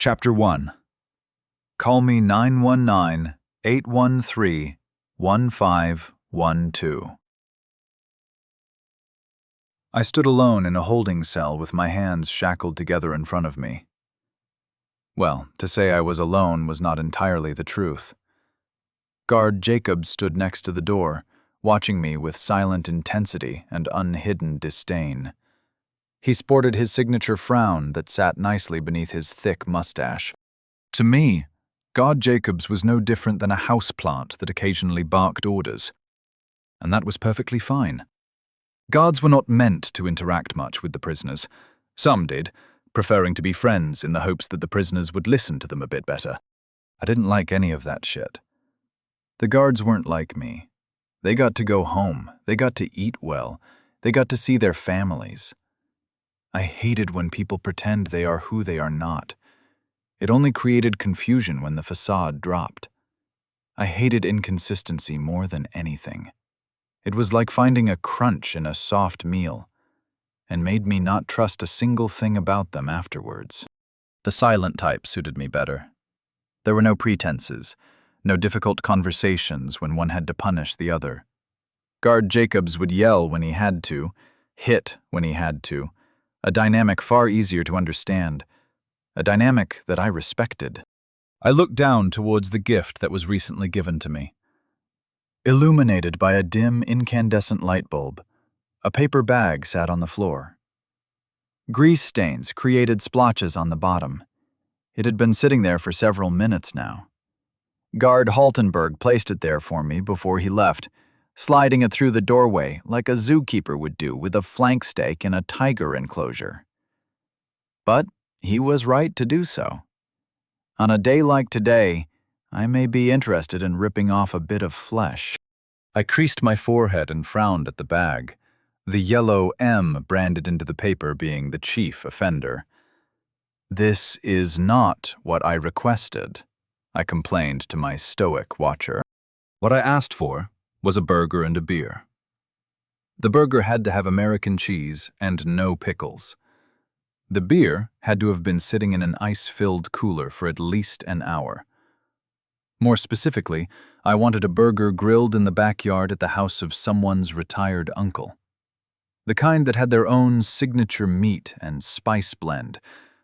Chapter 1. Call me 919-813-1512. I stood alone in a holding cell with my hands shackled together in front of me. Well, to say I was alone was not entirely the truth. Guard Jacob stood next to the door, watching me with silent intensity and unhidden disdain. He sported his signature frown that sat nicely beneath his thick mustache. To me, Guard Jacobs was no different than a houseplant that occasionally barked orders. And that was perfectly fine. Guards were not meant to interact much with the prisoners. Some did, preferring to be friends in the hopes that the prisoners would listen to them a bit better. I didn't like any of that shit. The guards weren't like me. They got to go home. They got to eat well. They got to see their families. I hated when people pretend they are who they are not. It only created confusion when the facade dropped. I hated inconsistency more than anything. It was like finding a crunch in a soft meal, and made me not trust a single thing about them afterwards. The silent type suited me better. There were no pretenses, no difficult conversations when one had to punish the other. Guard Jacobs would yell when he had to, hit when he had to, a dynamic far easier to understand, a dynamic that I respected. I looked down towards the gift that was recently given to me. Illuminated by a dim, incandescent light bulb, a paper bag sat on the floor. Grease stains created splotches on the bottom. It had been sitting there for several minutes now. Guard Haltenberg placed it there for me before he left, sliding it through the doorway like a zookeeper would do with a flank steak in a tiger enclosure. But he was right to do so. On a day like today, I may be interested in ripping off a bit of flesh. I creased my forehead and frowned at the bag, the yellow M branded into the paper being the chief offender. This is not what I requested, I complained to my stoic watcher. What I asked for was a burger and a beer. The burger had to have American cheese and no pickles. The beer had to have been sitting in an ice-filled cooler for at least an hour. More specifically, I wanted a burger grilled in the backyard at the house of someone's retired uncle. The kind that had their own signature meat and spice blend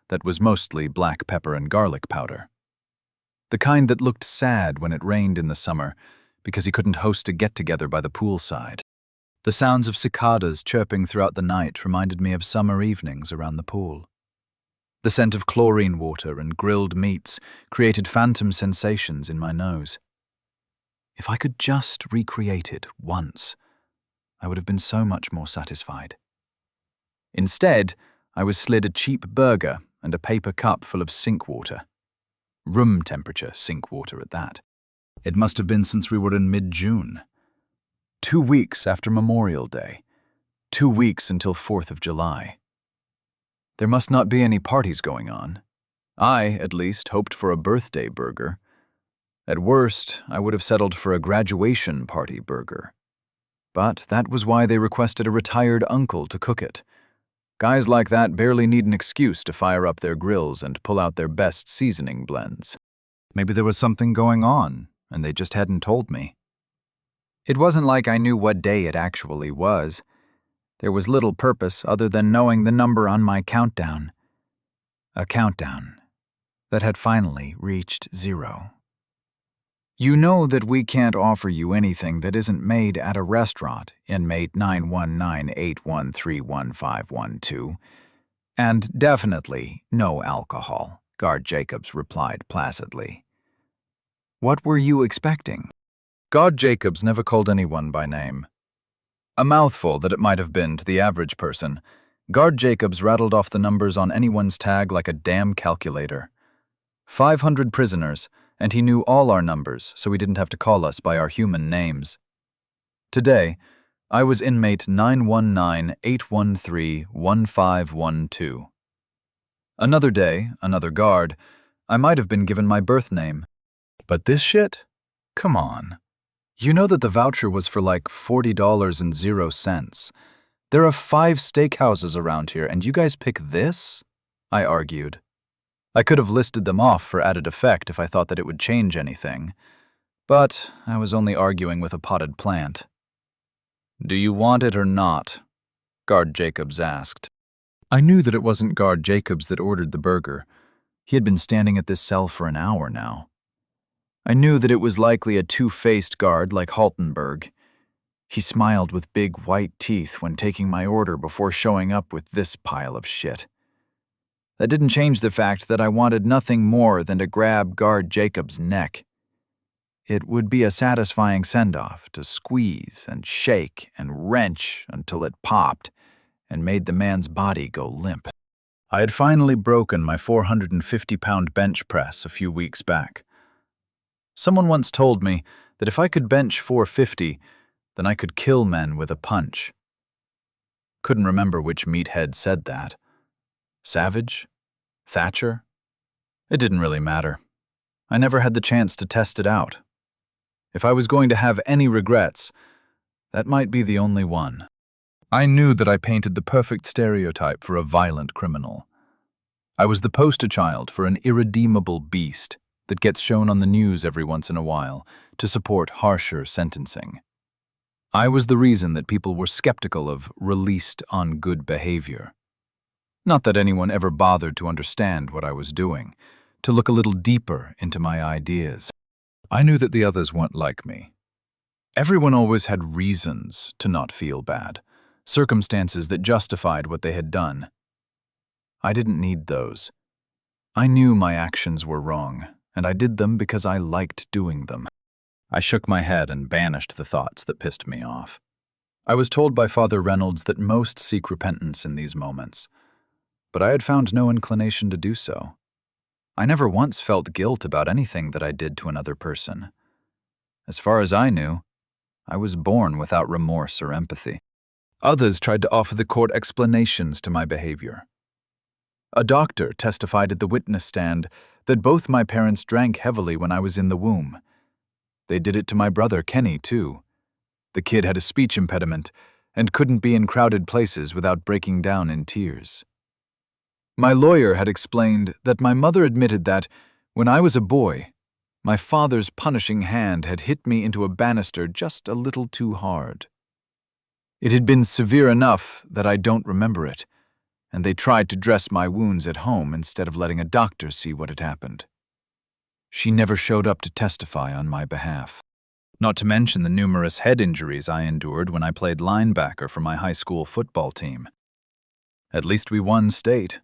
that was mostly black pepper and garlic powder. The kind that looked sad when it rained in the summer because he couldn't host a get-together by the poolside. The sounds of cicadas chirping throughout the night reminded me of summer evenings around the pool. The scent of chlorine water and grilled meats created phantom sensations in my nose. If I could just recreate it once, I would have been so much more satisfied. Instead, I was slid a cheap burger and a paper cup full of sink water. Room temperature sink water at that. It must have been since we were in mid-June. 2 weeks after Memorial Day. 2 weeks until 4th of July. There must not be any parties going on. I, at least, hoped for a birthday burger. At worst, I would have settled for a graduation party burger. But that was why they requested a retired uncle to cook it. Guys like that barely need an excuse to fire up their grills and pull out their best seasoning blends. Maybe there was something going on, and they just hadn't told me. It wasn't like I knew what day it actually was. There was little purpose other than knowing the number on my countdown. A countdown that had finally reached 0. You know that we can't offer you anything that isn't made at a restaurant, inmate 919-813-1512. And definitely no alcohol, Guard Jacobs replied placidly. What were you expecting? Guard Jacobs never called anyone by name. A mouthful that it might have been to the average person, Guard Jacobs rattled off the numbers on anyone's tag like a damn calculator. 500 prisoners, and he knew all our numbers, so he didn't have to call us by our human names. Today, I was inmate 919-813-1512. Another day, another guard, I might have been given my birth name. But this shit? Come on. You know that the voucher was for like $40.00. There are 5 steakhouses around here, and you guys pick this? I argued. I could have listed them off for added effect if I thought that it would change anything, but I was only arguing with a potted plant. "Do you want it or not?" Guard Jacobs asked. I knew that it wasn't Guard Jacobs that ordered the burger. He had been standing at this cell for an hour now. I knew that it was likely a two-faced guard like Haltenberg. He smiled with big white teeth when taking my order before showing up with this pile of shit. That didn't change the fact that I wanted nothing more than to grab Guard Jacobs' neck. It would be a satisfying send-off to squeeze and shake and wrench until it popped and made the man's body go limp. I had finally broken my 450-pound bench press a few weeks back. Someone once told me that if I could bench 450, then I could kill men with a punch. Couldn't remember which meathead said that. Savage? Thatcher? It didn't really matter. I never had the chance to test it out. If I was going to have any regrets, that might be the only one. I knew that I painted the perfect stereotype for a violent criminal. I was the poster child for an irredeemable beast that gets shown on the news every once in a while to support harsher sentencing. I was the reason that people were skeptical of released on good behavior. Not that anyone ever bothered to understand what I was doing, to look a little deeper into my ideas. I knew that the others weren't like me. Everyone always had reasons to not feel bad, circumstances that justified what they had done. I didn't need those. I knew my actions were wrong, and I did them because I liked doing them. I shook my head and banished the thoughts that pissed me off. I was told by Father Reynolds that most seek repentance in these moments, but I had found no inclination to do so. I never once felt guilt about anything that I did to another person. As far as I knew, I was born without remorse or empathy. Others tried to offer the court explanations to my behavior. A doctor testified at the witness stand that both my parents drank heavily when I was in the womb. They did it to my brother Kenny, too. The kid had a speech impediment and couldn't be in crowded places without breaking down in tears. My lawyer had explained that my mother admitted that, when I was a boy, my father's punishing hand had hit me into a banister just a little too hard. It had been severe enough that I don't remember it, and they tried to dress my wounds at home instead of letting a doctor see what had happened. She never showed up to testify on my behalf. Not to mention the numerous head injuries I endured when I played linebacker for my high school football team. At least we won state.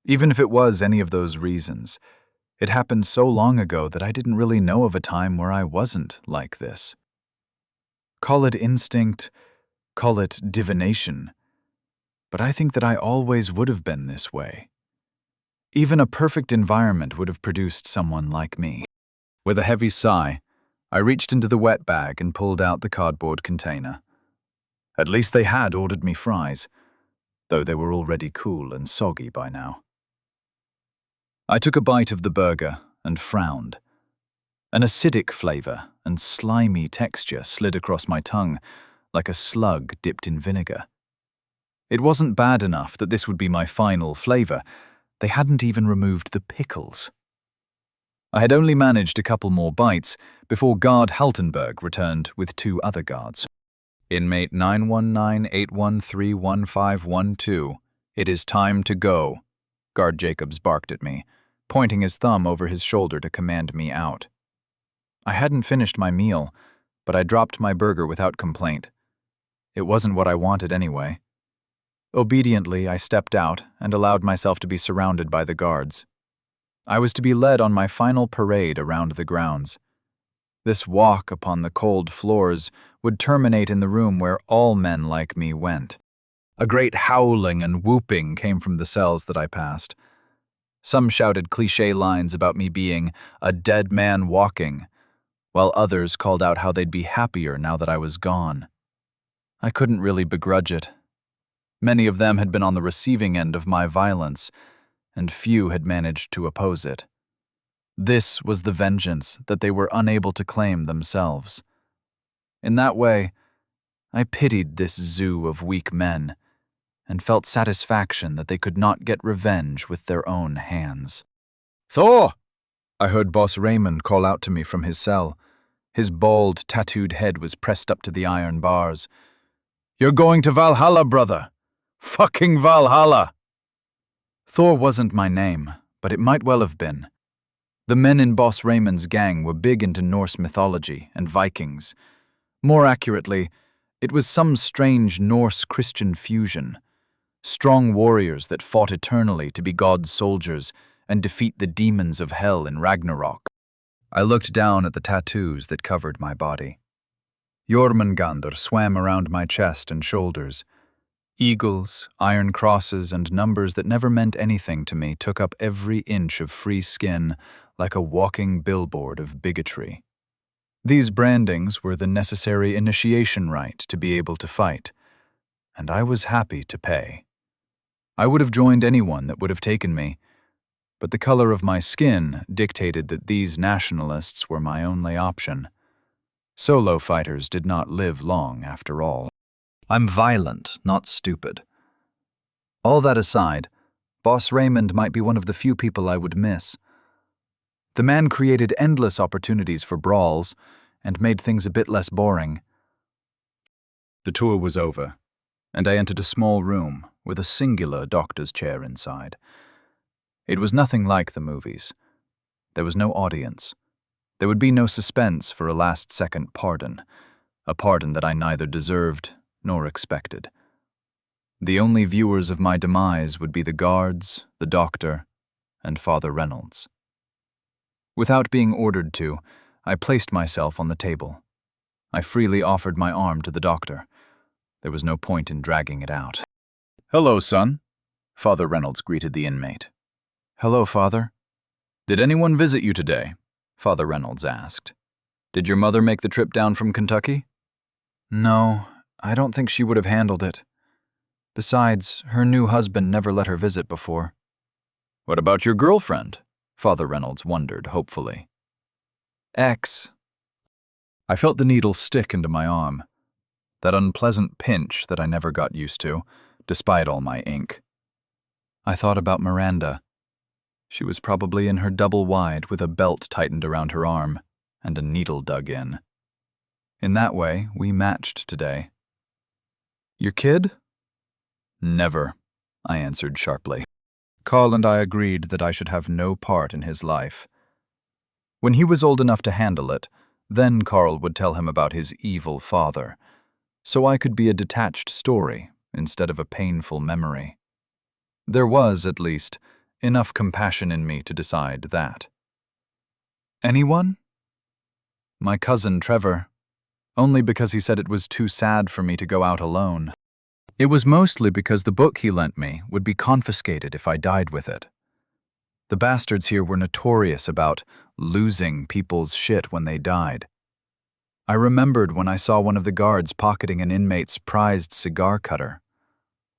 Even if it was any of those reasons, it happened so long ago that I didn't really know of a time where I wasn't like this. Call it instinct, call it divination, but I think that I always would have been this way. Even a perfect environment would have produced someone like me. With a heavy sigh, I reached into the wet bag and pulled out the cardboard container. At least they had ordered me fries, though they were already cool and soggy by now. I took a bite of the burger and frowned. An acidic flavor and slimy texture slid across my tongue like a slug dipped in vinegar. It wasn't bad enough that this would be my final flavor. They hadn't even removed the pickles. I had only managed a couple more bites before Guard Haltenberg returned with two other guards. Inmate 919-813-1512. It is time to go, Guard Jacobs barked at me, pointing his thumb over his shoulder to command me out. I hadn't finished my meal, but I dropped my burger without complaint. It wasn't what I wanted anyway. Obediently, I stepped out and allowed myself to be surrounded by the guards. I was to be led on my final parade around the grounds. This walk upon the cold floors would terminate in the room where all men like me went. A great howling and whooping came from the cells that I passed. Some shouted cliché lines about me being a dead man walking, while others called out how they'd be happier now that I was gone. I couldn't really begrudge it. Many of them had been on the receiving end of my violence, and few had managed to oppose it. This was the vengeance that they were unable to claim themselves. In that way, I pitied this zoo of weak men, and felt satisfaction that they could not get revenge with their own hands. Thor! I heard Boss Raymond call out to me from his cell. His bald, tattooed head was pressed up to the iron bars. "You're going to Valhalla, brother! Fucking Valhalla!" Thor wasn't my name, but it might well have been. The men in Boss Raymond's gang were big into Norse mythology and Vikings. More accurately, it was some strange Norse-Christian fusion. Strong warriors that fought eternally to be God's soldiers and defeat the demons of hell in Ragnarok. I looked down at the tattoos that covered my body. Jormungandr swam around my chest and shoulders. Eagles, iron crosses, and numbers that never meant anything to me took up every inch of free skin like a walking billboard of bigotry. These brandings were the necessary initiation rite to be able to fight, and I was happy to pay. I would have joined anyone that would have taken me, but the color of my skin dictated that these nationalists were my only option. Solo fighters did not live long, after all. I'm violent, not stupid. All that aside, Boss Raymond might be one of the few people I would miss. The man created endless opportunities for brawls and made things a bit less boring. The tour was over, and I entered a small room with a singular doctor's chair inside. It was nothing like the movies. There was no audience. There would be no suspense for a last-second pardon, a pardon that I neither deserved nor expected. The only viewers of my demise would be the guards, the doctor, and Father Reynolds. Without being ordered to, I placed myself on the table. I freely offered my arm to the doctor. There was no point in dragging it out. "Hello, son," Father Reynolds greeted the inmate. "Hello, Father." "Did anyone visit you today?" Father Reynolds asked. "Did your mother make the trip down from Kentucky?" "No, I don't think she would have handled it. Besides, her new husband never let her visit before." "What about your girlfriend?" Father Reynolds wondered hopefully. "Ex." I felt the needle stick into my arm, that unpleasant pinch that I never got used to, despite all my ink. I thought about Miranda. She was probably in her double wide with a belt tightened around her arm and a needle dug in. In that way, we matched today. "Your kid?" "Never," I answered sharply. Carl and I agreed that I should have no part in his life. When he was old enough to handle it, then Carl would tell him about his evil father, so I could be a detached story instead of a painful memory. There was, at least, enough compassion in me to decide that. "Anyone?" "My cousin Trevor, only because he said it was too sad for me to go out alone. It was mostly because the book he lent me would be confiscated if I died with it. The bastards here were notorious about losing people's shit when they died. I remembered when I saw one of the guards pocketing an inmate's prized cigar cutter.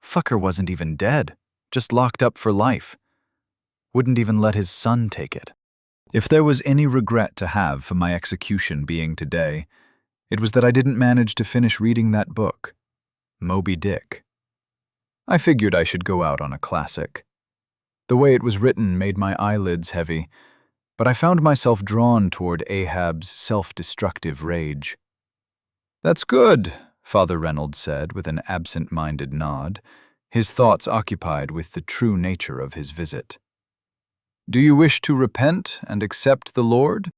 Fucker wasn't even dead, just locked up for life. Wouldn't even let his son take it. If there was any regret to have for my execution being today, it was that I didn't manage to finish reading that book, Moby Dick. I figured I should go out on a classic. The way it was written made my eyelids heavy, but I found myself drawn toward Ahab's self-destructive rage. "That's good," Father Reynolds said with an absent-minded nod, his thoughts occupied with the true nature of his visit. "Do you wish to repent and accept the Lord?"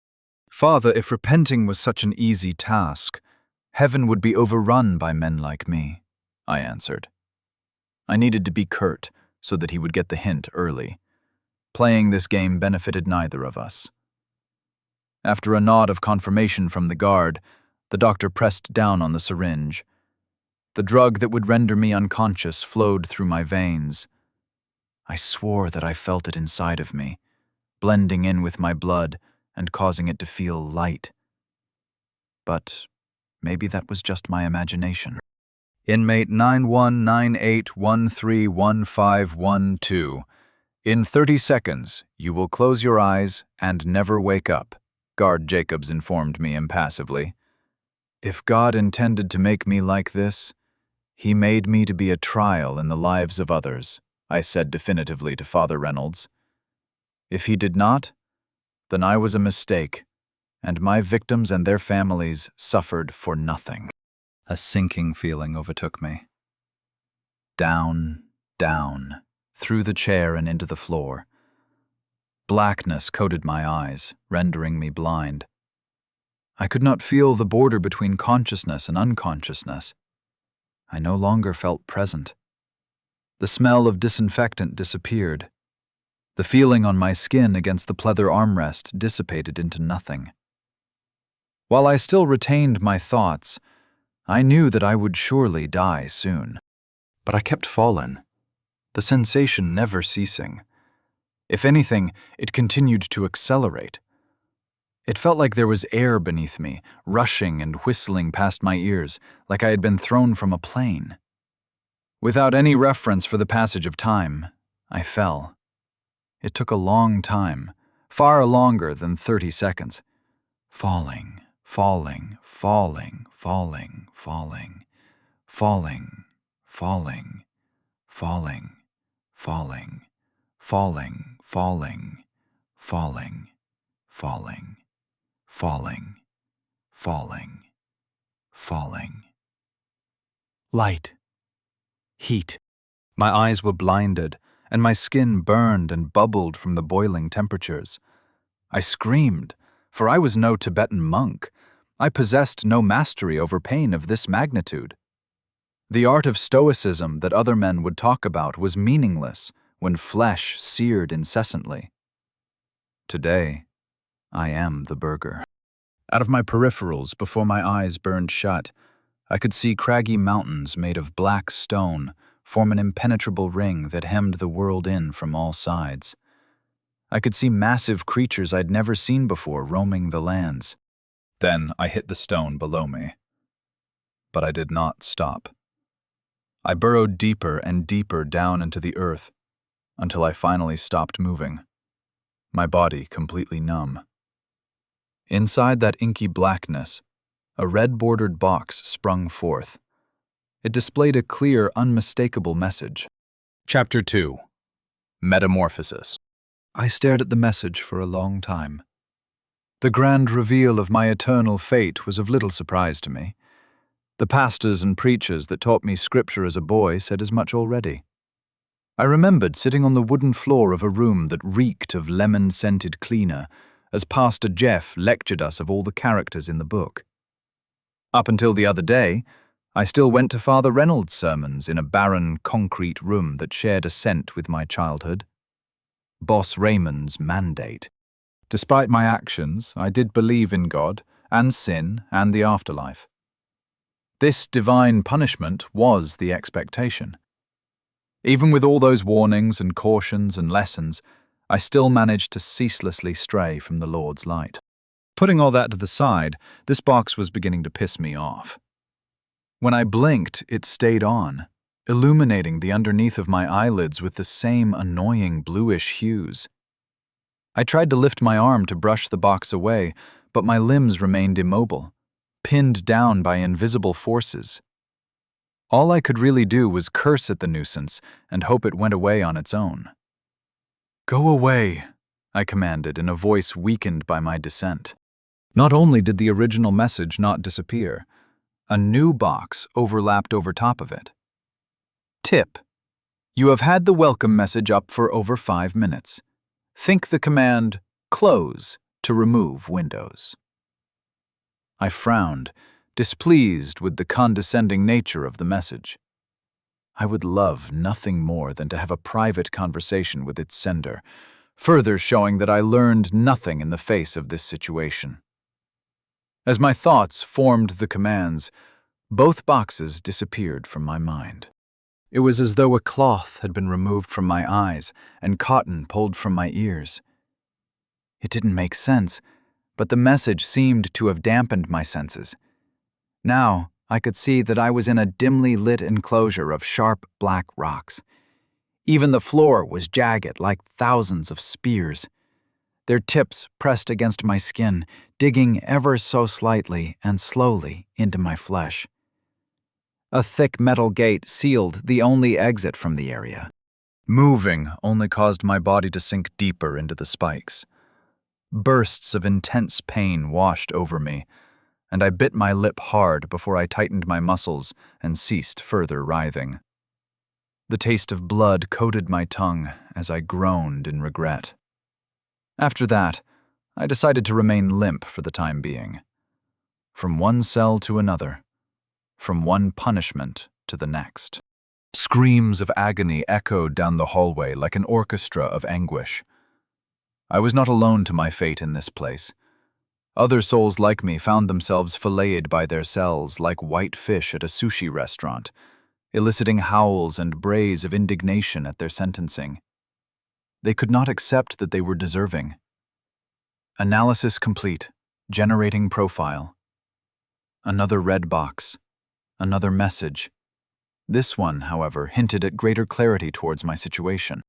"Father, if repenting was such an easy task, heaven would be overrun by men like me," I answered. I needed to be curt so that he would get the hint early. Playing this game benefited neither of us. After a nod of confirmation from the guard, the doctor pressed down on the syringe. The drug that would render me unconscious flowed through my veins. I swore that I felt it inside of me, blending in with my blood and causing it to feel light. But maybe that was just my imagination. Inmate 9198131512. In 30 seconds, you will close your eyes and never wake up, Guard Jacobs informed me impassively. If God intended to make me like this, He made me to be a trial in the lives of others, I said definitively to Father Reynolds. If he did not, then I was a mistake, and my victims and their families suffered for nothing. A sinking feeling overtook me. Down, down, through the chair and into the floor. Blackness coated my eyes, rendering me blind. I could not feel the border between consciousness and unconsciousness. I no longer felt present. The smell of disinfectant disappeared. The feeling on my skin against the pleather armrest dissipated into nothing. While I still retained my thoughts, I knew that I would surely die soon. But I kept falling, the sensation never ceasing. If anything, it continued to accelerate. It felt like there was air beneath me, rushing and whistling past my ears, like I had been thrown from a plane. Without any reference for the passage of time, I fell. It took a long time, far longer than 30 seconds. Falling, falling, falling, falling, falling, falling, falling, falling, falling, falling, falling, falling, falling, falling, falling, falling. Light. Heat. My eyes were blinded, and my skin burned and bubbled from the boiling temperatures. I screamed, for I was no Tibetan monk. I possessed no mastery over pain of this magnitude. The art of stoicism that other men would talk about was meaningless when flesh seared incessantly. Today, I am the burger. Out of my peripherals, before my eyes burned shut, I could see craggy mountains made of black stone form an impenetrable ring that hemmed the world in from all sides. I could see massive creatures I'd never seen before roaming the lands. Then I hit the stone below me. But I did not stop. I burrowed deeper and deeper down into the earth until I finally stopped moving, my body completely numb. Inside that inky blackness, a red-bordered box sprung forth. It displayed a clear, unmistakable message. Chapter 2. Metamorphosis. I stared at the message for a long time. The grand reveal of my eternal fate was of little surprise to me. The pastors and preachers that taught me scripture as a boy said as much already. I remembered sitting on the wooden floor of a room that reeked of lemon-scented cleaner as Pastor Jeff lectured us of all the characters in the book. Up until the other day, I still went to Father Reynolds' sermons in a barren, concrete room that shared a scent with my childhood. Boss Raymond's mandate. Despite my actions, I did believe in God, and sin, and the afterlife. This divine punishment was the expectation. Even with all those warnings and cautions and lessons, I still managed to ceaselessly stray from the Lord's light. Putting all that to the side, this box was beginning to piss me off. When I blinked, it stayed on, illuminating the underneath of my eyelids with the same annoying bluish hues. I tried to lift my arm to brush the box away, but my limbs remained immobile, pinned down by invisible forces. All I could really do was curse at the nuisance and hope it went away on its own. "Go away," I commanded in a voice weakened by my descent. Not only did the original message not disappear, a new box overlapped over top of it. Tip: you have had the welcome message up for over 5 minutes. Think the command close to remove windows. I frowned, displeased with the condescending nature of the message. I would love nothing more than to have a private conversation with its sender, further showing that I learned nothing in the face of this situation. As my thoughts formed the commands, both boxes disappeared from my mind. It was as though a cloth had been removed from my eyes and cotton pulled from my ears. It didn't make sense, but the message seemed to have dampened my senses. Now I could see that I was in a dimly lit enclosure of sharp black rocks. Even the floor was jagged like thousands of spears. Their tips pressed against my skin, digging ever so slightly and slowly into my flesh. A thick metal gate sealed the only exit from the area. Moving only caused my body to sink deeper into the spikes. Bursts of intense pain washed over me, and I bit my lip hard before I tightened my muscles and ceased further writhing. The taste of blood coated my tongue as I groaned in regret. After that, I decided to remain limp for the time being. From one cell to another, from one punishment to the next. Screams of agony echoed down the hallway like an orchestra of anguish. I was not alone to my fate in this place. Other souls like me found themselves filleted by their cells like white fish at a sushi restaurant, eliciting howls and brays of indignation at their sentencing. They could not accept that they were deserving. Analysis complete. Generating profile. Another red box. Another message. This one, however, hinted at greater clarity towards my situation.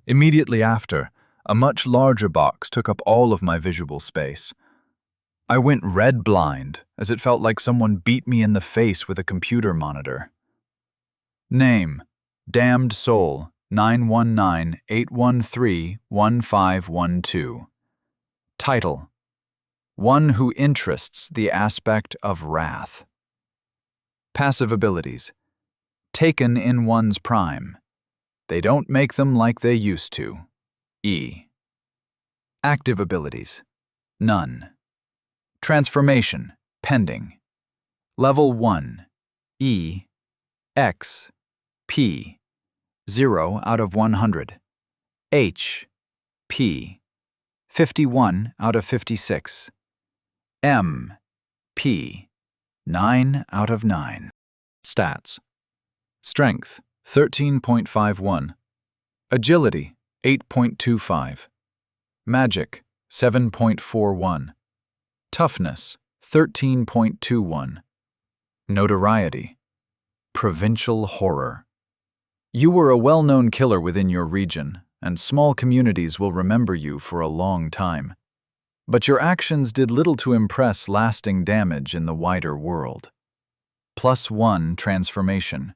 Immediately after, a much larger box took up all of my visual space. I went red blind, as it felt like someone beat me in the face with a computer monitor. Name: Damned Soul, 919-813-1512. Title: One Who Interests the Aspect of Wrath. Passive abilities: Taken in one's prime. They don't make them like they used to. E. Active abilities: None. Transformation, pending. Level 1, E, X, P, 0 out of 100. H, P, 51 out of 56. M, P, 9 out of 9. Stats: Strength, 13.51. Agility, 8.25. Magic, 7.41. Toughness, 13.21. Notoriety: Provincial Horror. You were a well-known killer within your region, and small communities will remember you for a long time. But your actions did little to impress lasting damage in the wider world. +1 transformation.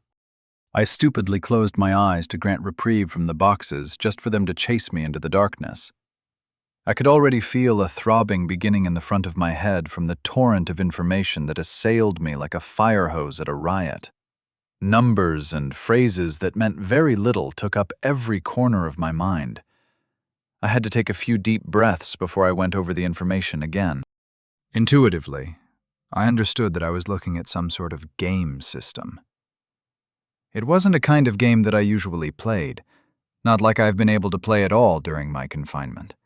I stupidly closed my eyes to grant reprieve from the boxes just for them to chase me into the darkness. I could already feel a throbbing beginning in the front of my head from the torrent of information that assailed me like a fire hose at a riot. Numbers and phrases that meant very little took up every corner of my mind. I had to take a few deep breaths before I went over the information again. Intuitively, I understood that I was looking at some sort of game system. It wasn't a kind of game that I usually played, not like I've been able to play at all during my confinement.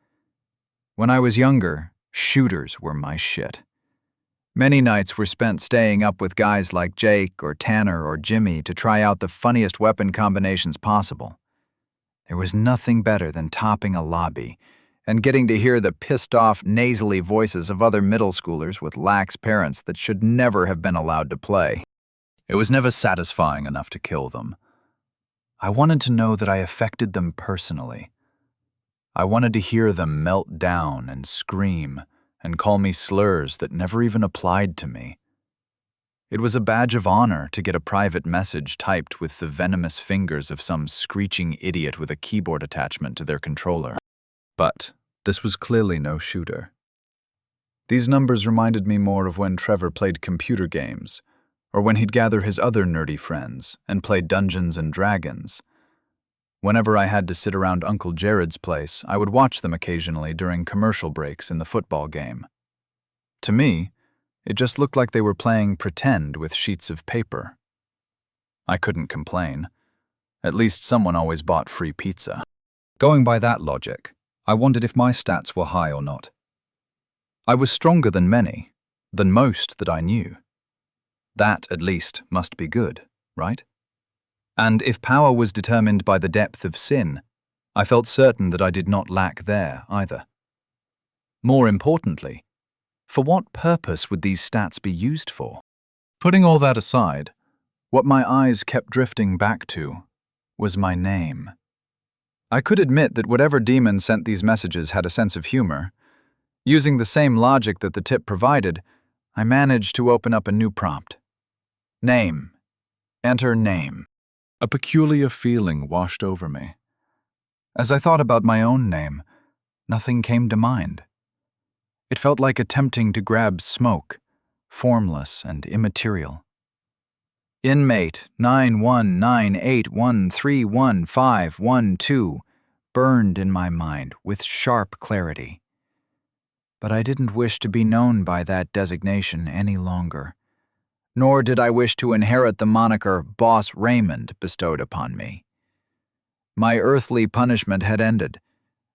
When I was younger, shooters were my shit. Many nights were spent staying up with guys like Jake or Tanner or Jimmy to try out the funniest weapon combinations possible. There was nothing better than topping a lobby and getting to hear the pissed-off, nasally voices of other middle schoolers with lax parents that should never have been allowed to play. It was never satisfying enough to kill them. I wanted to know that I affected them personally. I wanted to hear them melt down and scream and call me slurs that never even applied to me. It was a badge of honor to get a private message typed with the venomous fingers of some screeching idiot with a keyboard attachment to their controller. But this was clearly no shooter. These numbers reminded me more of when Trevor played computer games, or when he'd gather his other nerdy friends and play Dungeons and Dragons. Whenever I had to sit around Uncle Jared's place, I would watch them occasionally during commercial breaks in the football game. To me, it just looked like they were playing pretend with sheets of paper. I couldn't complain. At least someone always bought free pizza. Going by that logic, I wondered if my stats were high or not. I was stronger than many, than most that I knew. That, at least, must be good, right? And if power was determined by the depth of sin, I felt certain that I did not lack there either. More importantly, for what purpose would these stats be used for? Putting all that aside, what my eyes kept drifting back to was my name. I could admit that whatever demon sent these messages had a sense of humor. Using the same logic that the tip provided, I managed to open up a new prompt. Name: Enter name. A peculiar feeling washed over me. As I thought about my own name, nothing came to mind. It felt like attempting to grab smoke, formless and immaterial. Inmate 91981311512 burned in my mind with sharp clarity. But I didn't wish to be known by that designation any longer, nor did I wish to inherit the moniker Boss Raymond bestowed upon me. My earthly punishment had ended.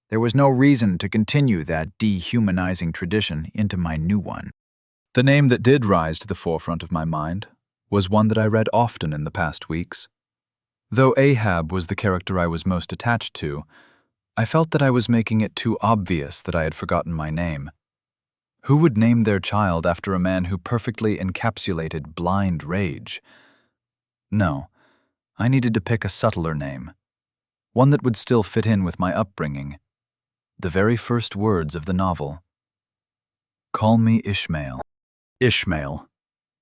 There was no reason to continue that dehumanizing tradition into my new one. The name that did rise to the forefront of my mind was one that I read often in the past weeks. Though Ahab was the character I was most attached to, I felt that I was making it too obvious that I had forgotten my name. Who would name their child after a man who perfectly encapsulated blind rage? No, I needed to pick a subtler name, one that would still fit in with my upbringing. The very first words of the novel. Call me Ishmael. Ishmael,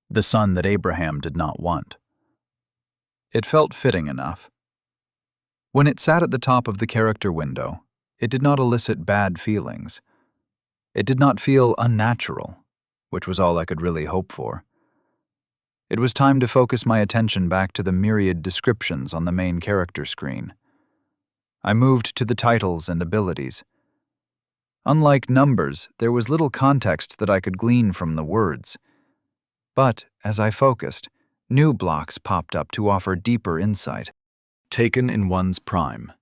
the son that Abraham did not want. It felt fitting enough. When it sat at the top of the character window, it did not elicit bad feelings. It did not feel unnatural, which was all I could really hope for. It was time to focus my attention back to the myriad descriptions on the main character screen. I moved to the titles and abilities. Unlike numbers, there was little context that I could glean from the words. But, as I focused, new blocks popped up to offer deeper insight. Taken in one's prime.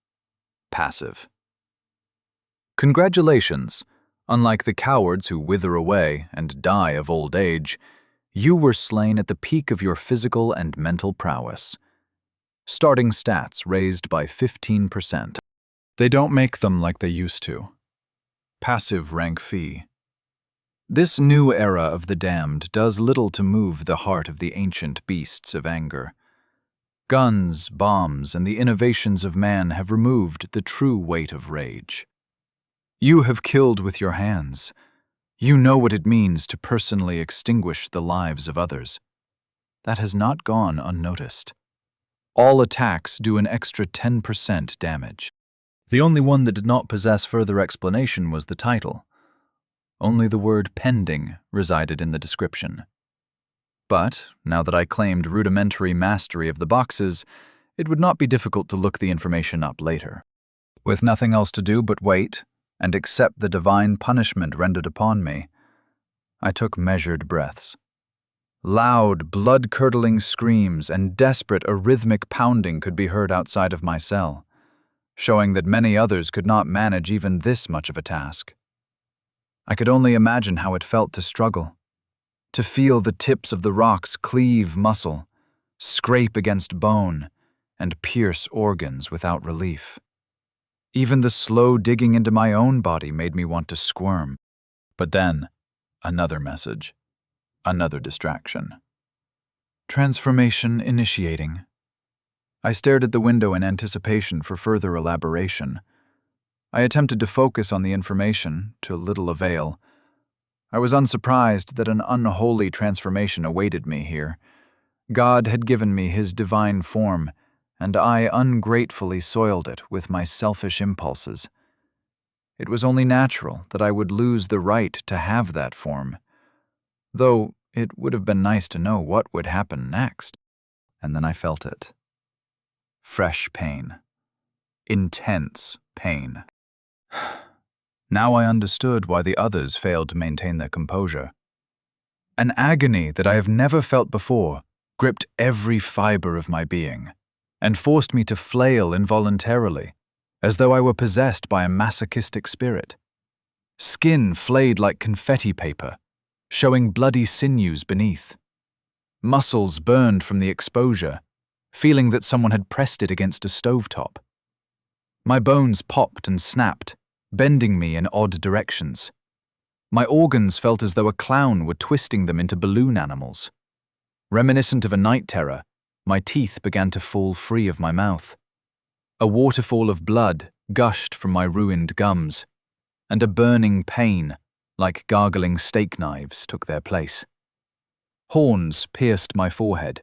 Passive. Congratulations. Unlike the cowards who wither away and die of old age, you were slain at the peak of your physical and mental prowess. Starting stats raised by 15%. They don't make them like they used to. Passive rank fee. This new era of the damned does little to move the heart of the ancient beasts of anger. Guns, bombs, and the innovations of man have removed the true weight of rage. You have killed with your hands. You know what it means to personally extinguish the lives of others. That has not gone unnoticed. All attacks do an extra 10% damage. The only one that did not possess further explanation was the title. Only the word pending resided in the description. But, now that I claimed rudimentary mastery of the boxes, it would not be difficult to look the information up later. With nothing else to do but wait and accept the divine punishment rendered upon me, I took measured breaths. Loud, blood-curdling screams and desperate arrhythmic pounding could be heard outside of my cell, showing that many others could not manage even this much of a task. I could only imagine how it felt to struggle, to feel the tips of the rocks cleave muscle, scrape against bone, and pierce organs without relief. Even the slow digging into my own body made me want to squirm. But then, another message, another distraction. Transformation initiating. I stared at the window in anticipation for further elaboration. I attempted to focus on the information, to little avail. I was unsurprised that an unholy transformation awaited me here. God had given me his divine form, and I ungratefully soiled it with my selfish impulses. It was only natural that I would lose the right to have that form, though it would have been nice to know what would happen next. And then I felt it. Fresh pain. Intense pain. Now I understood why the others failed to maintain their composure. An agony that I have never felt before gripped every fiber of my being and forced me to flail involuntarily, as though I were possessed by a masochistic spirit. Skin flayed like confetti paper, showing bloody sinews beneath. Muscles burned from the exposure, feeling that someone had pressed it against a stovetop. My bones popped and snapped, bending me in odd directions. My organs felt as though a clown were twisting them into balloon animals. Reminiscent of a night terror, my teeth began to fall free of my mouth. A waterfall of blood gushed from my ruined gums, and a burning pain, like gargling steak knives, took their place. Horns pierced my forehead,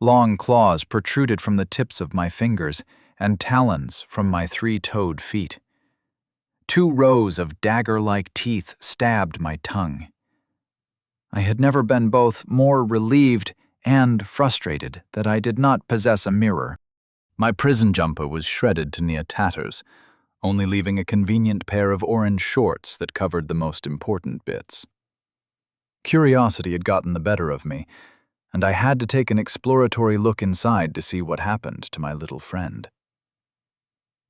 Long claws protruded from the tips of my fingers and talons from my three-toed feet. 2 rows of dagger-like teeth stabbed my tongue. I had never been both more relieved and frustrated that I did not possess a mirror. My prison jumper was shredded to near tatters, only leaving a convenient pair of orange shorts that covered the most important bits. Curiosity had gotten the better of me, and I had to take an exploratory look inside to see what happened to my little friend.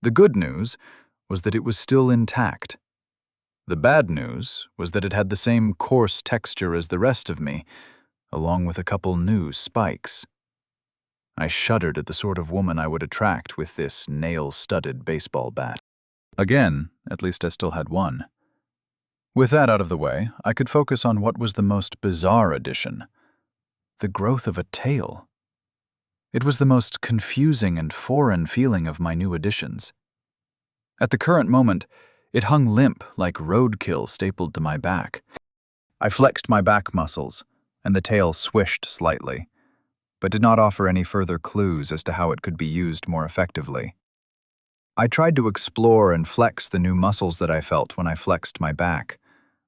The good news was that it was still intact. The bad news was that it had the same coarse texture as the rest of me, along with a couple new spikes. I shuddered at the sort of woman I would attract with this nail-studded baseball bat. Again, at least I still had one. With that out of the way, I could focus on what was the most bizarre addition: the growth of a tail. It was the most confusing and foreign feeling of my new additions. At the current moment, it hung limp like roadkill stapled to my back. I flexed my back muscles, and the tail swished slightly, but did not offer any further clues as to how it could be used more effectively. I tried to explore and flex the new muscles that I felt when I flexed my back,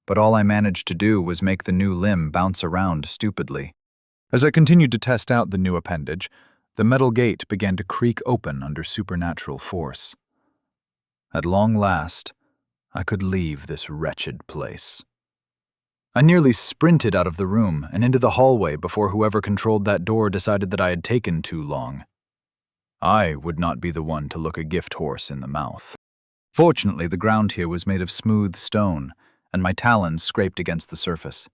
but all I managed to do was make the new limb bounce around stupidly. As I continued to test out the new appendage, the metal gate began to creak open under supernatural force. At long last, I could leave this wretched place. I nearly sprinted out of the room and into the hallway before whoever controlled that door decided that I had taken too long. I would not be the one to look a gift horse in the mouth. Fortunately, the ground here was made of smooth stone, and my talons scraped against the surface.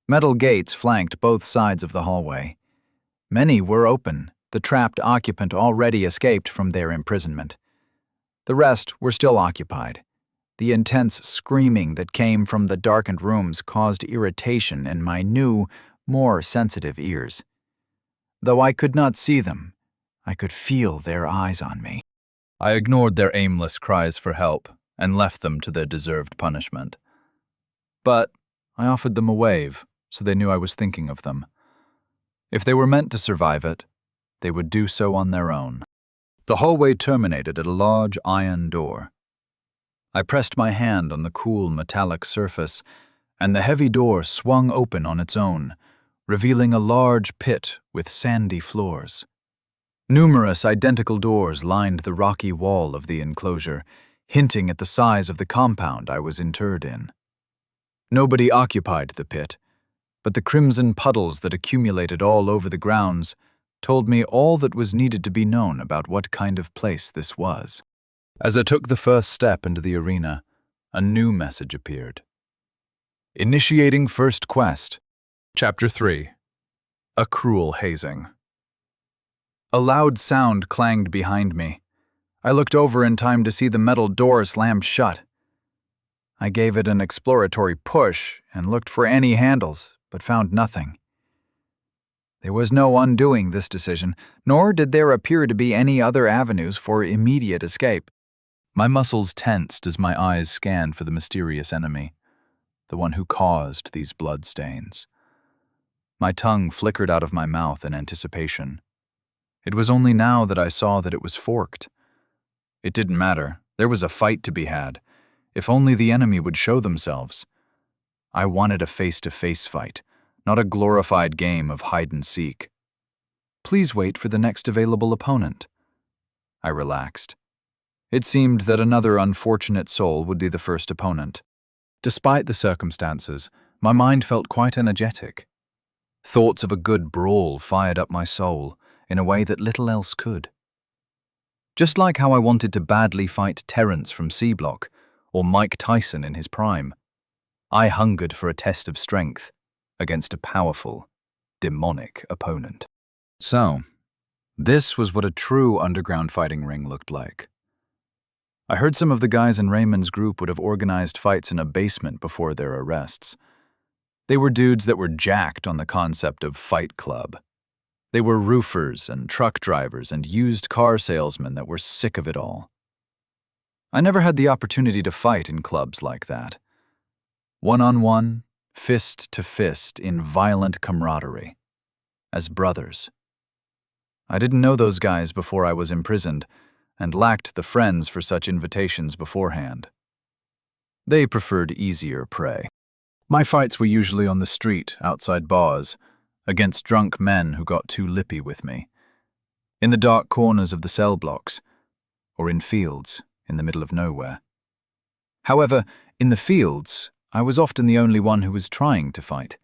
Metal gates flanked both sides of the hallway. Many were open, the trapped occupant already escaped from their imprisonment. The rest were still occupied. The intense screaming that came from the darkened rooms caused irritation in my new, more sensitive ears. Though I could not see them, I could feel their eyes on me. I ignored their aimless cries for help and left them to their deserved punishment. But I offered them a wave, so they knew I was thinking of them. If they were meant to survive it, they would do so on their own. The hallway terminated at a large iron door. I pressed my hand on the cool metallic surface, and the heavy door swung open on its own, revealing a large pit with sandy floors. Numerous identical doors lined the rocky wall of the enclosure, hinting at the size of the compound I was interred in. Nobody occupied the pit, but the crimson puddles that accumulated all over the grounds told me all that was needed to be known about what kind of place this was. As I took the first step into the arena, a new message appeared. Initiating first quest. Chapter 3. A Cruel Hazing. A loud sound clanged behind me. I looked over in time to see the metal door slam shut. I gave it an exploratory push and looked for any handles, but found nothing. There was no undoing this decision, nor did there appear to be any other avenues for immediate escape. My muscles tensed as my eyes scanned for the mysterious enemy, the one who caused these bloodstains. My tongue flickered out of my mouth in anticipation. It was only now that I saw that it was forked. It didn't matter. There was a fight to be had. If only the enemy would show themselves. I wanted a face-to-face fight, not a glorified game of hide-and-seek. Please wait for the next available opponent. I relaxed. It seemed that another unfortunate soul would be the first opponent. Despite the circumstances, my mind felt quite energetic. Thoughts of a good brawl fired up my soul in a way that little else could. Just like how I wanted to badly fight Terrence from C-Block, or Mike Tyson in his prime, I hungered for a test of strength against a powerful, demonic opponent. So, this was what a true underground fighting ring looked like. I heard some of the guys in Raymond's group would have organized fights in a basement before their arrests. They were dudes that were jacked on the concept of Fight Club. They were roofers and truck drivers and used car salesmen that were sick of it all. I never had the opportunity to fight in clubs like that. One-on-one, fist to fist in violent camaraderie, as brothers I didn't know those guys before I was imprisoned, and lacked the friends for such invitations beforehand. They preferred easier prey. My fights were usually on the street, outside bars, against drunk men who got too lippy with me, in the dark corners of the cell blocks, or in fields in the middle of nowhere. However, in the fields, I was often the only one who was trying to fight.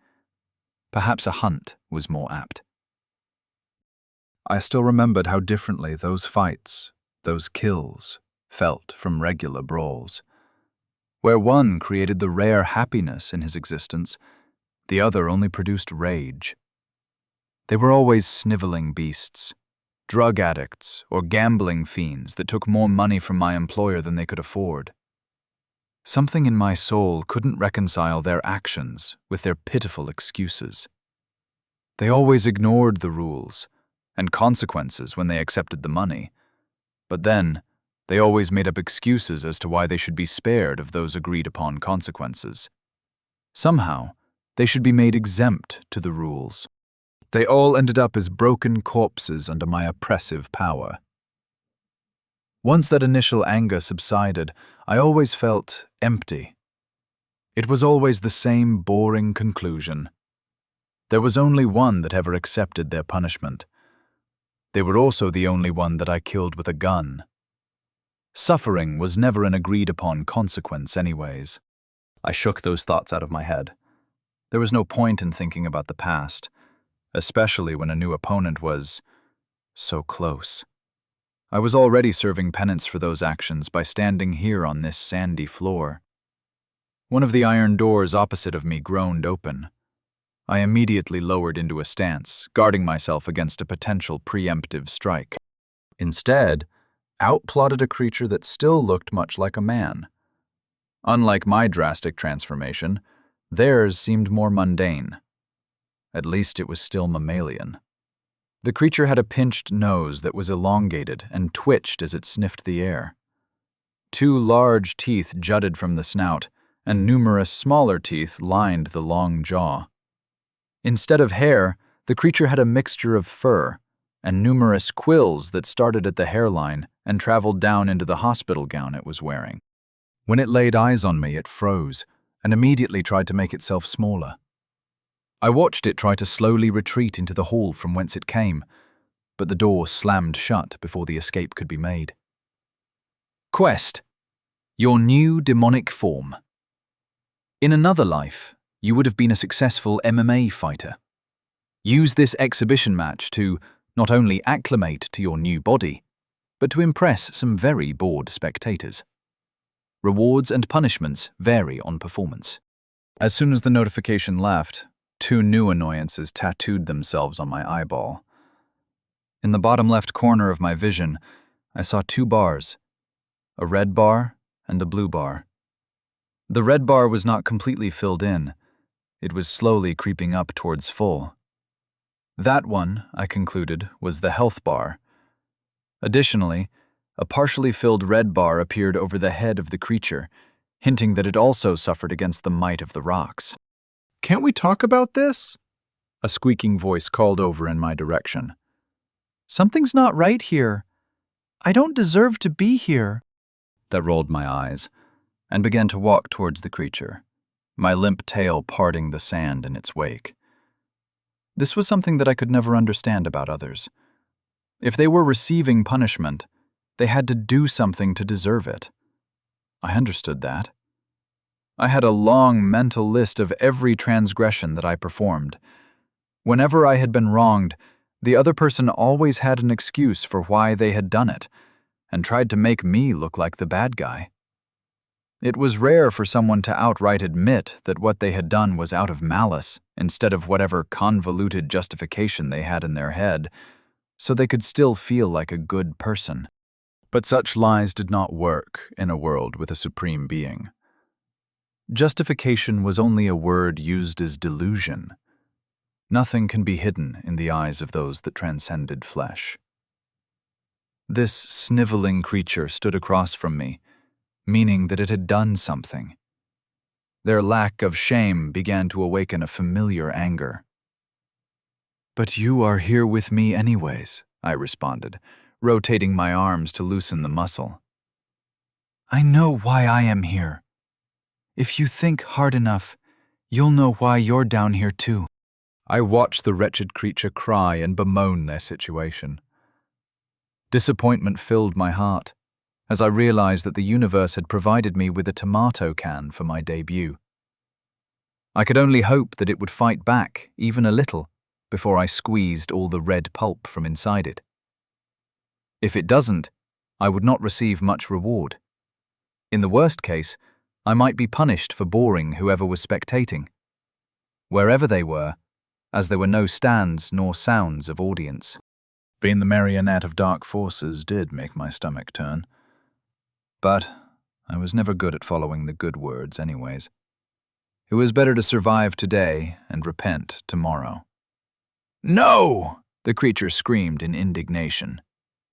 Perhaps a hunt was more apt. I still remembered how differently those fights, those kills, felt from regular brawls. Where one created the rare happiness in his existence, the other only produced rage. They were always sniveling beasts, drug addicts or gambling fiends that took more money from my employer than they could afford. Something in my soul couldn't reconcile their actions with their pitiful excuses. They always ignored the rules and consequences when they accepted the money, but then they always made up excuses as to why they should be spared of those agreed-upon consequences. Somehow, they should be made exempt to the rules. They all ended up as broken corpses under my oppressive power. Once that initial anger subsided, I always felt empty. It was always the same boring conclusion. There was only one that ever accepted their punishment. They were also the only one that I killed with a gun. Suffering was never an agreed-upon consequence anyways. I shook those thoughts out of my head. There was no point in thinking about the past, especially when a new opponent was so close. I was already serving penance for those actions by standing here on this sandy floor. One of the iron doors opposite of me groaned open. I immediately lowered into a stance, guarding myself against a potential preemptive strike. Instead, out plodded a creature that still looked much like a man. Unlike my drastic transformation, theirs seemed more mundane. At least it was still mammalian. The creature had a pinched nose that was elongated and twitched as it sniffed the air. 2 large teeth jutted from the snout, and numerous smaller teeth lined the long jaw. Instead of hair, the creature had a mixture of fur and numerous quills that started at the hairline and traveled down into the hospital gown it was wearing. When it laid eyes on me, it froze and immediately tried to make itself smaller. I watched it try to slowly retreat into the hall from whence it came, but the door slammed shut before the escape could be made. Quest: your new demonic form. In another life, you would have been a successful MMA fighter. Use this exhibition match to not only acclimate to your new body, but to impress some very bored spectators. Rewards and punishments vary on performance. As soon as the notification left, 2 new annoyances tattooed themselves on my eyeball. In the bottom left corner of my vision, I saw 2 bars, a red bar and a blue bar. The red bar was not completely filled in. It was slowly creeping up towards full. That one, I concluded, was the health bar. Additionally, a partially filled red bar appeared over the head of the creature, hinting that it also suffered against the might of the rocks. Can't we talk about this? A squeaking voice called over in my direction. Something's not right here. I don't deserve to be here. That rolled my eyes, and began to walk towards the creature, my limp tail parting the sand in its wake. This was something that I could never understand about others. If they were receiving punishment, they had to do something to deserve it. I understood that. I had a long mental list of every transgression that I performed. Whenever I had been wronged, the other person always had an excuse for why they had done it, and tried to make me look like the bad guy. It was rare for someone to outright admit that what they had done was out of malice, instead of whatever convoluted justification they had in their head, so they could still feel like a good person. But such lies did not work in a world with a supreme being. Justification was only a word used as delusion. Nothing can be hidden in the eyes of those that transcended flesh. This sniveling creature stood across from me, meaning that it had done something. Their lack of shame began to awaken a familiar anger. "But you are here with me anyways," I responded, rotating my arms to loosen the muscle. I know why I am here. If you think hard enough, you'll know why you're down here too. I watched the wretched creature cry and bemoan their situation. Disappointment filled my heart as I realized that the universe had provided me with a tomato can for my debut. I could only hope that it would fight back, even a little, before I squeezed all the red pulp from inside it. If it doesn't, I would not receive much reward. In the worst case, I might be punished for boring whoever was spectating, wherever they were, as there were no stands nor sounds of audience. Being the marionette of dark forces did make my stomach turn. But I was never good at following the good words anyways. It was better to survive today and repent tomorrow. "No!" the creature screamed in indignation.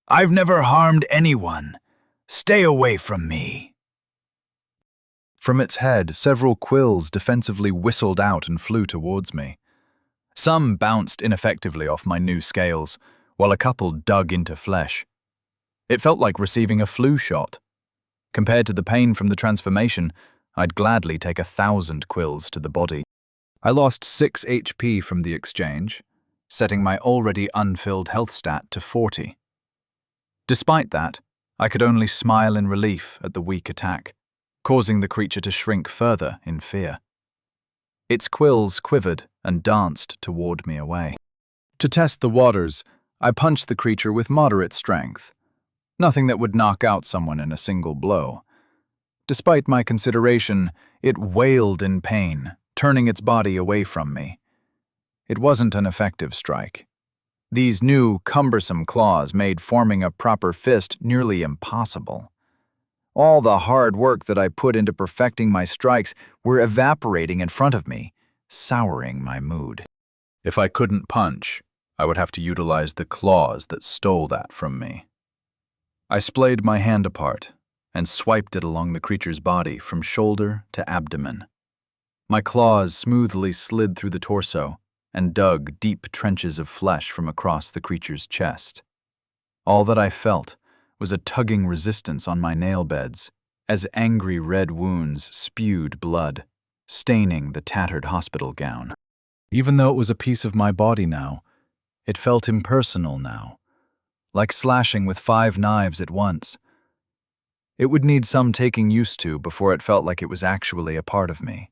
"I've never harmed anyone. Stay away from me." From its head, several quills defensively whistled out and flew towards me. Some bounced ineffectively off my new scales, while a couple dug into flesh. It felt like receiving a flu shot. Compared to the pain from the transformation, I'd gladly take 1,000 quills to the body. I lost 6 HP from the exchange, setting my already unfilled health stat to 40. Despite that, I could only smile in relief at the weak attack, causing the creature to shrink further in fear. Its quills quivered and danced toward me away. To test the waters, I punched the creature with moderate strength. Nothing that would knock out someone in a single blow. Despite my consideration, it wailed in pain, turning its body away from me. It wasn't an effective strike. These new, cumbersome claws made forming a proper fist nearly impossible. All the hard work that I put into perfecting my strikes were evaporating in front of me, souring my mood. If I couldn't punch, I would have to utilize the claws that stole that from me. I splayed my hand apart and swiped it along the creature's body from shoulder to abdomen. My claws smoothly slid through the torso and dug deep trenches of flesh from across the creature's chest. All that I felt was a tugging resistance on my nail beds as angry red wounds spewed blood, staining the tattered hospital gown. Even though it was a piece of my body now, it felt impersonal now, like slashing with 5 knives at once. It would need some taking used to before it felt like it was actually a part of me.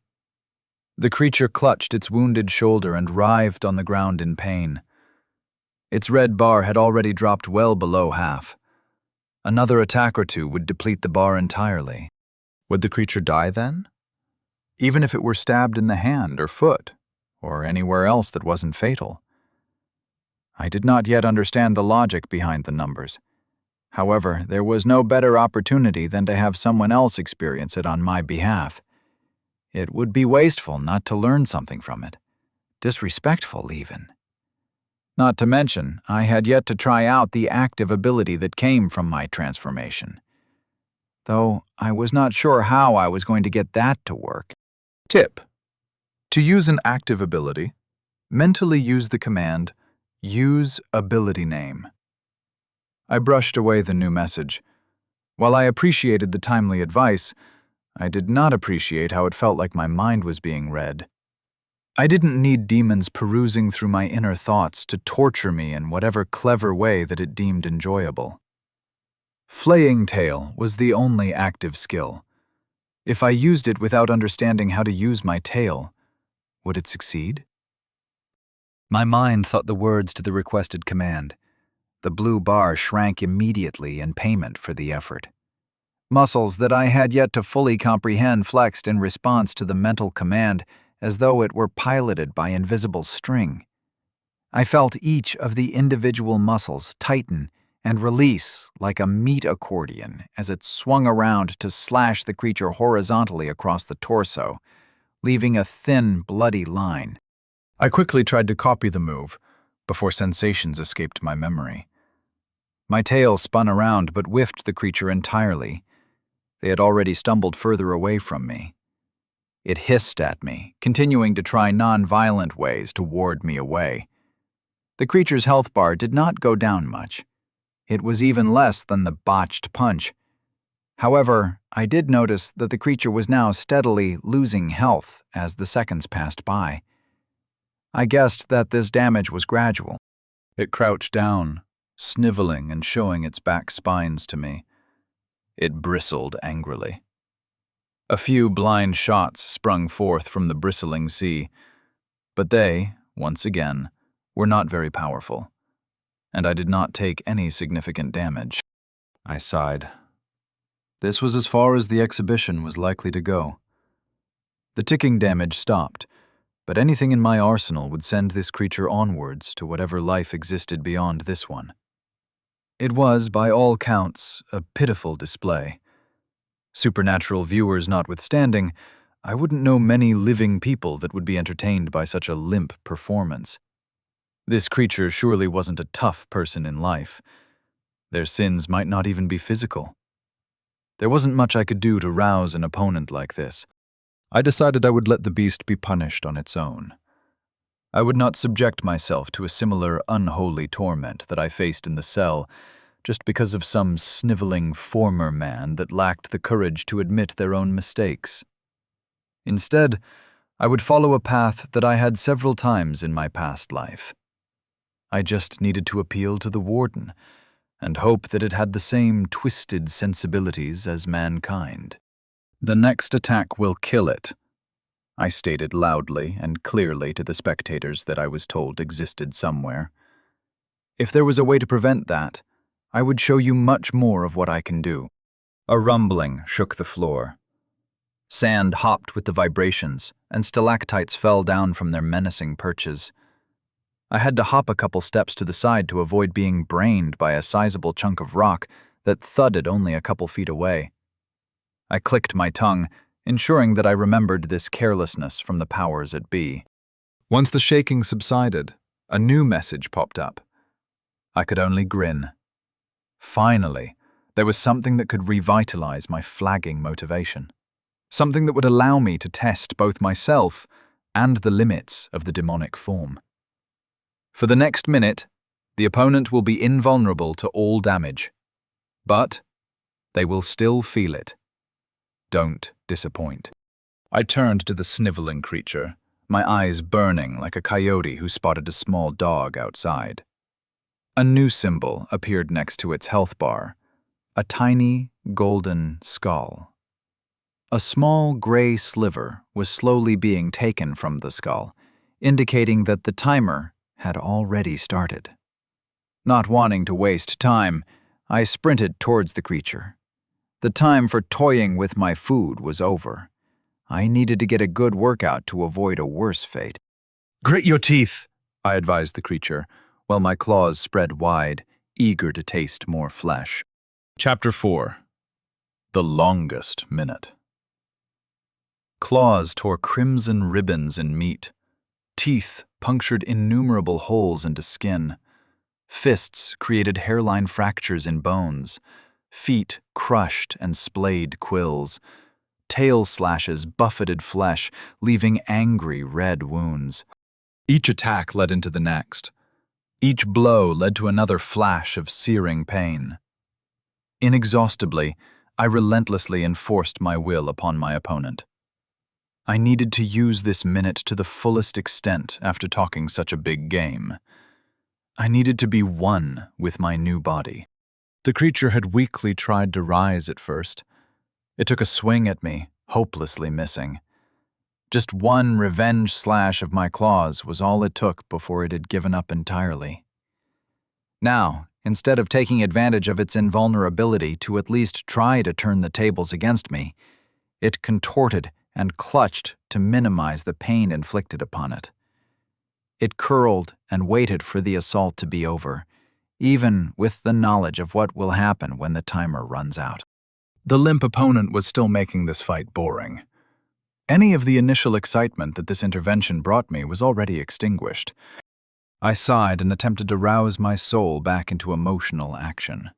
The creature clutched its wounded shoulder and writhed on the ground in pain. Its red bar had already dropped well below half. Another attack or two would deplete the bar entirely. Would the creature die then? Even if it were stabbed in the hand or foot, or anywhere else that wasn't fatal? I did not yet understand the logic behind the numbers. However, there was no better opportunity than to have someone else experience it on my behalf. It would be wasteful not to learn something from it. Disrespectful, even. Not to mention, I had yet to try out the active ability that came from my transformation. Though I was not sure how I was going to get that to work. Tip: to use an active ability, mentally use the command, "Use ability name." I brushed away the new message. While I appreciated the timely advice, I did not appreciate how it felt like my mind was being read. I didn't need demons perusing through my inner thoughts to torture me in whatever clever way that it deemed enjoyable. Flaying tail was the only active skill. If I used it without understanding how to use my tail, would it succeed? My mind thought the words to the requested command. The blue bar shrank immediately in payment for the effort. Muscles that I had yet to fully comprehend flexed in response to the mental command as though it were piloted by invisible string. I felt each of the individual muscles tighten and release like a meat accordion as it swung around to slash the creature horizontally across the torso, leaving a thin, bloody line. I quickly tried to copy the move before sensations escaped my memory. My tail spun around but whiffed the creature entirely. They had already stumbled further away from me. It hissed at me, continuing to try non-violent ways to ward me away. The creature's health bar did not go down much. It was even less than the botched punch. However, I did notice that the creature was now steadily losing health as the seconds passed by. I guessed that this damage was gradual. It crouched down, sniveling and showing its back spines to me. It bristled angrily. A few blind shots sprung forth from the bristling sea, but they, once again, were not very powerful, and I did not take any significant damage. I sighed. This was as far as the exhibition was likely to go. The ticking damage stopped, but anything in my arsenal would send this creature onwards to whatever life existed beyond this one. It was, by all counts, a pitiful display. Supernatural viewers notwithstanding, I wouldn't know many living people that would be entertained by such a limp performance. This creature surely wasn't a tough person in life. Their sins might not even be physical. There wasn't much I could do to rouse an opponent like this. I decided I would let the beast be punished on its own. I would not subject myself to a similar unholy torment that I faced in the cell just because of some sniveling former man that lacked the courage to admit their own mistakes. Instead, I would follow a path that I had several times in my past life. I just needed to appeal to the warden and hope that it had the same twisted sensibilities as mankind. The next attack will kill it, I stated loudly and clearly to the spectators that I was told existed somewhere. If there was a way to prevent that, I would show you much more of what I can do. A rumbling shook the floor. Sand hopped with the vibrations, and stalactites fell down from their menacing perches. I had to hop a couple steps to the side to avoid being brained by a sizable chunk of rock that thudded only a couple feet away. I clicked my tongue, ensuring that I remembered this carelessness from the powers that be. Once the shaking subsided, a new message popped up. I could only grin. Finally, there was something that could revitalize my flagging motivation. Something that would allow me to test both myself and the limits of the demonic form. For the next minute, the opponent will be invulnerable to all damage. But they will still feel it. Don't disappoint. I turned to the sniveling creature, my eyes burning like a coyote who spotted a small dog outside. A new symbol appeared next to its health bar, a tiny golden skull. A small gray sliver was slowly being taken from the skull, indicating that the timer had already started. Not wanting to waste time, I sprinted towards the creature. The time for toying with my food was over. I needed to get a good workout to avoid a worse fate. Grit your teeth, I advised the creature, while my claws spread wide, eager to taste more flesh. Chapter 4. The longest minute. Claws tore crimson ribbons in meat. Teeth punctured innumerable holes into skin. Fists created hairline fractures in bones. Feet crushed and splayed quills. Tail slashes buffeted flesh, leaving angry red wounds. Each attack led into the next. Each blow led to another flash of searing pain. Inexhaustibly, I relentlessly enforced my will upon my opponent. I needed to use this minute to the fullest extent after talking such a big game. I needed to be one with my new body. The creature had weakly tried to rise at first. It took a swing at me, hopelessly missing. Just one revenge slash of my claws was all it took before it had given up entirely. Now, instead of taking advantage of its invulnerability to at least try to turn the tables against me, it contorted and clutched to minimize the pain inflicted upon it. It curled and waited for the assault to be over, even with the knowledge of what will happen when the timer runs out. The limp opponent was still making this fight boring. Any of the initial excitement that this intervention brought me was already extinguished. I sighed and attempted to rouse my soul back into emotional action.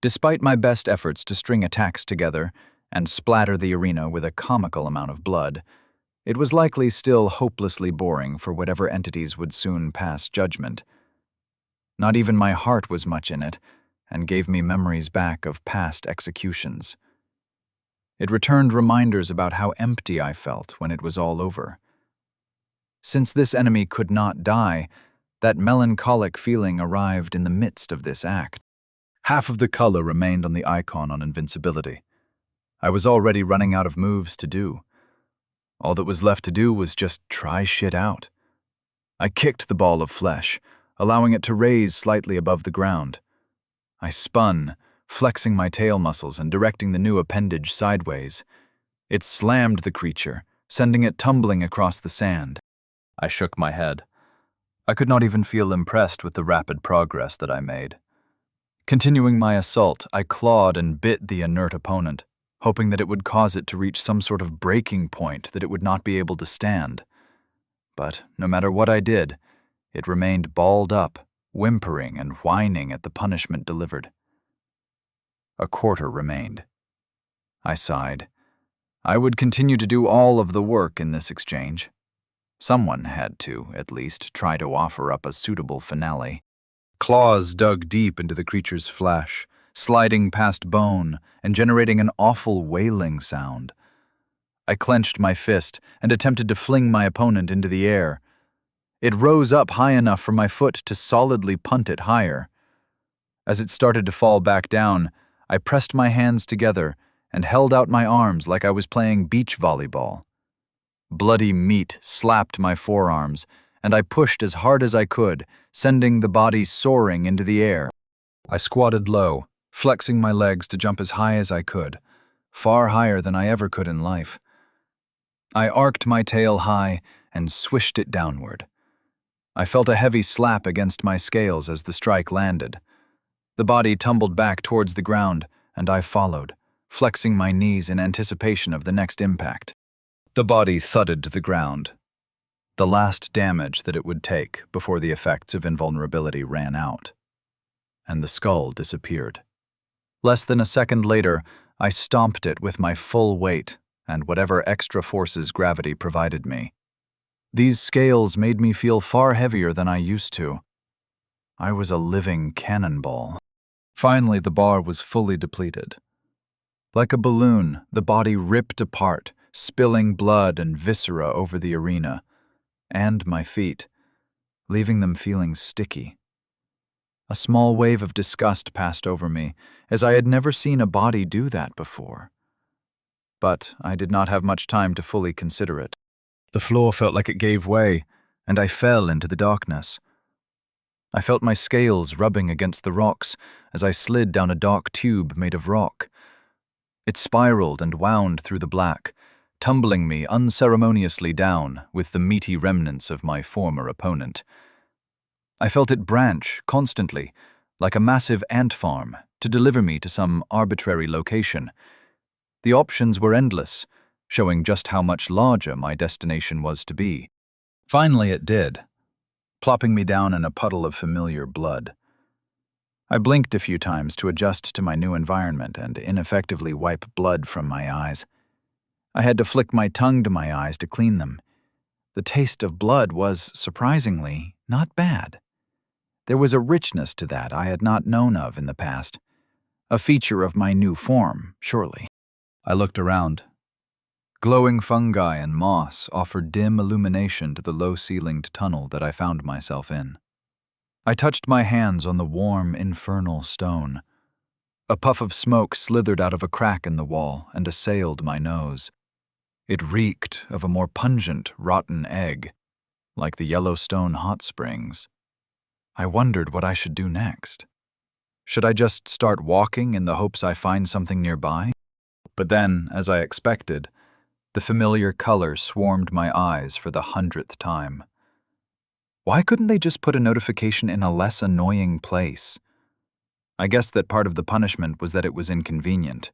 Despite my best efforts to string attacks together and splatter the arena with a comical amount of blood, It was likely still hopelessly boring for whatever entities would soon pass judgment. Not even my heart was much in it, and gave me memories back of past executions. It returned reminders about how empty I felt when it was all over. Since this enemy could not die, that melancholic feeling arrived in the midst of this act. Half of the color remained on the icon on invincibility. I was already running out of moves to do. All that was left to do was just try shit out. I kicked the ball of flesh, allowing it to raise slightly above the ground. I spun, flexing my tail muscles and directing the new appendage sideways. It slammed the creature, sending it tumbling across the sand. I shook my head. I could not even feel impressed with the rapid progress that I made. Continuing my assault, I clawed and bit the inert opponent, hoping that it would cause it to reach some sort of breaking point that it would not be able to stand. But no matter what I did, it remained balled up, whimpering and whining at the punishment delivered. A quarter remained. I sighed. I would continue to do all of the work in this exchange. Someone had to, at least, try to offer up a suitable finale. Claws dug deep into the creature's flesh, sliding past bone and generating an awful wailing sound. I clenched my fist and attempted to fling my opponent into the air. It rose up high enough for my foot to solidly punt it higher. As it started to fall back down, I pressed my hands together and held out my arms like I was playing beach volleyball. Bloody meat slapped my forearms, and I pushed as hard as I could, sending the body soaring into the air. I squatted low, flexing my legs to jump as high as I could, far higher than I ever could in life. I arced my tail high and swished it downward. I felt a heavy slap against my scales as the strike landed. The body tumbled back towards the ground, and I followed, flexing my knees in anticipation of the next impact. The body thudded to the ground, the last damage that it would take before the effects of invulnerability ran out, and the skull disappeared. Less than a second later, I stomped it with my full weight and whatever extra forces gravity provided me. These scales made me feel far heavier than I used to. I was a living cannonball. Finally, the bar was fully depleted. Like a balloon, the body ripped apart, spilling blood and viscera over the arena, and my feet, leaving them feeling sticky. A small wave of disgust passed over me, as I had never seen a body do that before. But I did not have much time to fully consider it. The floor felt like it gave way, and I fell into the darkness. I felt my scales rubbing against the rocks as I slid down a dark tube made of rock. It spiraled and wound through the black, tumbling me unceremoniously down with the meaty remnants of my former opponent. I felt it branch constantly, like a massive ant farm, to deliver me to some arbitrary location. The options were endless, showing just how much larger my destination was to be. Finally it did, plopping me down in a puddle of familiar blood. I blinked a few times to adjust to my new environment and ineffectively wipe blood from my eyes. I had to flick my tongue to my eyes to clean them. The taste of blood was, surprisingly, not bad. There was a richness to that I had not known of in the past. A feature of my new form, surely. I looked around. Glowing fungi and moss offered dim illumination to the low-ceilinged tunnel that I found myself in. I touched my hands on the warm, infernal stone. A puff of smoke slithered out of a crack in the wall and assailed my nose. It reeked of a more pungent, rotten egg, like the Yellowstone hot springs. I wondered what I should do next. Should I just start walking in the hopes I find something nearby? But then, as I expected, the familiar color swarmed my eyes for the 100th time. Why couldn't they just put a notification in a less annoying place? I guess that part of the punishment was that it was inconvenient.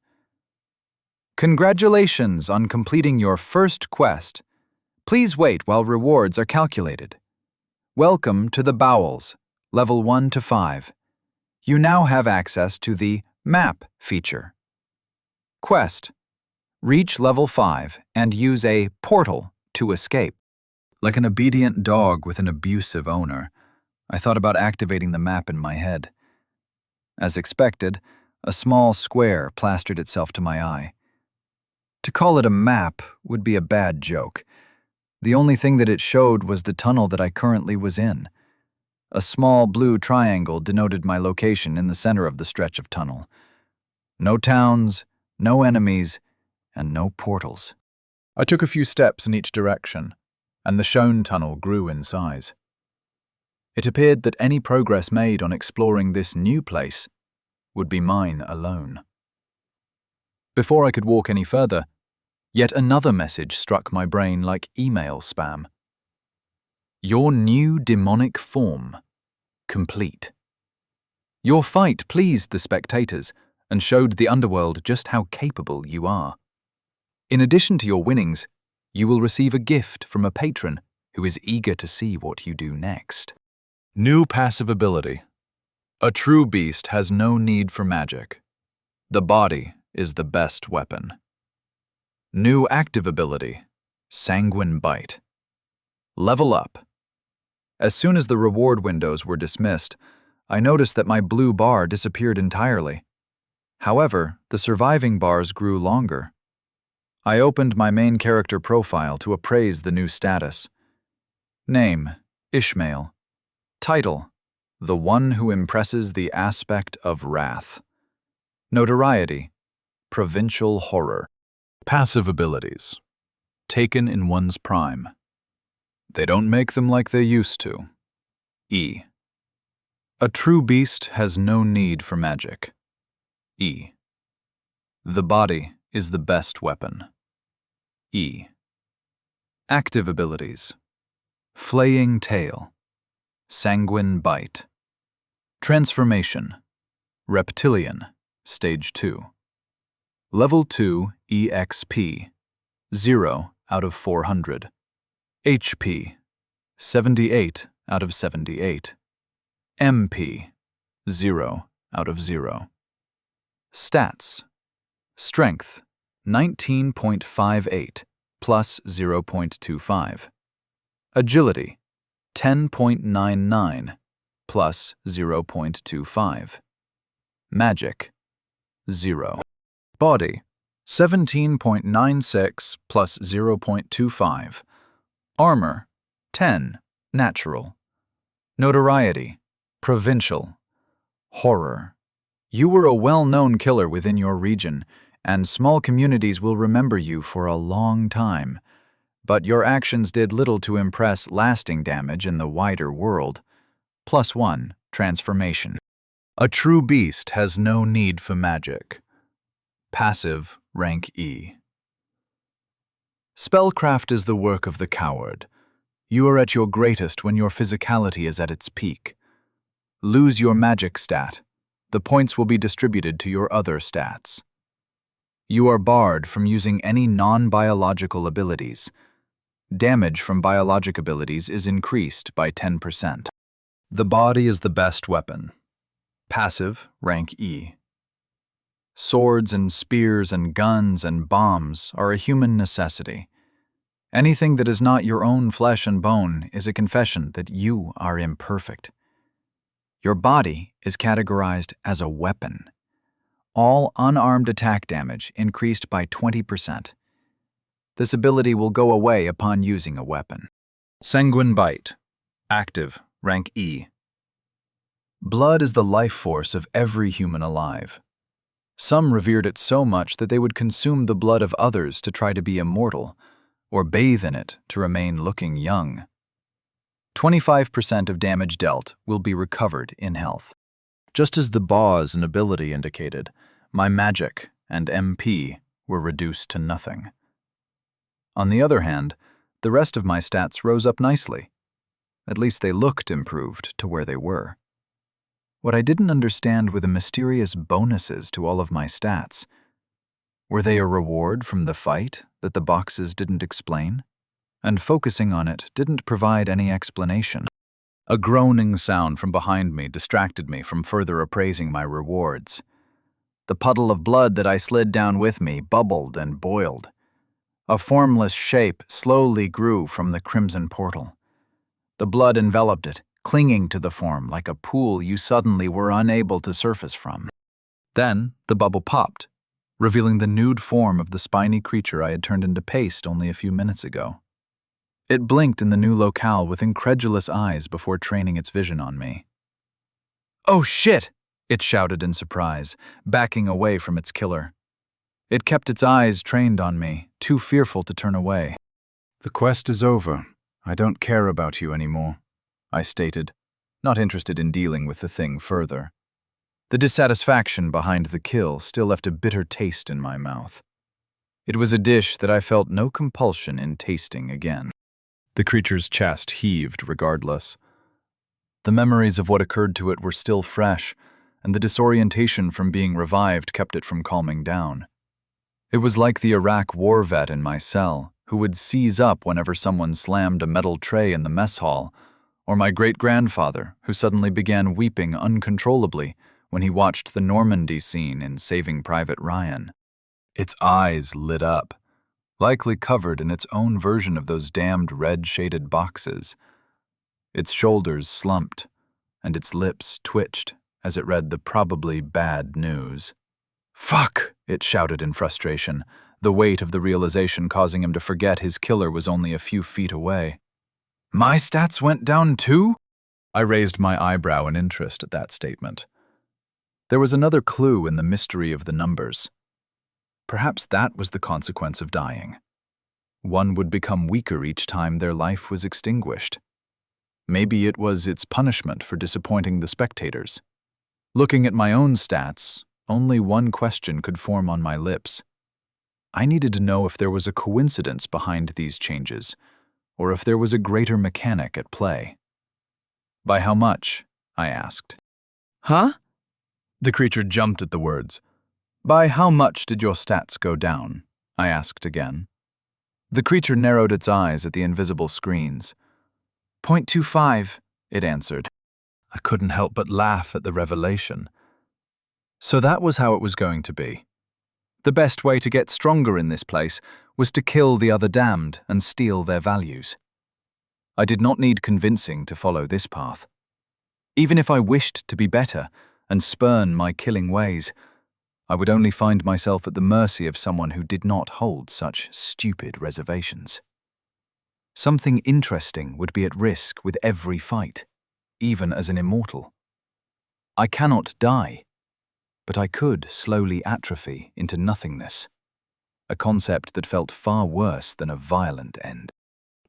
Congratulations on completing your first quest. Please wait while rewards are calculated. Welcome to the Bowels, level 1 to 5. You now have access to the Map feature. Quest. Reach level 5 and use a portal to escape. Like an obedient dog with an abusive owner, I thought about activating the map in my head. As expected, a small square plastered itself to my eye. To call it a map would be a bad joke. The only thing that it showed was the tunnel that I currently was in. A small blue triangle denoted my location in the center of the stretch of tunnel. No towns, no enemies, and no portals. I took a few steps in each direction, and the shown tunnel grew in size. It appeared that any progress made on exploring this new place would be mine alone. Before I could walk any further, yet another message struck my brain like email spam. Your new demonic form, complete. Your fight pleased the spectators and showed the underworld just how capable you are. In addition to your winnings, you will receive a gift from a patron who is eager to see what you do next. New passive ability. A true beast has no need for magic. The body is the best weapon. New active ability, Sanguine Bite. Level up. As soon as the reward windows were dismissed, I noticed that my blue bar disappeared entirely. However, the surviving bars grew longer. I opened my main character profile to appraise the new status. Name, Ishmael. Title, The One Who Impresses the Aspect of Wrath. Notoriety, Provincial Horror. Passive abilities. Taken in one's prime. They don't make them like they used to. E. A true beast has no need for magic. E. The body is the best weapon. E. Active abilities. Flaying Tail. Sanguine Bite. Transformation. Reptilian, Stage 2. Level 2 EXP, 0 out of 400. HP, 78 out of 78. MP, 0 out of 0. Stats. Strength, 19.58 plus 0.25. Agility, 10.99 plus 0.25. Magic, 0. Body, 17.96 plus 0.25. Armor, 10, natural. Notoriety, provincial. Horror. You were a well-known killer within your region, and small communities will remember you for a long time. But your actions did little to impress lasting damage in the wider world. +1, transformation. A true beast has no need for magic. Passive, rank E. Spellcraft is the work of the coward. You are at your greatest when your physicality is at its peak. Lose your magic stat. The points will be distributed to your other stats. You are barred from using any non-biological abilities. Damage from biologic abilities is increased by 10%. The body is the best weapon. Passive, rank E. Swords and spears and guns and bombs are a human necessity. Anything that is not your own flesh and bone is a confession that you are imperfect. Your body is categorized as a weapon. All unarmed attack damage increased by 20%. This ability will go away upon using a weapon. Sanguine Bite. Active, rank E. Blood is the life force of every human alive. Some revered it so much that they would consume the blood of others to try to be immortal, or bathe in it to remain looking young. 25% of damage dealt will be recovered in health. Just as the boss and ability indicated, my magic and MP were reduced to nothing. On the other hand, the rest of my stats rose up nicely. At least they looked improved to where they were. What I didn't understand were the mysterious bonuses to all of my stats. Were they a reward from the fight that the boxes didn't explain? And focusing on it didn't provide any explanation. A groaning sound from behind me distracted me from further appraising my rewards. The puddle of blood that I slid down with me bubbled and boiled. A formless shape slowly grew from the crimson portal. The blood enveloped it, clinging to the form like a pool you suddenly were unable to surface from. Then the bubble popped, revealing the nude form of the spiny creature I had turned into paste only a few minutes ago. It blinked in the new locale with incredulous eyes before training its vision on me. "Oh shit!" it shouted in surprise, backing away from its killer. It kept its eyes trained on me, too fearful to turn away. "The quest is over. I don't care about you anymore," I stated, not interested in dealing with the thing further. The dissatisfaction behind the kill still left a bitter taste in my mouth. It was a dish that I felt no compulsion in tasting again. The creature's chest heaved regardless. The memories of what occurred to it were still fresh, and the disorientation from being revived kept it from calming down. It was like the Iraq war vet in my cell, who would seize up whenever someone slammed a metal tray in the mess hall, or my great-grandfather, who suddenly began weeping uncontrollably when he watched the Normandy scene in Saving Private Ryan. Its eyes lit up, likely covered in its own version of those damned red-shaded boxes. Its shoulders slumped, and its lips twitched as it read the probably bad news. "Fuck!" it shouted in frustration, the weight of the realization causing him to forget his killer was only a few feet away. "My stats went down too?" I raised my eyebrow in interest at that statement. There was another clue in the mystery of the numbers. Perhaps that was the consequence of dying. One would become weaker each time their life was extinguished. Maybe it was its punishment for disappointing the spectators. Looking at my own stats, only one question could form on my lips. I needed to know if there was a coincidence behind these changes, or if there was a greater mechanic at play. "By how much?" I asked. "Huh?" The creature jumped at the words. "By how much did your stats go down?" I asked again. The creature narrowed its eyes at the invisible screens. "0.25, it answered. I couldn't help but laugh at the revelation. So that was how it was going to be. The best way to get stronger in this place was to kill the other damned and steal their values. I did not need convincing to follow this path. Even if I wished to be better and spurn my killing ways, I would only find myself at the mercy of someone who did not hold such stupid reservations. Something interesting would be at risk with every fight, even as an immortal. I cannot die, but I could slowly atrophy into nothingness, a concept that felt far worse than a violent end.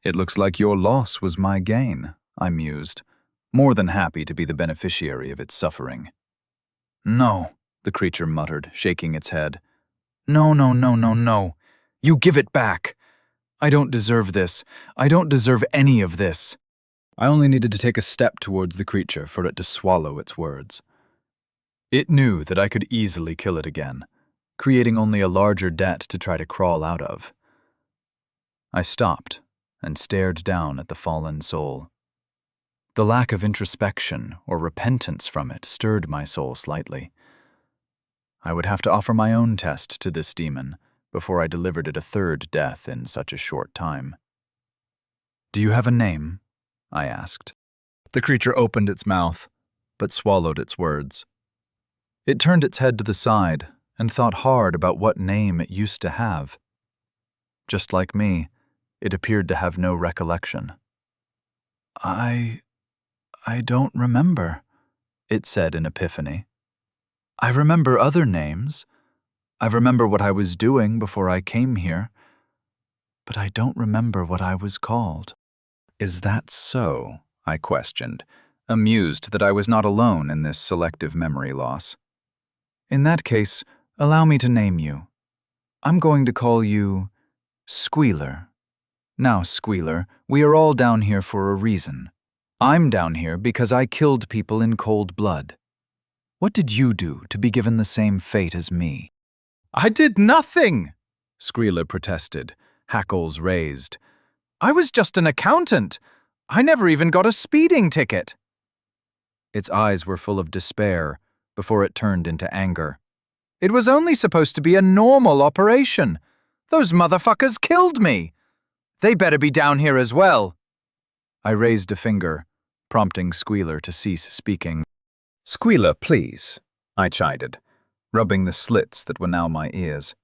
"It looks like your loss was my gain," I mused, more than happy to be the beneficiary of its suffering. "No," the creature muttered, shaking its head. "No, no, no, no, no. You give it back. I don't deserve this. I don't deserve any of this." I only needed to take a step towards the creature for it to swallow its words. It knew that I could easily kill it again, creating only a larger debt to try to crawl out of. I stopped and stared down at the fallen soul. The lack of introspection or repentance from it stirred my soul slightly. I would have to offer my own test to this demon before I delivered it a third death in such a short time. "Do you have a name?" I asked. The creature opened its mouth, but swallowed its words. It turned its head to the side and thought hard about what name it used to have. Just like me, it appeared to have no recollection. I don't remember," it said in epiphany. "I remember other names. I remember what I was doing before I came here, but I don't remember what I was called." "Is that so?" I questioned, amused that I was not alone in this selective memory loss. "In that case, allow me to name you. I'm going to call you Squealer. Now, Squealer, we are all down here for a reason. I'm down here because I killed people in cold blood. What did you do to be given the same fate as me?" "I did nothing," Squealer protested, hackles raised. "I was just an accountant. I never even got a speeding ticket." Its eyes were full of despair before it turned into anger. "It was only supposed to be a normal operation. Those motherfuckers killed me! They better be down here as well. I raised a finger, prompting Squealer to cease speaking. Squealer, please, I chided, rubbing the slits that were now my ears.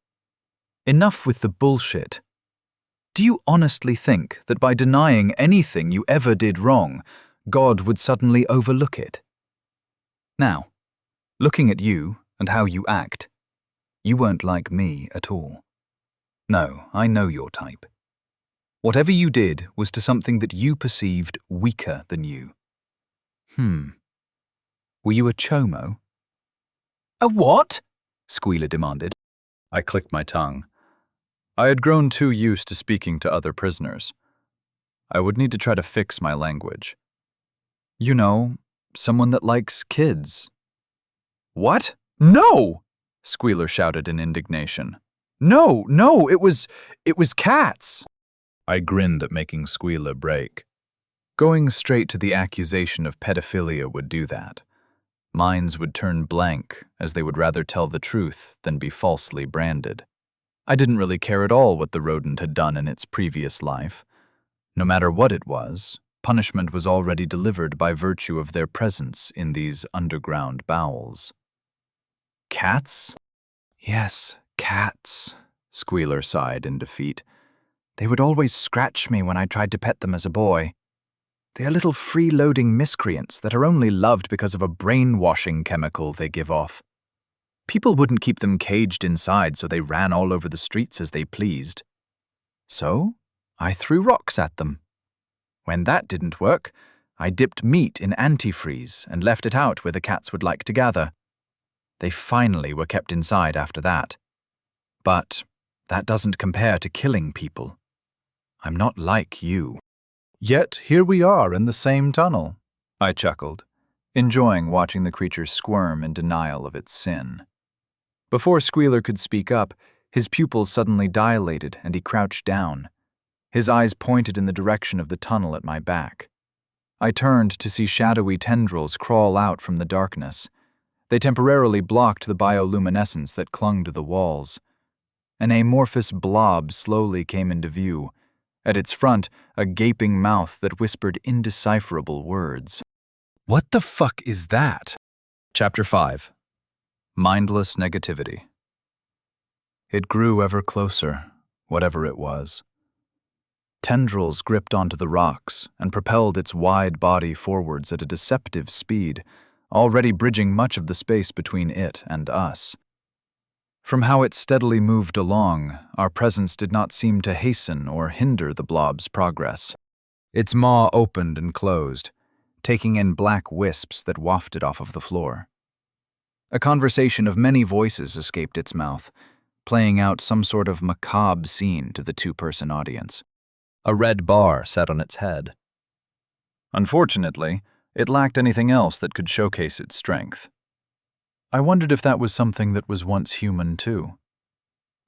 Enough with the bullshit. Do you honestly think that by denying anything you ever did wrong, God would suddenly overlook it? Now, looking at you and how you act, you weren't like me at all. No, I know your type. Whatever you did was to something that you perceived weaker than you. Were you a chomo? A what? Squealer demanded. I clicked my tongue. I had grown too used to speaking to other prisoners. I would need to try to fix my language. You know, someone that likes kids. What? No! Squealer shouted in indignation. No, it was cats. I grinned at making Squealer break. Going straight to the accusation of pedophilia would do that. Minds would turn blank, as they would rather tell the truth than be falsely branded. I didn't really care at all what the rodent had done in its previous life. No matter what it was, punishment was already delivered by virtue of their presence in these underground bowels. Cats? Yes, cats, Squealer sighed in defeat. They would always scratch me when I tried to pet them as a boy. They are little freeloading miscreants that are only loved because of a brainwashing chemical they give off. People wouldn't keep them caged inside, so they ran all over the streets as they pleased. So, I threw rocks at them. When that didn't work, I dipped meat in antifreeze and left it out where the cats would like to gather. They finally were kept inside after that. But that doesn't compare to killing people. I'm not like you. Yet here we are in the same tunnel, I chuckled, enjoying watching the creature squirm in denial of its sin. Before Squealer could speak up, his pupils suddenly dilated and he crouched down. His eyes pointed in the direction of the tunnel at my back. I turned to see shadowy tendrils crawl out from the darkness. They temporarily blocked the bioluminescence that clung to the walls. An amorphous blob slowly came into view. At its front, a gaping mouth that whispered indecipherable words. What the fuck is that? Chapter 5. Mindless Negativity. It grew ever closer, whatever it was. Tendrils gripped onto the rocks and propelled its wide body forwards at a deceptive speed, already bridging much of the space between it and us. From how it steadily moved along, our presence did not seem to hasten or hinder the blob's progress. Its maw opened and closed, taking in black wisps that wafted off of the floor. A conversation of many voices escaped its mouth, playing out some sort of macabre scene to the two-person audience. A red bar sat on its head. Unfortunately, it lacked anything else that could showcase its strength. I wondered if that was something that was once human too.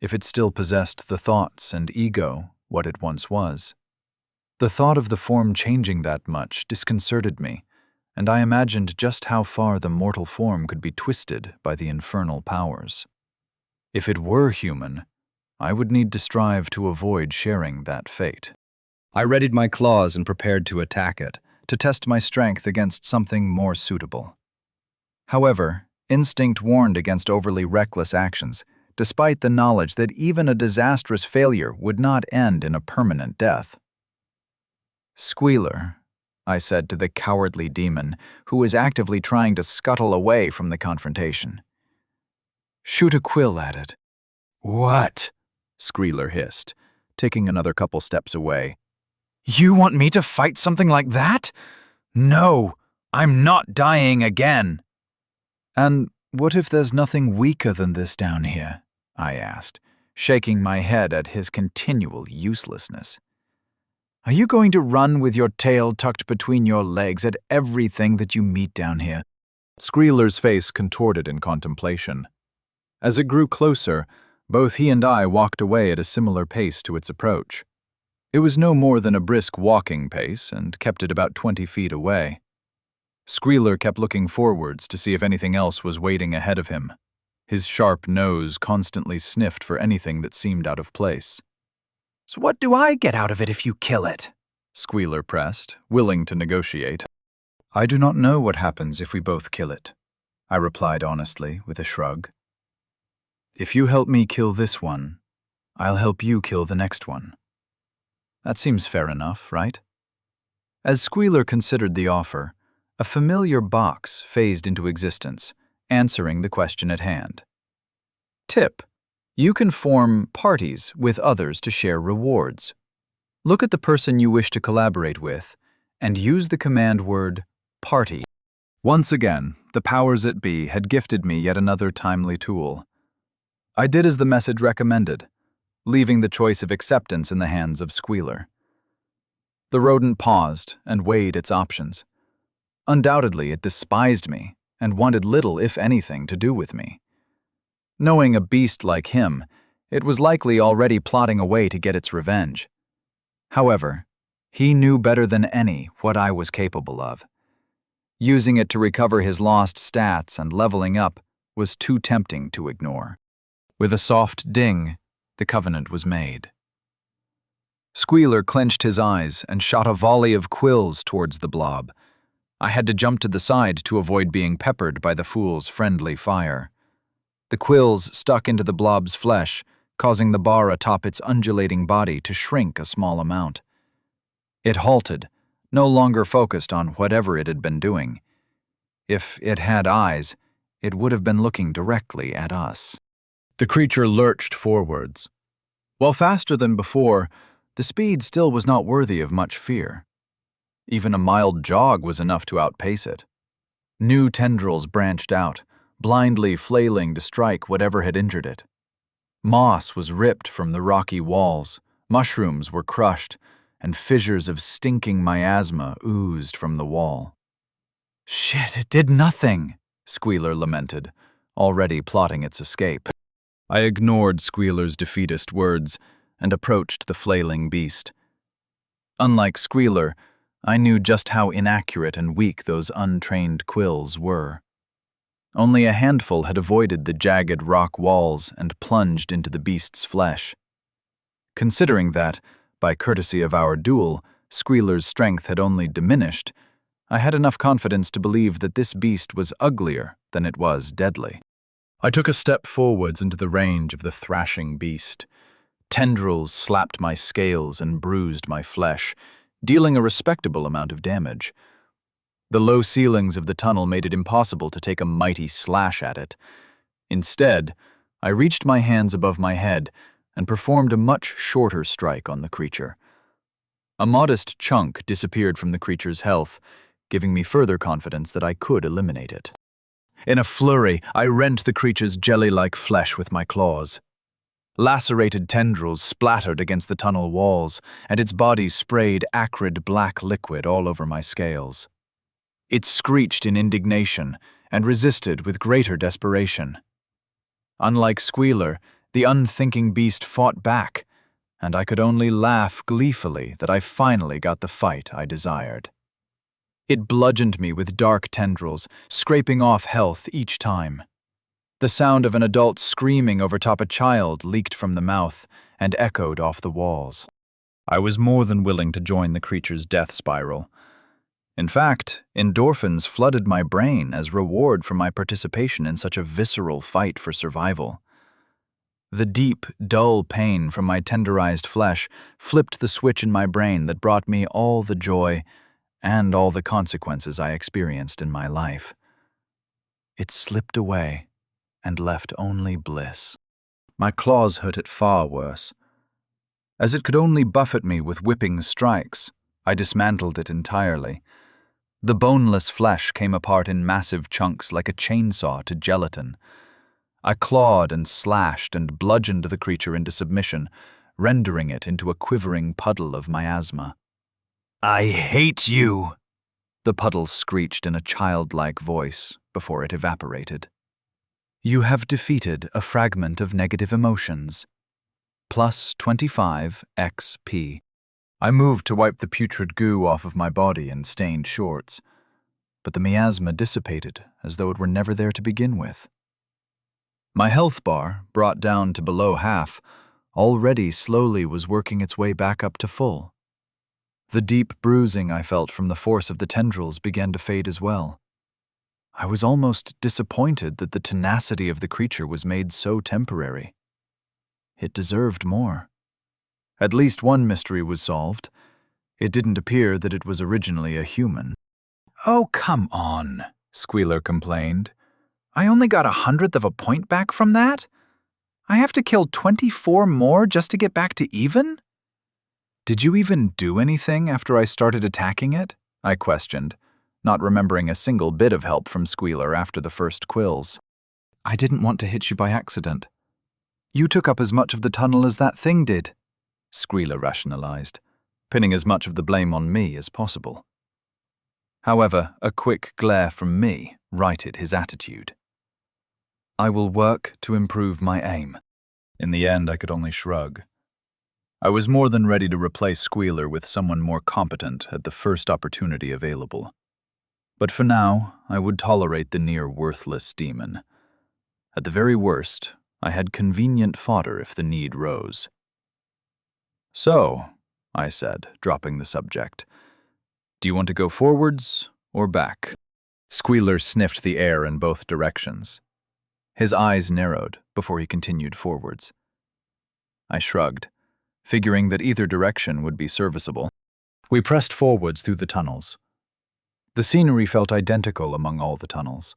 If it still possessed the thoughts and ego what it once was. The thought of the form changing that much disconcerted me, and I imagined just how far the mortal form could be twisted by the infernal powers. If it were human, I would need to strive to avoid sharing that fate. I readied my claws and prepared to attack it, to test my strength against something more suitable. However, instinct warned against overly reckless actions, despite the knowledge that even a disastrous failure would not end in a permanent death. Squealer, I said to the cowardly demon, who was actively trying to scuttle away from the confrontation. Shoot a quill at it. What? Squealer hissed, taking another couple steps away. You want me to fight something like that? No, I'm not dying again. And what if there's nothing weaker than this down here? I asked, shaking my head at his continual uselessness. Are you going to run with your tail tucked between your legs at everything that you meet down here? Squealer's face contorted in contemplation. As it grew closer, both he and I walked away at a similar pace to its approach. It was no more than a brisk walking pace and kept it about 20 feet away. Squealer kept looking forwards to see if anything else was waiting ahead of him. His sharp nose constantly sniffed for anything that seemed out of place. "So what do I get out of it if you kill it?" Squealer pressed, willing to negotiate. "I do not know what happens if we both kill it," I replied honestly with a shrug. "If you help me kill this one, I'll help you kill the next one. That seems fair enough, right?" As Squealer considered the offer, a familiar box phased into existence, answering the question at hand. Tip: you can form parties with others to share rewards. Look at the person you wish to collaborate with and use the command word party. Once again, the powers that be had gifted me yet another timely tool. I did as the message recommended, leaving the choice of acceptance in the hands of Squealer. The rodent paused and weighed its options. Undoubtedly, it despised me and wanted little, if anything, to do with me. Knowing a beast like him, it was likely already plotting a way to get its revenge. However, he knew better than any what I was capable of. Using it to recover his lost stats and leveling up was too tempting to ignore. With a soft ding, the covenant was made. Squealer clenched his eyes and shot a volley of quills towards the blob. I had to jump to the side to avoid being peppered by the fool's friendly fire. The quills stuck into the blob's flesh, causing the bar atop its undulating body to shrink a small amount. It halted, no longer focused on whatever it had been doing. If it had eyes, it would have been looking directly at us. The creature lurched forwards. While faster than before, the speed still was not worthy of much fear. Even a mild jog was enough to outpace it. New tendrils branched out, blindly flailing to strike whatever had injured it. Moss was ripped from the rocky walls, mushrooms were crushed, and fissures of stinking miasma oozed from the wall. "Shit, it did nothing," Squealer lamented, already plotting its escape. I ignored Squealer's defeatist words and approached the flailing beast. Unlike Squealer, I knew just how inaccurate and weak those untrained quills were. Only a handful had avoided the jagged rock walls and plunged into the beast's flesh. Considering that, by courtesy of our duel, Squealer's strength had only diminished, I had enough confidence to believe that this beast was uglier than it was deadly. I took a step forwards into the range of the thrashing beast. Tendrils slapped my scales and bruised my flesh, dealing a respectable amount of damage. The low ceilings of the tunnel made it impossible to take a mighty slash at it. Instead, I reached my hands above my head and performed a much shorter strike on the creature. A modest chunk disappeared from the creature's health, giving me further confidence that I could eliminate it. In a flurry, I rent the creature's jelly-like flesh with my claws. Lacerated tendrils splattered against the tunnel walls, and its body sprayed acrid black liquid all over my scales. It screeched in indignation and resisted with greater desperation. Unlike Squealer, the unthinking beast fought back, and I could only laugh gleefully that I finally got the fight I desired. It bludgeoned me with dark tendrils, scraping off health each time. The sound of an adult screaming over top a child leaked from the mouth and echoed off the walls. I was more than willing to join the creature's death spiral. In fact, endorphins flooded my brain as reward for my participation in such a visceral fight for survival. The deep, dull pain from my tenderized flesh flipped the switch in my brain that brought me all the joy and all the consequences I experienced in my life. It slipped away and left only bliss. My claws hurt it far worse. As it could only buffet me with whipping strikes, I dismantled it entirely. The boneless flesh came apart in massive chunks like a chainsaw to gelatin. I clawed and slashed and bludgeoned the creature into submission, rendering it into a quivering puddle of miasma. "I hate you," the puddle screeched in a childlike voice before it evaporated. "You have defeated a fragment of negative emotions. Plus 25 XP. I moved to wipe the putrid goo off of my body and stained shorts, but the miasma dissipated as though it were never there to begin with. My health bar, brought down to below half, already slowly was working its way back up to full. The deep bruising I felt from the force of the tendrils began to fade as well. I was almost disappointed that the tenacity of the creature was made so temporary. It deserved more. At least one mystery was solved. It didn't appear that it was originally a human. "Oh, come on," Squealer complained. "I only got 1/100th of a point back from that? I have to kill 24 more just to get back to even?" "Did you even do anything after I started attacking it?" I questioned, not remembering a single bit of help from Squealer after the first quills. "I didn't want to hit you by accident. You took up as much of the tunnel as that thing did," Squealer rationalized, pinning as much of the blame on me as possible. However, a quick glare from me righted his attitude. "I will work to improve my aim." In the end, I could only shrug. I was more than ready to replace Squealer with someone more competent at the first opportunity available. But for now, I would tolerate the near-worthless demon. At the very worst, I had convenient fodder if the need rose. "So," I said, dropping the subject, "do you want to go forwards or back?" Squealer sniffed the air in both directions. His eyes narrowed before he continued forwards. I shrugged, figuring that either direction would be serviceable. We pressed forwards through the tunnels. The scenery felt identical among all the tunnels.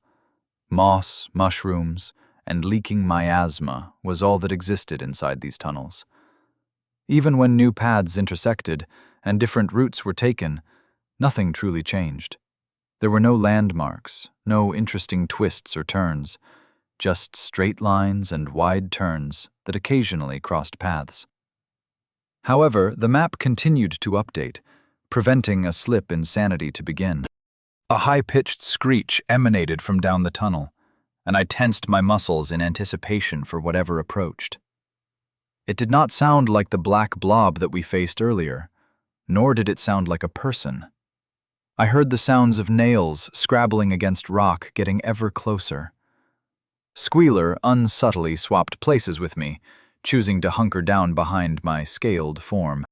Moss, mushrooms, and leaking miasma was all that existed inside these tunnels. Even when new paths intersected and different routes were taken, nothing truly changed. There were no landmarks, no interesting twists or turns, just straight lines and wide turns that occasionally crossed paths. However, the map continued to update, preventing a slip in sanity to begin. A high-pitched screech emanated from down the tunnel, and I tensed my muscles in anticipation for whatever approached. It did not sound like the black blob that we faced earlier, nor did it sound like a person. I heard the sounds of nails scrabbling against rock getting ever closer. Squealer unsubtly swapped places with me, choosing to hunker down behind my scaled form.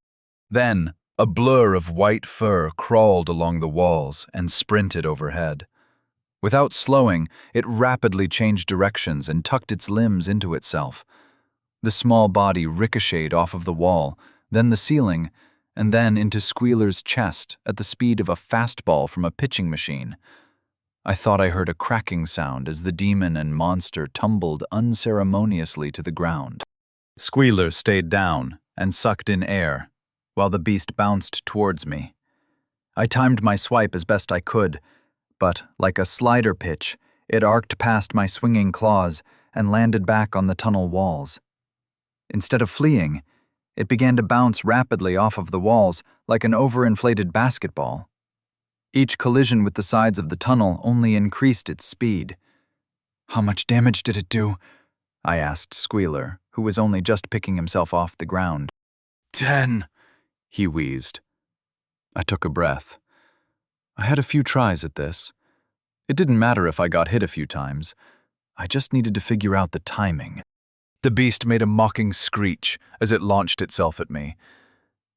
Then, a blur of white fur crawled along the walls and sprinted overhead. Without slowing, it rapidly changed directions and tucked its limbs into itself. The small body ricocheted off of the wall, then the ceiling, and then into Squealer's chest at the speed of a fastball from a pitching machine. I thought I heard a cracking sound as the demon and monster tumbled unceremoniously to the ground. Squealer stayed down and sucked in air, while the beast bounced towards me. I timed my swipe as best I could, but, like a slider pitch, it arced past my swinging claws and landed back on the tunnel walls. Instead of fleeing, it began to bounce rapidly off of the walls like an overinflated basketball. Each collision with the sides of the tunnel only increased its speed. "How much damage did it do?" I asked Squealer, who was only just picking himself off the ground. 10, he wheezed. I took a breath. I had a few tries at this. It didn't matter if I got hit a few times. I just needed to figure out the timing. The beast made a mocking screech as it launched itself at me.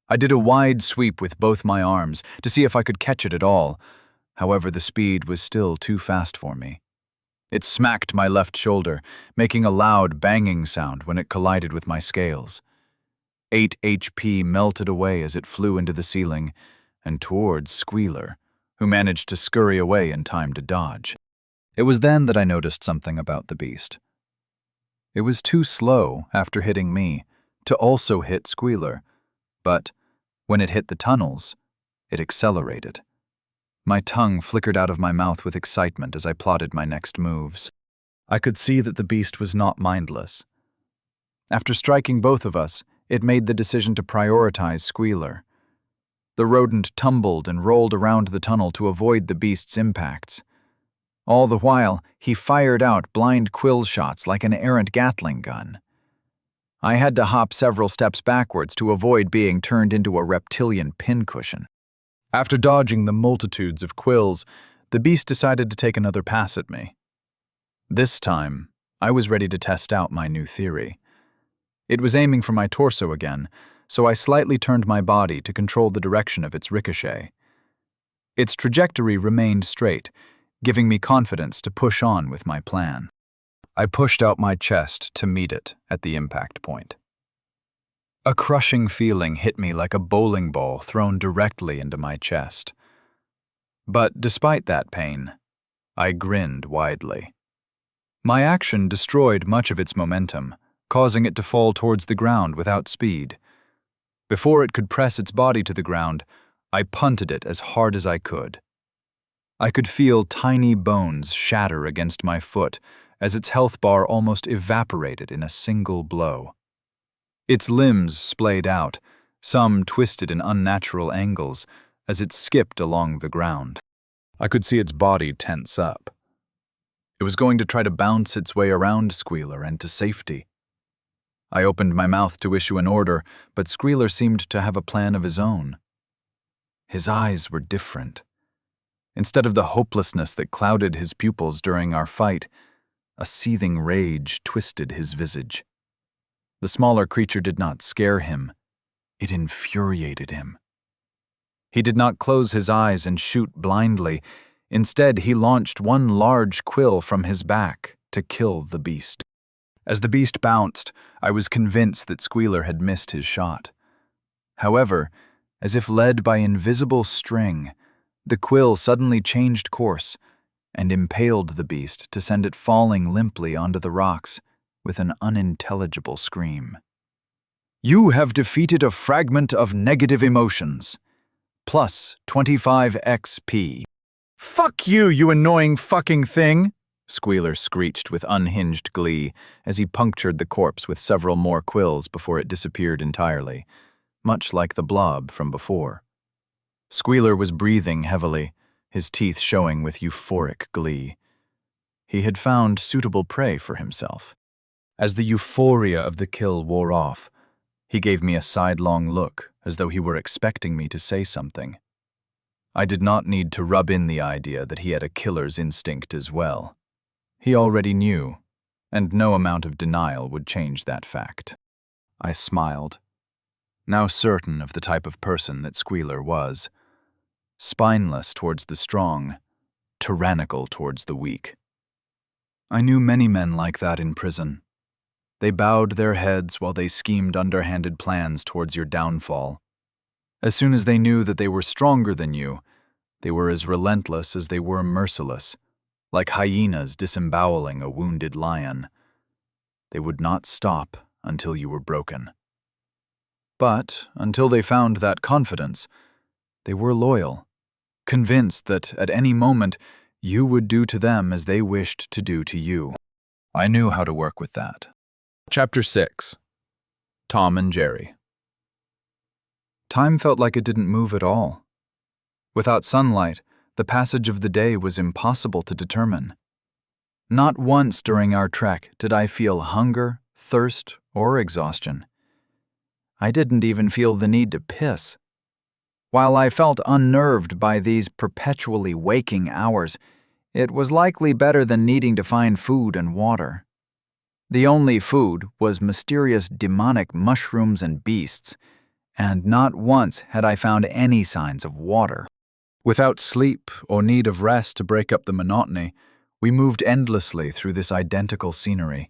I did a wide sweep with both my arms to see if I could catch it at all. However, the speed was still too fast for me. It smacked my left shoulder, making a loud banging sound when it collided with my scales. 8 HP melted away as it flew into the ceiling and towards Squealer, who managed to scurry away in time to dodge. It was then that I noticed something about the beast. It was too slow after hitting me to also hit Squealer, but when it hit the tunnels, it accelerated. My tongue flickered out of my mouth with excitement as I plotted my next moves. I could see that the beast was not mindless. After striking both of us, it made the decision to prioritize Squealer. The rodent tumbled and rolled around the tunnel to avoid the beast's impacts. All the while, he fired out blind quill shots like an errant Gatling gun. I had to hop several steps backwards to avoid being turned into a reptilian pincushion. After dodging the multitudes of quills, the beast decided to take another pass at me. This time, I was ready to test out my new theory. It was aiming for my torso again, so I slightly turned my body to control the direction of its ricochet. Its trajectory remained straight, giving me confidence to push on with my plan. I pushed out my chest to meet it at the impact point. A crushing feeling hit me like a bowling ball thrown directly into my chest. But despite that pain, I grinned widely. My action destroyed much of its momentum, causing it to fall towards the ground without speed. Before it could press its body to the ground, I punted it as hard as I could. I could feel tiny bones shatter against my foot as its health bar almost evaporated in a single blow. Its limbs splayed out, some twisted in unnatural angles, as it skipped along the ground. I could see its body tense up. It was going to try to bounce its way around Squealer and to safety. I opened my mouth to issue an order, but Squealer seemed to have a plan of his own. His eyes were different. Instead of the hopelessness that clouded his pupils during our fight, a seething rage twisted his visage. The smaller creature did not scare him. It infuriated him. He did not close his eyes and shoot blindly. Instead, he launched one large quill from his back to kill the beast. As the beast bounced, I was convinced that Squealer had missed his shot. However, as if led by invisible string, the quill suddenly changed course and impaled the beast to send it falling limply onto the rocks with an unintelligible scream. "You have defeated a fragment of negative emotions. Plus 25 XP. "Fuck you, you annoying fucking thing!" Squealer screeched with unhinged glee as he punctured the corpse with several more quills before it disappeared entirely, much like the blob from before. Squealer was breathing heavily, his teeth showing with euphoric glee. He had found suitable prey for himself. As the euphoria of the kill wore off, he gave me a sidelong look as though he were expecting me to say something. I did not need to rub in the idea that he had a killer's instinct as well. He already knew, and no amount of denial would change that fact. I smiled, now certain of the type of person that Squealer was. Spineless towards the strong, tyrannical towards the weak. I knew many men like that in prison. They bowed their heads while they schemed underhanded plans towards your downfall. As soon as they knew that they were stronger than you, they were as relentless as they were merciless, like hyenas disemboweling a wounded lion. They would not stop until you were broken. But until they found that confidence, they were loyal, convinced that at any moment you would do to them as they wished to do to you. I knew how to work with that. Chapter 6. Tom and Jerry. Time felt like it didn't move at all. Without sunlight, the passage of the day was impossible to determine. Not once during our trek did I feel hunger, thirst, or exhaustion. I didn't even feel the need to piss. While I felt unnerved by these perpetually waking hours, it was likely better than needing to find food and water. The only food was mysterious demonic mushrooms and beasts, and not once had I found any signs of water. Without sleep or need of rest to break up the monotony, we moved endlessly through this identical scenery.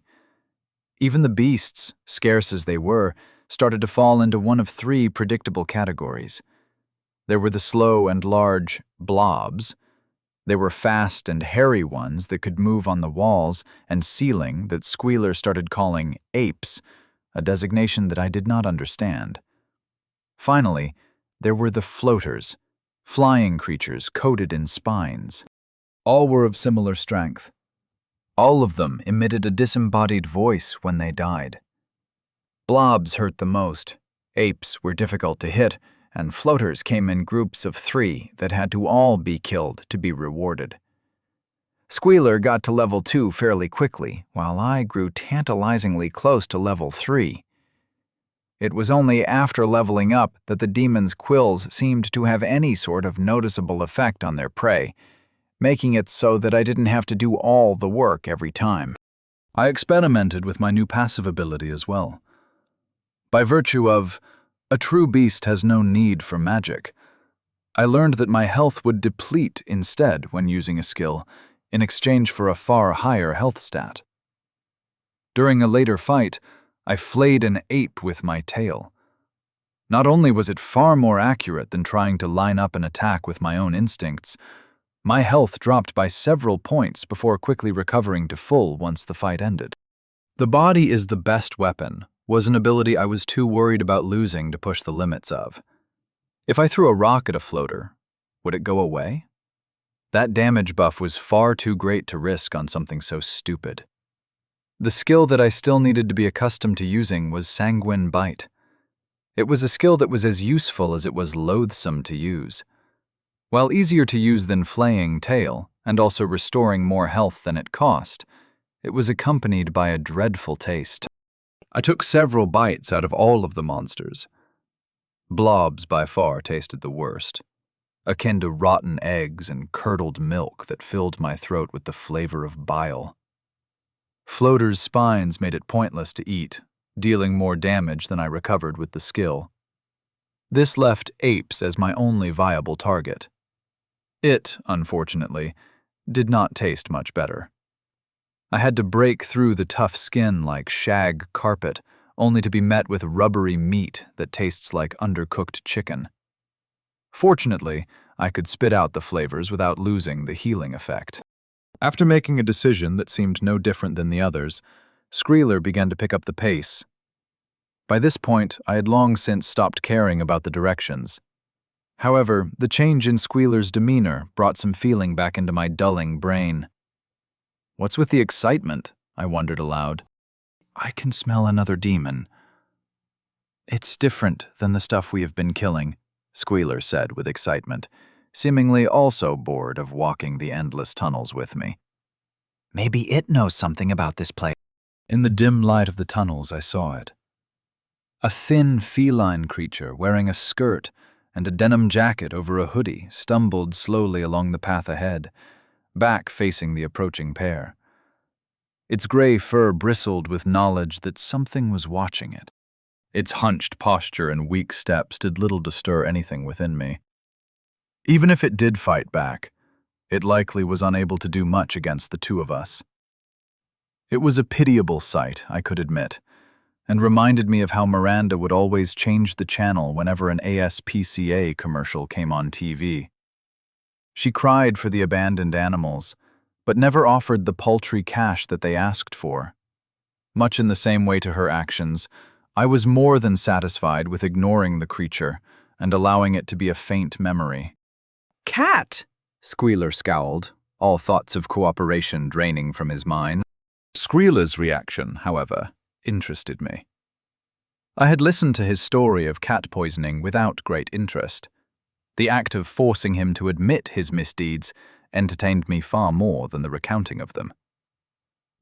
Even the beasts, scarce as they were, started to fall into one of three predictable categories. There were the slow and large blobs. There were fast and hairy ones that could move on the walls and ceiling that Squealer started calling apes, a designation that I did not understand. Finally, there were the floaters, flying creatures coated in spines. All were of similar strength. All of them emitted a disembodied voice when they died. Blobs hurt the most, apes were difficult to hit, and floaters came in groups of 3 that had to all be killed to be rewarded. Squealer got to level 2 fairly quickly, while I grew tantalizingly close to level 3. It was only after leveling up that the demon's quills seemed to have any sort of noticeable effect on their prey, making it so that I didn't have to do all the work every time. I experimented with my new passive ability as well. By virtue of a true beast has no need for magic, I learned that my health would deplete instead when using a skill, in exchange for a far higher health stat. During a later fight, I flayed an ape with my tail. Not only was it far more accurate than trying to line up an attack with my own instincts, my health dropped by several points before quickly recovering to full once the fight ended. The body is the best weapon was an ability I was too worried about losing to push the limits of. If I threw a rock at a floater, would it go away? That damage buff was far too great to risk on something so stupid. The skill that I still needed to be accustomed to using was Sanguine Bite. It was a skill that was as useful as it was loathsome to use. While easier to use than Flaying Tail, and also restoring more health than it cost, it was accompanied by a dreadful taste. I took several bites out of all of the monsters. Blobs by far tasted the worst, akin to rotten eggs and curdled milk that filled my throat with the flavor of bile. Floater's spines made it pointless to eat, dealing more damage than I recovered with the skill. This left apes as my only viable target. It, unfortunately, did not taste much better. I had to break through the tough skin like shag carpet, only to be met with rubbery meat that tastes like undercooked chicken. Fortunately, I could spit out the flavors without losing the healing effect. After making a decision that seemed no different than the others, Squealer began to pick up the pace. By this point, I had long since stopped caring about the directions. However, the change in Squealer's demeanor brought some feeling back into my dulling brain. What's with the excitement? I wondered aloud. I can smell another demon. It's different than the stuff we have been killing, Squealer said with excitement, seemingly also bored of walking the endless tunnels with me. Maybe it knows something about this place. In the dim light of the tunnels, I saw it. A thin feline creature wearing a skirt and a denim jacket over a hoodie stumbled slowly along the path ahead, back facing the approaching pair. Its gray fur bristled with knowledge that something was watching it. Its hunched posture and weak steps did little to stir anything within me. Even if it did fight back, it likely was unable to do much against the two of us. It was a pitiable sight, I could admit, and reminded me of how Miranda would always change the channel whenever an ASPCA commercial came on TV. She cried for the abandoned animals, but never offered the paltry cash that they asked for. Much in the same way to her actions, I was more than satisfied with ignoring the creature and allowing it to be a faint memory. Cat! Squealer scowled, all thoughts of cooperation draining from his mind. Squealer's reaction, however, interested me. I had listened to his story of cat poisoning without great interest. The act of forcing him to admit his misdeeds entertained me far more than the recounting of them.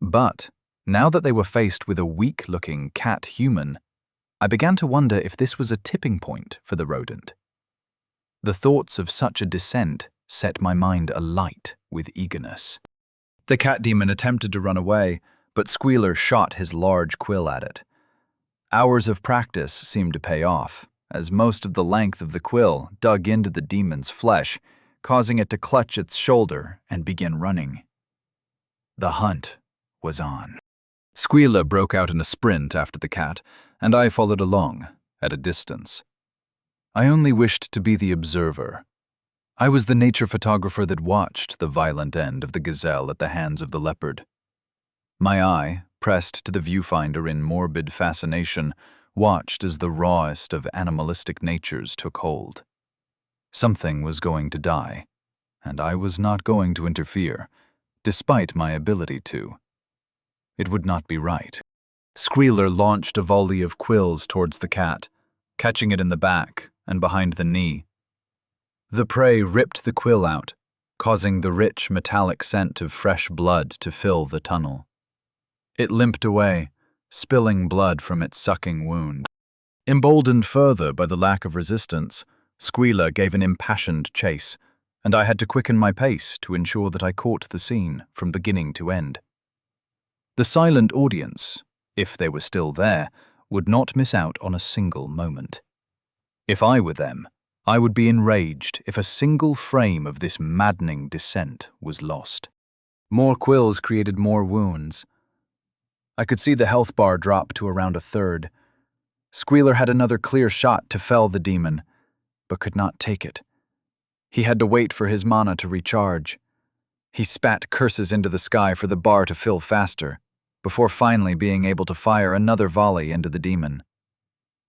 But, now that they were faced with a weak-looking cat-human, I began to wonder if this was a tipping point for the rodent. The thoughts of such a descent set my mind alight with eagerness. The cat demon attempted to run away, but Squealer shot his large quill at it. Hours of practice seemed to pay off, as most of the length of the quill dug into the demon's flesh, causing it to clutch its shoulder and begin running. The hunt was on. Squealer broke out in a sprint after the cat, and I followed along, at a distance. I only wished to be the observer. I was the nature photographer that watched the violent end of the gazelle at the hands of the leopard. My eye, pressed to the viewfinder in morbid fascination, watched as the rawest of animalistic natures took hold. Something was going to die, and I was not going to interfere, despite my ability to. It would not be right. Squealer launched a volley of quills towards the cat, catching it in the back and behind the knee. The prey ripped the quill out, causing the rich metallic scent of fresh blood to fill the tunnel. It limped away, spilling blood from its sucking wound. Emboldened further by the lack of resistance, Squealer gave an impassioned chase, and I had to quicken my pace to ensure that I caught the scene from beginning to end. The silent audience, if they were still there, would not miss out on a single moment. If I were them, I would be enraged if a single frame of this maddening descent was lost. More quills created more wounds. I could see the health bar drop to around a third. Squealer had another clear shot to fell the demon, but could not take it. He had to wait for his mana to recharge. He spat curses into the sky for the bar to fill faster, before finally being able to fire another volley into the demon.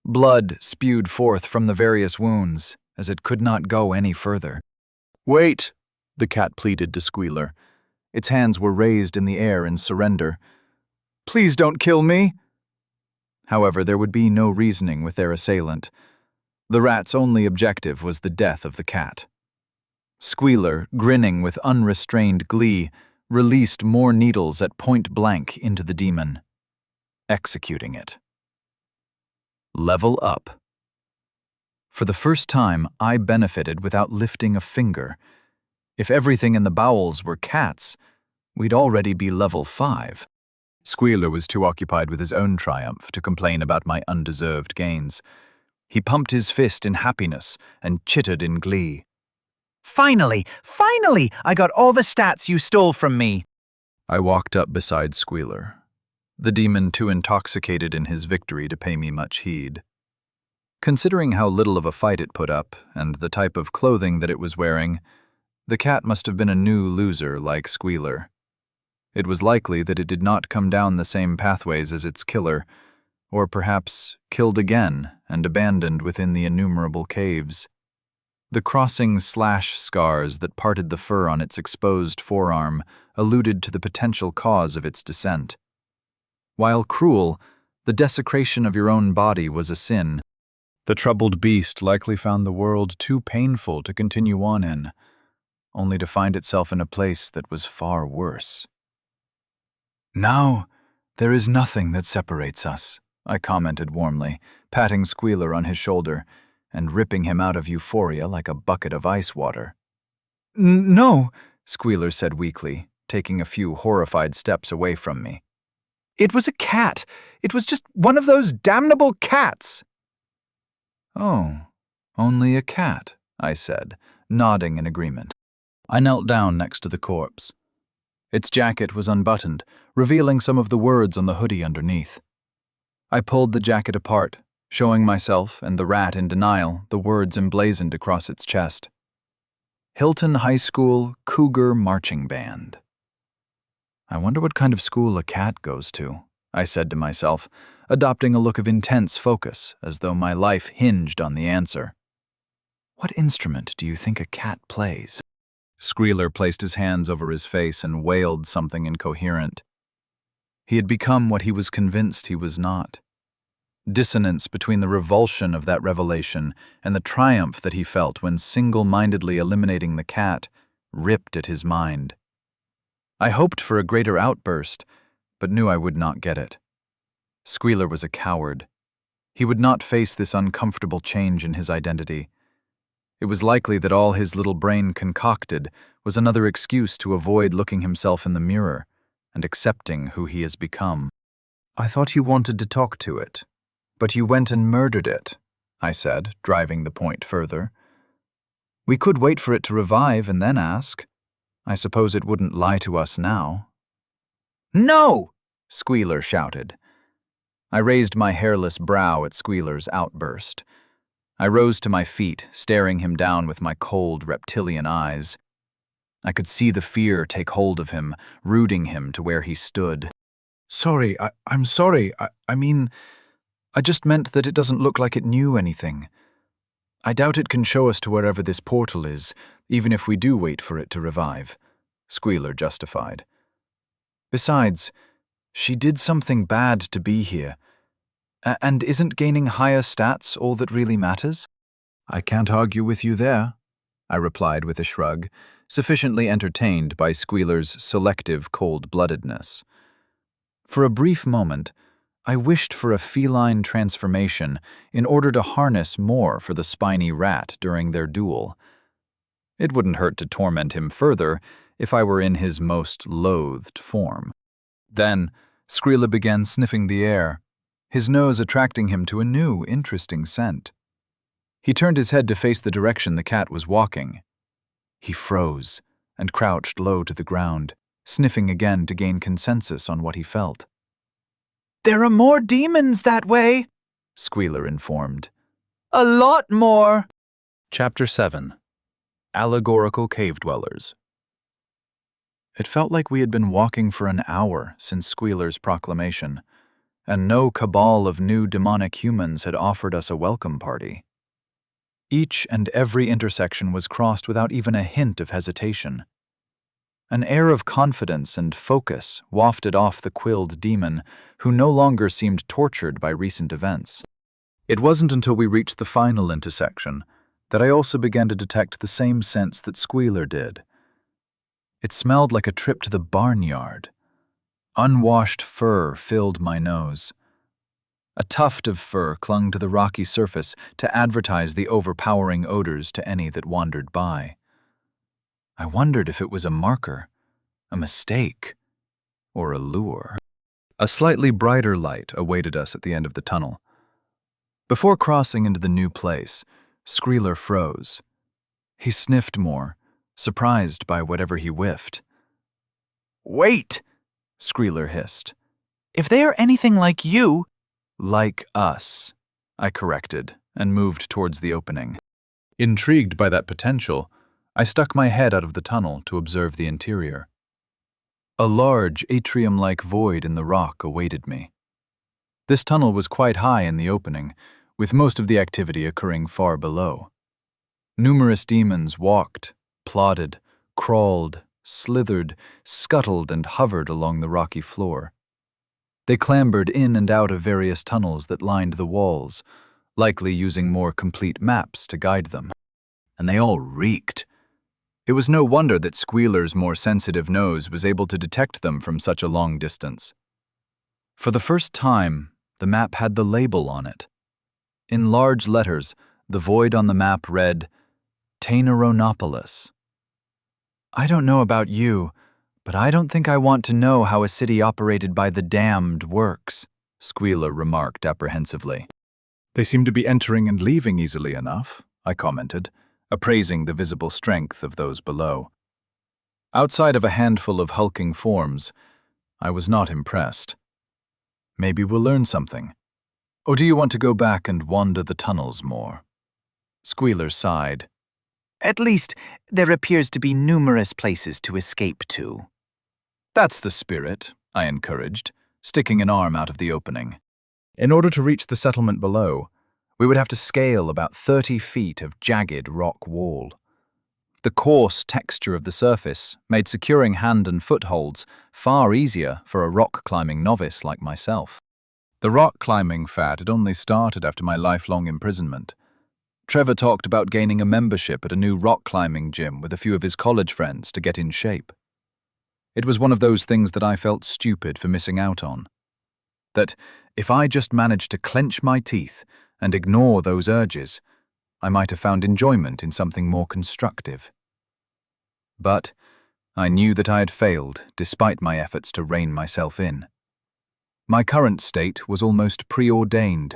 Blood spewed forth from the various wounds, as it could not go any further. "Wait," the cat pleaded to Squealer. Its hands were raised in the air in surrender. "Please don't kill me." However, there would be no reasoning with their assailant. The rat's only objective was the death of the cat. Squealer, grinning with unrestrained glee, released more needles at point blank into the demon, executing it. Level up. For the first time, I benefited without lifting a finger. If everything in the bowels were cats, we'd already be level 5. Squealer was too occupied with his own triumph to complain about my undeserved gains. He pumped his fist in happiness and chittered in glee. Finally! I got all the stats you stole from me! I walked up beside Squealer, the demon too intoxicated in his victory to pay me much heed. Considering how little of a fight it put up, and the type of clothing that it was wearing, the cat must have been a new loser like Squealer. It was likely that it did not come down the same pathways as its killer, or perhaps killed again and abandoned within the innumerable caves. The crossing slash scars that parted the fur on its exposed forearm alluded to the potential cause of its descent. While cruel, the desecration of your own body was a sin. The troubled beast likely found the world too painful to continue on in, only to find itself in a place that was far worse. "Now, there is nothing that separates us," I commented warmly, patting Squealer on his shoulder and ripping him out of euphoria like a bucket of ice water. "No," Squealer said weakly, taking a few horrified steps away from me. "It was a cat. It was just one of those damnable cats." "Oh, only a cat," I said, nodding in agreement. I knelt down next to the corpse. Its jacket was unbuttoned, revealing some of the words on the hoodie underneath. I pulled the jacket apart, showing myself and the rat in denial the words emblazoned across its chest. Hilton High School Cougar Marching Band. I wonder what kind of school a cat goes to, I said to myself, adopting a look of intense focus, as though my life hinged on the answer. What instrument do you think a cat plays? Squealer placed his hands over his face and wailed something incoherent. He had become what he was convinced he was not. Dissonance between the revulsion of that revelation and the triumph that he felt when single-mindedly eliminating the cat ripped at his mind. I hoped for a greater outburst, but knew I would not get it. Squealer was a coward. He would not face this uncomfortable change in his identity. It was likely that all his little brain concocted was another excuse to avoid looking himself in the mirror and accepting who he has become. "I thought you wanted to talk to it, but you went and murdered it," I said, driving the point further. "We could wait for it to revive and then ask. I suppose it wouldn't lie to us now." "No!" Squealer shouted. I raised my hairless brow at Squealer's outburst. I rose to my feet, staring him down with my cold, reptilian eyes. I could see the fear take hold of him, rooting him to where he stood. I'm sorry. I mean, I just meant that it doesn't look like it knew anything. I doubt it can show us to wherever this portal is, even if we do wait for it to revive," Squealer justified. "Besides, she did something bad to be here. And isn't gaining higher stats all that really matters?" "I can't argue with you there," I replied with a shrug, sufficiently entertained by Squealer's selective cold-bloodedness. For a brief moment, I wished for a feline transformation in order to harness more for the spiny rat during their duel. It wouldn't hurt to torment him further if I were in his most loathed form. Then, Squealer began sniffing the air, his nose attracting him to a new, interesting scent. He turned his head to face the direction the cat was walking. He froze and crouched low to the ground, sniffing again to gain consensus on what he felt. "There are more demons that way," Squealer informed. "A lot more." Chapter 7. Allegorical Cave Dwellers. It felt like we had been walking for an hour since Squealer's proclamation, and no cabal of new demonic humans had offered us a welcome party. Each and every intersection was crossed without even a hint of hesitation. An air of confidence and focus wafted off the quilled demon, who no longer seemed tortured by recent events. It wasn't until we reached the final intersection that I also began to detect the same sense that Squealer did. It smelled like a trip to the barnyard. Unwashed fur filled my nose. A tuft of fur clung to the rocky surface to advertise the overpowering odors to any that wandered by. I wondered if it was a marker, a mistake, or a lure. A slightly brighter light awaited us at the end of the tunnel. Before crossing into the new place, Squealer froze. He sniffed more, surprised by whatever he whiffed. "Wait!" Squealer hissed. "If they are anything like you—" "Like us," I corrected and moved towards the opening. Intrigued by that potential, I stuck my head out of the tunnel to observe the interior. A large atrium-like void in the rock awaited me. This tunnel was quite high in the opening, with most of the activity occurring far below. Numerous demons walked, plodded, crawled, slithered, scuttled, and hovered along the rocky floor. They clambered in and out of various tunnels that lined the walls, likely using more complete maps to guide them. And they all reeked. It was no wonder that Squealer's more sensitive nose was able to detect them from such a long distance. For the first time, the map had the label on it. In large letters, the void on the map read, Taineronopolis. I don't know about you, but I don't think I want to know how a city operated by the damned works, Squealer remarked apprehensively. They seem to be entering and leaving easily enough, I commented, appraising the visible strength of those below. Outside of a handful of hulking forms, I was not impressed. Maybe we'll learn something. Or do you want to go back and wander the tunnels more? Squealer sighed. "At least, there appears to be numerous places to escape to." That's the spirit, I encouraged, sticking an arm out of the opening. In order to reach the settlement below, we would have to scale about 30 feet of jagged rock wall. The coarse texture of the surface made securing hand and footholds far easier for a rock-climbing novice like myself. The rock-climbing fad had only started after my lifelong imprisonment. Trevor talked about gaining a membership at a new rock-climbing gym with a few of his college friends to get in shape. It was one of those things that I felt stupid for missing out on. That if I just managed to clench my teeth and ignore those urges, I might have found enjoyment in something more constructive. But I knew that I had failed despite my efforts to rein myself in. My current state was almost preordained.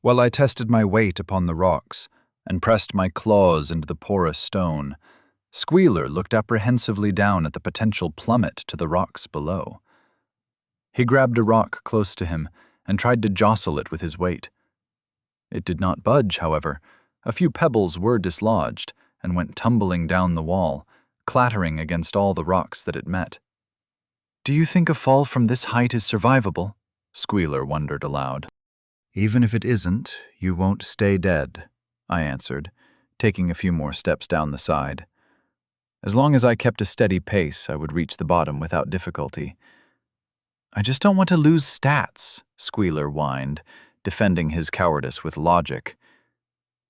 While I tested my weight upon the rocks and pressed my claws into the porous stone, Squealer looked apprehensively down at the potential plummet to the rocks below. He grabbed a rock close to him and tried to jostle it with his weight. It did not budge, however. A few pebbles were dislodged and went tumbling down the wall, clattering against all the rocks that it met. "Do you think a fall from this height is survivable?" Squealer wondered aloud. "Even if it isn't, you won't stay dead," I answered, taking a few more steps down the side. As long as I kept a steady pace, I would reach the bottom without difficulty. "I just don't want to lose stats," Squealer whined, defending his cowardice with logic.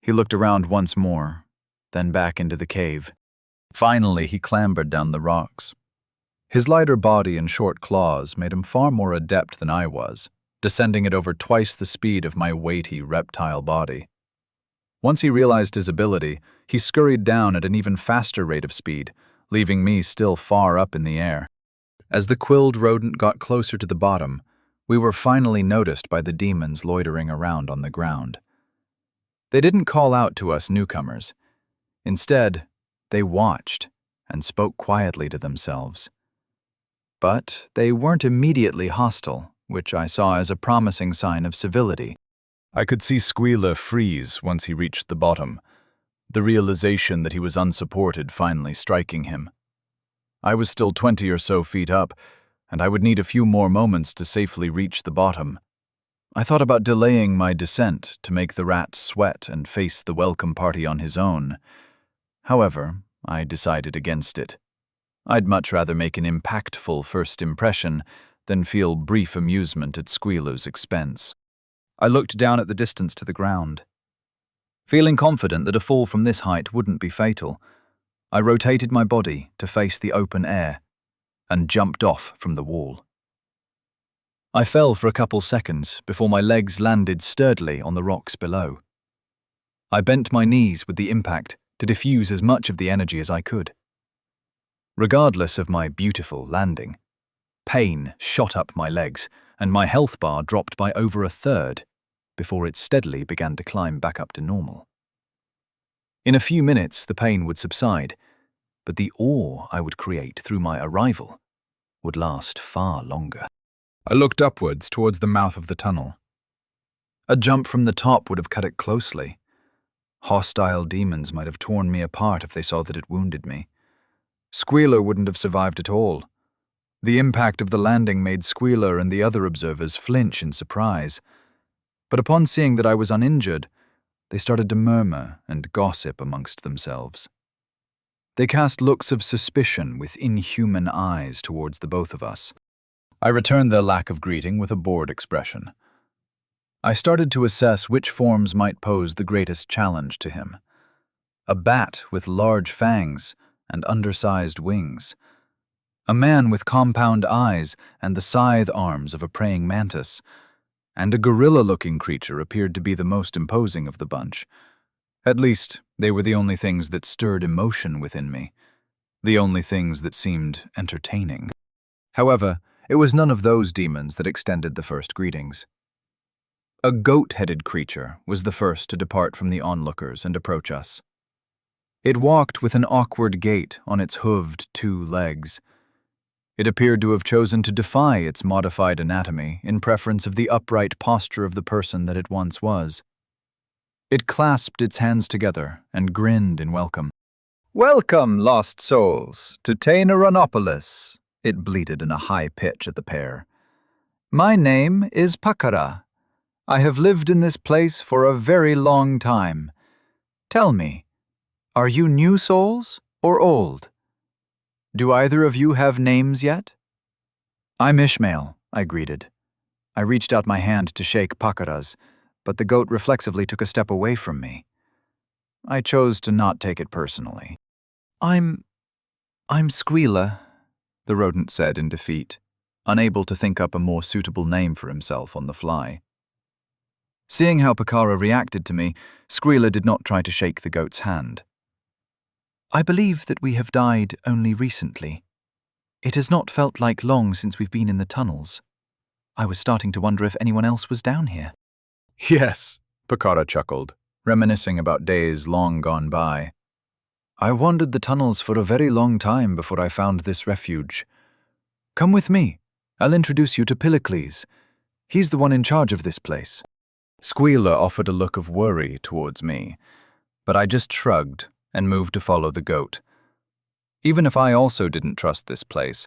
He looked around once more, then back into the cave. Finally, he clambered down the rocks. His lighter body and short claws made him far more adept than I was, descending at over twice the speed of my weighty reptile body. Once he realized his ability, he scurried down at an even faster rate of speed, leaving me still far up in the air. As the quilled rodent got closer to the bottom, We were finally noticed by the demons loitering around on the ground. They didn't call out to us newcomers. Instead, they watched and spoke quietly to themselves. But they weren't immediately hostile, which I saw as a promising sign of civility. I could see Squealer freeze once he reached the bottom, the realization that he was unsupported finally striking him. I was still 20 or so feet up, and I would need a few more moments to safely reach the bottom. I thought about delaying my descent to make the rat sweat and face the welcome party on his own. However, I decided against it. I'd much rather make an impactful first impression than feel brief amusement at Squealer's expense. I looked down at the distance to the ground. Feeling confident that a fall from this height wouldn't be fatal, I rotated my body to face the open air and jumped off from the wall. I fell for a couple seconds before my legs landed sturdily on the rocks below. I bent my knees with the impact to diffuse as much of the energy as I could. Regardless of my beautiful landing, pain shot up my legs and my health bar dropped by over a third before it steadily began to climb back up to normal. In a few minutes, the pain would subside, but the awe I would create through my arrival would last far longer. I looked upwards towards the mouth of the tunnel. A jump from the top would have cut it closely. Hostile demons might have torn me apart if they saw that it wounded me. Squealer wouldn't have survived at all. The impact of the landing made Squealer and the other observers flinch in surprise. But upon seeing that I was uninjured, they started to murmur and gossip amongst themselves. They cast looks of suspicion with inhuman eyes towards the both of us. I returned their lack of greeting with a bored expression. I started to assess which forms might pose the greatest challenge to him. A bat with large fangs and undersized wings. A man with compound eyes and the scythe arms of a praying mantis. And a gorilla-looking creature appeared to be the most imposing of the bunch. At least, they were the only things that stirred emotion within me. The only things that seemed entertaining. However, it was none of those demons that extended the first greetings. A goat-headed creature was the first to depart from the onlookers and approach us. It walked with an awkward gait on its hooved 2 legs. It appeared to have chosen to defy its modified anatomy in preference of the upright posture of the person that it once was. It clasped its hands together and grinned in welcome. "Welcome, lost souls, to Tainaronopolis," it bleated in a high pitch at the pair. "My name is Pakara. I have lived in this place for a very long time. Tell me, are you new souls or old? Do either of you have names yet?" "I'm Ishmael," I greeted. I reached out my hand to shake Pakara's, but the goat reflexively took a step away from me. I chose to not take it personally. I'm Squealer," the rodent said in defeat, unable to think up a more suitable name for himself on the fly. Seeing how Pakara reacted to me, Squealer did not try to shake the goat's hand. "I believe that we have died only recently. It has not felt like long since we've been in the tunnels. I was starting to wonder if anyone else was down here." Yes, Pakara chuckled, reminiscing about days long gone by. "I wandered the tunnels for a very long time before I found this refuge. Come with me. I'll introduce you to Pillacles. He's the one in charge of this place." Squealer offered a look of worry towards me, but I just shrugged and moved to follow the goat. Even if I also didn't trust this place,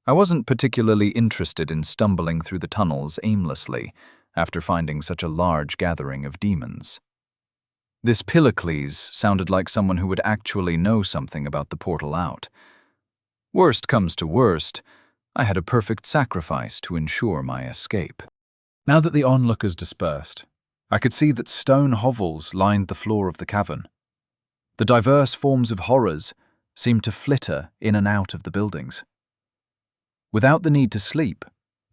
I wasn't particularly interested in stumbling through the tunnels aimlessly after finding such a large gathering of demons. This Pillacles sounded like someone who would actually know something about the portal out. Worst comes to worst, I had a perfect sacrifice to ensure my escape. Now that the onlookers dispersed, I could see that stone hovels lined the floor of the cavern. The diverse forms of horrors seemed to flitter in and out of the buildings. Without the need to sleep,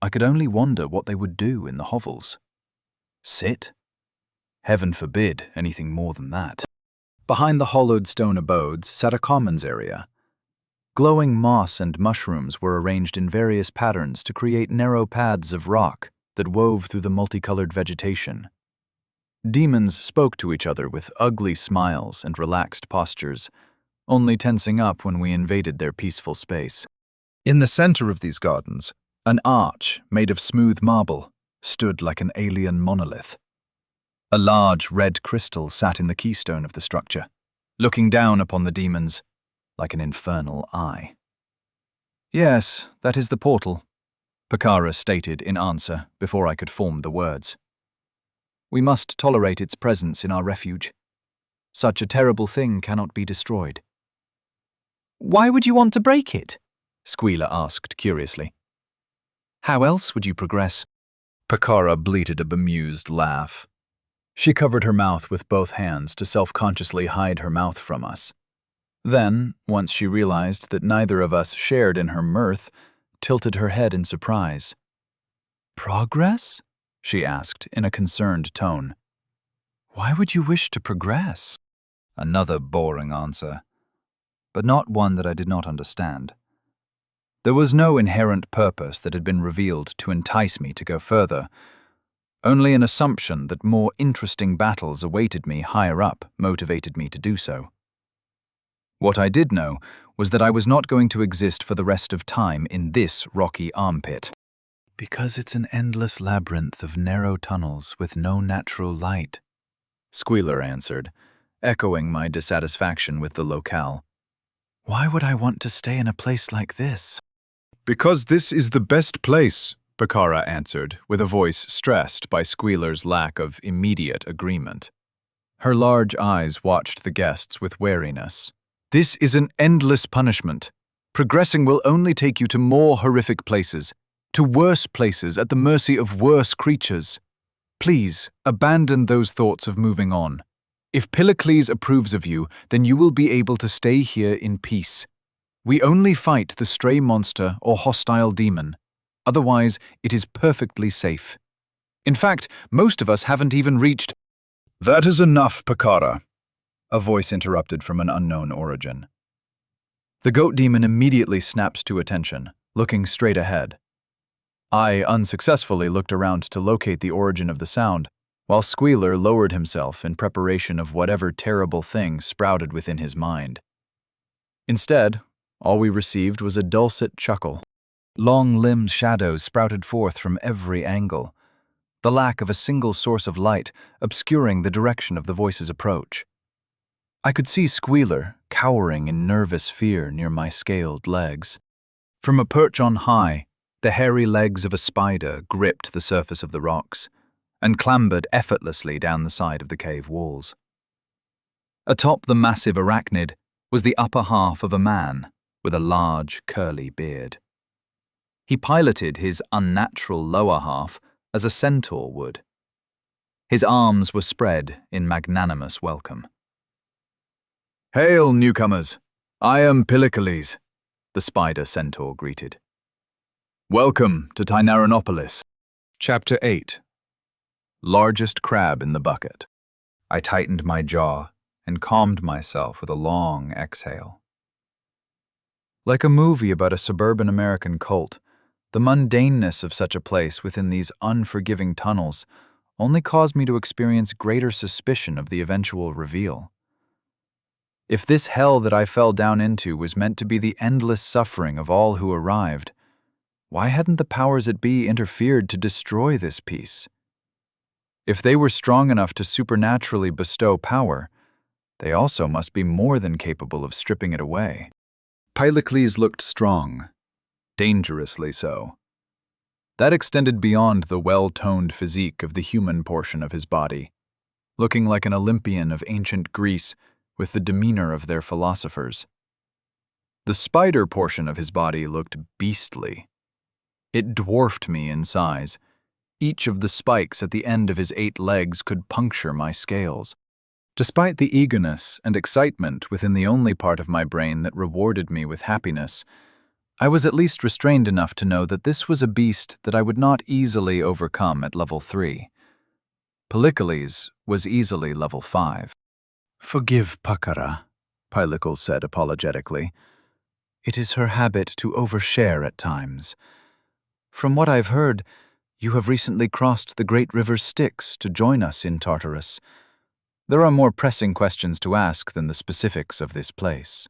I could only wonder what they would do in the hovels. Sit? Heaven forbid anything more than that. Behind the hollowed stone abodes sat a commons area. Glowing moss and mushrooms were arranged in various patterns to create narrow paths of rock that wove through the multicolored vegetation. Demons spoke to each other with ugly smiles and relaxed postures, only tensing up when we invaded their peaceful space. In the center of these gardens, an arch made of smooth marble stood like an alien monolith. A large red crystal sat in the keystone of the structure, looking down upon the demons like an infernal eye. "Yes, that is the portal," Pakara stated in answer before I could form the words. "We must tolerate its presence in our refuge. Such a terrible thing cannot be destroyed." "Why would you want to break it?" Squealer asked curiously. "How else would you progress?" Pakara bleated a bemused laugh. She covered her mouth with both hands to self-consciously hide her mouth from us. Then, once she realized that neither of us shared in her mirth, tilted her head in surprise. "Progress?" she asked in a concerned tone. "Why would you wish to progress?" Another boring answer, but not one that I did not understand. There was no inherent purpose that had been revealed to entice me to go further, only an assumption that more interesting battles awaited me higher up motivated me to do so. What I did know was that I was not going to exist for the rest of time in this rocky armpit. "Because it's an endless labyrinth of narrow tunnels with no natural light," Squealer answered, echoing my dissatisfaction with the locale. "Why would I want to stay in a place like this?" "Because this is the best place," Pakara answered, with a voice stressed by Squealer's lack of immediate agreement. Her large eyes watched the guests with wariness. "This is an endless punishment. Progressing will only take you to more horrific places, to worse places at the mercy of worse creatures. Please, abandon those thoughts of moving on. If Pylacles approves of you, then you will be able to stay here in peace. We only fight the stray monster or hostile demon. Otherwise, it is perfectly safe. In fact, most of us haven't even reached—" "That is enough, Pakara," a voice interrupted from an unknown origin. The goat demon immediately snapped to attention, looking straight ahead. I unsuccessfully looked around to locate the origin of the sound, while Squealer lowered himself in preparation of whatever terrible thing sprouted within his mind. Instead, all we received was a dulcet chuckle. Long-limbed shadows sprouted forth from every angle, the lack of a single source of light obscuring the direction of the voice's approach. I could see Squealer cowering in nervous fear near my scaled legs. From a perch on high, the hairy legs of a spider gripped the surface of the rocks and clambered effortlessly down the side of the cave walls. Atop the massive arachnid was the upper half of a man with a large, curly beard. He piloted his unnatural lower half as a centaur would. His arms were spread in magnanimous welcome. "Hail, newcomers! I am Pylacles," the spider centaur greeted. "Welcome to Tynaronopolis." Chapter 8. Largest crab in the bucket. I tightened my jaw and calmed myself with a long exhale. Like a movie about a suburban American cult, the mundaneness of such a place within these unforgiving tunnels only caused me to experience greater suspicion of the eventual reveal. If this hell that I fell down into was meant to be the endless suffering of all who arrived, why hadn't the powers that be interfered to destroy this peace? If they were strong enough to supernaturally bestow power, they also must be more than capable of stripping it away. Pylacles looked strong, dangerously so. That extended beyond the well-toned physique of the human portion of his body, looking like an Olympian of ancient Greece with the demeanor of their philosophers. The spider portion of his body looked beastly. It dwarfed me in size. Each of the spikes at the end of his 8 legs could puncture my scales. Despite the eagerness and excitement within the only part of my brain that rewarded me with happiness, I was at least restrained enough to know that this was a beast that I would not easily overcome at level 3. Pylacles was easily level 5. "Forgive Pakara," Pylacles said apologetically. "It is her habit to overshare at times. From what I've heard, You have recently crossed the great river Styx to join us in Tartarus. There are more pressing questions to ask than the specifics of this place.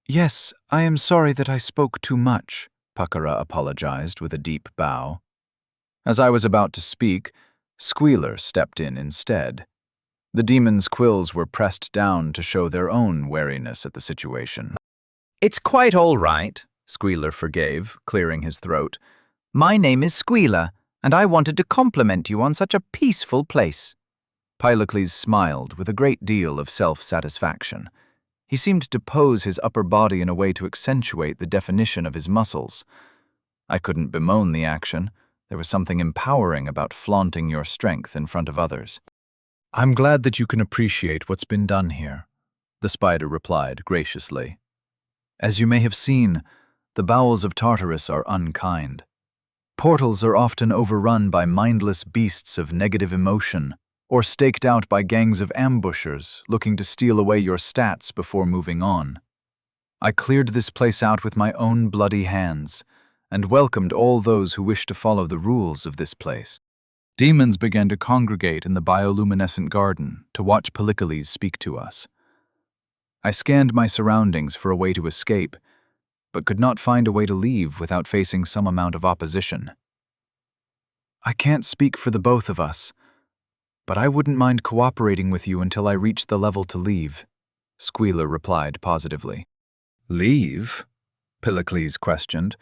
Yes, I am sorry that I spoke too much, Puckera apologized with a deep bow. As I was about to speak, Squealer stepped in instead. The demon's quills were pressed down to show their own wariness at the situation. It's quite all right, Squealer forgave, clearing his throat. My name is Squealer, and I wanted to compliment you on such a peaceful place. Pylocles smiled with a great deal of self-satisfaction. He seemed to pose his upper body in a way to accentuate the definition of his muscles. I couldn't bemoan the action. There was something empowering about flaunting your strength in front of others. I'm glad that you can appreciate what's been done here, the spider replied graciously. As you may have seen, the bowels of Tartarus are unkind. Portals are often overrun by mindless beasts of negative emotion, or staked out by gangs of ambushers looking to steal away your stats before moving on. I cleared this place out with my own bloody hands, and welcomed all those who wished to follow the rules of this place. Demons began to congregate in the bioluminescent garden to watch Pylocles speak to us. I scanned my surroundings for a way to escape, but could not find a way to leave without facing some amount of opposition. I can't speak for the both of us, but I wouldn't mind cooperating with you until I reach the level to leave, Squealer replied positively. Leave? Pylocles questioned,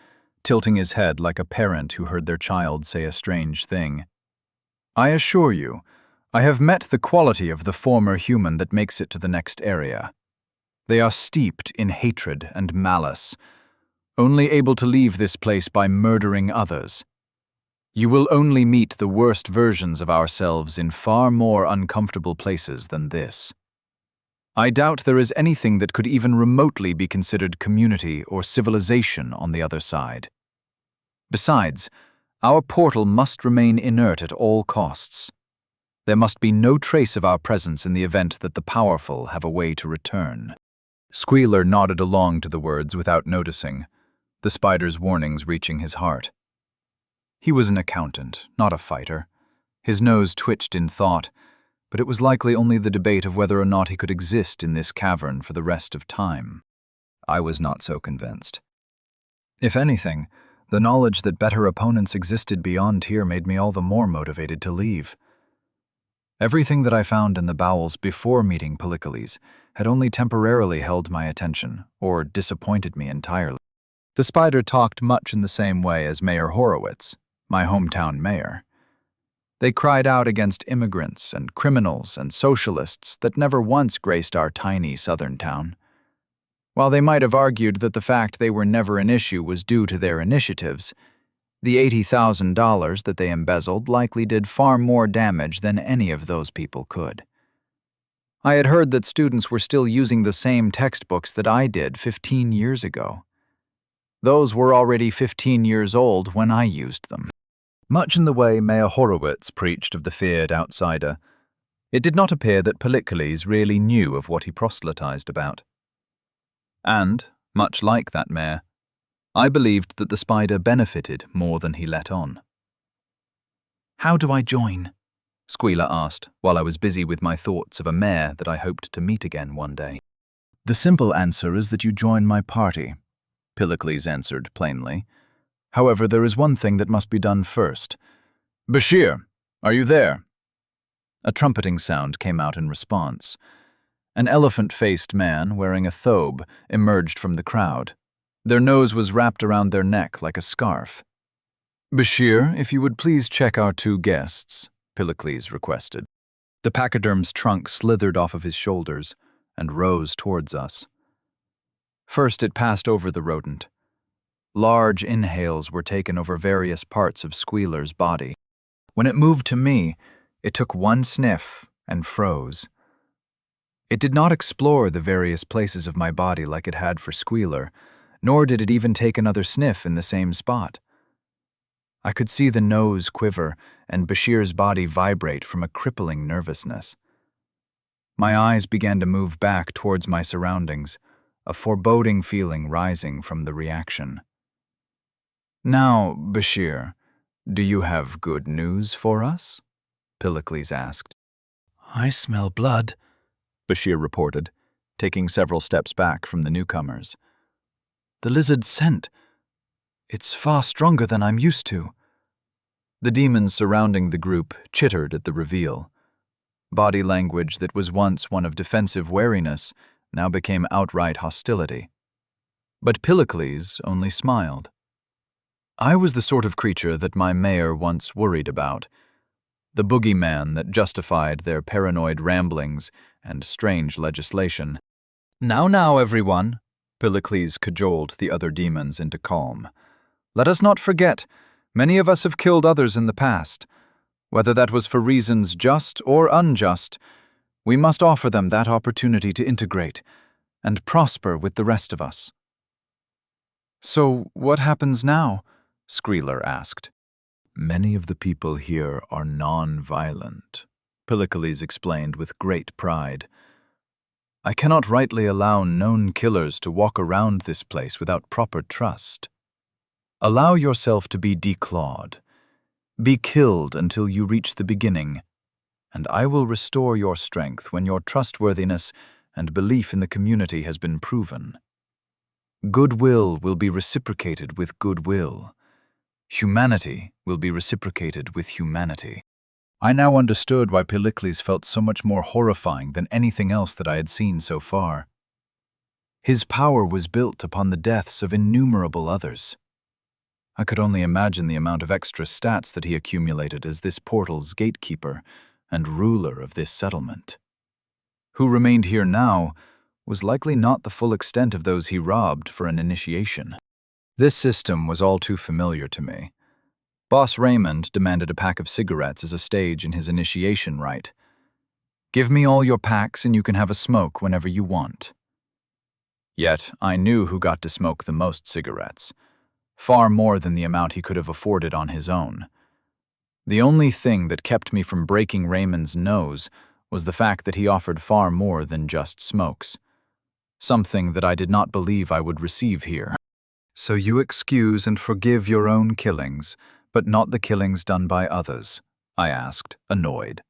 tilting his head like a parent who heard their child say a strange thing. I assure you, I have met the quality of the former human that makes it to the next area. They are steeped in hatred and malice, only able to leave this place by murdering others. You will only meet the worst versions of ourselves in far more uncomfortable places than this. I doubt there is anything that could even remotely be considered community or civilization on the other side. Besides, our portal must remain inert at all costs. There must be no trace of our presence in the event that the powerful have a way to return. Squealer nodded along to the words without noticing, the spider's warnings reaching his heart. He was an accountant, not a fighter. His nose twitched in thought, but it was likely only the debate of whether or not he could exist in this cavern for the rest of time. I was not so convinced. If anything, the knowledge that better opponents existed beyond here made me all the more motivated to leave. Everything that I found in the bowels before meeting Pylocles had only temporarily held my attention, or disappointed me entirely. The spider talked much in the same way as Mayor Horowitz, my hometown mayor. They cried out against immigrants and criminals and socialists that never once graced our tiny southern town. While they might have argued that the fact they were never an issue was due to their initiatives, the $80,000 that they embezzled likely did far more damage than any of those people could. I had heard that students were still using the same textbooks that I did 15 years ago. Those were already 15 years old when I used them. Much in the way Mayor Horowitz preached of the feared outsider, it did not appear that Pylocles really knew of what he proselytized about. And, much like that mayor, I believed that the spider benefited more than he let on. "How do I join?" Squealer asked, while I was busy with my thoughts of a mayor that I hoped to meet again one day. "The simple answer is that you join my party," Pylocles answered plainly. "However, there is one thing that must be done first. Bashir, are you there?" A trumpeting sound came out in response. An elephant-faced man wearing a thobe emerged from the crowd. Their nose was wrapped around their neck like a scarf. "Bashir, if you would please check our two guests," Pylocles requested. The pachyderm's trunk slithered off of his shoulders and rose towards us. First it passed over the rodent. Large inhales were taken over various parts of Squealer's body. When it moved to me, it took one sniff and froze. It did not explore the various places of my body like it had for Squealer, nor did it even take another sniff in the same spot. I could see the nose quiver and Bashir's body vibrate from a crippling nervousness. My eyes began to move back towards my surroundings, a foreboding feeling rising from the reaction. "Now, Bashir, "Do you have good news for us?" Pylocles asked. "I smell blood," Bashir reported, taking several steps back from the newcomers. "The lizard's scent. It's far stronger than I'm used to." The demons surrounding the group chittered at the reveal. Body language that was once one of defensive wariness now became outright hostility. But Pylocles only smiled. I was the sort of creature that my mayor once worried about, the boogeyman that justified their paranoid ramblings and strange legislation. Now, everyone," Pylocles cajoled the other demons into calm. "Let us not forget, many of us have killed others in the past. Whether that was for reasons just or unjust, we must offer them that opportunity to integrate and prosper with the rest of us." "So what happens now?" Skrieler asked. "Many of the people here are non-violent," Pylocles explained with great pride. "I cannot rightly allow known killers to walk around this place without proper trust. Allow yourself to be declawed. Be killed until you reach the beginning, and I will restore your strength when your trustworthiness and belief in the community has been proven. Goodwill will be reciprocated with goodwill. Humanity will be reciprocated with humanity." I now understood why Pylocles felt so much more horrifying than anything else that I had seen so far. His power was built upon the deaths of innumerable others. I could only imagine the amount of extra stats that he accumulated as this portal's gatekeeper and ruler of this settlement. Who remained here now was likely not the full extent of those he robbed for an initiation. This system was all too familiar to me. Boss Raymond demanded a pack of cigarettes as a stage in his initiation rite. "Give me all your packs and you can have a smoke whenever you want." Yet I knew who got to smoke the most cigarettes, far more than the amount he could have afforded on his own. The only thing that kept me from breaking Raymond's nose was the fact that he offered far more than just smokes, something that I did not believe I would receive here. "So you excuse and forgive your own killings, but not the killings done by others?" I asked, annoyed.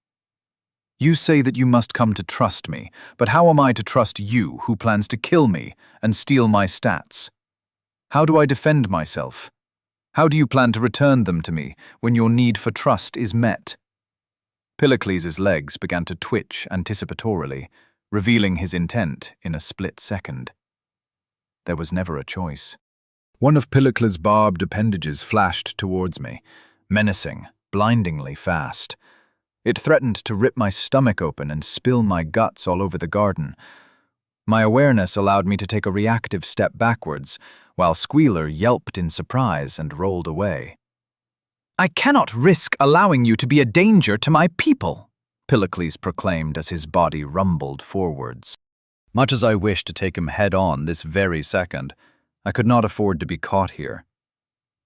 "You say that you must come to trust me, but how am I to trust you who plans to kill me and steal my stats? How do I defend myself? How do you plan to return them to me when your need for trust is met?" Pylocles' legs began to twitch anticipatorily, revealing his intent in a split second. There was never a choice. One of Pylocles' barbed appendages flashed towards me, menacing, blindingly fast. It threatened to rip my stomach open and spill my guts all over the garden. My awareness allowed me to take a reactive step backwards, while Squealer yelped in surprise and rolled away. "I cannot risk allowing you to be a danger to my people," Pylocles proclaimed as his body rumbled forwards. Much as I wished to take him head-on this very second, I could not afford to be caught here.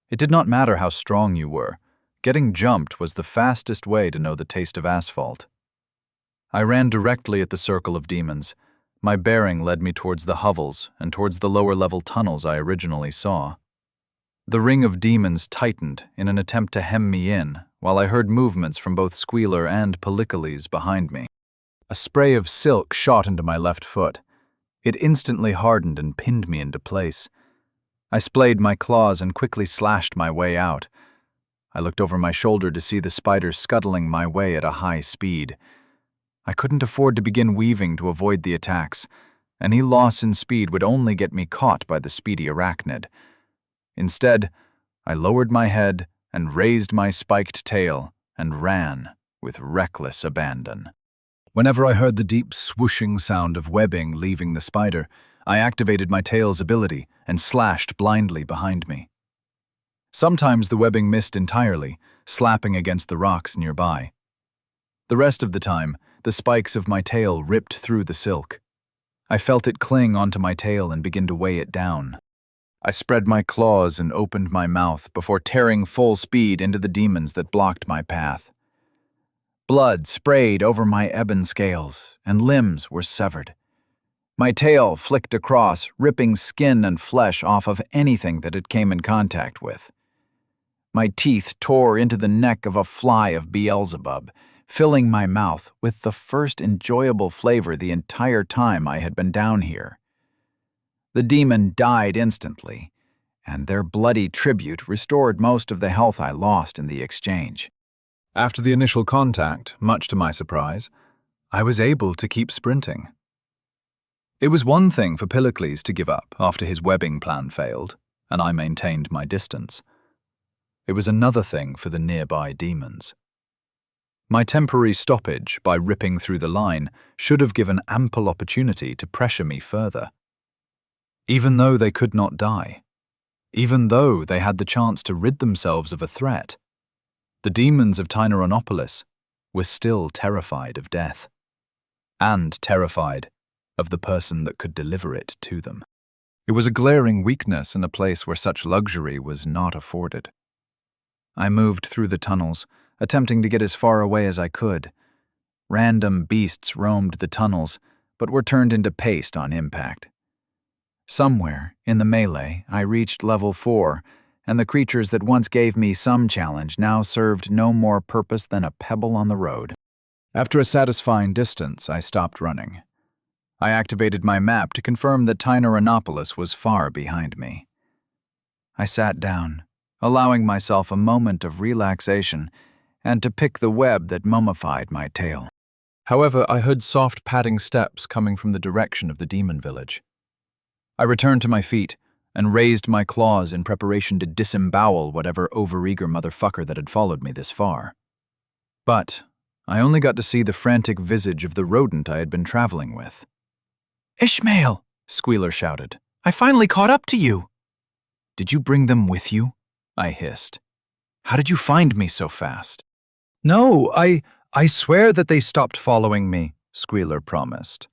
It did not matter how strong you were. Getting jumped was the fastest way to know the taste of asphalt. I ran directly at the circle of demons. My bearing led me towards the hovels and towards the lower-level tunnels I originally saw. The ring of demons tightened in an attempt to hem me in, while I heard movements from both Squealer and Pylocles behind me. A spray of silk shot into my left foot. It instantly hardened and pinned me into place. I splayed my claws and quickly slashed my way out. I looked over my shoulder to see the spider scuttling my way at a high speed. I couldn't afford to begin weaving to avoid the attacks. Any loss in speed would only get me caught by the speedy arachnid. Instead, I lowered my head and raised my spiked tail and ran with reckless abandon. Whenever I heard the deep swooshing sound of webbing leaving the spider, I activated my tail's ability and slashed blindly behind me. Sometimes the webbing missed entirely, slapping against the rocks nearby. The rest of the time, the spikes of my tail ripped through the silk. I felt it cling onto my tail and begin to weigh it down. I spread my claws and opened my mouth before tearing full speed into the demons that blocked my path. Blood sprayed over my ebon scales, and limbs were severed. My tail flicked across, ripping skin and flesh off of anything that it came in contact with. My teeth tore into the neck of a fly of Beelzebub, filling my mouth with the first enjoyable flavor the entire time I had been down here. The demon died instantly, and their bloody tribute restored most of the health I lost in the exchange. After the initial contact, much to my surprise, I was able to keep sprinting. It was one thing for Pylocles to give up after his webbing plan failed, and I maintained my distance. It was another thing for the nearby demons. My temporary stoppage by ripping through the line should have given ample opportunity to pressure me further. Even though they could not die, even though they had the chance to rid themselves of a threat, the demons of Tyneronopolis were still terrified of death, and terrified of the person that could deliver it to them. It was a glaring weakness in a place where such luxury was not afforded. I moved through the tunnels, attempting to get as far away as I could. Random beasts roamed the tunnels, but were turned into paste on impact. Somewhere, in the melee, I reached level 4, and the creatures that once gave me some challenge now served no more purpose than a pebble on the road. After a satisfying distance, I stopped running. I activated my map to confirm that Tyneronopolis was far behind me. I sat down, allowing myself a moment of relaxation and to pick the web that mummified my tail. However, I heard soft padding steps coming from the direction of the demon village. I returned to my feet and raised my claws in preparation to disembowel whatever overeager motherfucker that had followed me this far. But I only got to see the frantic visage of the rodent I had been traveling with. "Ishmael!" Squealer shouted. "I finally caught up to you!" "Did you bring them with you?" I hissed. "How did you find me so fast?" "No, I swear that they stopped following me," Squealer promised.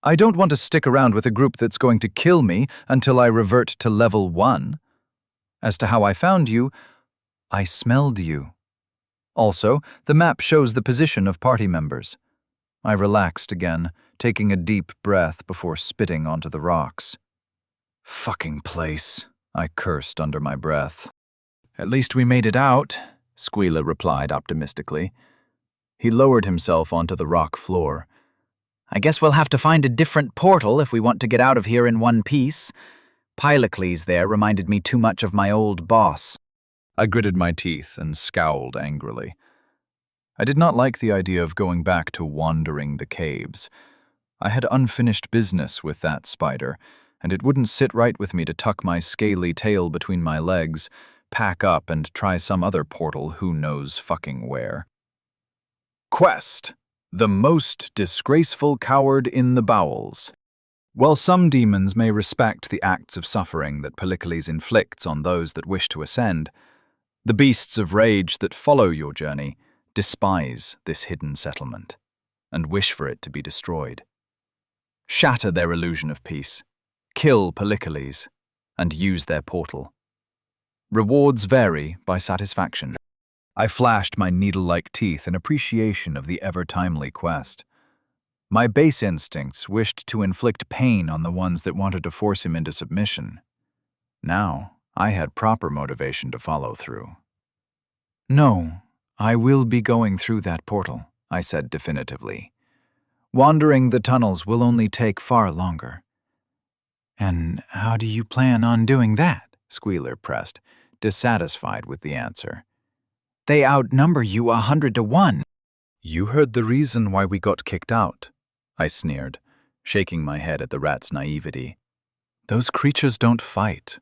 "I don't want to stick around with a group that's going to kill me until I revert to level 1. As to how I found you, I smelled you. Also, the map shows the position of party members." I relaxed again, taking a deep breath before spitting onto the rocks. "Fucking place," I cursed under my breath. "At least we made it out," Squealer replied optimistically. He lowered himself onto the rock floor. "I guess we'll have to find a different portal if we want to get out of here in one piece. Pylocles there reminded me too much of my old boss." I gritted my teeth and scowled angrily. I did not like the idea of going back to wandering the caves. I had unfinished business with that spider, and it wouldn't sit right with me to tuck my scaly tail between my legs, pack up, and try some other portal who knows fucking where. Quest: The most disgraceful coward in the bowels. While some demons may respect the acts of suffering that Pylocles inflicts on those that wish to ascend, the beasts of rage that follow your journey despise this hidden settlement and wish for it to be destroyed. Shatter their illusion of peace, kill Pylocles, and use their portal. Rewards vary by satisfaction. I flashed my needle-like teeth in appreciation of the ever-timely quest. My base instincts wished to inflict pain on the ones that wanted to force him into submission. Now, I had proper motivation to follow through. "No, I will be going through that portal," I said definitively. "Wandering the tunnels will only take far longer." "And how do you plan on doing that?" Squealer pressed, dissatisfied with the answer. "They outnumber you 100 to 1. "You heard the reason why we got kicked out," I sneered, shaking my head at the rat's naivety. "Those creatures don't fight.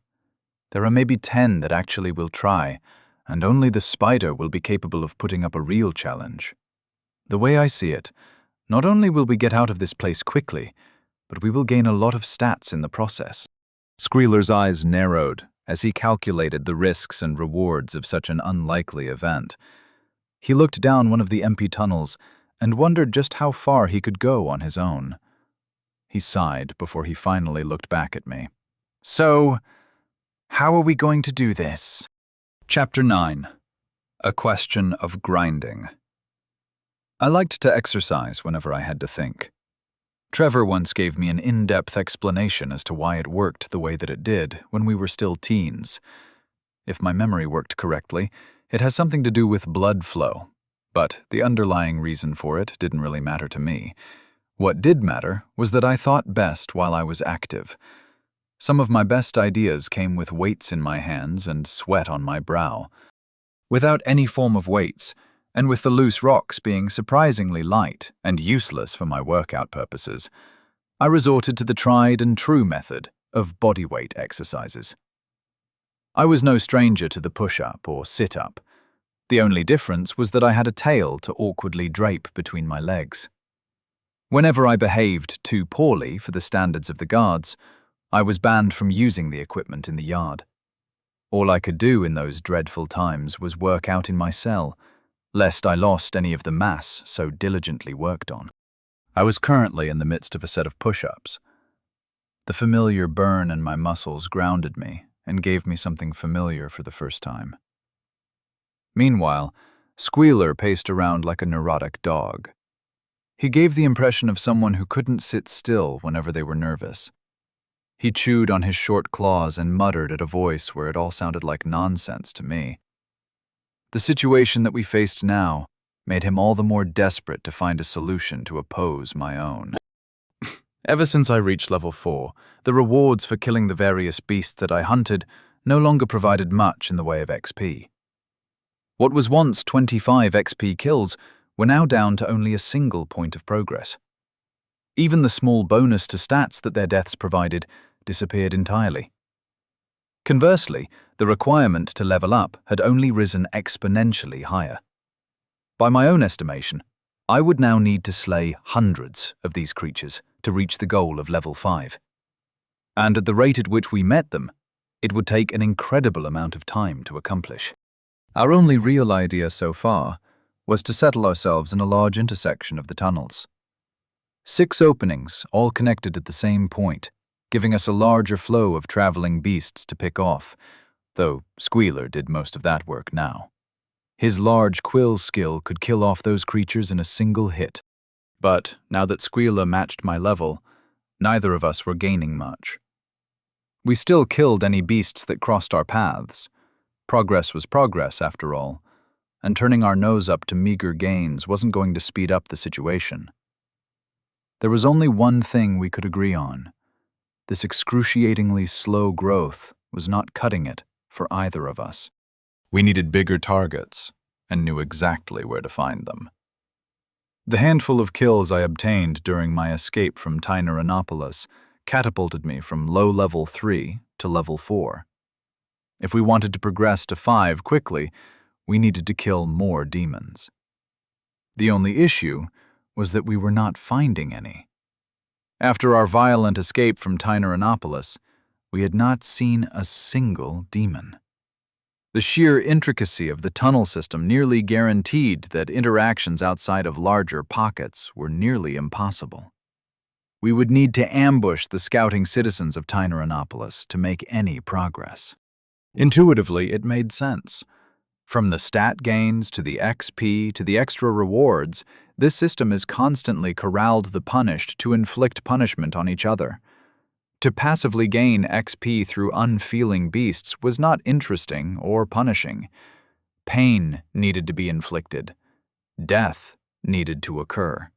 There are maybe 10 that actually will try, and only the spider will be capable of putting up a real challenge. The way I see it, not only will we get out of this place quickly, but we will gain a lot of stats in the process." Squealer's eyes narrowed as he calculated the risks and rewards of such an unlikely event. He looked down one of the empty tunnels and wondered just how far he could go on his own. He sighed before he finally looked back at me. "So, how are we going to do this?" Chapter 9. A Question of Grinding. I liked to exercise whenever I had to think. Trevor once gave me an in-depth explanation as to why it worked the way that it did when we were still teens. If my memory worked correctly, it has something to do with blood flow, but the underlying reason for it didn't really matter to me. What did matter was that I thought best while I was active. Some of my best ideas came with weights in my hands and sweat on my brow. Without any form of weights, and with the loose rocks being surprisingly light and useless for my workout purposes, I resorted to the tried and true method of bodyweight exercises. I was no stranger to the push-up or sit-up. The only difference was that I had a tail to awkwardly drape between my legs. Whenever I behaved too poorly for the standards of the guards, I was banned from using the equipment in the yard. All I could do in those dreadful times was work out in my cell, lest I lost any of the mass so diligently worked on. I was currently in the midst of a set of push-ups. The familiar burn in my muscles grounded me and gave me something familiar for the first time. Meanwhile, Squealer paced around like a neurotic dog. He gave the impression of someone who couldn't sit still whenever they were nervous. He chewed on his short claws and muttered at a voice where it all sounded like nonsense to me. The situation that we faced now made him all the more desperate to find a solution to oppose my own. Ever since I reached level 4, the rewards for killing the various beasts that I hunted no longer provided much in the way of XP. What was once 25 XP kills were now down to only a single point of progress. Even the small bonus to stats that their deaths provided disappeared entirely. Conversely, the requirement to level up had only risen exponentially higher. By my own estimation, I would now need to slay hundreds of these creatures to reach the goal of level 5. And at the rate at which we met them, it would take an incredible amount of time to accomplish. Our only real idea so far was to settle ourselves in a large intersection of the tunnels. 6 openings, all connected at the same point, giving us a larger flow of traveling beasts to pick off, though Squealer did most of that work now. His large quill skill could kill off those creatures in a single hit. But now that Squealer matched my level, neither of us were gaining much. We still killed any beasts that crossed our paths. Progress was progress, after all, and turning our nose up to meager gains wasn't going to speed up the situation. There was only one thing we could agree on. This excruciatingly slow growth was not cutting it for either of us. We needed bigger targets, and knew exactly where to find them. The handful of kills I obtained during my escape from Tyrannopolis catapulted me from low level 3 to level 4. If we wanted to progress to 5 quickly, we needed to kill more demons. The only issue was that we were not finding any. After our violent escape from Tyrannopolis, we had not seen a single demon. The sheer intricacy of the tunnel system nearly guaranteed that interactions outside of larger pockets were nearly impossible. We would need to ambush the scouting citizens of Tyrannopolis to make any progress. Intuitively, it made sense. From the stat gains to the XP to the extra rewards, this system has constantly corralled the punished to inflict punishment on each other. To passively gain XP through unfeeling beasts was not interesting or punishing. Pain needed to be inflicted. Death needed to occur.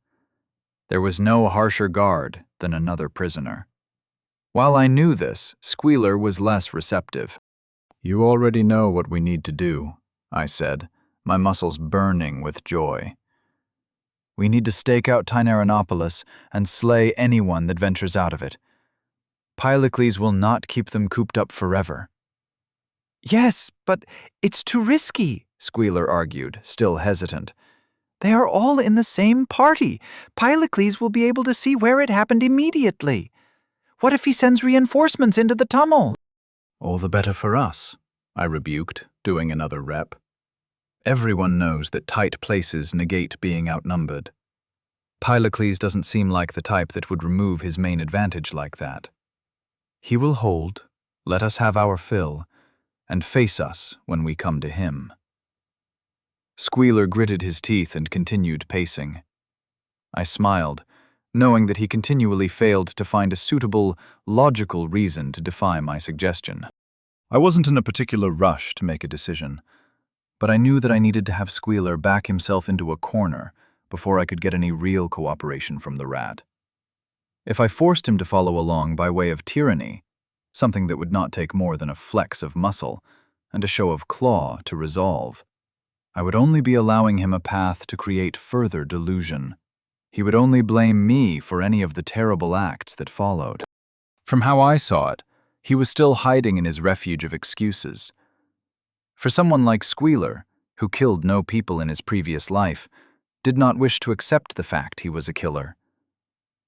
There was no harsher guard than another prisoner. While I knew this, Squealer was less receptive. "You already know what we need to do," I said, my muscles burning with joy. "We need to stake out Tyrannopolis and slay anyone that ventures out of it. Pylocles will not keep them cooped up forever." "Yes, but it's too risky," Squealer argued, still hesitant. "They are all in the same party. Pylocles will be able to see where it happened immediately. What if he sends reinforcements into the tunnel?" "All the better for us," I rebuked, doing another rep. Everyone knows that tight places negate being outnumbered. Pylocles doesn't seem like the type that would remove his main advantage like that. He will hold, let us have our fill, and face us when we come to him. Squealer gritted his teeth and continued pacing. I smiled, knowing that he continually failed to find a suitable, logical reason to defy my suggestion. I wasn't in a particular rush to make a decision, but I knew that I needed to have Squealer back himself into a corner before I could get any real cooperation from the rat. If I forced him to follow along by way of tyranny, something that would not take more than a flex of muscle and a show of claw to resolve, I would only be allowing him a path to create further delusion. He would only blame me for any of the terrible acts that followed. From how I saw it, he was still hiding in his refuge of excuses. For someone like Squealer, who killed no people in his previous life, did not wish to accept the fact he was a killer.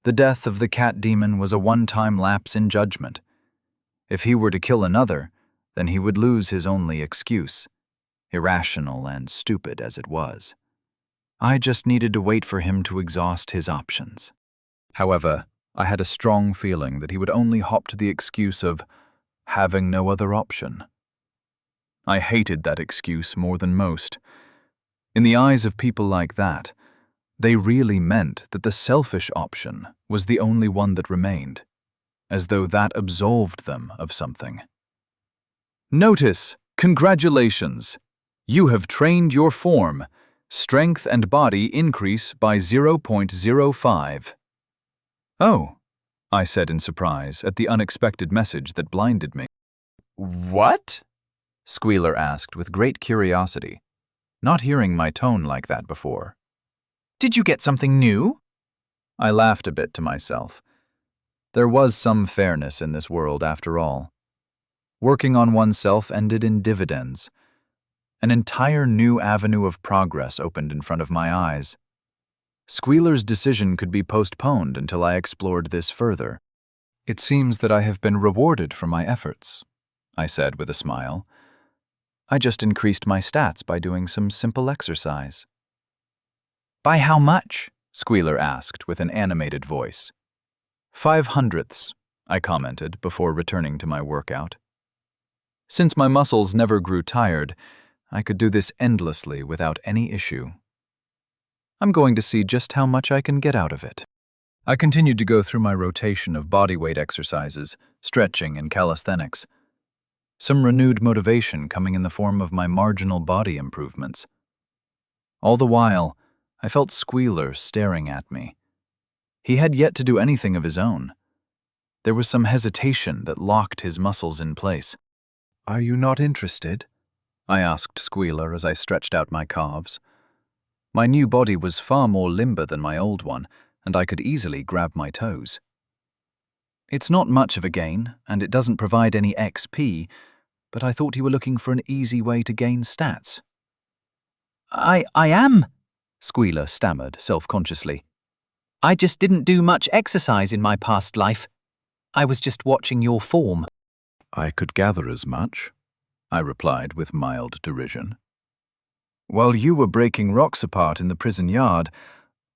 The death of the cat demon was a one-time lapse in judgment. If he were to kill another, then he would lose his only excuse, irrational and stupid as it was. I just needed to wait for him to exhaust his options. However, I had a strong feeling that he would only hop to the excuse of having no other option. I hated that excuse more than most. In the eyes of people like that, they really meant that the selfish option was the only one that remained, as though that absolved them of something. Notice, congratulations! You have trained your form. Strength and body increase by 0.05. Oh, I said in surprise at the unexpected message that blinded me. What? Squealer asked with great curiosity, not hearing my tone like that before. Did you get something new? I laughed a bit to myself. There was some fairness in this world after all. Working on oneself ended in dividends. An entire new avenue of progress opened in front of my eyes. Squealer's decision could be postponed until I explored this further. It seems that I have been rewarded for my efforts, I said with a smile. I just increased my stats by doing some simple exercise. By how much? Squealer asked with an animated voice. 0.05, I commented before returning to my workout. Since my muscles never grew tired, I could do this endlessly without any issue. I'm going to see just how much I can get out of it. I continued to go through my rotation of bodyweight exercises, stretching, and calisthenics. Some renewed motivation coming in the form of my marginal body improvements. All the while, I felt Squealer staring at me. He had yet to do anything of his own. There was some hesitation that locked his muscles in place. Are you not interested? I asked Squealer as I stretched out my calves. My new body was far more limber than my old one, and I could easily grab my toes. It's not much of a gain, and it doesn't provide any XP, but I thought you were looking for an easy way to gain stats. I am, Squealer stammered self-consciously. I just didn't do much exercise in my past life. I was just watching your form. I could gather as much, I replied with mild derision. While you were breaking rocks apart in the prison yard,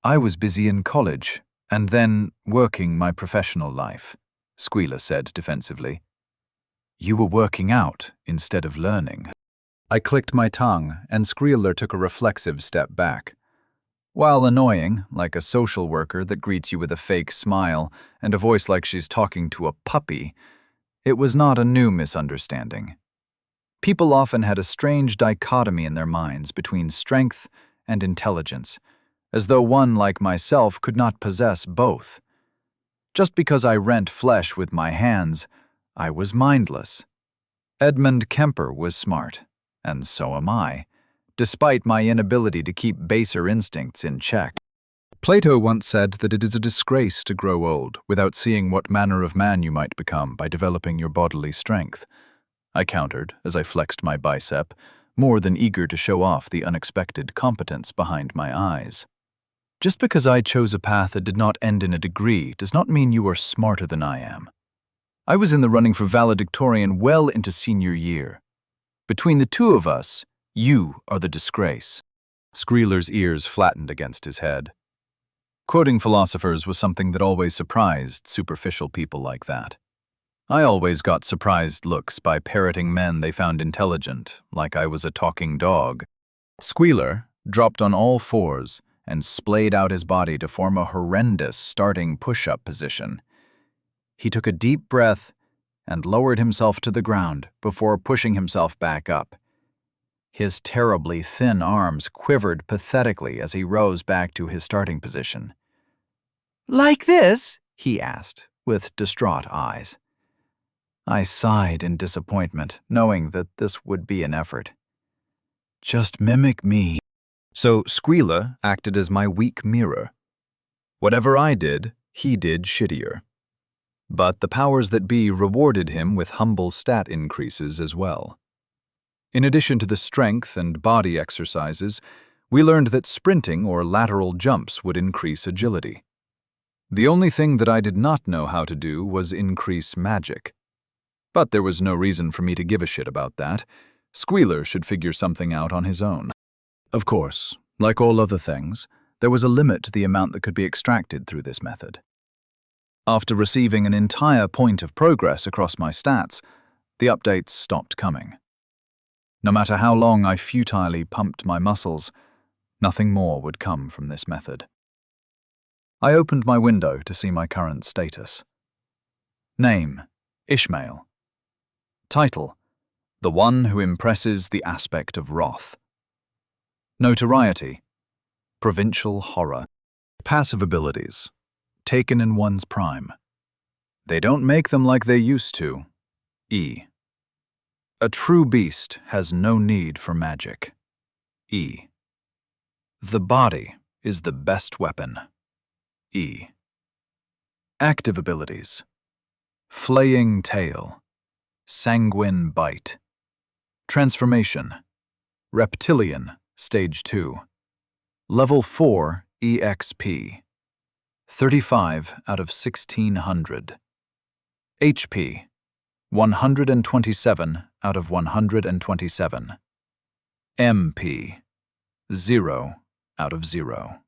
I was busy in college and then working my professional life, Squealer said defensively. You were working out instead of learning. I clicked my tongue, and Squealer took a reflexive step back. While annoying, like a social worker that greets you with a fake smile and a voice like she's talking to a puppy, it was not a new misunderstanding. People often had a strange dichotomy in their minds between strength and intelligence, as though one like myself could not possess both. Just because I rent flesh with my hands, I was mindless. Edmund Kemper was smart, and so am I, despite my inability to keep baser instincts in check. Plato once said that it is a disgrace to grow old without seeing what manner of man you might become by developing your bodily strength. I countered as I flexed my bicep, more than eager to show off the unexpected competence behind my eyes. Just because I chose a path that did not end in a degree does not mean you are smarter than I am. I was in the running for valedictorian well into senior year. Between the two of us, you are the disgrace. Squealer's ears flattened against his head. Quoting philosophers was something that always surprised superficial people like that. I always got surprised looks by parroting men they found intelligent, like I was a talking dog. Squealer dropped on all fours and splayed out his body to form a horrendous starting push-up position. He took a deep breath and lowered himself to the ground before pushing himself back up. His terribly thin arms quivered pathetically as he rose back to his starting position. "Like this?" he asked, with distraught eyes. I sighed in disappointment, knowing that this would be an effort. "Just mimic me." So Squealer acted as my weak mirror. Whatever I did, he did shittier. But the powers that be rewarded him with humble stat increases as well. In addition to the strength and body exercises, we learned that sprinting or lateral jumps would increase agility. The only thing that I did not know how to do was increase magic. But there was no reason for me to give a shit about that. Squealer should figure something out on his own. Of course, like all other things, there was a limit to the amount that could be extracted through this method. After receiving an entire point of progress across my stats, the updates stopped coming. No matter how long I futilely pumped my muscles, nothing more would come from this method. I opened my window to see my current status. Name: Ishmael. Title: The One Who Impresses the Aspect of Wrath. Notoriety: Provincial Horror. Passive abilities: Taken in one's prime. They don't make them like they used to. E. A true beast has no need for magic. E. The body is the best weapon. E. Active abilities: Flaying Tail, Sanguine Bite. Transformation: Reptilian, Stage 2. Level 4 EXP. 35 out of 1600. HP: 127 out of 127. MP: 0 out of 0.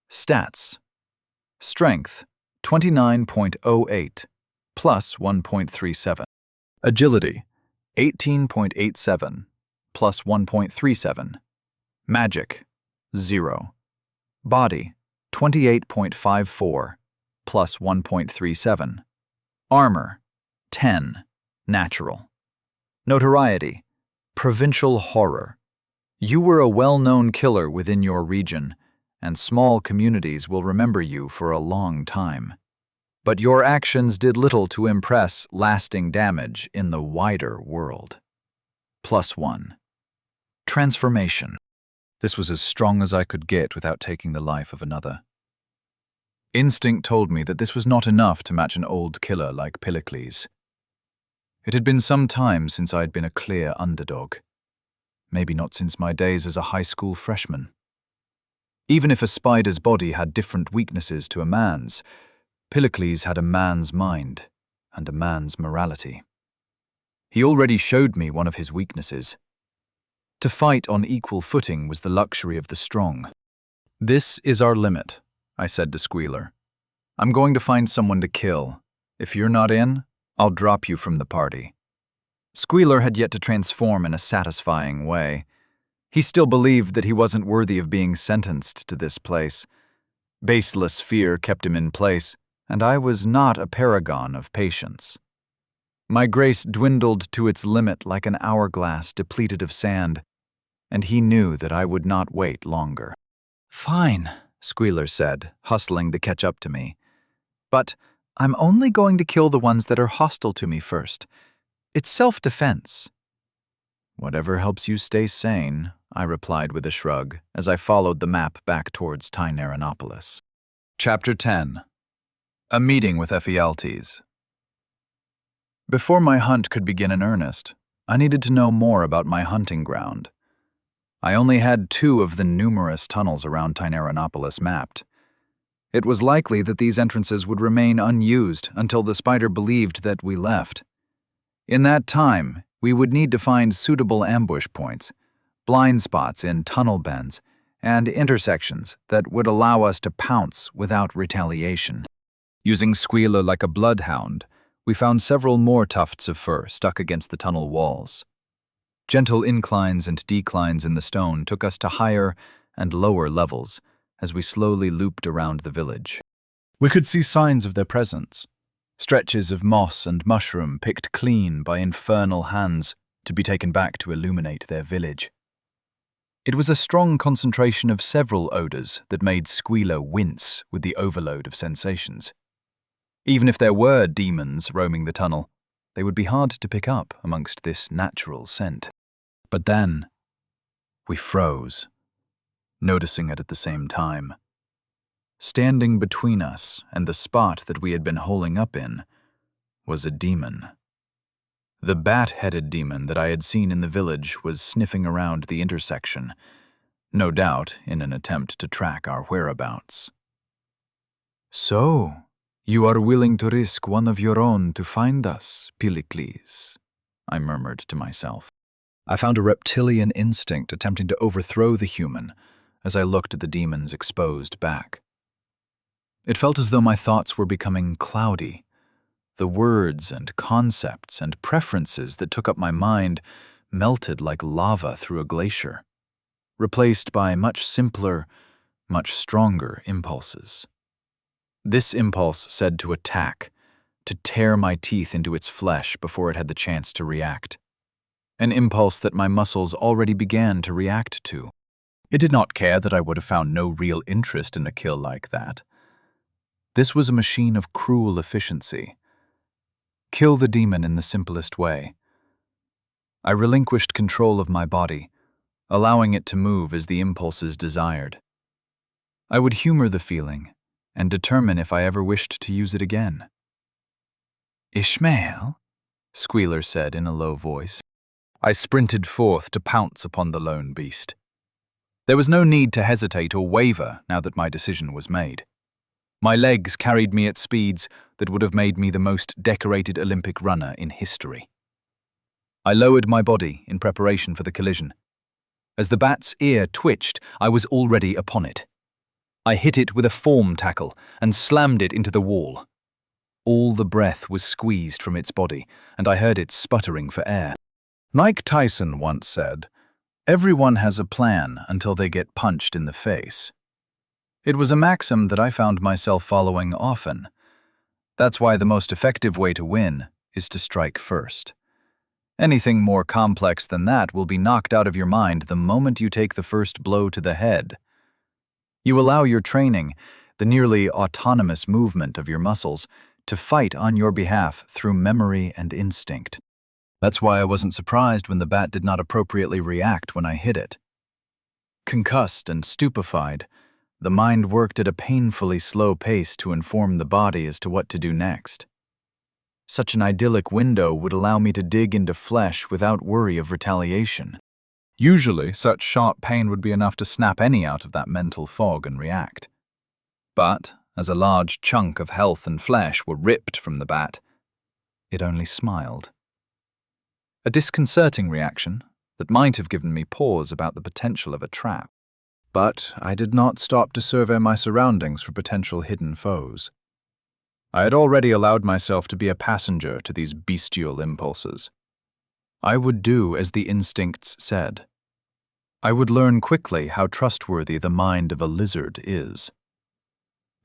Stats: Strength: 29.08 plus 1.37. Agility: 18.87 plus 1.37. Magic: 0. Body: 28.54 plus 1.37. Armor: 10. Natural. Notoriety: Provincial Horror. You were a well-known killer within your region, and small communities will remember you for a long time. But your actions did little to impress lasting damage in the wider world. +1. Transformation. This was as strong as I could get without taking the life of another. Instinct told me that this was not enough to match an old killer like Pylocles. It had been some time since I had been a clear underdog. Maybe not since my days as a high school freshman. Even if a spider's body had different weaknesses to a man's, Pylocles had a man's mind and a man's morality. He already showed me one of his weaknesses. To fight on equal footing was the luxury of the strong. "This is our limit," I said to Squealer. "I'm going to find someone to kill. If you're not in, I'll drop you from the party." Squealer had yet to transform in a satisfying way. He still believed that he wasn't worthy of being sentenced to this place. Baseless fear kept him in place, and I was not a paragon of patience. My grace dwindled to its limit like an hourglass depleted of sand, and he knew that I would not wait longer. "Fine," Squealer said, hustling to catch up to me. "But I'm only going to kill the ones that are hostile to me first. It's self-defense." "Whatever helps you stay sane," I replied with a shrug as I followed the map back towards Tyneranopolis. Chapter 10. A Meeting with Ephialtes. Before my hunt could begin in earnest, I needed to know more about my hunting ground. I only had 2 of the numerous tunnels around Tyneranopolis mapped. It was likely that these entrances would remain unused until the spider believed that we left. In that time, we would need to find suitable ambush points, blind spots in tunnel bends, and intersections that would allow us to pounce without retaliation. Using Squealer like a bloodhound, we found several more tufts of fur stuck against the tunnel walls. Gentle inclines and declines in the stone took us to higher and lower levels as we slowly looped around the village. We could see signs of their presence. stretches of moss and mushroom picked clean by infernal hands to be taken back to illuminate their village. It was a strong concentration of several odors that made Squealer wince with the overload of sensations. Even if there were demons roaming the tunnel, they would be hard to pick up amongst this natural scent. But then, we froze, noticing it at the same time. Standing between us and the spot that we had been holing up in was a demon. The bat-headed demon that I had seen in the village was sniffing around the intersection, no doubt in an attempt to track our whereabouts. "So, you are willing to risk one of your own to find us, Pilicles," I murmured to myself. I found a reptilian instinct attempting to overthrow the human as I looked at the demon's exposed back. It felt as though my thoughts were becoming cloudy. The words and concepts and preferences that took up my mind melted like lava through a glacier, replaced by much simpler, much stronger impulses. This impulse said to attack, to tear my teeth into its flesh before it had the chance to react. An impulse that my muscles already began to react to. It did not care that I would have found no real interest in a kill like that. This was a machine of cruel efficiency. Kill the demon in the simplest way. I relinquished control of my body, allowing it to move as the impulses desired. I would humor the feeling and determine if I ever wished to use it again. "Ishmael?" Squealer said in a low voice. I sprinted forth to pounce upon the lone beast. There was no need to hesitate or waver now that my decision was made. My legs carried me at speeds that would have made me the most decorated Olympic runner in history. I lowered my body in preparation for the collision. As the bat's ear twitched, I was already upon it. I hit it with a form tackle and slammed it into the wall. All the breath was squeezed from its body, and I heard it sputtering for air. Mike Tyson once said, "Everyone has a plan until they get punched in the face." It was a maxim that I found myself following often. That's why the most effective way to win is to strike first. Anything more complex than that will be knocked out of your mind the moment you take the first blow to the head. You allow your training, the nearly autonomous movement of your muscles, to fight on your behalf through memory and instinct. That's why I wasn't surprised when the bat did not appropriately react when I hit it. Concussed and stupefied, the mind worked at a painfully slow pace to inform the body as to what to do next. Such an idyllic window would allow me to dig into flesh without worry of retaliation. Usually, such sharp pain would be enough to snap any out of that mental fog and react. But, as a large chunk of health and flesh were ripped from the bat, it only smiled. A disconcerting reaction that might have given me pause about the potential of a trap. But I did not stop to survey my surroundings for potential hidden foes. I had already allowed myself to be a passenger to these bestial impulses. I would do as the instincts said. I would learn quickly how trustworthy the mind of a lizard is.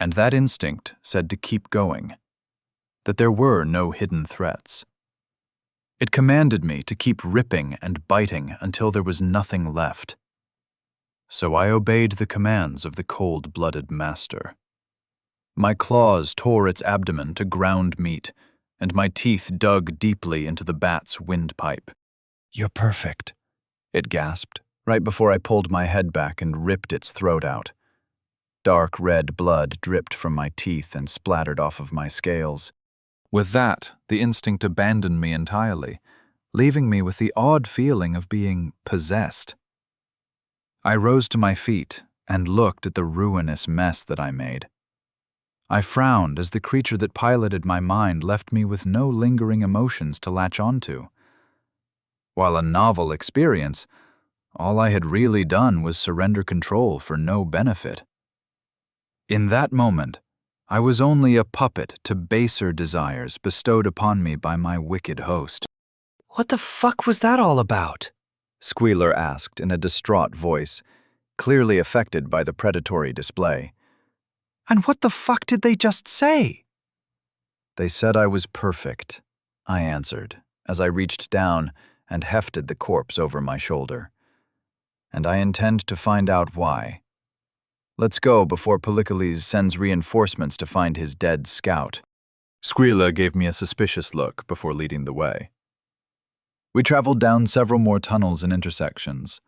And that instinct said to keep going, that there were no hidden threats. It commanded me to keep ripping and biting until there was nothing left. So I obeyed the commands of the cold-blooded master. My claws tore its abdomen to ground meat, and my teeth dug deeply into the bat's windpipe. "You're perfect," it gasped, right before I pulled my head back and ripped its throat out. Dark red blood dripped from my teeth and splattered off of my scales. With that, the instinct abandoned me entirely, leaving me with the odd feeling of being possessed. I rose to my feet and looked at the ruinous mess that I made. I frowned as the creature that piloted my mind left me with no lingering emotions to latch onto. While a novel experience, all I had really done was surrender control for no benefit. In that moment, I was only a puppet to baser desires bestowed upon me by my wicked host. "What the fuck was that all about?" Squealer asked in a distraught voice, clearly affected by the predatory display. "And what the fuck did they just say?" They said I was perfect, I answered, as I reached down and hefted the corpse over my shoulder. And I intend to find out why. Let's go before Polycles sends reinforcements to find his dead scout. Squealer gave me a suspicious look before leading the way. We traveled down several more tunnels and intersections.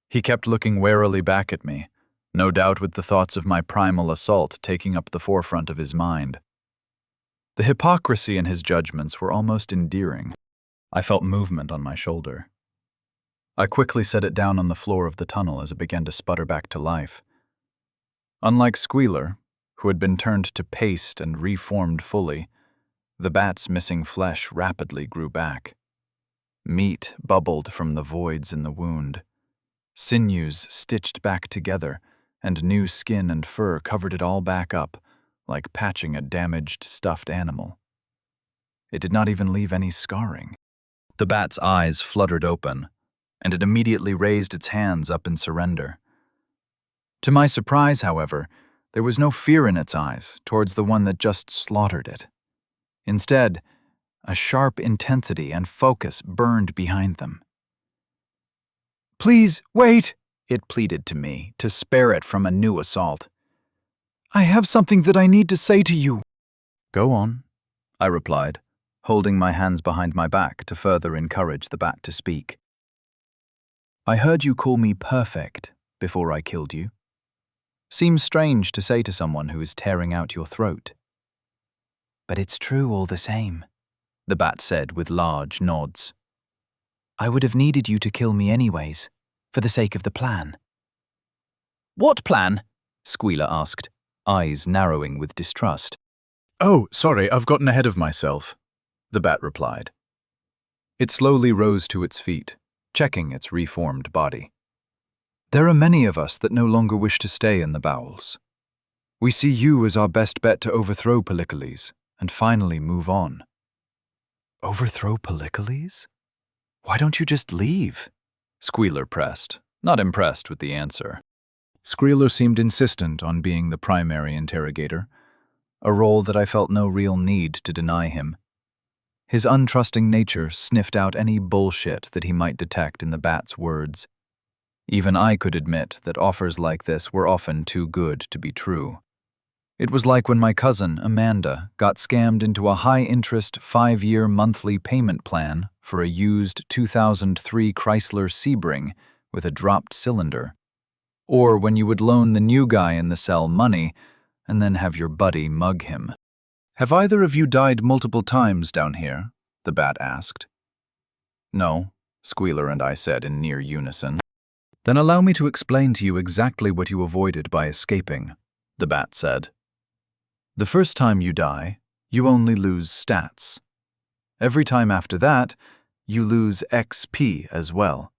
He kept looking warily back at me, no doubt with the thoughts of my primal assault taking up the forefront of his mind. The hypocrisy in his judgments were almost endearing. I felt movement on my shoulder. I quickly set it down on the floor of the tunnel as it began to sputter back to life. Unlike Squealer, who had been turned to paste and reformed fully, the bat's missing flesh rapidly grew back. Meat bubbled from the voids in the wound. Sinews stitched back together, and new skin and fur covered it all back up, like patching a damaged stuffed animal. It did not even leave any scarring. The bat's eyes fluttered open, and it immediately raised its hands up in surrender. To my surprise, however, there was no fear in its eyes towards the one that just slaughtered it. Instead, a sharp intensity and focus burned behind them. "Please, wait," it pleaded to me, to spare it from a new assault. "I have something that I need to say to you." "Go on," I replied, holding my hands behind my back to further encourage the bat to speak. "I heard you call me perfect before I killed you. Seems strange to say to someone who is tearing out your throat." "But it's true all the same," the bat said with large nods. "I would have needed you to kill me anyways, for the sake of the plan." "What plan?" Squealer asked, eyes narrowing with distrust. "Oh, sorry, I've gotten ahead of myself," the bat replied. It slowly rose to its feet, checking its reformed body. "There are many of us that no longer wish to stay in the bowels. We see you as our best bet to overthrow Polycles and finally move on." "Overthrow Polycles? Why don't you just leave?" Squealer pressed, not impressed with the answer. Squealer seemed insistent on being the primary interrogator, a role that I felt no real need to deny him. His untrusting nature sniffed out any bullshit that he might detect in the bat's words. Even I could admit that offers like this were often too good to be true. It was like when my cousin, Amanda, got scammed into a high-interest 5-year monthly payment plan for a used 2003 Chrysler Sebring with a dropped cylinder. Or when you would loan the new guy in the cell money and then have your buddy mug him. "Have either of you died multiple times down here?" the bat asked. "No," Squealer and I said in near unison. "Then allow me to explain to you exactly what you avoided by escaping," the bat said. "The first time you die, you only lose stats. Every time after that, you lose XP as well.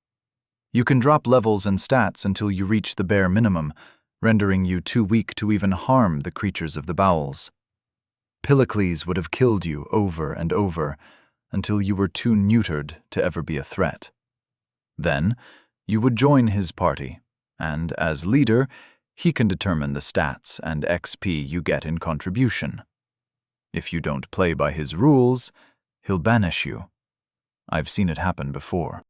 You can drop levels and stats until you reach the bare minimum, rendering you too weak to even harm the creatures of the bowels. Polycles would have killed you over and over until you were too neutered to ever be a threat. Then, you would join his party, and as leader, he can determine the stats and XP you get in contribution. If you don't play by his rules, he'll banish you. I've seen it happen before."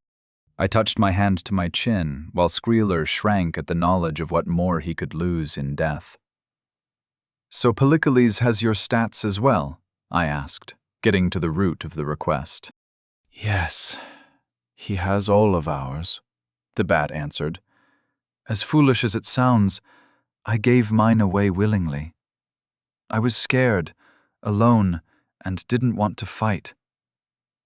I touched my hand to my chin, while Squealer shrank at the knowledge of what more he could lose in death. "So Polycles has your stats as well?" I asked, getting to the root of the request. "Yes, he has all of ours," the bat answered. "As foolish as it sounds, I gave mine away willingly. I was scared, alone, and didn't want to fight.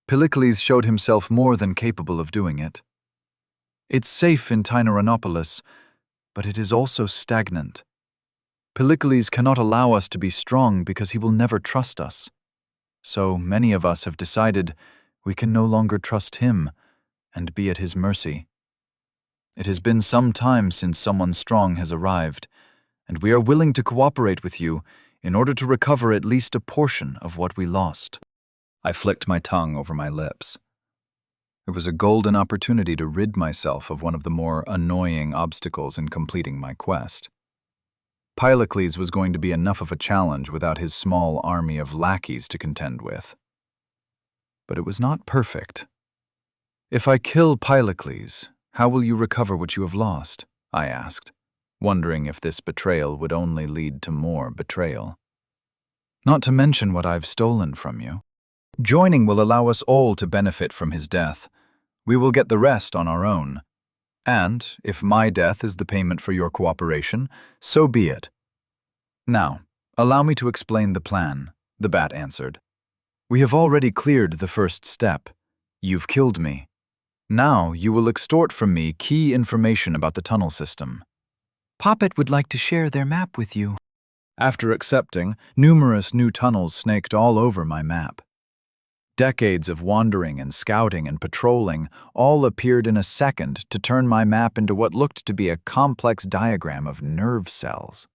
Polycles showed himself more than capable of doing it. It's safe in Tyrannopolis, but it is also stagnant. Polycles cannot allow us to be strong because he will never trust us. So many of us have decided we can no longer trust him and be at his mercy. It has been some time since someone strong has arrived, and we are willing to cooperate with you in order to recover at least a portion of what we lost." I flicked my tongue over my lips. It was a golden opportunity to rid myself of one of the more annoying obstacles in completing my quest. Pylocles was going to be enough of a challenge without his small army of lackeys to contend with. But it was not perfect. "If I kill Pylocles, how will you recover what you have lost?" I asked, wondering if this betrayal would only lead to more betrayal. "Not to mention what I've stolen from you. Joining will allow us all to benefit from his death. We will get the rest on our own. And, if my death is the payment for your cooperation, so be it." "Now, allow me to explain the plan," the bat answered. "We have already cleared the first step. You've killed me. Now you will extort from me key information about the tunnel system." Poppet would like to share their map with you. After accepting, numerous new tunnels snaked all over my map. Decades of wandering and scouting and patrolling all appeared in a second to turn my map into what looked to be a complex diagram of nerve cells.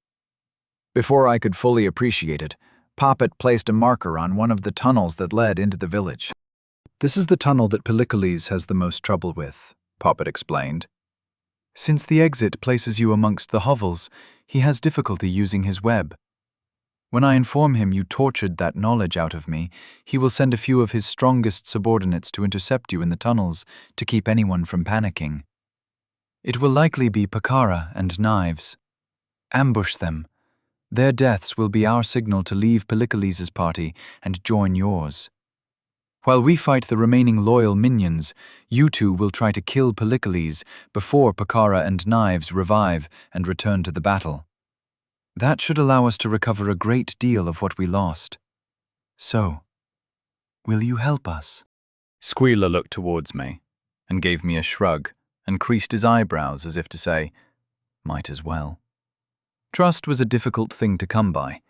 Before I could fully appreciate it, Poppet placed a marker on one of the tunnels that led into the village. "This is the tunnel that Pylocles has the most trouble with," Poppet explained. "Since the exit places you amongst the hovels, he has difficulty using his web. When I inform him you tortured that knowledge out of me, he will send a few of his strongest subordinates to intercept you in the tunnels to keep anyone from panicking. It will likely be Pakara and Knives. Ambush them. Their deaths will be our signal to leave Pylocles' party and join yours. While we fight the remaining loyal minions, you two will try to kill Pylocles before Pakara and Knives revive and return to the battle. That should allow us to recover a great deal of what we lost. So, will you help us?" Squealer looked towards me and gave me a shrug and creased his eyebrows as if to say, "Might as well." Trust was a difficult thing to come by,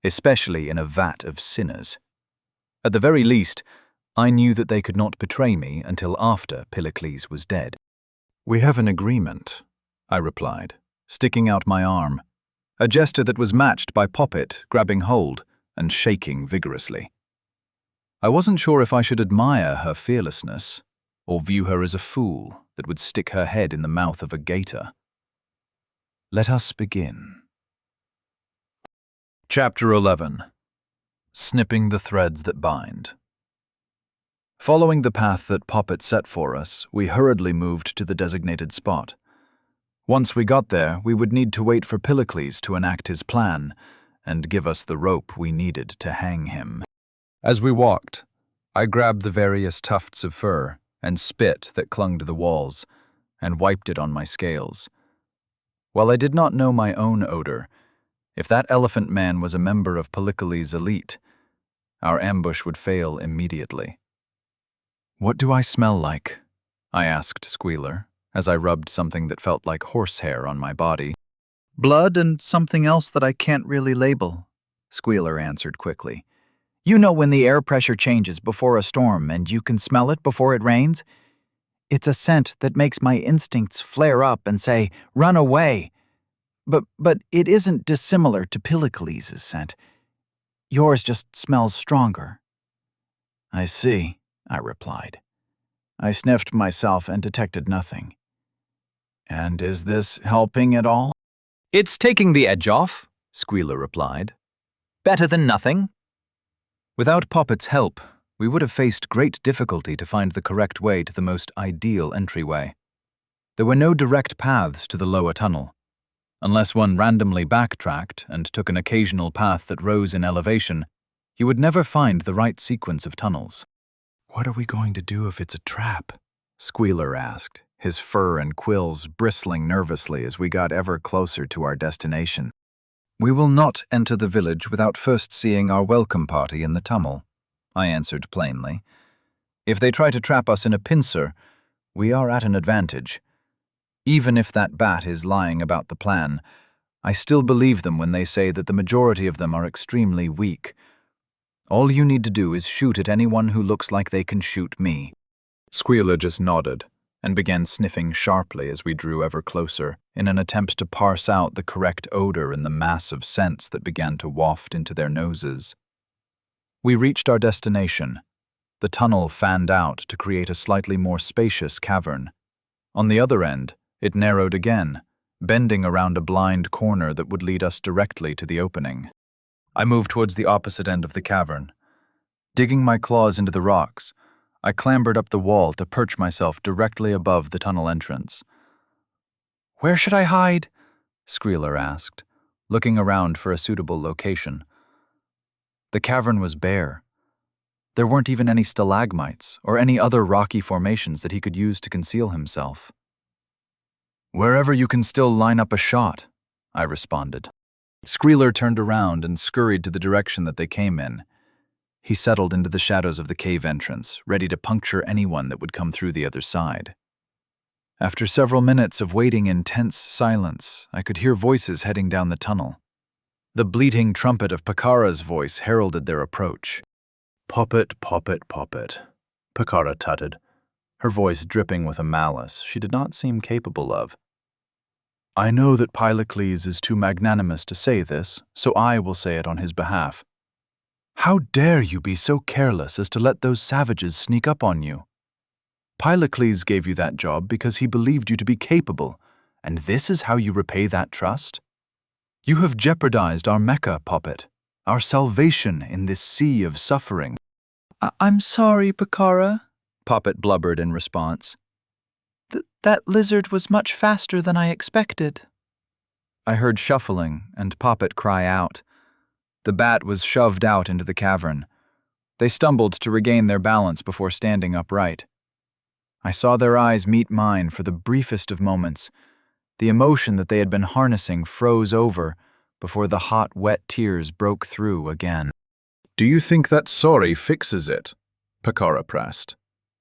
especially in a vat of sinners. At the very least, I knew that they could not betray me until after Pylocles was dead. "We have an agreement," I replied, sticking out my arm, a gesture that was matched by Poppet grabbing hold and shaking vigorously. I wasn't sure if I should admire her fearlessness or view her as a fool that would stick her head in the mouth of a gator. Let us begin. Chapter 11. Snipping the Threads That Bind. Following the path that Poppet set for us, we hurriedly moved to the designated spot. Once we got there, we would need to wait for Pylocles to enact his plan and give us the rope we needed to hang him. As we walked, I grabbed the various tufts of fur and spit that clung to the walls and wiped it on my scales. While I did not know my own odor, if that elephant man was a member of Pylocles' elite, our ambush would fail immediately. "What do I smell like?" I asked Squealer, as I rubbed something that felt like horsehair on my body. "Blood and something else that I can't really label," Squealer answered quickly. You know when the air pressure changes before a storm and you can smell it before it rains? It's a scent that makes my instincts flare up and say, "Run away." But it isn't dissimilar to Pylocles' scent. Yours just smells stronger. "I see," I replied. I sniffed myself and detected nothing. "And is this helping at all?" "It's taking the edge off," Squealer replied. "Better than nothing." Without Poppet's help, we would have faced great difficulty to find the correct way to the most ideal entryway. There were no direct paths to the lower tunnel. Unless one randomly backtracked and took an occasional path that rose in elevation, you would never find the right sequence of tunnels. "What are we going to do if it's a trap?" Squealer asked, his fur and quills bristling nervously as we got ever closer to our destination. "We will not enter the village without first seeing our welcome party in the tunnel," I answered plainly. "If they try to trap us in a pincer, we are at an advantage. Even if that bat is lying about the plan, I still believe them when they say that the majority of them are extremely weak. All you need to do is shoot at anyone who looks like they can shoot me." Squealer just nodded and began sniffing sharply as we drew ever closer, in an attempt to parse out the correct odor in the mass of scents that began to waft into their noses. We reached our destination. The tunnel fanned out to create a slightly more spacious cavern. On the other end, it narrowed again, bending around a blind corner that would lead us directly to the opening. I moved towards the opposite end of the cavern. Digging my claws into the rocks, I clambered up the wall to perch myself directly above the tunnel entrance. "Where should I hide?" Skrieler asked, looking around for a suitable location. The cavern was bare. There weren't even any stalagmites or any other rocky formations that he could use to conceal himself. "Wherever you can still line up a shot," I responded. Skrieler turned around and scurried to the direction that they came in. He settled into the shadows of the cave entrance, ready to puncture anyone that would come through the other side. After several minutes of waiting in tense silence, I could hear voices heading down the tunnel. The bleating trumpet of Pakara's voice heralded their approach. "Poppet, poppet, poppet," Pakara tutted, her voice dripping with a malice she did not seem capable of. "I know that Pylocles is too magnanimous to say this, so I will say it on his behalf. How dare you be so careless as to let those savages sneak up on you? Pylocles gave you that job because he believed you to be capable, and this is how you repay that trust? You have jeopardized our Mecca, Poppet, our salvation in this sea of suffering." I'm sorry, Pakara, Poppet blubbered in response. That lizard was much faster than I expected. I heard shuffling and Poppet cry out. The bat was shoved out into the cavern. They stumbled to regain their balance before standing upright. I saw their eyes meet mine for the briefest of moments. The emotion that they had been harnessing froze over before the hot, wet tears broke through again. "Do you think that sorry fixes it?" Pakara pressed,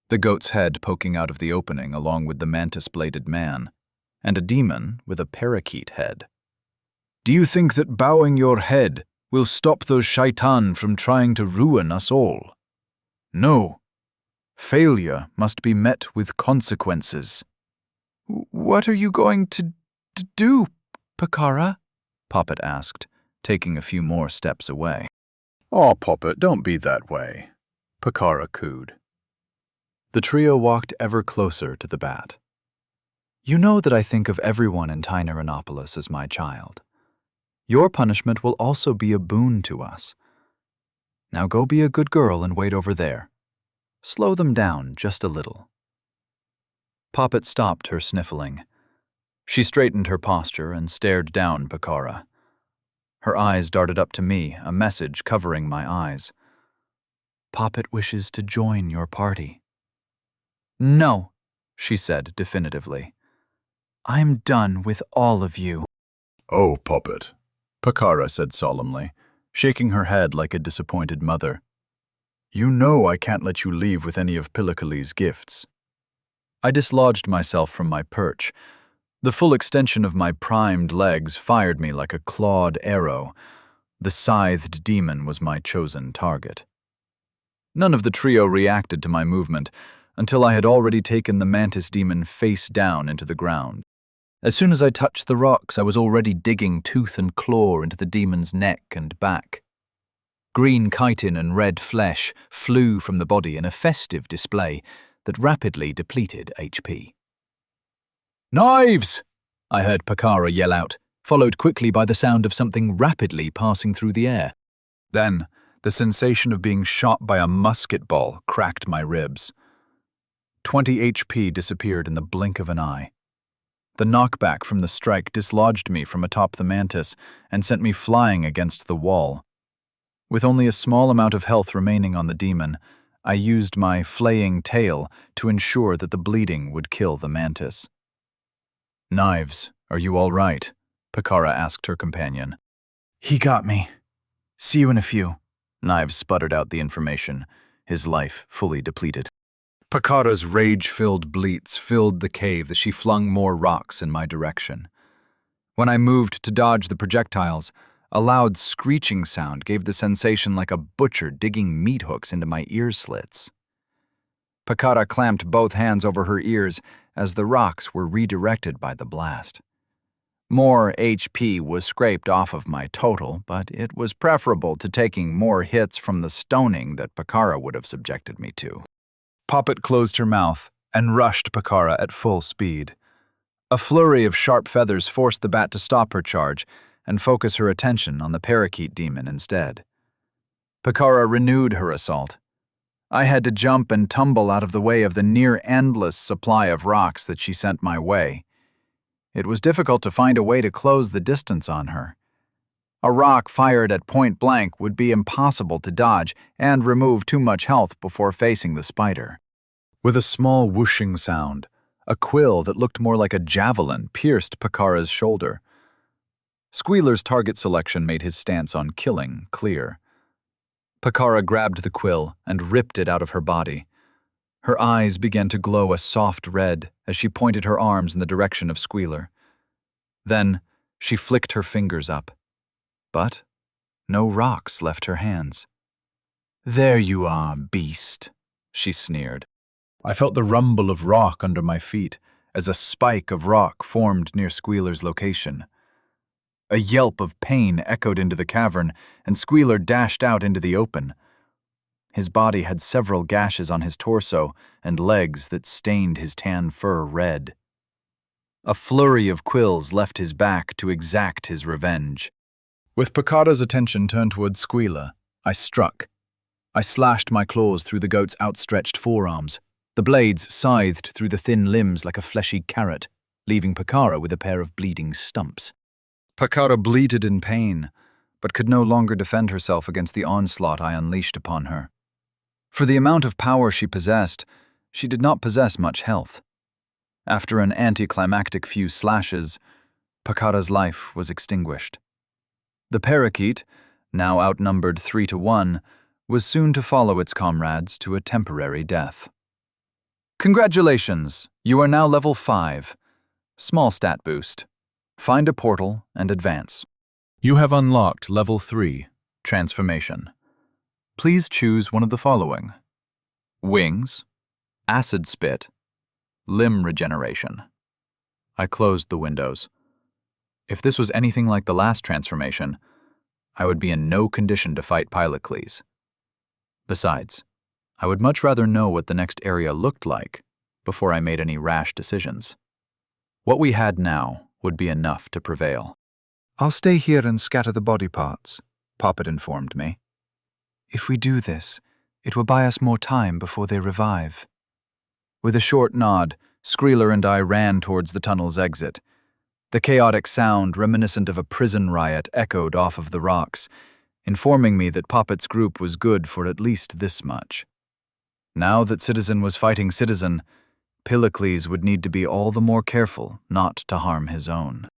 the goat's head poking out of the opening along with the mantis-bladed man, and a demon with a parakeet head. "Do you think that bowing your head will stop those shaitan from trying to ruin us all? No. Failure must be met with consequences." "What are you going to do, Pakara?" Poppet asked, taking a few more steps away. "Aw, Poppet, don't be that way," Pakara cooed. The trio walked ever closer to the bat. "You know that I think of everyone in Tyrannopolis as my child. Your punishment will also be a boon to us. Now go be a good girl and wait over there. Slow them down just a little." Poppet stopped her sniffling. She straightened her posture and stared down Pakara. Her eyes darted up to me, a message covering my eyes. "Poppet wishes to join your party." "No," she said definitively. "I'm done with all of you." "Oh, Poppet," Pakara said solemnly, shaking her head like a disappointed mother. "You know I can't let you leave with any of Pylocles' gifts." I dislodged myself from my perch. The full extension of my primed legs fired me like a clawed arrow. The scythed demon was my chosen target. None of the trio reacted to my movement until I had already taken the mantis demon face down into the ground. As soon as I touched the rocks, I was already digging tooth and claw into the demon's neck and back. Green chitin and red flesh flew from the body in a festive display that rapidly depleted HP. "Knives!" I heard Pakara yell out, followed quickly by the sound of something rapidly passing through the air. Then, the sensation of being shot by a musket ball cracked my ribs. 20 HP disappeared in the blink of an eye. The knockback from the strike dislodged me from atop the mantis and sent me flying against the wall. With only a small amount of health remaining on the demon, I used my flaying tail to ensure that the bleeding would kill the mantis. "Knives, are you all right?" Pakara asked her companion. "He got me. See you in a few." Knives sputtered out the information, his life fully depleted. Pakara's rage-filled bleats filled the cave as she flung more rocks in my direction. When I moved to dodge the projectiles, a loud screeching sound gave the sensation like a butcher digging meat hooks into my ear slits. Pakara clamped both hands over her ears as the rocks were redirected by the blast. More HP was scraped off of my total, but it was preferable to taking more hits from the stoning that Pakara would have subjected me to. Poppet closed her mouth and rushed Pakara at full speed. A flurry of sharp feathers forced the bat to stop her charge and focus her attention on the parakeet demon instead. Pakara renewed her assault. I had to jump and tumble out of the way of the near-endless supply of rocks that she sent my way. It was difficult to find a way to close the distance on her. A rock fired at point blank would be impossible to dodge and remove too much health before facing the spider. With a small whooshing sound, a quill that looked more like a javelin pierced Pakara's shoulder. Squealer's target selection made his stance on killing clear. Pakara grabbed the quill and ripped it out of her body. Her eyes began to glow a soft red as she pointed her arms in the direction of Squealer. Then she flicked her fingers up. But no rocks left her hands. "There you are, beast," she sneered. I felt the rumble of rock under my feet as a spike of rock formed near Squealer's location. A yelp of pain echoed into the cavern, and Squealer dashed out into the open. His body had several gashes on his torso and legs that stained his tan fur red. A flurry of quills left his back to exact his revenge. With Pakara's attention turned toward Squealer, I struck. I slashed my claws through the goat's outstretched forearms. The blades scythed through the thin limbs like a fleshy carrot, leaving Pakara with a pair of bleeding stumps. Pakara bleated in pain, but could no longer defend herself against the onslaught I unleashed upon her. For the amount of power she possessed, she did not possess much health. After an anticlimactic few slashes, Pakara's life was extinguished. The parakeet, now outnumbered 3-1, was soon to follow its comrades to a temporary death. Congratulations, you are now level 5. Small stat boost. Find a portal and advance. You have unlocked Level 3, Transformation. Please choose one of the following: Wings, Acid Spit, Limb Regeneration. I closed the windows. If this was anything like the last transformation, I would be in no condition to fight Pylocles. Besides, I would much rather know what the next area looked like before I made any rash decisions. What we had now would be enough to prevail. "I'll stay here and scatter the body parts," Poppet informed me. "If we do this, it will buy us more time before they revive." With a short nod, Squealer and I ran towards the tunnel's exit. The chaotic sound, reminiscent of a prison riot, echoed off of the rocks, informing me that Poppet's group was good for at least this much. Now that citizen was fighting citizen, Pylocles would need to be all the more careful not to harm his own.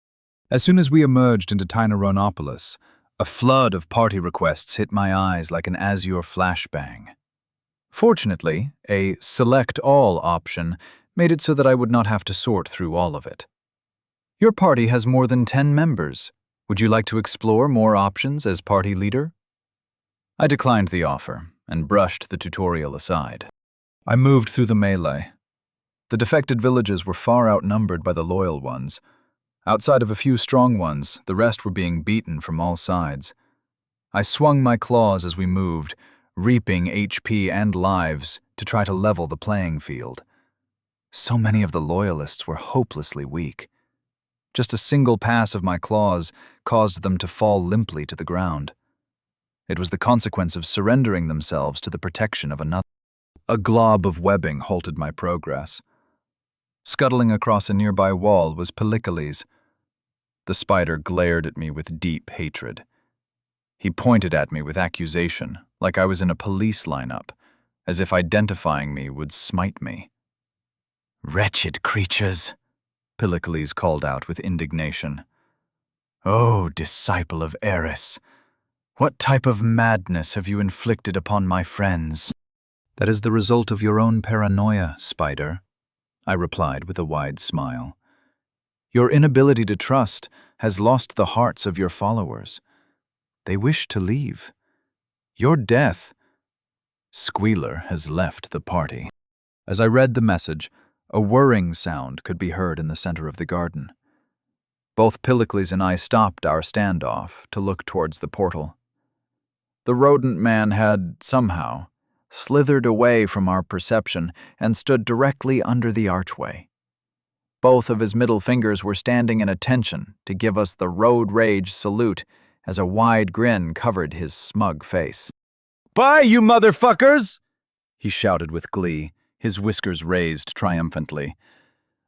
As soon as we emerged into Tyneronopolis, a flood of party requests hit my eyes like an azure flashbang. Fortunately, a select all option made it so that I would not have to sort through all of it. Your party has more than 10 members. Would you like to explore more options as party leader? I declined the offer and brushed the tutorial aside. I moved through the melee. The defected villages were far outnumbered by the loyal ones. Outside of a few strong ones, the rest were being beaten from all sides. I swung my claws as we moved, reaping HP and lives to try to level the playing field. So many of the loyalists were hopelessly weak. Just a single pass of my claws caused them to fall limply to the ground. It was the consequence of surrendering themselves to the protection of another. A glob of webbing halted my progress. Scuttling across a nearby wall was Pylocles. The spider glared at me with deep hatred. He pointed at me with accusation, like I was in a police lineup, as if identifying me would smite me. "Wretched creatures," Pylocles called out with indignation. "Oh, disciple of Eris, what type of madness have you inflicted upon my friends?" "That is the result of your own paranoia, spider," I replied with a wide smile. "Your inability to trust has lost the hearts of your followers. They wish to leave. Your death..." Squealer has left the party. As I read the message, a whirring sound could be heard in the center of the garden. Both Pylocles and I stopped our standoff to look towards the portal. The rodent man had, somehow, slithered away from our perception and stood directly under the archway. Both of his middle fingers were standing in attention to give us the road rage salute as a wide grin covered his smug face. "Bye, you motherfuckers!" he shouted with glee, his whiskers raised triumphantly.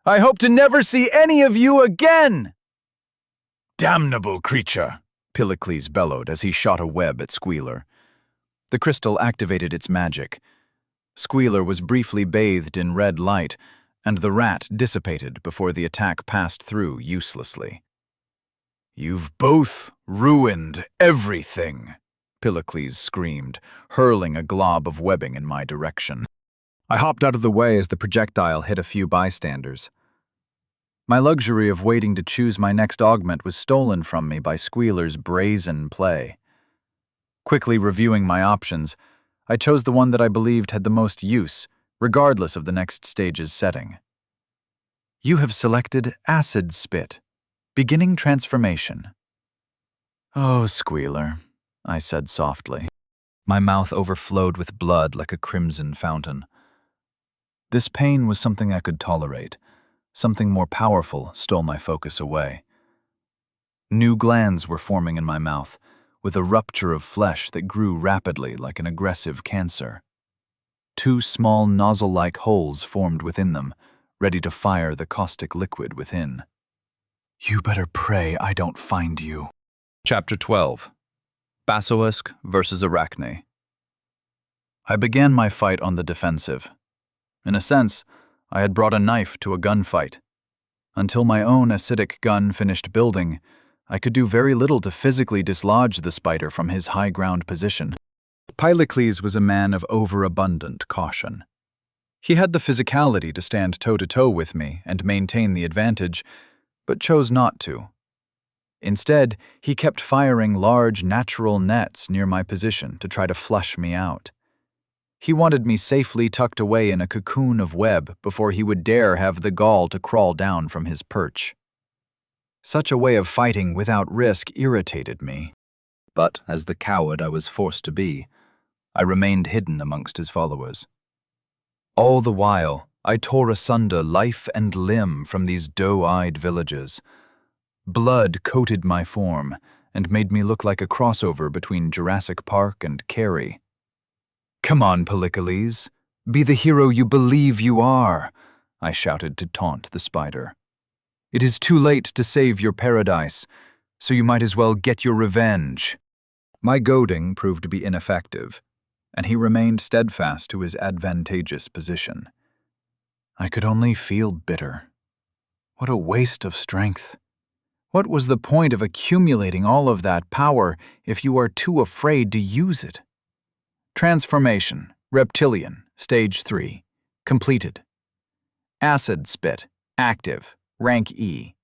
"I hope to never see any of you again!" "Damnable creature!" Pylocles bellowed as he shot a web at Squealer. The crystal activated its magic. Squealer was briefly bathed in red light, and the rat dissipated before the attack passed through uselessly. "You've both ruined everything," Pylocles screamed, hurling a glob of webbing in my direction. I hopped out of the way as the projectile hit a few bystanders. My luxury of waiting to choose my next augment was stolen from me by Squealer's brazen play. Quickly reviewing my options, I chose the one that I believed had the most use, regardless of the next stage's setting. You have selected Acid Spit, beginning transformation. "Oh, Squealer," I said softly. My mouth overflowed with blood like a crimson fountain. This pain was something I could tolerate. Something more powerful stole my focus away. New glands were forming in my mouth, with a rupture of flesh that grew rapidly like an aggressive cancer. 2 small nozzle-like holes formed within them, ready to fire the caustic liquid within. You better pray I don't find you. Chapter 12. Basilisk versus Arachne. I began my fight on the defensive. In a sense, I had brought a knife to a gunfight. Until my own acidic gun finished building, I could do very little to physically dislodge the spider from his high-ground position. Pylocles was a man of overabundant caution. He had the physicality to stand toe-to-toe with me and maintain the advantage, but chose not to. Instead, he kept firing large natural nets near my position to try to flush me out. He wanted me safely tucked away in a cocoon of web before he would dare have the gall to crawl down from his perch. Such a way of fighting without risk irritated me. But, as the coward I was forced to be, I remained hidden amongst his followers. All the while, I tore asunder life and limb from these doe-eyed villagers. Blood coated my form and made me look like a crossover between Jurassic Park and Carrie. "Come on, Pylocles, be the hero you believe you are," I shouted to taunt the spider. "It is too late to save your paradise, so you might as well get your revenge." My goading proved to be ineffective, and he remained steadfast to his advantageous position. I could only feel bitter. What a waste of strength. What was the point of accumulating all of that power if you are too afraid to use it? Transformation, Reptilian, Stage 3, completed. Acid Spit, active, rank E.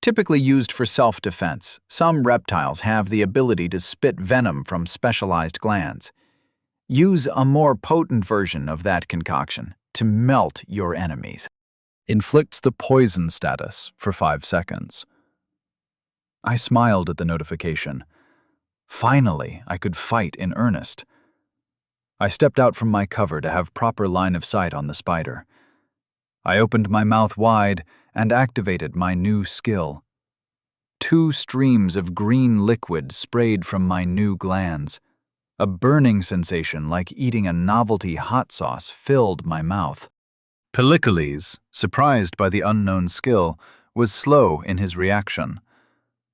Typically used for self-defense, some reptiles have the ability to spit venom from specialized glands. Use a more potent version of that concoction to melt your enemies. Inflicts the poison status for 5 seconds. I smiled at the notification. Finally, I could fight in earnest. I stepped out from my cover to have proper line of sight on the spider. I opened my mouth wide and activated my new skill. 2 streams of green liquid sprayed from my new glands. A burning sensation like eating a novelty hot sauce filled my mouth. Pylocles, surprised by the unknown skill, was slow in his reaction.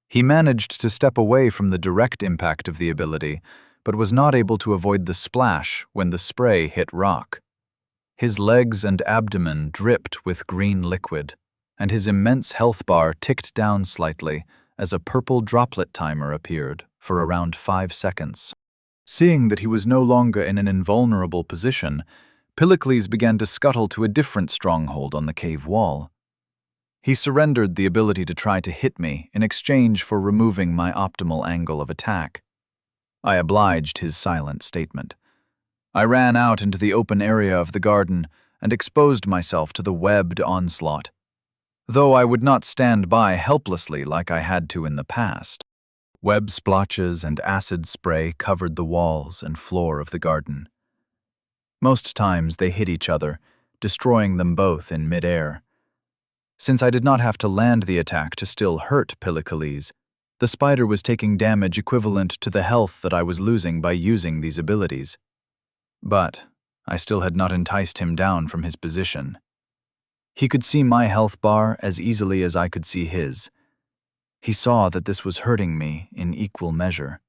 He managed to step away from the direct impact of the ability, but was not able to avoid the splash when the spray hit rock. His legs and abdomen dripped with green liquid, and his immense health bar ticked down slightly as a purple droplet timer appeared for around 5 seconds. Seeing that he was no longer in an invulnerable position, Pylocles began to scuttle to a different stronghold on the cave wall. He surrendered the ability to try to hit me in exchange for removing my optimal angle of attack. I obliged his silent statement. I ran out into the open area of the garden and exposed myself to the webbed onslaught, though I would not stand by helplessly like I had to in the past. Web splotches and acid spray covered the walls and floor of the garden. Most times they hit each other, destroying them both in midair. Since I did not have to land the attack to still hurt Pillacles, the spider was taking damage equivalent to the health that I was losing by using these abilities. But I still had not enticed him down from his position. He could see my health bar as easily as I could see his. He saw that this was hurting me in equal measure.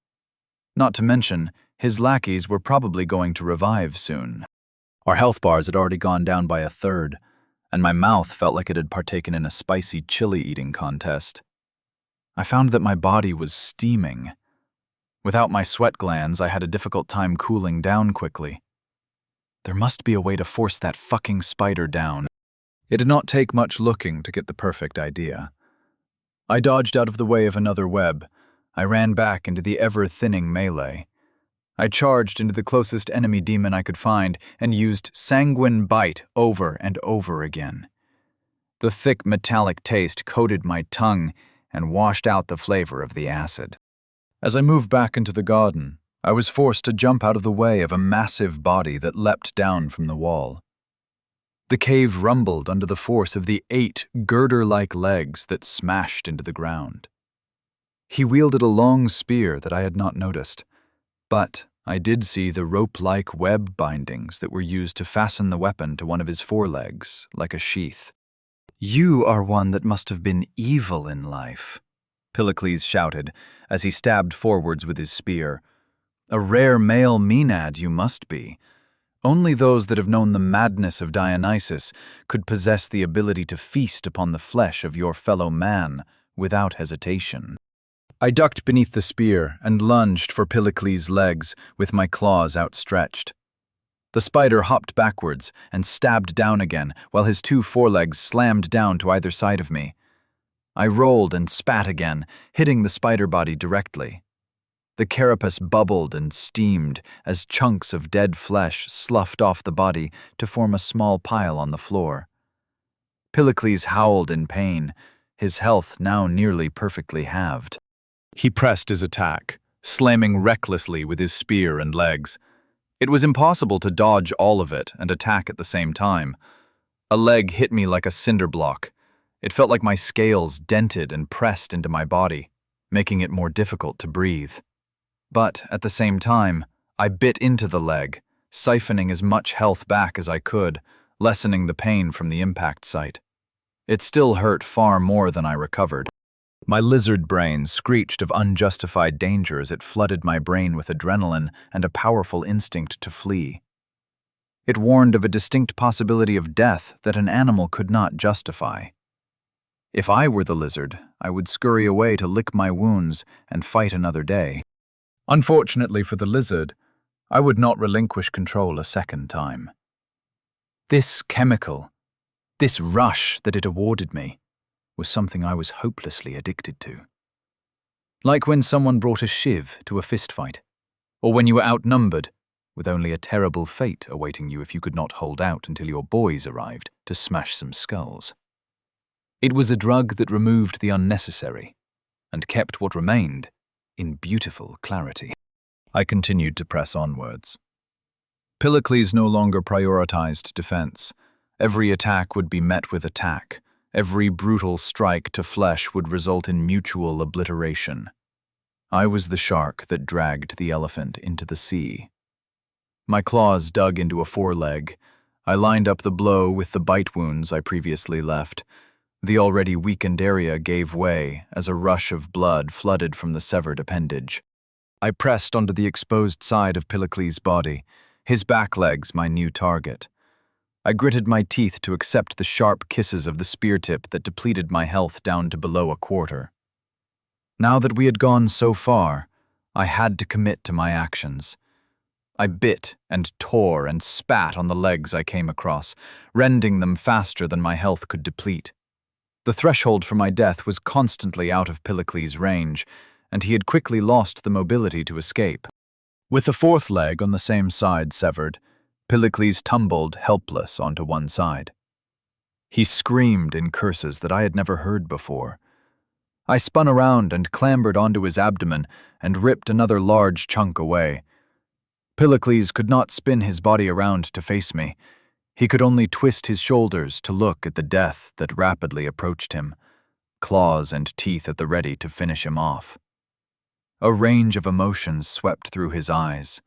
Not to mention, his lackeys were probably going to revive soon. Our health bars had already gone down by a third, and my mouth felt like it had partaken in a spicy chili eating contest. I found that my body was steaming. Without my sweat glands, I had a difficult time cooling down quickly. There must be a way to force that fucking spider down. It did not take much looking to get the perfect idea. I dodged out of the way of another web. I ran back into the ever-thinning melee. I charged into the closest enemy demon I could find and used Sanguine Bite over and over again. The thick metallic taste coated my tongue and washed out the flavor of the acid. As I moved back into the garden, I was forced to jump out of the way of a massive body that leapt down from the wall. The cave rumbled under the force of the 8 girder-like legs that smashed into the ground. He wielded a long spear that I had not noticed, but I did see the rope-like web bindings that were used to fasten the weapon to one of his forelegs, like a sheath. "You are one that must have been evil in life," Pillacles shouted as he stabbed forwards with his spear. "A rare male Maenad you must be. Only those that have known the madness of Dionysus could possess the ability to feast upon the flesh of your fellow man without hesitation." I ducked beneath the spear and lunged for Pillacles' legs with my claws outstretched. The spider hopped backwards and stabbed down again while his 2 forelegs slammed down to either side of me. I rolled and spat again, hitting the spider body directly. The carapace bubbled and steamed as chunks of dead flesh sloughed off the body to form a small pile on the floor. Pillacles howled in pain, his health now nearly perfectly halved. He pressed his attack, slamming recklessly with his spear and legs. It was impossible to dodge all of it and attack at the same time. A leg hit me like a cinder block. It felt like my scales dented and pressed into my body, making it more difficult to breathe. But at the same time, I bit into the leg, siphoning as much health back as I could, lessening the pain from the impact site. It still hurt far more than I recovered. My lizard brain screeched of unjustified danger as it flooded my brain with adrenaline and a powerful instinct to flee. It warned of a distinct possibility of death that an animal could not justify. If I were the lizard, I would scurry away to lick my wounds and fight another day. Unfortunately for the lizard, I would not relinquish control a second time. This chemical, this rush that it awarded me, was something I was hopelessly addicted to. Like when someone brought a shiv to a fistfight, or when you were outnumbered, with only a terrible fate awaiting you if you could not hold out until your boys arrived to smash some skulls. It was a drug that removed the unnecessary and kept what remained in beautiful clarity. I continued to press onwards. Pillacles no longer prioritized defense. Every attack would be met with attack. Every brutal strike to flesh would result in mutual obliteration. I was the shark that dragged the elephant into the sea. My claws dug into a foreleg. I lined up the blow with the bite wounds I previously left. The already weakened area gave way as a rush of blood flooded from the severed appendage. I pressed onto the exposed side of Pillacles' body, his back legs my new target. I gritted my teeth to accept the sharp kisses of the spear tip that depleted my health down to below a quarter. Now that we had gone so far, I had to commit to my actions. I bit and tore and spat on the legs I came across, rending them faster than my health could deplete. The threshold for my death was constantly out of Pillacles' range, and he had quickly lost the mobility to escape. With the 4th leg on the same side severed, Pillacles tumbled helpless onto one side. He screamed in curses that I had never heard before. I spun around and clambered onto his abdomen and ripped another large chunk away. Pillacles could not spin his body around to face me. He could only twist his shoulders to look at the death that rapidly approached him, claws and teeth at the ready to finish him off. A range of emotions swept through his eyes: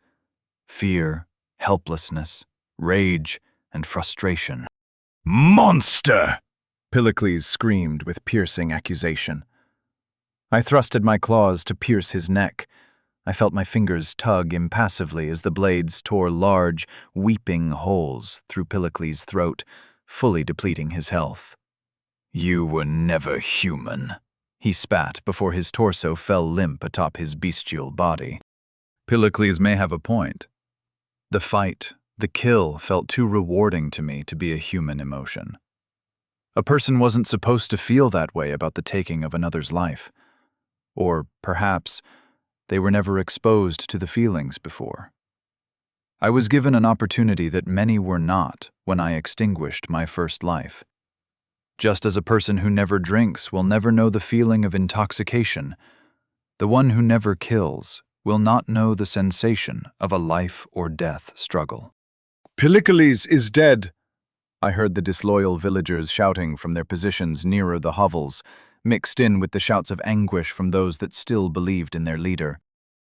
fear, helplessness, rage, and frustration. "Monster!" Pylocles screamed with piercing accusation. I thrusted my claws to pierce his neck. I felt my fingers tug impassively as the blades tore large, weeping holes through Pylocles' throat, fully depleting his health. "You were never human," he spat before his torso fell limp atop his bestial body. Pylocles may have a point. The fight, the kill, felt too rewarding to me to be a human emotion. A person wasn't supposed to feel that way about the taking of another's life. Or, perhaps, they were never exposed to the feelings before. I was given an opportunity that many were not when I extinguished my first life. Just as a person who never drinks will never know the feeling of intoxication, the one who never kills will not know the sensation of a life or death struggle. "Pylocles is dead," I heard the disloyal villagers shouting from their positions nearer the hovels, mixed in with the shouts of anguish from those that still believed in their leader.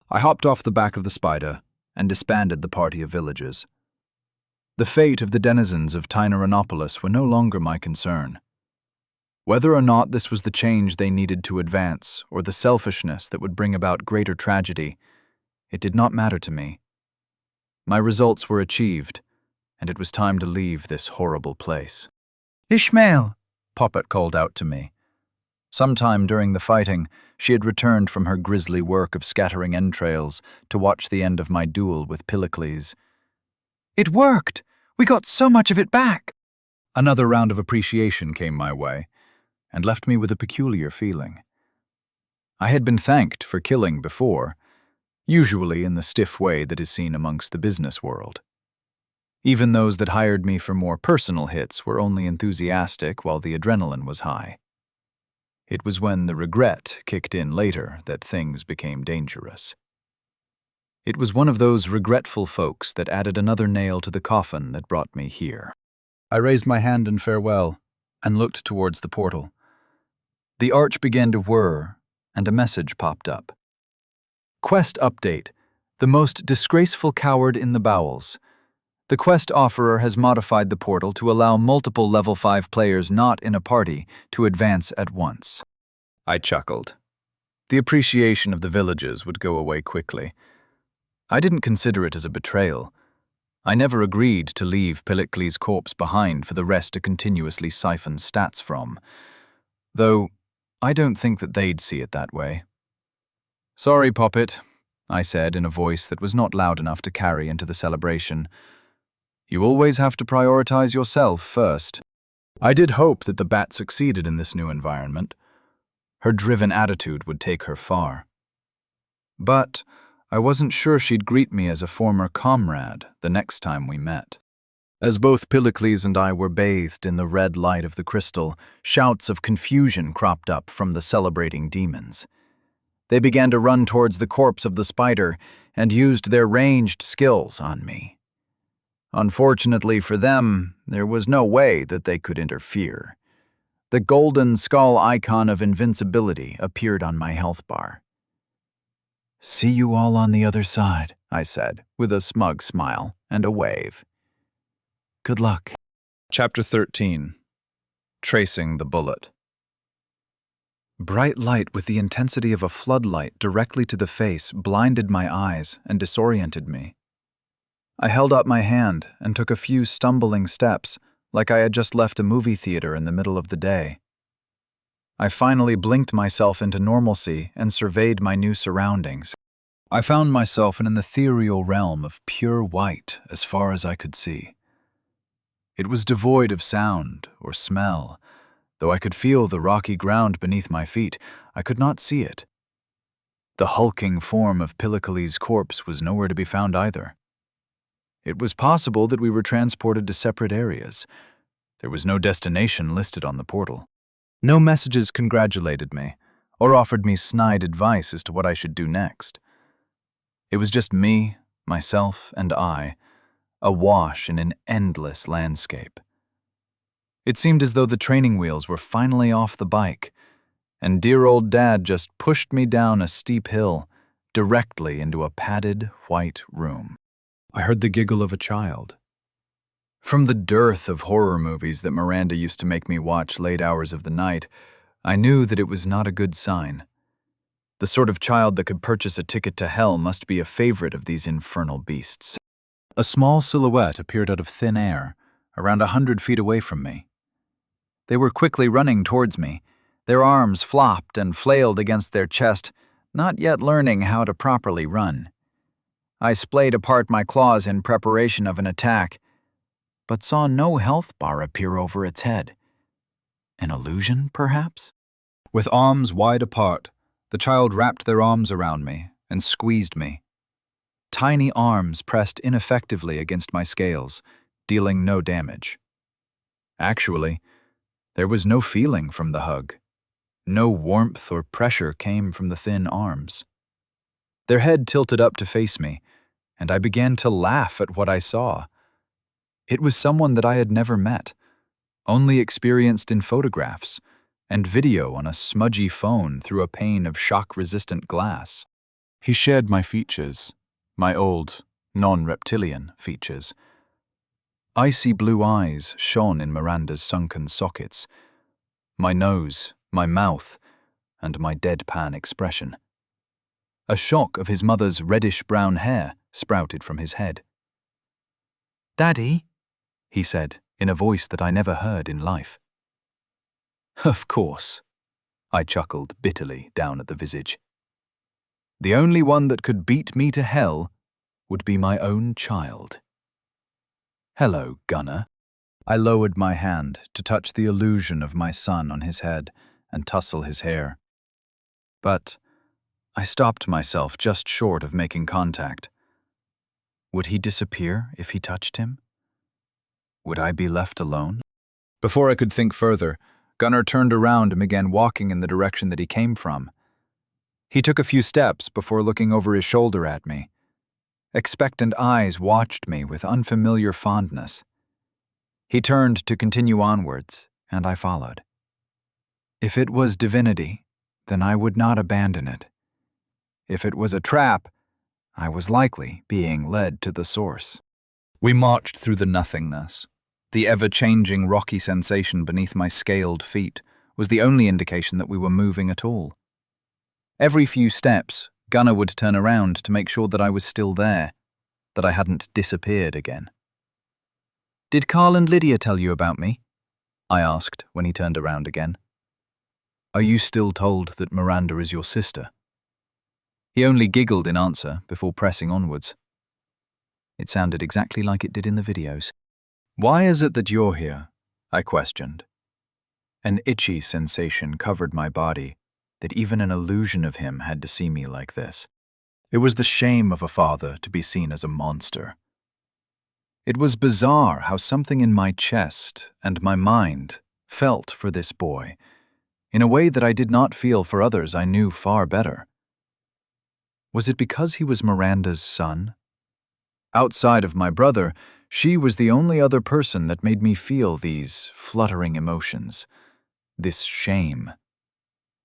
I hopped off the back of the spider and disbanded the party of villagers. The fate of the denizens of Tyrannopolis were no longer my concern. Whether or not this was the change they needed to advance, or the selfishness that would bring about greater tragedy, it did not matter to me. My results were achieved, and it was time to leave this horrible place. "Ishmael!" Poppet called out to me. Sometime during the fighting, she had returned from her grisly work of scattering entrails to watch the end of my duel with Pylocles. "It worked! We got so much of it back!" Another round of appreciation came my way, and left me with a peculiar feeling. I had been thanked for killing before, usually in the stiff way that is seen amongst the business world. Even those that hired me for more personal hits were only enthusiastic while the adrenaline was high. It was when the regret kicked in later that things became dangerous. It was one of those regretful folks that added another nail to the coffin that brought me here. I raised my hand in farewell and looked towards the portal. The arch began to whir, and a message popped up. Quest update: the most disgraceful coward in the bowels. The quest offerer has modified the portal to allow multiple level 5 players not in a party to advance at once. I chuckled. The appreciation of the villagers would go away quickly. I didn't consider it as a betrayal. I never agreed to leave Pylocles' corpse behind for the rest to continuously siphon stats from, though I don't think that they'd see it that way. "Sorry, Poppet," I said in a voice that was not loud enough to carry into the celebration. "You always have to prioritize yourself first." I did hope that the bat succeeded in this new environment. Her driven attitude would take her far. But I wasn't sure she'd greet me as a former comrade the next time we met. As both Pylocles and I were bathed in the red light of the crystal, shouts of confusion cropped up from the celebrating demons. They began to run towards the corpse of the spider and used their ranged skills on me. Unfortunately for them, there was no way that they could interfere. The golden skull icon of invincibility appeared on my health bar. "See you all on the other side," I said, with a smug smile and a wave. "Good luck." Chapter 13. Tracing the Bullet. Bright light with the intensity of a floodlight directly to the face blinded my eyes and disoriented me. I held up my hand and took a few stumbling steps, like I had just left a movie theater in the middle of the day. I finally blinked myself into normalcy and surveyed my new surroundings. I found myself in an ethereal realm of pure white as far as I could see. It was devoid of sound or smell. Though I could feel the rocky ground beneath my feet, I could not see it. The hulking form of Pylocles' corpse was nowhere to be found either. It was possible that we were transported to separate areas. There was no destination listed on the portal. No messages congratulated me, or offered me snide advice as to what I should do next. It was just me, myself, and I, awash in an endless landscape. It seemed as though the training wheels were finally off the bike, and dear old Dad just pushed me down a steep hill, directly into a padded white room. I heard the giggle of a child. From the dearth of horror movies that Miranda used to make me watch late hours of the night, I knew that it was not a good sign. The sort of child that could purchase a ticket to hell must be a favorite of these infernal beasts. A small silhouette appeared out of thin air, around 100 feet away from me. They were quickly running towards me. Their arms flopped and flailed against their chest, not yet learning how to properly run. I splayed apart my claws in preparation of an attack, but saw no health bar appear over its head. An illusion, perhaps? With arms wide apart, the child wrapped their arms around me and squeezed me. Tiny arms pressed ineffectively against my scales, dealing no damage. Actually, there was no feeling from the hug. No warmth or pressure came from the thin arms. Their head tilted up to face me, and I began to laugh at what I saw. It was someone that I had never met, only experienced in photographs and video on a smudgy phone through a pane of shock-resistant glass. He shared my features, my old, non-reptilian features. Icy blue eyes shone in Miranda's sunken sockets. My nose, my mouth, and my deadpan expression. A shock of his mother's reddish-brown hair sprouted from his head. "Daddy?" he said, in a voice that I never heard in life. "Of course," I chuckled bitterly down at the visage. The only one that could beat me to hell would be my own child. "Hello, Gunner." I lowered my hand to touch the illusion of my son on his head and tussle his hair. But I stopped myself just short of making contact. Would he disappear if he touched him? Would I be left alone? Before I could think further, Gunnar turned around and began walking in the direction that he came from. He took a few steps before looking over his shoulder at me. Expectant eyes watched me with unfamiliar fondness. He turned to continue onwards, and I followed. If it was divinity, then I would not abandon it. If it was a trap, I was likely being led to the source. We marched through the nothingness. The ever-changing rocky sensation beneath my scaled feet was the only indication that we were moving at all. Every few steps, Gunnar would turn around to make sure that I was still there, that I hadn't disappeared again. "Did Carl and Lydia tell you about me?" I asked when he turned around again. "Are you still told that Miranda is your sister?" He only giggled in answer before pressing onwards. It sounded exactly like it did in the videos. "Why is it that you're here?" I questioned. An itchy sensation covered my body that even an illusion of him had to see me like this. It was the shame of a father to be seen as a monster. It was bizarre how something in my chest and my mind felt for this boy, in a way that I did not feel for others I knew far better. Was it because he was Miranda's son? Outside of my brother, she was the only other person that made me feel these fluttering emotions, this shame.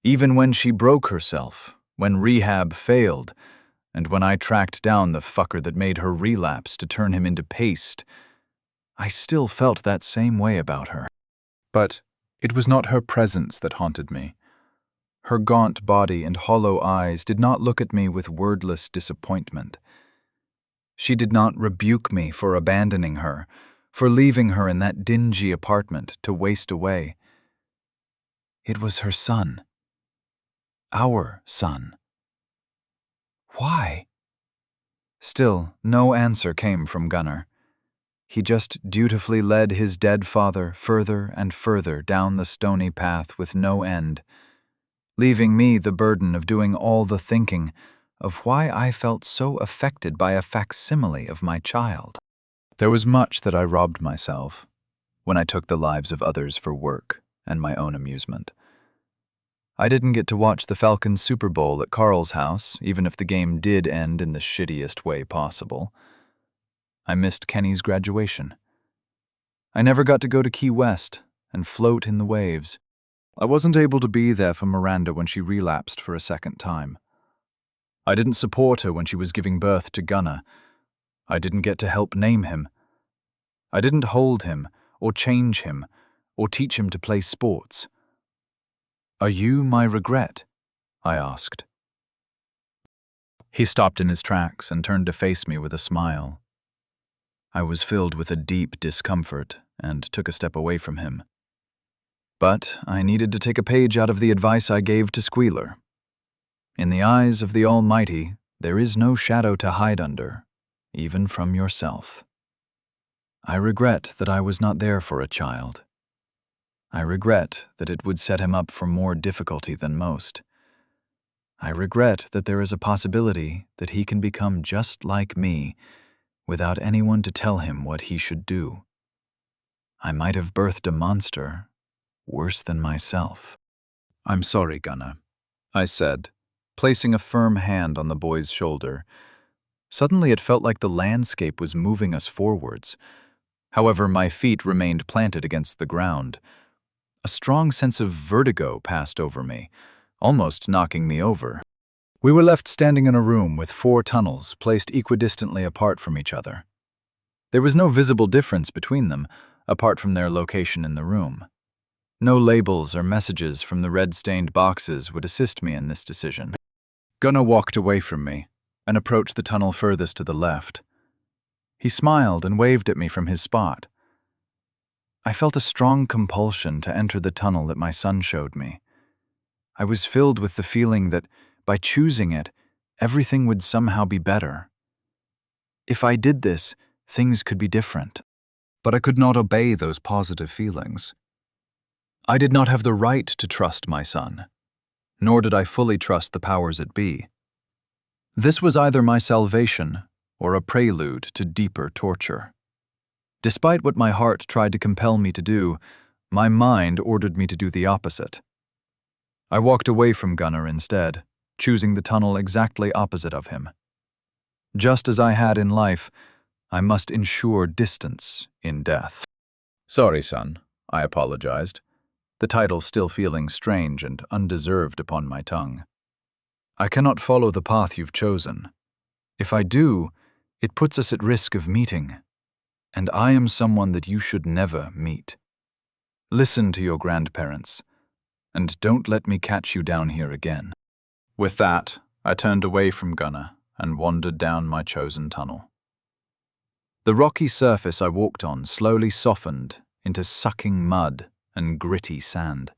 Even when she broke herself, when rehab failed, and when I tracked down the fucker that made her relapse to turn him into paste, I still felt that same way about her. But it was not her presence that haunted me. Her gaunt body and hollow eyes did not look at me with wordless disappointment. She did not rebuke me for abandoning her, for leaving her in that dingy apartment to waste away. It was her son. Our son. Why? Still, no answer came from Gunnar. He just dutifully led his dead father further and further down the stony path with no end, leaving me the burden of doing all the thinking of why I felt so affected by a facsimile of my child. There was much that I robbed myself when I took the lives of others for work and my own amusement. I didn't get to watch the Falcons Super Bowl at Carl's house, even if the game did end in the shittiest way possible. I missed Kenny's graduation. I never got to go to Key West and float in the waves. I wasn't able to be there for Miranda when she relapsed for a second time. I didn't support her when she was giving birth to Gunnar. I didn't get to help name him. I didn't hold him, or change him, or teach him to play sports. "Are you my regret?" I asked. He stopped in his tracks and turned to face me with a smile. I was filled with a deep discomfort and took a step away from him. But I needed to take a page out of the advice I gave to Squealer. In the eyes of the Almighty, there is no shadow to hide under, even from yourself. I regret that I was not there for a child. I regret that it would set him up for more difficulty than most. I regret that there is a possibility that he can become just like me without anyone to tell him what he should do. I might have birthed a monster worse than myself. "I'm sorry, Gunnar," I said, placing a firm hand on the boy's shoulder. Suddenly it felt like the landscape was moving us forwards. However, my feet remained planted against the ground. A strong sense of vertigo passed over me, almost knocking me over. We were left standing in a room with 4 tunnels placed equidistantly apart from each other. There was no visible difference between them, apart from their location in the room. No labels or messages from the red-stained boxes would assist me in this decision. Gunnar walked away from me and approached the tunnel furthest to the left. He smiled and waved at me from his spot. I felt a strong compulsion to enter the tunnel that my son showed me. I was filled with the feeling that, by choosing it, everything would somehow be better. If I did this, things could be different. But I could not obey those positive feelings. I did not have the right to trust my son, nor did I fully trust the powers that be. This was either my salvation or a prelude to deeper torture. Despite what my heart tried to compel me to do, my mind ordered me to do the opposite. I walked away from Gunnar instead, choosing the tunnel exactly opposite of him. Just as I had in life, I must ensure distance in death. "Sorry, son," I apologized, the title still feeling strange and undeserved upon my tongue. "I cannot follow the path you've chosen. If I do, it puts us at risk of meeting, and I am someone that you should never meet. Listen to your grandparents, and don't let me catch you down here again." With that, I turned away from Gunnar and wandered down my chosen tunnel. The rocky surface I walked on slowly softened into sucking mud and gritty sand.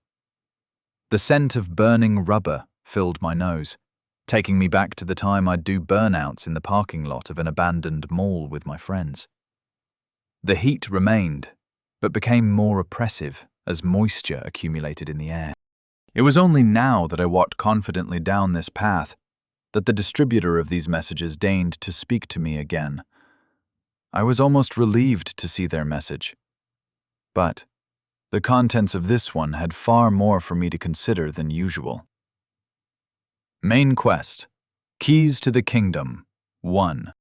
The scent of burning rubber filled my nose, taking me back to the time I'd do burnouts in the parking lot of an abandoned mall with my friends. The heat remained, but became more oppressive as moisture accumulated in the air. It was only now that I walked confidently down this path that the distributor of these messages deigned to speak to me again. I was almost relieved to see their message. But the contents of this one had far more for me to consider than usual. Main quest: Keys to the Kingdom 1.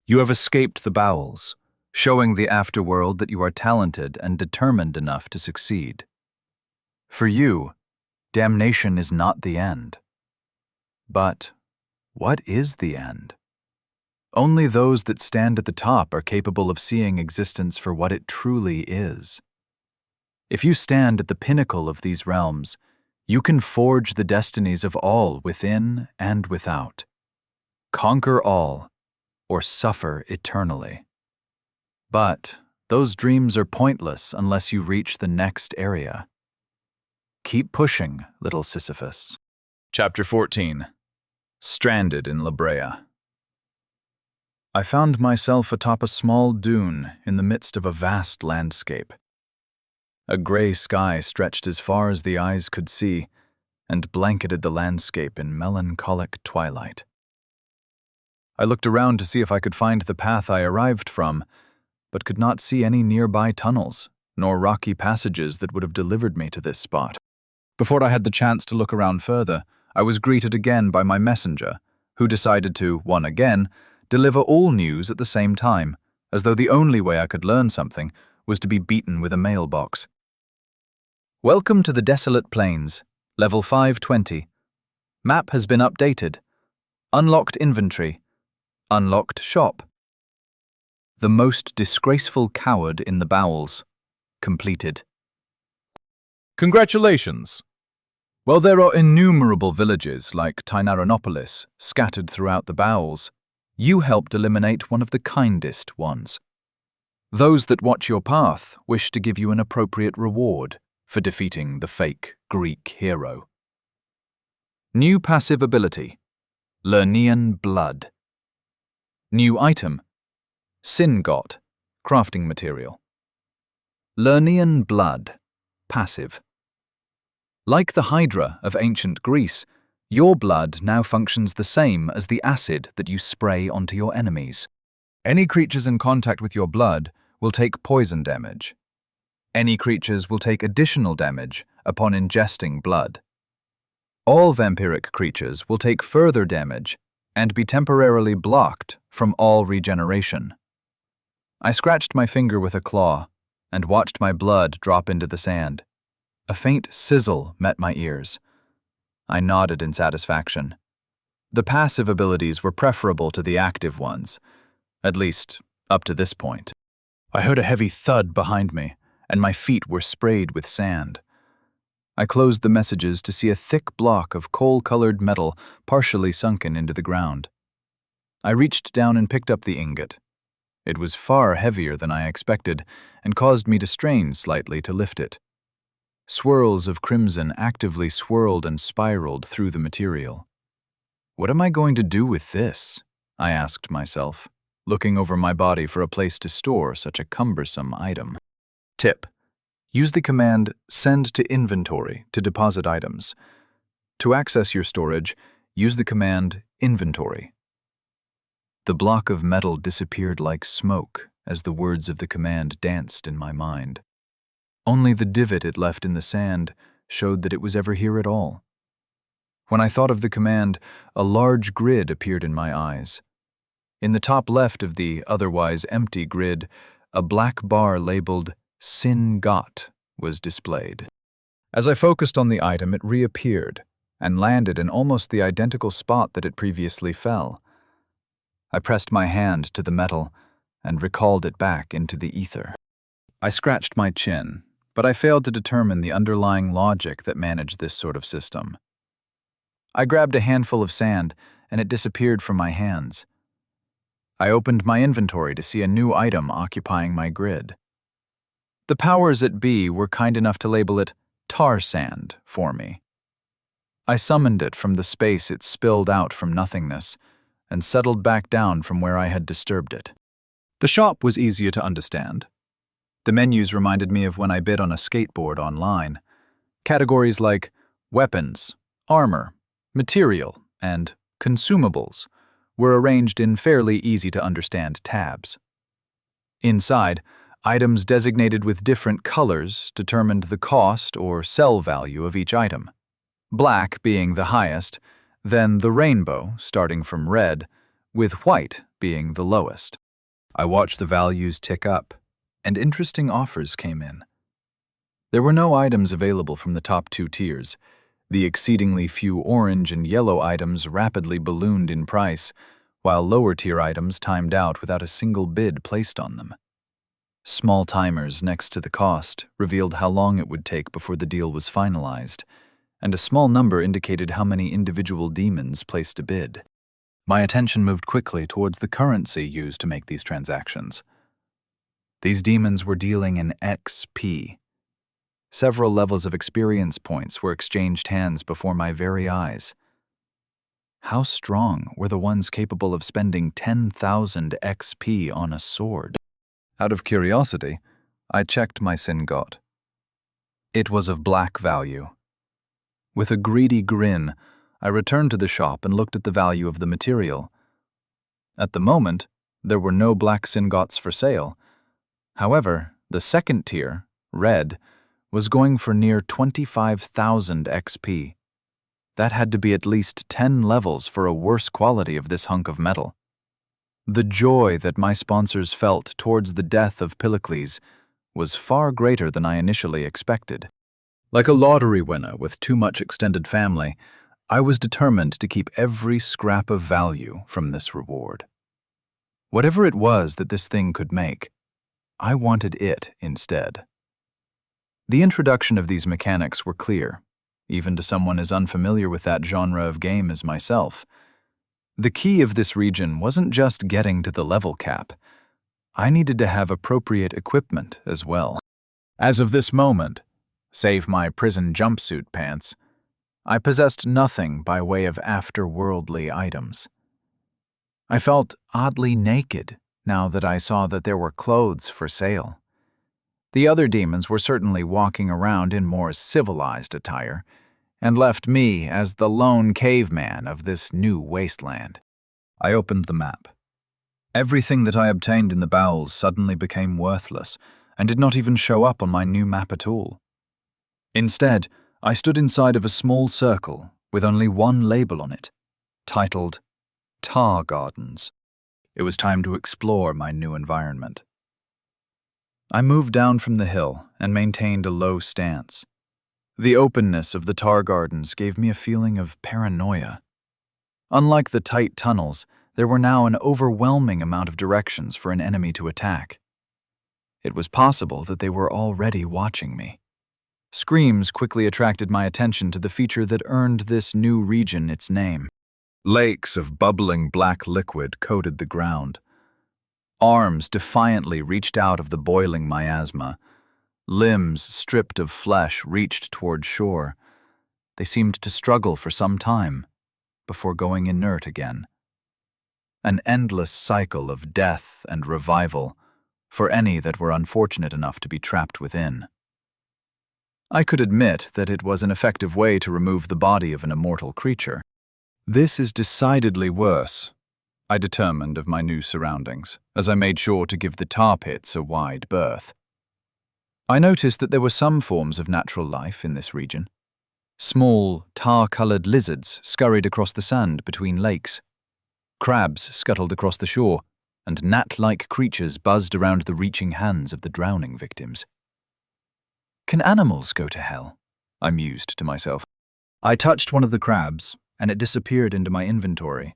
You have escaped the bowels, showing the afterworld that you are talented and determined enough to succeed. For you, damnation is not the end. But what is the end? Only those that stand at the top are capable of seeing existence for what it truly is. If you stand at the pinnacle of these realms, you can forge the destinies of all within and without. Conquer all, or suffer eternally. But those dreams are pointless unless you reach the next area. Keep pushing, little Sisyphus. Chapter 14. Stranded in La Brea. I found myself atop a small dune in the midst of a vast landscape. A gray sky stretched as far as the eyes could see and blanketed the landscape in melancholic twilight. I looked around to see if I could find the path I arrived from, but could not see any nearby tunnels, nor rocky passages that would have delivered me to this spot. Before I had the chance to look around further, I was greeted again by my messenger, who decided to, again, deliver all news at the same time, as though the only way I could learn something was to be beaten with a mailbox. Welcome to the Desolate Plains, level 520. Map has been updated. Unlocked inventory. Unlocked shop. The most disgraceful coward in the bowels. Completed. Congratulations! While there are innumerable villages like Tynaronopolis scattered throughout the bowels, you helped eliminate one of the kindest ones. Those that watch your path wish to give you an appropriate reward for defeating the fake Greek hero. New passive ability, Lernean Blood. New item, Syngot, crafting material. Lernean Blood, passive. Like the Hydra of ancient Greece, your blood now functions the same as the acid that you spray onto your enemies. Any creatures in contact with your blood will take poison damage. Any creatures will take additional damage upon ingesting blood. All vampiric creatures will take further damage and be temporarily blocked from all regeneration. I scratched my finger with a claw and watched my blood drop into the sand. A faint sizzle met my ears. I nodded in satisfaction. The passive abilities were preferable to the active ones, at least up to this point. I heard a heavy thud behind me, and my feet were sprayed with sand. I closed the messages to see a thick block of coal-colored metal partially sunken into the ground. I reached down and picked up the ingot. It was far heavier than I expected and caused me to strain slightly to lift it. Swirls of crimson actively swirled and spiraled through the material. What am I going to do with this? I asked myself, looking over my body for a place to store such a cumbersome item. Tip: use the command Send to Inventory to deposit items. To access your storage, use the command Inventory. The block of metal disappeared like smoke as the words of the command danced in my mind. Only the divot it left in the sand showed that it was ever here at all. When I thought of the command, a large grid appeared in my eyes. In the top left of the otherwise empty grid, a black bar labeled Syngot was displayed. As I focused on the item, it reappeared and landed in almost the identical spot that it previously fell. I pressed my hand to the metal and recalled it back into the ether. I scratched my chin, but I failed to determine the underlying logic that managed this sort of system. I grabbed a handful of sand, and it disappeared from my hands. I opened my inventory to see a new item occupying my grid. The powers that be were kind enough to label it tar sand for me. I summoned it from the space it spilled out from nothingness, and settled back down from where I had disturbed it. The shop was easier to understand. The menus reminded me of when I bid on a skateboard online. Categories like weapons, armor, material, and consumables were arranged in fairly easy-to-understand tabs. Inside, items designated with different colors determined the cost or sell value of each item. Black being the highest, then the rainbow starting from red, with white being the lowest. I watched the values tick up, and interesting offers came in. There were no items available from the top two tiers. The exceedingly few orange and yellow items rapidly ballooned in price, while lower-tier items timed out without a single bid placed on them. Small timers next to the cost revealed how long it would take before the deal was finalized, and a small number indicated how many individual demons placed a bid. My attention moved quickly towards the currency used to make these transactions. These demons were dealing in XP. Several levels of experience points were exchanged hands before my very eyes. How strong were the ones capable of spending 10,000 XP on a sword? Out of curiosity, I checked my Syngot. It was of black value. With a greedy grin, I returned to the shop and looked at the value of the material. At the moment, there were no black Syngots for sale. However, the second tier, red, was going for near 25,000 XP. That had to be at least 10 levels for a worse quality of this hunk of metal. The joy that my sponsors felt towards the death of Pylocles was far greater than I initially expected. Like a lottery winner with too much extended family, I was determined to keep every scrap of value from this reward. Whatever it was that this thing could make, I wanted it instead. The introduction of these mechanics were clear, even to someone as unfamiliar with that genre of game as myself. The key of this region wasn't just getting to the level cap. I needed to have appropriate equipment as well. As of this moment, save my prison jumpsuit pants, I possessed nothing by way of after-worldly items. I felt oddly naked now that I saw that there were clothes for sale. The other demons were certainly walking around in more civilized attire, and left me as the lone caveman of this new wasteland. I opened the map. Everything that I obtained in the bowels suddenly became worthless and did not even show up on my new map at all. Instead, I stood inside of a small circle with only one label on it, titled Tar Gardens. It was time to explore my new environment. I moved down from the hill and maintained a low stance. The openness of the tar gardens gave me a feeling of paranoia. Unlike the tight tunnels, there were now an overwhelming amount of directions for an enemy to attack. It was possible that they were already watching me. Screams quickly attracted my attention to the feature that earned this new region its name. Lakes of bubbling black liquid coated the ground. Arms defiantly reached out of the boiling miasma. Limbs stripped of flesh reached toward shore. They seemed to struggle for some time before going inert again. An endless cycle of death and revival for any that were unfortunate enough to be trapped within. I could admit that it was an effective way to remove the body of an immortal creature. This is decidedly worse, I determined of my new surroundings, as I made sure to give the tar pits a wide berth. I noticed that there were some forms of natural life in this region. Small, tar-colored lizards scurried across the sand between lakes. Crabs scuttled across the shore, and gnat-like creatures buzzed around the reaching hands of the drowning victims. Can animals go to hell? I mused to myself. I touched one of the crabs, and it disappeared into my inventory.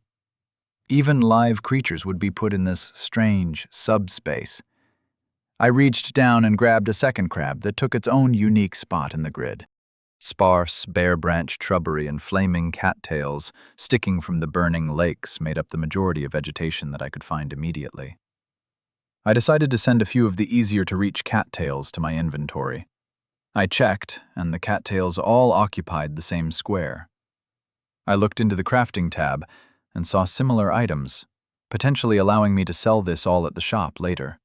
Even live creatures would be put in this strange subspace. I reached down and grabbed a second crab that took its own unique spot in the grid. Sparse, bare-branched shrubbery and flaming cattails sticking from the burning lakes made up the majority of vegetation that I could find immediately. I decided to send a few of the easier-to-reach cattails to my inventory. I checked, and the cattails all occupied the same square. I looked into the crafting tab and saw similar items, potentially allowing me to sell this all at the shop later.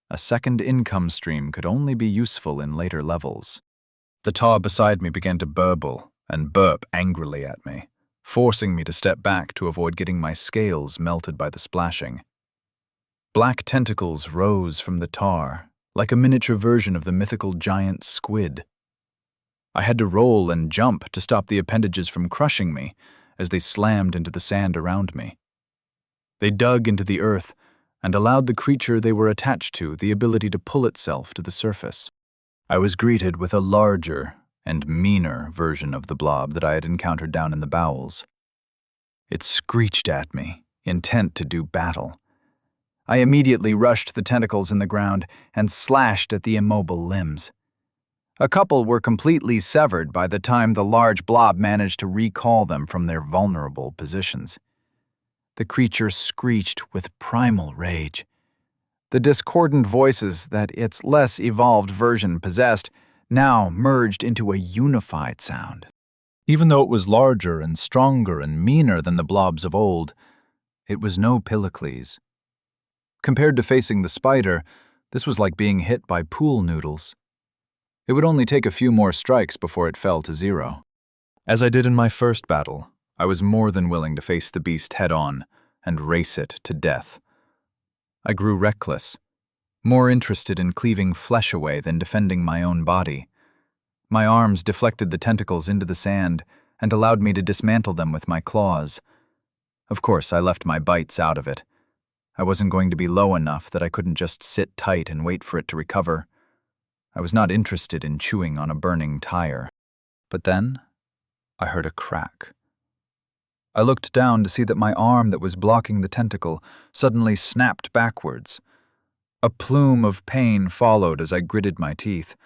A second income stream could only be useful in later levels. The tar beside me began to burble and burp angrily at me, forcing me to step back to avoid getting my scales melted by the splashing. Black tentacles rose from the tar, like a miniature version of the mythical giant squid. I had to roll and jump to stop the appendages from crushing me as they slammed into the sand around me. They dug into the earth and allowed the creature they were attached to the ability to pull itself to the surface. I was greeted with a larger and meaner version of the blob that I had encountered down in the bowels. It screeched at me, intent to do battle. I immediately rushed the tentacles in the ground and slashed at the immobile limbs. A couple were completely severed by the time the large blob managed to recall them from their vulnerable positions. The creature screeched with primal rage. The discordant voices that its less evolved version possessed now merged into a unified sound. Even though it was larger and stronger and meaner than the blobs of old, it was no Pylocles. Compared to facing the spider, this was like being hit by pool noodles. It would only take a few more strikes before it fell to zero. As I did in my first battle, I was more than willing to face the beast head-on and race it to death. I grew reckless, more interested in cleaving flesh away than defending my own body. My arms deflected the tentacles into the sand and allowed me to dismantle them with my claws. Of course, I left my bites out of it. I wasn't going to be low enough that I couldn't just sit tight and wait for it to recover. I was not interested in chewing on a burning tire. But then, I heard a crack. I looked down to see that my arm that was blocking the tentacle suddenly snapped backwards. A plume of pain followed as I gritted my teeth.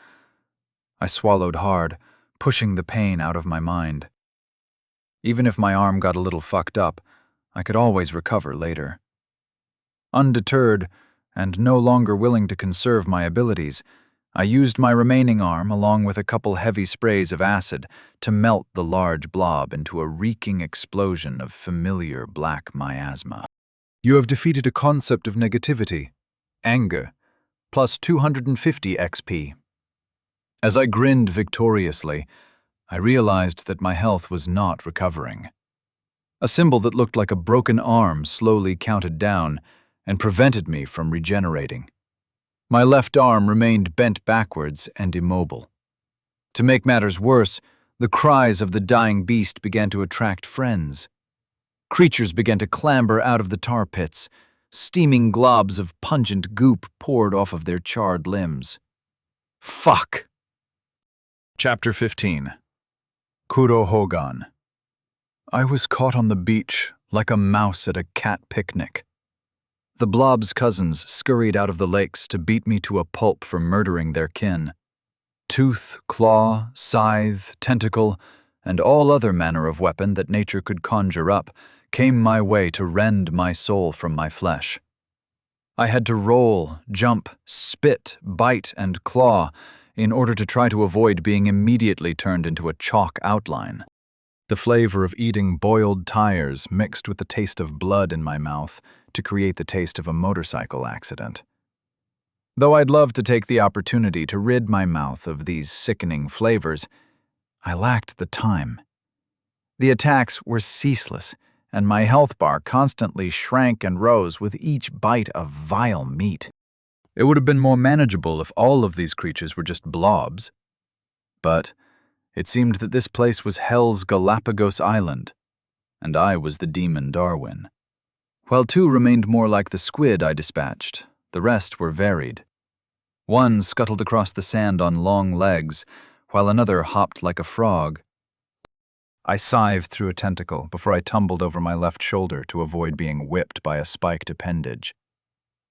I swallowed hard, pushing the pain out of my mind. Even if my arm got a little fucked up, I could always recover later. Undeterred, and no longer willing to conserve my abilities, I used my remaining arm along with a couple heavy sprays of acid to melt the large blob into a reeking explosion of familiar black miasma. You have defeated a concept of negativity, anger, plus 250 XP. As I grinned victoriously, I realized that my health was not recovering. A symbol that looked like a broken arm slowly counted down and prevented me from regenerating. My left arm remained bent backwards and immobile. To make matters worse, the cries of the dying beast began to attract friends. Creatures began to clamber out of the tar pits. Steaming globs of pungent goop poured off of their charred limbs. Fuck! Chapter 15. Kurohogan. I was caught on the beach like a mouse at a cat picnic. The blob's cousins scurried out of the lakes to beat me to a pulp for murdering their kin. Tooth, claw, scythe, tentacle, and all other manner of weapon that nature could conjure up came my way to rend my soul from my flesh. I had to roll, jump, spit, bite, and claw in order to try to avoid being immediately turned into a chalk outline. The flavor of eating boiled tires mixed with the taste of blood in my mouth to create the taste of a motorcycle accident. Though I'd love to take the opportunity to rid my mouth of these sickening flavors, I lacked the time. The attacks were ceaseless, and my health bar constantly shrank and rose with each bite of vile meat. It would have been more manageable if all of these creatures were just blobs. But it seemed that this place was Hell's Galapagos Island, and I was the demon Darwin. While two remained more like the squid I dispatched, the rest were varied. One scuttled across the sand on long legs, while another hopped like a frog. I scythed through a tentacle before I tumbled over my left shoulder to avoid being whipped by a spiked appendage.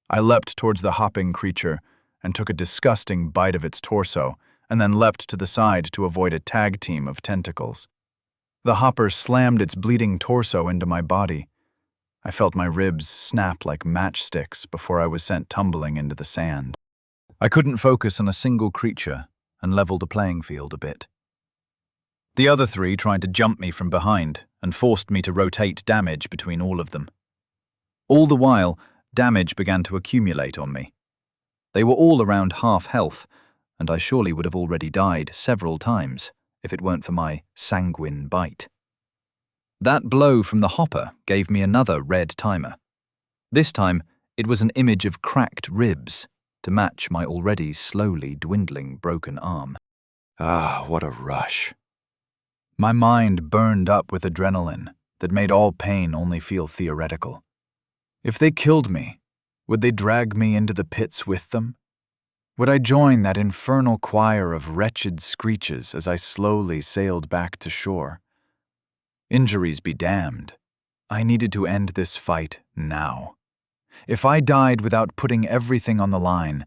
I leapt towards the hopping creature and took a disgusting bite of its torso, and then leapt to the side to avoid a tag team of tentacles. The hopper slammed its bleeding torso into my body. I felt my ribs snap like matchsticks before I was sent tumbling into the sand. I couldn't focus on a single creature and leveled the playing field a bit. The other three tried to jump me from behind and forced me to rotate damage between all of them. All the while, damage began to accumulate on me. They were all around half health, and I surely would have already died several times if it weren't for my sanguine bite. That blow from the hopper gave me another red timer. This time, it was an image of cracked ribs to match my already slowly dwindling broken arm. Ah, what a rush. My mind burned up with adrenaline that made all pain only feel theoretical. If they killed me, would they drag me into the pits with them? Would I join that infernal choir of wretched screeches as I slowly sailed back to shore? Injuries be damned. I needed to end this fight now. If I died without putting everything on the line,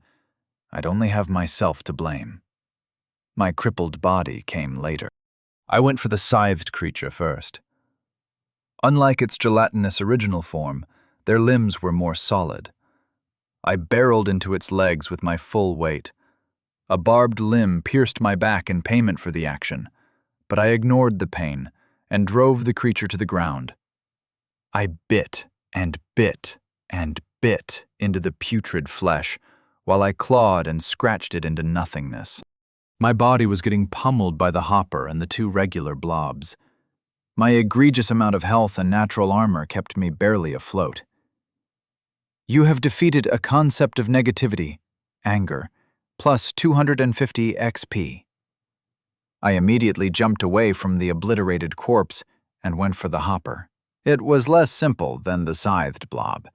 I'd only have myself to blame. My crippled body came later. I went for the scythed creature first. Unlike its gelatinous original form, their limbs were more solid. I barreled into its legs with my full weight. A barbed limb pierced my back in payment for the action, but I ignored the pain and drove the creature to the ground. I bit and bit and bit into the putrid flesh, while I clawed and scratched it into nothingness. My body was getting pummeled by the hopper and the two regular blobs. My egregious amount of health and natural armor kept me barely afloat. You have defeated a concept of negativity, anger, plus 250 XP. I immediately jumped away from the obliterated corpse and went for the hopper. It was less simple than the scythed blob.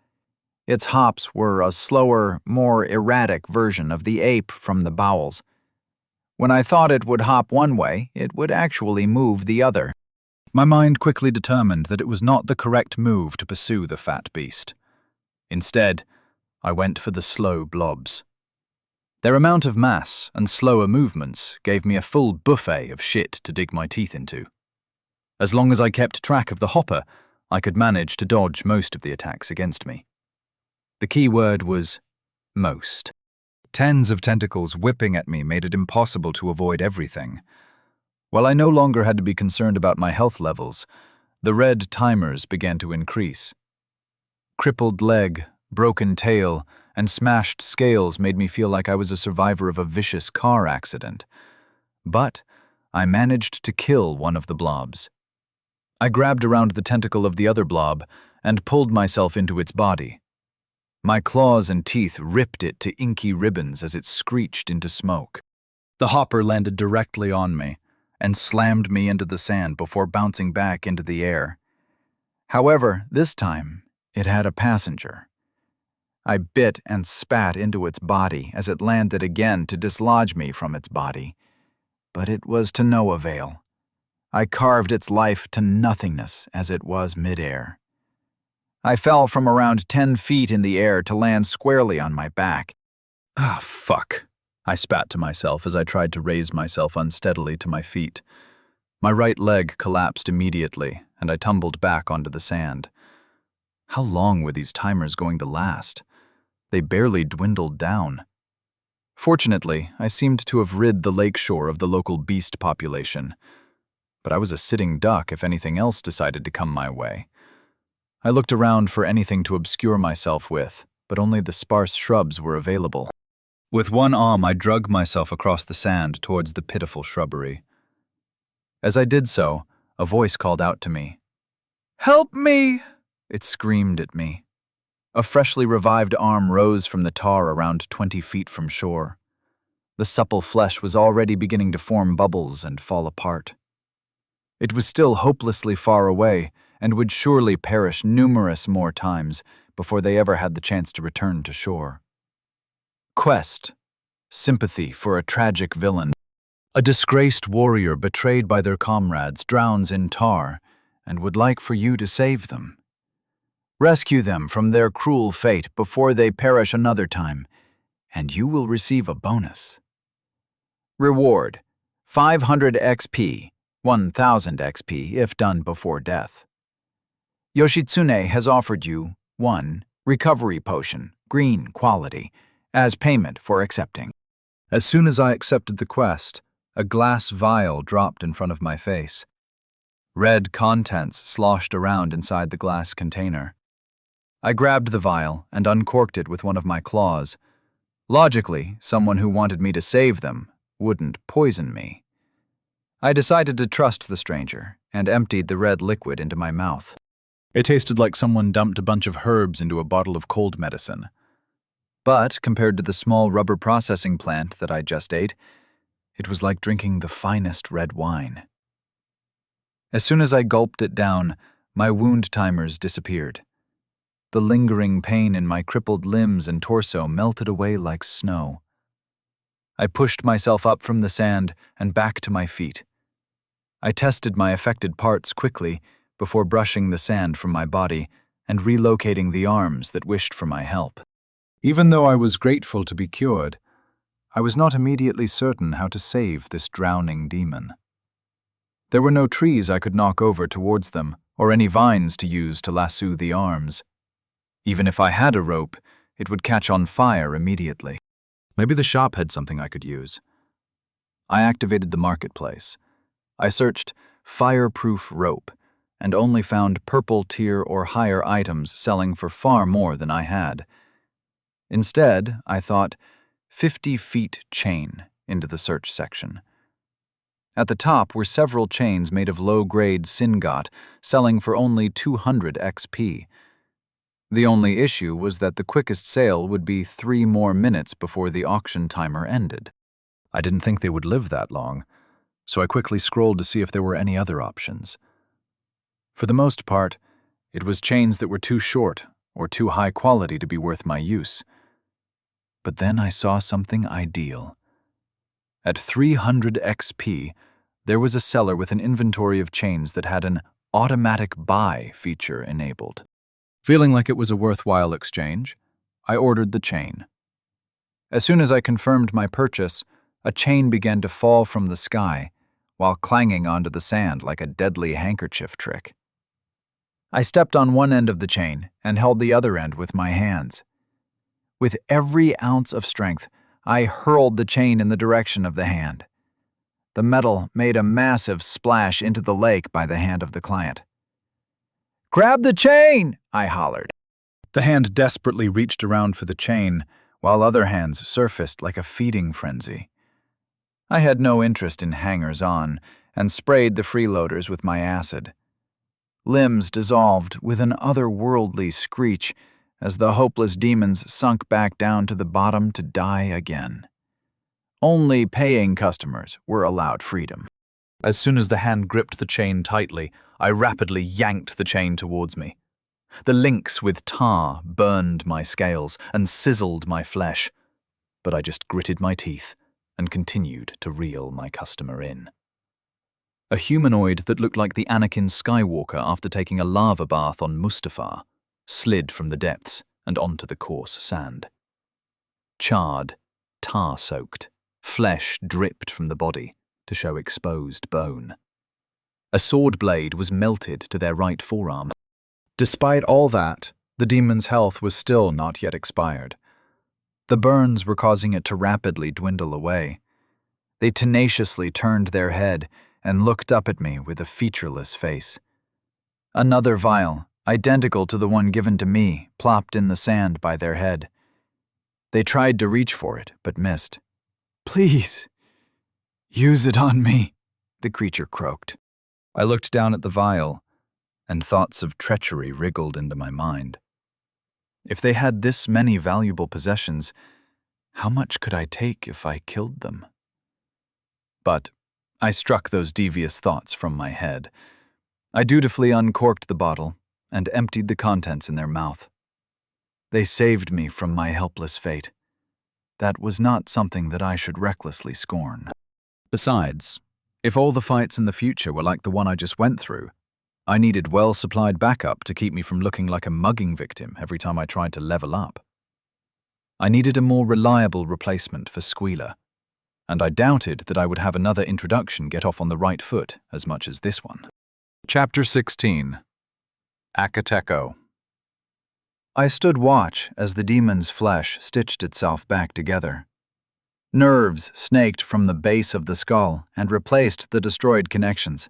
Its hops were a slower, more erratic version of the ape from the bowels. When I thought it would hop one way, it would actually move the other. My mind quickly determined that it was not the correct move to pursue the fat beast. Instead, I went for the slow blobs. Their amount of mass and slower movements gave me a full buffet of shit to dig my teeth into. As long as I kept track of the hopper, I could manage to dodge most of the attacks against me. The key word was most. Tens of tentacles whipping at me made it impossible to avoid everything. While I no longer had to be concerned about my health levels, the red timers began to increase. Crippled leg, broken tail, and smashed scales made me feel like I was a survivor of a vicious car accident. But I managed to kill one of the blobs. I grabbed around the tentacle of the other blob and pulled myself into its body. My claws and teeth ripped it to inky ribbons as it screeched into smoke. The hopper landed directly on me and slammed me into the sand before bouncing back into the air. However, this time, it had a passenger. I bit and spat into its body as it landed again to dislodge me from its body. But it was to no avail. I carved its life to nothingness as it was midair. I fell from around 10 feet in the air to land squarely on my back. Ah, fuck. I spat to myself as I tried to raise myself unsteadily to my feet. My right leg collapsed immediately, and I tumbled back onto the sand. How long were these timers going to last? They barely dwindled down. Fortunately, I seemed to have rid the lakeshore of the local beast population. But I was a sitting duck if anything else decided to come my way. I looked around for anything to obscure myself with, but only the sparse shrubs were available. With one arm, I drug myself across the sand towards the pitiful shrubbery. As I did so, a voice called out to me. "Help me!" It screamed at me. A freshly revived arm rose from the tar around 20 feet from shore. The supple flesh was already beginning to form bubbles and fall apart. It was still hopelessly far away and would surely perish numerous more times before they ever had the chance to return to shore. Quest. Sympathy for a tragic villain. A disgraced warrior betrayed by their comrades drowns in tar and would like for you to save them. Rescue them from their cruel fate before they perish another time, and you will receive a bonus. Reward: 500 XP, 1000 XP if done before death. Yoshitsune has offered you 1 recovery potion, green quality, as payment for accepting. As soon as I accepted the quest, a glass vial dropped in front of my face. Red contents sloshed around inside the glass container. I grabbed the vial and uncorked it with one of my claws. Logically, someone who wanted me to save them wouldn't poison me. I decided to trust the stranger and emptied the red liquid into my mouth. It tasted like someone dumped a bunch of herbs into a bottle of cold medicine. But compared to the small rubber processing plant that I just ate, it was like drinking the finest red wine. As soon as I gulped it down, my wound timers disappeared. The lingering pain in my crippled limbs and torso melted away like snow. I pushed myself up from the sand and back to my feet. I tested my affected parts quickly before brushing the sand from my body and relocating the arms that wished for my help. Even though I was grateful to be cured, I was not immediately certain how to save this drowning demon. There were no trees I could knock over towards them, or any vines to use to lasso the arms. Even if I had a rope, it would catch on fire immediately. Maybe the shop had something I could use. I activated the marketplace. I searched fireproof rope and only found purple tier or higher items selling for far more than I had. Instead, I thought 50 feet chain into the search section. At the top were several chains made of low-grade syngot selling for only 200 XP. The only issue was that the quickest sale would be 3 more minutes before the auction timer ended. I didn't think they would live that long, so I quickly scrolled to see if there were any other options. For the most part, it was chains that were too short or too high quality to be worth my use. But then I saw something ideal. At 300 XP, there was a seller with an inventory of chains that had an automatic buy feature enabled. Feeling like it was a worthwhile exchange, I ordered the chain. As soon as I confirmed my purchase, a chain began to fall from the sky, while clanging onto the sand like a deadly handkerchief trick. I stepped on one end of the chain and held the other end with my hands. With every ounce of strength, I hurled the chain in the direction of the hand. The metal made a massive splash into the lake by the hand of the client. "Grab the chain!" I hollered. The hand desperately reached around for the chain, while other hands surfaced like a feeding frenzy. I had no interest in hangers-on and sprayed the freeloaders with my acid. Limbs dissolved with an otherworldly screech as the hopeless demons sunk back down to the bottom to die again. Only paying customers were allowed freedom. As soon as the hand gripped the chain tightly, I rapidly yanked the chain towards me. The links with tar burned my scales and sizzled my flesh, but I just gritted my teeth and continued to reel my customer in. A humanoid that looked like the Anakin Skywalker after taking a lava bath on Mustafar slid from the depths and onto the coarse sand. Charred, tar-soaked, flesh dripped from the body to show exposed bone. A sword blade was melted to their right forearm. Despite all that, the demon's health was still not yet expired. The burns were causing it to rapidly dwindle away. They tenaciously turned their head and looked up at me with a featureless face. Another vial, identical to the one given to me, plopped in the sand by their head. They tried to reach for it, but missed. "Please, use it on me," the creature croaked. I looked down at the vial, and thoughts of treachery wriggled into my mind. If they had this many valuable possessions, how much could I take if I killed them? But I struck those devious thoughts from my head. I dutifully uncorked the bottle and emptied the contents in their mouth. They saved me from my helpless fate. That was not something that I should recklessly scorn. Besides, if all the fights in the future were like the one I just went through, I needed well-supplied backup to keep me from looking like a mugging victim every time I tried to level up. I needed a more reliable replacement for Squealer, and I doubted that I would have another introduction get off on the right foot as much as this one. Chapter 16. Akateko. I stood watch as the demon's flesh stitched itself back together. Nerves snaked from the base of the skull and replaced the destroyed connections.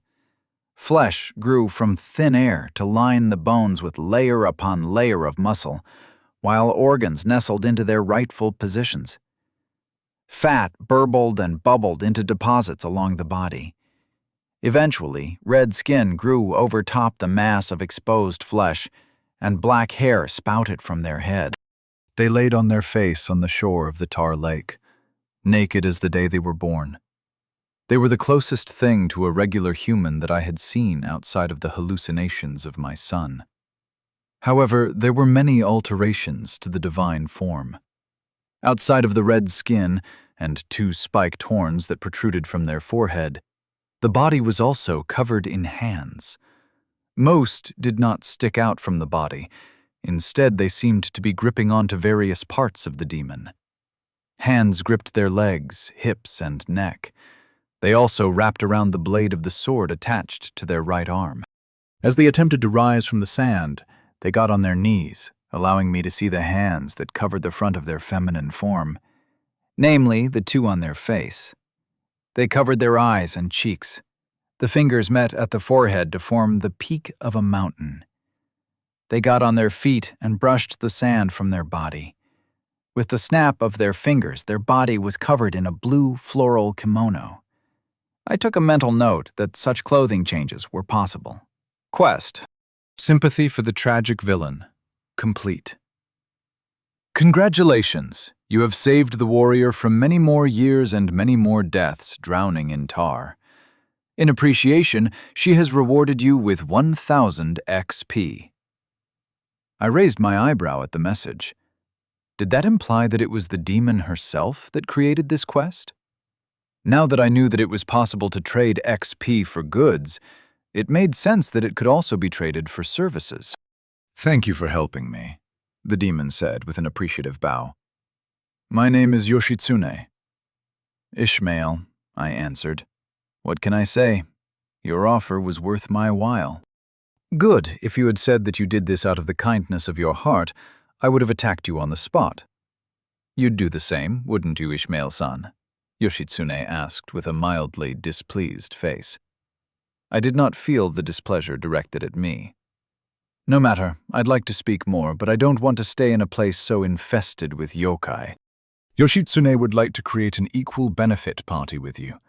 Flesh grew from thin air to line the bones with layer upon layer of muscle, while organs nestled into their rightful positions. Fat burbled and bubbled into deposits along the body. Eventually, red skin grew over top the mass of exposed flesh, and black hair spouted from their head. They laid on their face on the shore of the tar lake, naked as the day they were born. They were the closest thing to a regular human that I had seen outside of the hallucinations of my son. However, there were many alterations to the divine form. Outside of the red skin and two spiked horns that protruded from their forehead, the body was also covered in hands. Most did not stick out from the body. Instead, they seemed to be gripping onto various parts of the demon. Hands gripped their legs, hips, and neck. They also wrapped around the blade of the sword attached to their right arm. As they attempted to rise from the sand, they got on their knees, allowing me to see the hands that covered the front of their feminine form, namely the two on their face. They covered their eyes and cheeks. The fingers met at the forehead to form the peak of a mountain. They got on their feet and brushed the sand from their body. With the snap of their fingers, their body was covered in a blue floral kimono. I took a mental note that such clothing changes were possible. Quest. Sympathy for the tragic villain. Complete. Congratulations! You have saved the warrior from many more years and many more deaths drowning in tar. In appreciation, she has rewarded you with 1,000 XP. I raised my eyebrow at the message. Did that imply that it was the demon herself that created this quest? Now that I knew that it was possible to trade XP for goods, it made sense that it could also be traded for services. Thank you for helping me, the demon said with an appreciative bow. My name is Yoshitsune. Ishmael, I answered. What can I say? Your offer was worth my while. Good. If you had said that you did this out of the kindness of your heart, I would have attacked you on the spot. You'd do the same, wouldn't you, Ishmael-san? Yoshitsune asked with a mildly displeased face. I did not feel the displeasure directed at me. No matter, I'd like to speak more, but I don't want to stay in a place so infested with yokai. Yoshitsune would like to create an equal benefit party with you.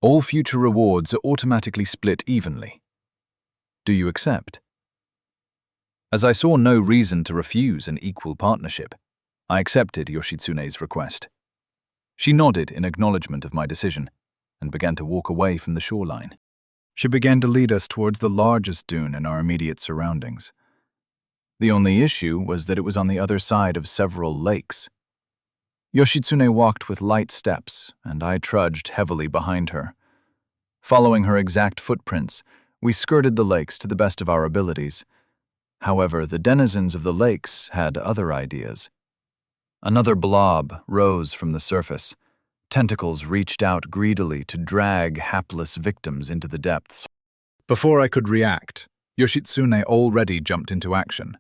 All future rewards are automatically split evenly. Do you accept? As I saw no reason to refuse an equal partnership, I accepted Yoshitsune's request. She nodded in acknowledgement of my decision and began to walk away from the shoreline. She began to lead us towards the largest dune in our immediate surroundings. The only issue was that it was on the other side of several lakes. Yoshitsune walked with light steps, and I trudged heavily behind her. Following her exact footprints, we skirted the lakes to the best of our abilities. However, the denizens of the lakes had other ideas. Another blob rose from the surface. Tentacles reached out greedily to drag hapless victims into the depths. Before I could react, Yoshitsune already jumped into action.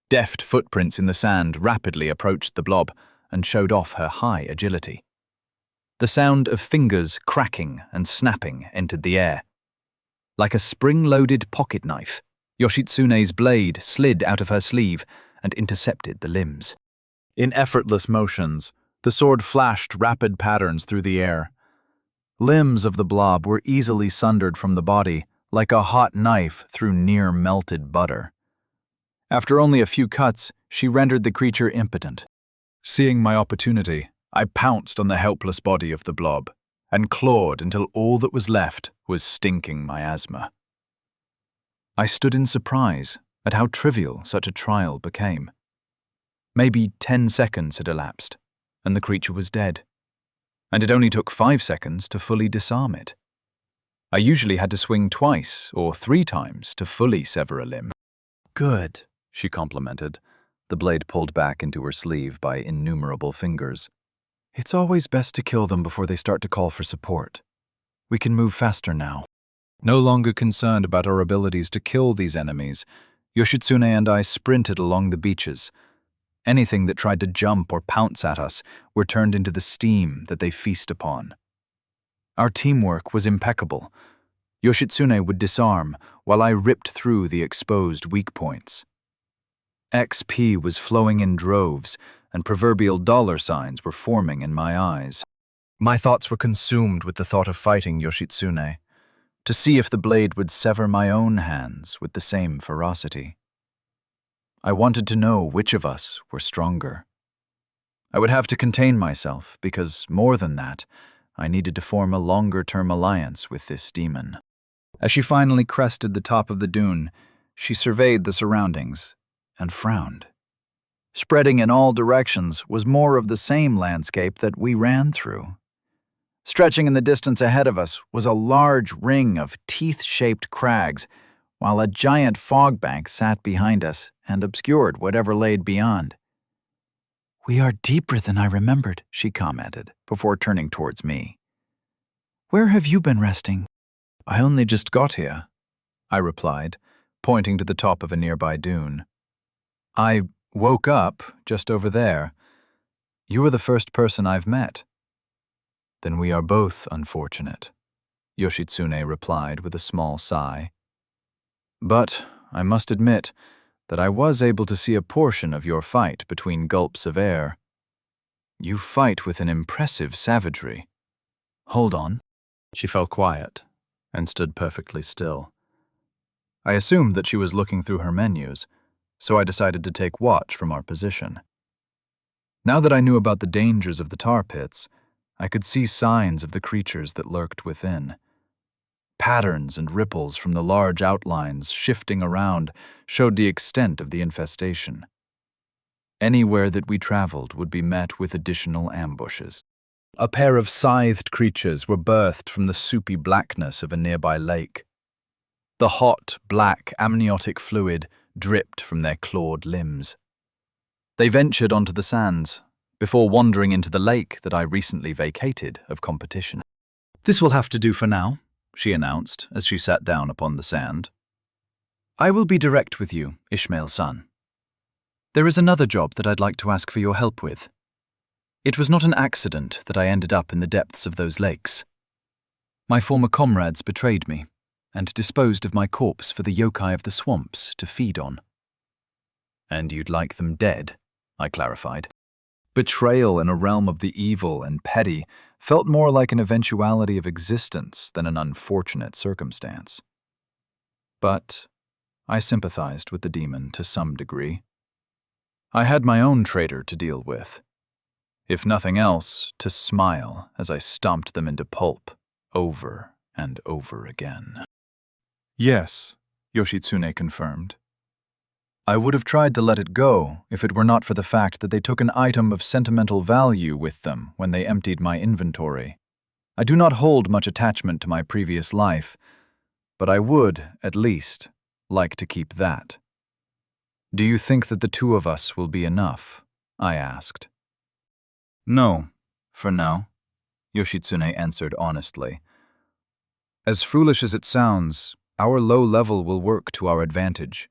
Deft footprints in the sand rapidly approached the blob and showed off her high agility. The sound of fingers cracking and snapping entered the air. Like a spring-loaded pocket knife, Yoshitsune's blade slid out of her sleeve and intercepted the limbs. In effortless motions, the sword flashed rapid patterns through the air. Limbs of the blob were easily sundered from the body, like a hot knife through near-melted butter. After only a few cuts, she rendered the creature impotent. Seeing my opportunity, I pounced on the helpless body of the blob and clawed until all that was left was stinking miasma. I stood in surprise at how trivial such a trial became. Maybe 10 seconds had elapsed, and the creature was dead. And it only took 5 seconds to fully disarm it. I usually had to swing twice or 3 times to fully sever a limb. Good, she complimented, the blade pulled back into her sleeve by innumerable fingers. It's always best to kill them before they start to call for support. We can move faster now. No longer concerned about our abilities to kill these enemies, Yoshitsune and I sprinted along the beaches. Anything that tried to jump or pounce at us were turned into the steam that they feast upon. Our teamwork was impeccable. Yoshitsune would disarm while I ripped through the exposed weak points. XP was flowing in droves, and proverbial dollar signs were forming in my eyes. My thoughts were consumed with the thought of fighting Yoshitsune, to see if the blade would sever my own hands with the same ferocity. I wanted to know which of us were stronger. I would have to contain myself because, more than that, I needed to form a longer-term alliance with this demon. As she finally crested the top of the dune, she surveyed the surroundings and frowned. Spreading in all directions was more of the same landscape that we ran through. Stretching in the distance ahead of us was a large ring of teeth-shaped crags, while a giant fog bank sat behind us and obscured whatever laid beyond. "We are deeper than I remembered," she commented, before turning towards me. "Where have you been resting?" "I only just got here," I replied, pointing to the top of a nearby dune. "I woke up just over there. You are the first person I've met." "Then we are both unfortunate," Yoshitsune replied with a small sigh. "But I must admit that I was able to see a portion of your fight between gulps of air. You fight with an impressive savagery. Hold on." She fell quiet and stood perfectly still. I assumed that she was looking through her menus, so I decided to take watch from our position. Now that I knew about the dangers of the tar pits, I could see signs of the creatures that lurked within. Patterns and ripples from the large outlines shifting around showed the extent of the infestation. Anywhere that we traveled would be met with additional ambushes. A pair of scythed creatures were birthed from the soupy blackness of a nearby lake. The hot, black, amniotic fluid dripped from their clawed limbs. They ventured onto the sands, before wandering into the lake that I recently vacated of competition. "This will have to do for now," she announced as she sat down upon the sand. "I will be direct with you, Ishmael-san. There is another job that I'd like to ask for your help with. It was not an accident that I ended up in the depths of those lakes. My former comrades betrayed me and disposed of my corpse for the yokai of the swamps to feed on." "And you'd like them dead," I clarified. Betrayal in a realm of the evil and petty felt more like an eventuality of existence than an unfortunate circumstance. But I sympathized with the demon to some degree. I had my own traitor to deal with. If nothing else, to smile as I stomped them into pulp over and over again. "Yes," Yoshitsune confirmed. "I would have tried to let it go if it were not for the fact that they took an item of sentimental value with them when they emptied my inventory. I do not hold much attachment to my previous life, but I would, at least, like to keep that." "Do you think that the two of us will be enough?" I asked. "No, for now," Yoshitsune answered honestly. "As foolish as it sounds, our low level will work to our advantage.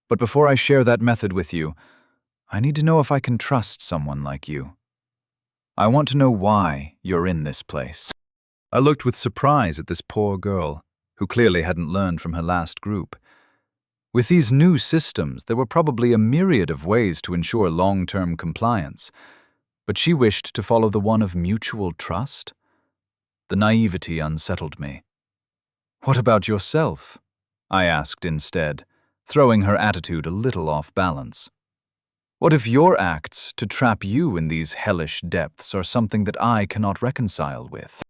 But before I share that method with you, I need to know if I can trust someone like you. I want to know why you're in this place." I looked with surprise at this poor girl, who clearly hadn't learned from her last group. With these new systems, there were probably a myriad of ways to ensure long-term compliance, but she wished to follow the one of mutual trust? The naivety unsettled me. "What about yourself?" I asked instead, throwing her attitude a little off balance. "What if your acts to trap you in these hellish depths are something that I cannot reconcile with?"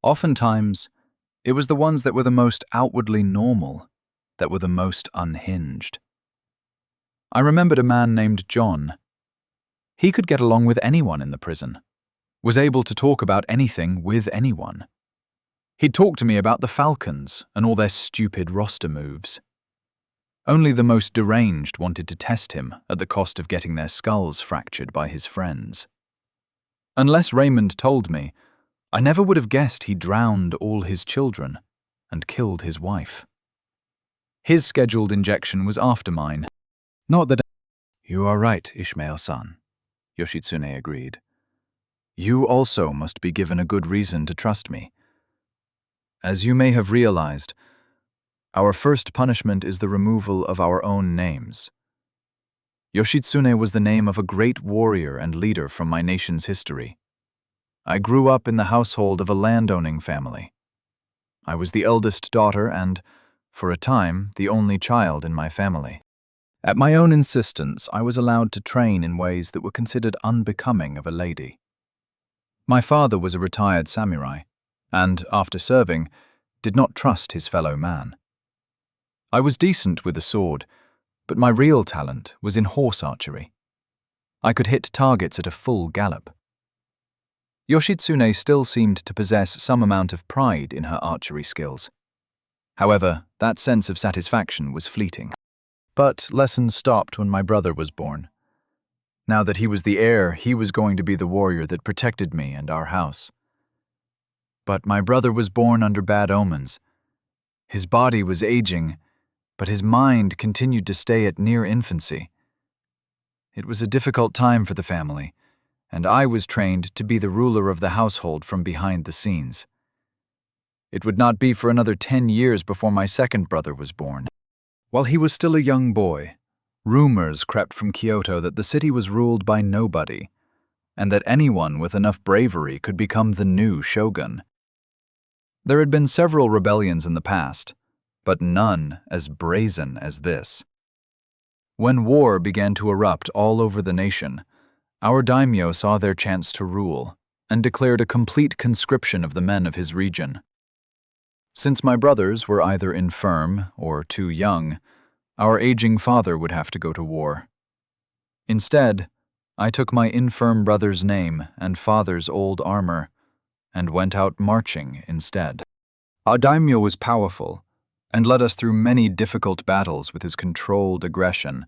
Oftentimes, it was the ones that were the most outwardly normal that were the most unhinged. I remembered a man named John. He could get along with anyone in the prison, was able to talk about anything with anyone. He'd talk to me about the Falcons and all their stupid roster moves. Only the most deranged wanted to test him at the cost of getting their skulls fractured by his friends. Unless Raymond told me, I never would have guessed he drowned all his children and killed his wife. His scheduled injection was after mine. Not that— "You are right, Ishmael-san," Yoshitsune agreed. "You also must be given a good reason to trust me. As you may have realized, our first punishment is the removal of our own names. Yoshitsune was the name of a great warrior and leader from my nation's history. I grew up in the household of a landowning family. I was the eldest daughter and, for a time, the only child in my family. At my own insistence, I was allowed to train in ways that were considered unbecoming of a lady. My father was a retired samurai, and, after serving, did not trust his fellow man. I was decent with a sword, but my real talent was in horse archery. I could hit targets at a full gallop. Yoshitsune still seemed to possess some amount of pride in her archery skills. However, that sense of satisfaction was fleeting. But lessons stopped when my brother was born. Now that he was the heir, he was going to be the warrior that protected me and our house. But my brother was born under bad omens. His body was aging, but his mind continued to stay at near infancy. It was a difficult time for the family, and I was trained to be the ruler of the household from behind the scenes. It would not be for another 10 years before my second brother was born. While he was still a young boy, rumors crept from Kyoto that the city was ruled by nobody, and that anyone with enough bravery could become the new shogun. There had been several rebellions in the past, but none as brazen as this. When war began to erupt all over the nation, our daimyo saw their chance to rule and declared a complete conscription of the men of his region. Since my brothers were either infirm or too young, our aging father would have to go to war. Instead, I took my infirm brother's name and father's old armor and went out marching instead. Our daimyo was powerful and led us through many difficult battles with his controlled aggression,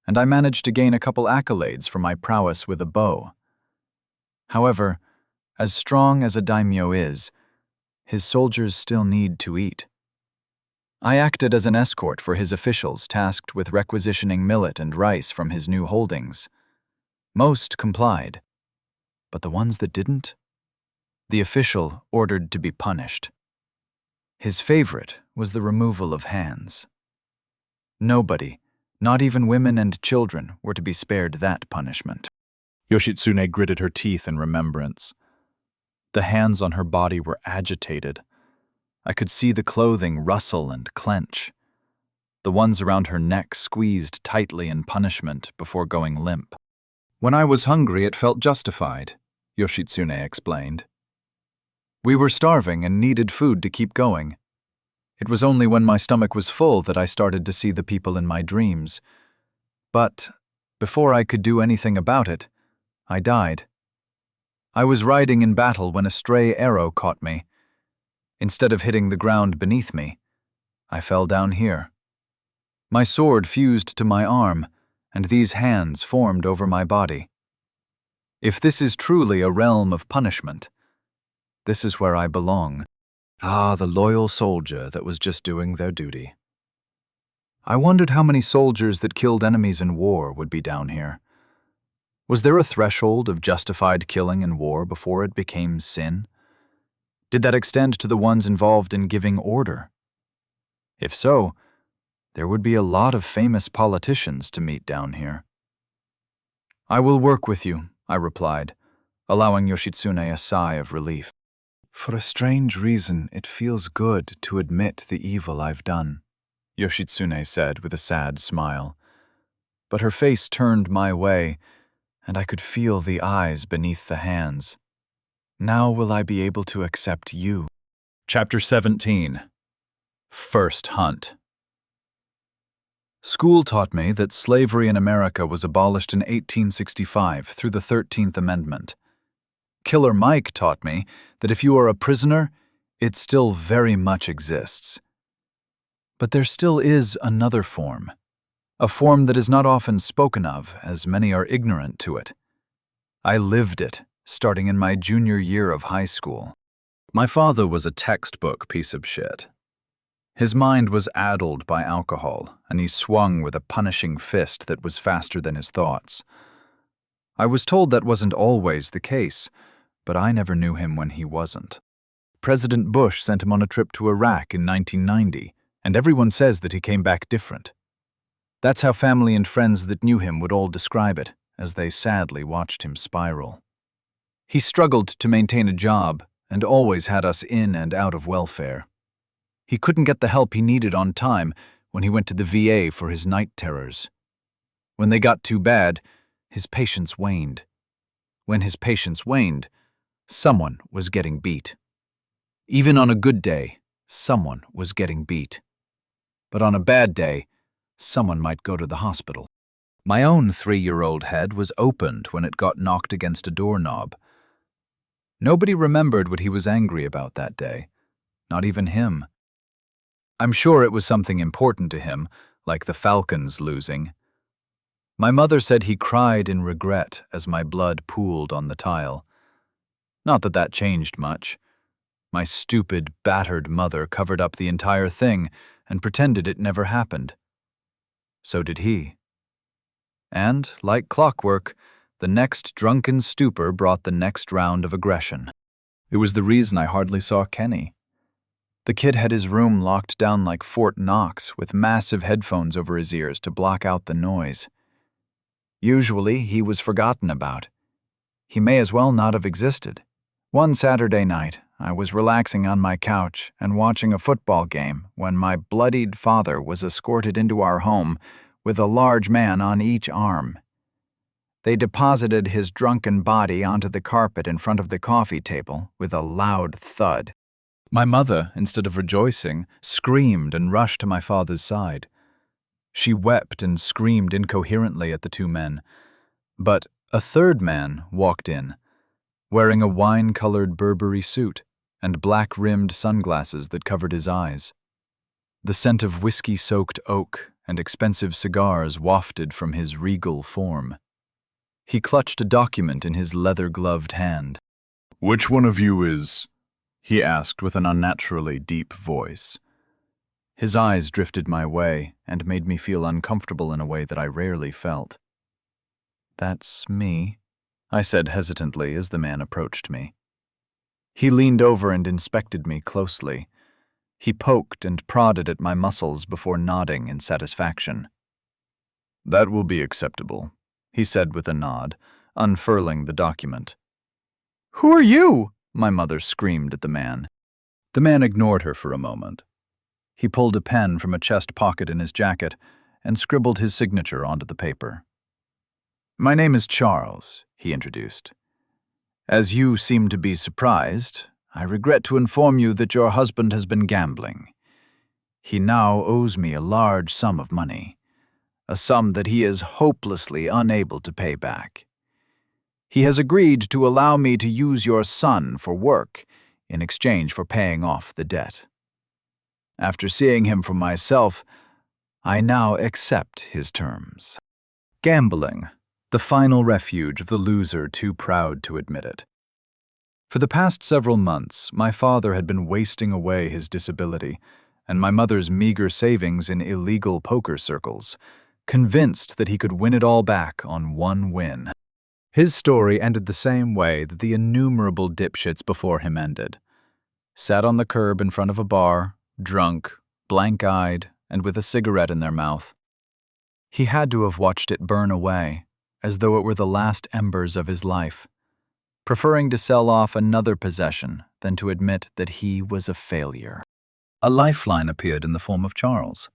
and I managed to gain a couple accolades for my prowess with a bow. However, as strong as a daimyo is, his soldiers still need to eat. I acted as an escort for his officials tasked with requisitioning millet and rice from his new holdings. Most complied, but the ones that didn't, the official ordered to be punished. His favorite was the removal of hands. Nobody, not even women and children, were to be spared that punishment. Yoshitsune gritted her teeth in remembrance. The hands on her body were agitated. I could see the clothing rustle and clench. The ones around her neck squeezed tightly in punishment before going limp. When I was hungry, it felt justified, Yoshitsune explained. We were starving and needed food to keep going. It was only when my stomach was full that I started to see the people in my dreams. But before I could do anything about it, I died. I was riding in battle when a stray arrow caught me. Instead of hitting the ground beneath me, I fell down here. My sword fused to my arm, and these hands formed over my body. If this is truly a realm of punishment, this is where I belong. Ah, the loyal soldier that was just doing their duty. I wondered how many soldiers that killed enemies in war would be down here. Was there a threshold of justified killing in war before it became sin? Did that extend to the ones involved in giving order? If so, there would be a lot of famous politicians to meet down here. I will work with you, I replied, allowing Yoshitsune a sigh of relief. For a strange reason, it feels good to admit the evil I've done, Yoshitsune said with a sad smile. But her face turned my way, and I could feel the eyes beneath the hands. Now will I be able to accept you. Chapter 17. First Hunt. School taught me that slavery in America was abolished in 1865 through the 13th Amendment. Killer Mike taught me that if you are a prisoner, it still very much exists. But there still is another form, a form that is not often spoken of, as many are ignorant to it. I lived it, starting in my junior year of high school. My father was a textbook piece of shit. His mind was addled by alcohol, and he swung with a punishing fist that was faster than his thoughts. I was told that wasn't always the case, but I never knew him when he wasn't. President Bush sent him on a trip to Iraq in 1990, and everyone says that he came back different. That's how family and friends that knew him would all describe it, as they sadly watched him spiral. He struggled to maintain a job and always had us in and out of welfare. He couldn't get the help he needed on time when he went to the VA for his night terrors. When they got too bad, his patience waned. When his patience waned, someone was getting beat. Even on a good day, someone was getting beat. But on a bad day, someone might go to the hospital. My own 3-year-old head was opened when it got knocked against a doorknob. Nobody remembered what he was angry about that day, not even him. I'm sure it was something important to him, like the Falcons losing. My mother said he cried in regret as my blood pooled on the tile. Not that that changed much. My stupid, battered mother covered up the entire thing and pretended it never happened. So did he. And, like clockwork, the next drunken stupor brought the next round of aggression. It was the reason I hardly saw Kenny. The kid had his room locked down like Fort Knox with massive headphones over his ears to block out the noise. Usually, he was forgotten about. He may as well not have existed. One Saturday night, I was relaxing on my couch and watching a football game when my bloodied father was escorted into our home with a large man on each arm. They deposited his drunken body onto the carpet in front of the coffee table with a loud thud. My mother, instead of rejoicing, screamed and rushed to my father's side. She wept and screamed incoherently at the two men, but a third man walked in, wearing a wine-colored Burberry suit and black-rimmed sunglasses that covered his eyes. The scent of whiskey-soaked oak and expensive cigars wafted from his regal form. He clutched a document in his leather-gloved hand. "Which one of you is?" he asked with an unnaturally deep voice. His eyes drifted my way and made me feel uncomfortable in a way that I rarely felt. "That's me," I said hesitantly as the man approached me. He leaned over and inspected me closely. He poked and prodded at my muscles before nodding in satisfaction. "That will be acceptable," he said with a nod, unfurling the document. "Who are you?" my mother screamed at the man. The man ignored her for a moment. He pulled a pen from a chest pocket in his jacket and scribbled his signature onto the paper. "My name is Charles," he introduced. "As you seem to be surprised, I regret to inform you that your husband has been gambling. He now owes me a large sum of money, a sum that he is hopelessly unable to pay back. He has agreed to allow me to use your son for work in exchange for paying off the debt. After seeing him for myself, I now accept his terms." Gambling, the final refuge of the loser too proud to admit it. For the past several months, my father had been wasting away his disability and my mother's meager savings in illegal poker circles, convinced that he could win it all back on one win. His story ended the same way that the innumerable dipshits before him ended. Sat on the curb in front of a bar, drunk, blank-eyed, and with a cigarette in their mouth. He had to have watched it burn away, as though it were the last embers of his life, preferring to sell off another possession than to admit that he was a failure. A lifeline appeared in the form of Charles.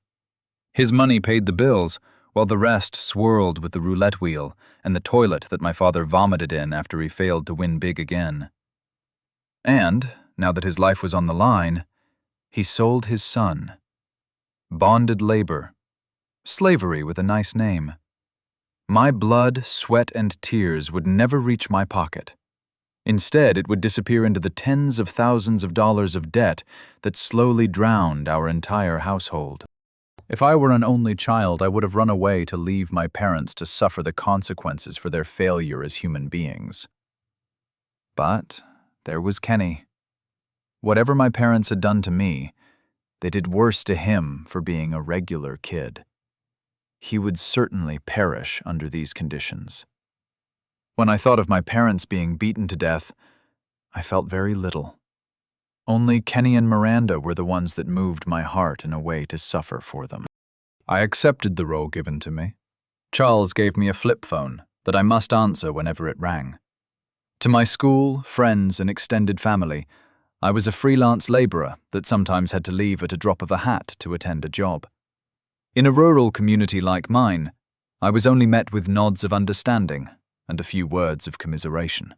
His money paid the bills, while the rest swirled with the roulette wheel and the toilet that my father vomited in after he failed to win big again. And, now that his life was on the line, he sold his son. Bonded labor. Slavery with a nice name. My blood, sweat, and tears would never reach my pocket. Instead, it would disappear into the tens of thousands of dollars of debt that slowly drowned our entire household. If I were an only child, I would have run away to leave my parents to suffer the consequences for their failure as human beings. But there was Kenny. Whatever my parents had done to me, they did worse to him for being a regular kid. He would certainly perish under these conditions. When I thought of my parents being beaten to death, I felt very little. Only Kenny and Miranda were the ones that moved my heart in a way to suffer for them. I accepted the role given to me. Charles gave me a flip phone that I must answer whenever it rang. To my school, friends, and extended family, I was a freelance laborer that sometimes had to leave at a drop of a hat to attend a job. In a rural community like mine, I was only met with nods of understanding and a few words of commiseration.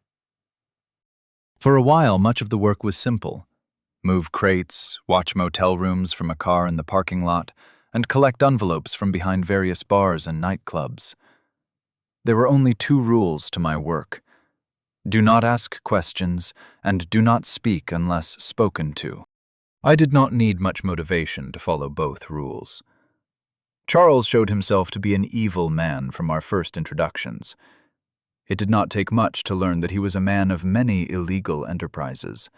For a while, much of the work was simple. Move crates, watch motel rooms from a car in the parking lot, and collect envelopes from behind various bars and nightclubs. There were only 2 rules to my work. Do not ask questions, and do not speak unless spoken to. I did not need much motivation to follow both rules. Charles showed himself to be an evil man from our first introductions. It did not take much to learn that he was a man of many illegal enterprises,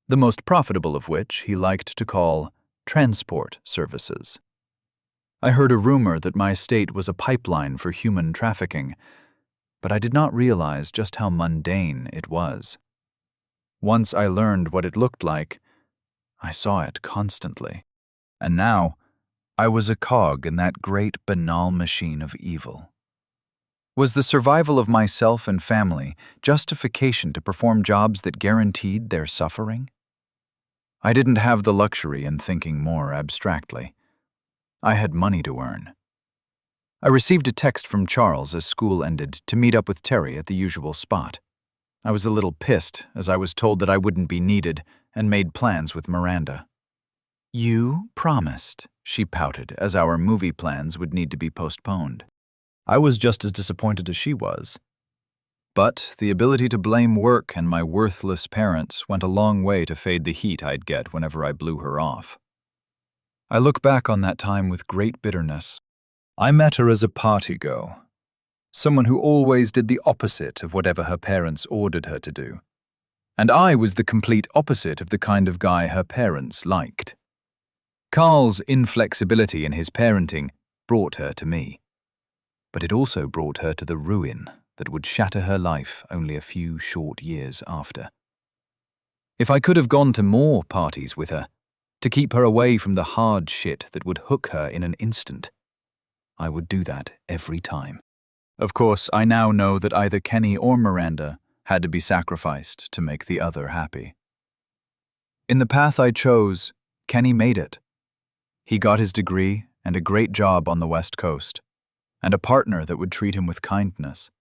the most profitable of which he liked to call transport services. I heard a rumor that my estate was a pipeline for human trafficking, but I did not realize just how mundane it was. Once I learned what it looked like, I saw it constantly. And now, I was a cog in that great banal machine of evil. Was the survival of myself and family justification to perform jobs that guaranteed their suffering? I didn't have the luxury in thinking more abstractly. I had money to earn. I received a text from Charles as school ended to meet up with Terry at the usual spot. I was a little pissed as I was told that I wouldn't be needed and made plans with Miranda. "You promised," she pouted, as our movie plans would need to be postponed. I was just as disappointed as she was. But the ability to blame work and my worthless parents went a long way to fade the heat I'd get whenever I blew her off. I look back on that time with great bitterness. I met her as a party girl, someone who always did the opposite of whatever her parents ordered her to do. And I was the complete opposite of the kind of guy her parents liked. Carl's inflexibility in his parenting brought her to me. But it also brought her to the ruin that would shatter her life only a few short years after. If I could have gone to more parties with her, to keep her away from the hard shit that would hook her in an instant, I would do that every time. Of course, I now know that either Kenny or Miranda had to be sacrificed to make the other happy. In the path I chose, Kenny made it. He got his degree and a great job on the West Coast, and a partner that would treat him with kindness.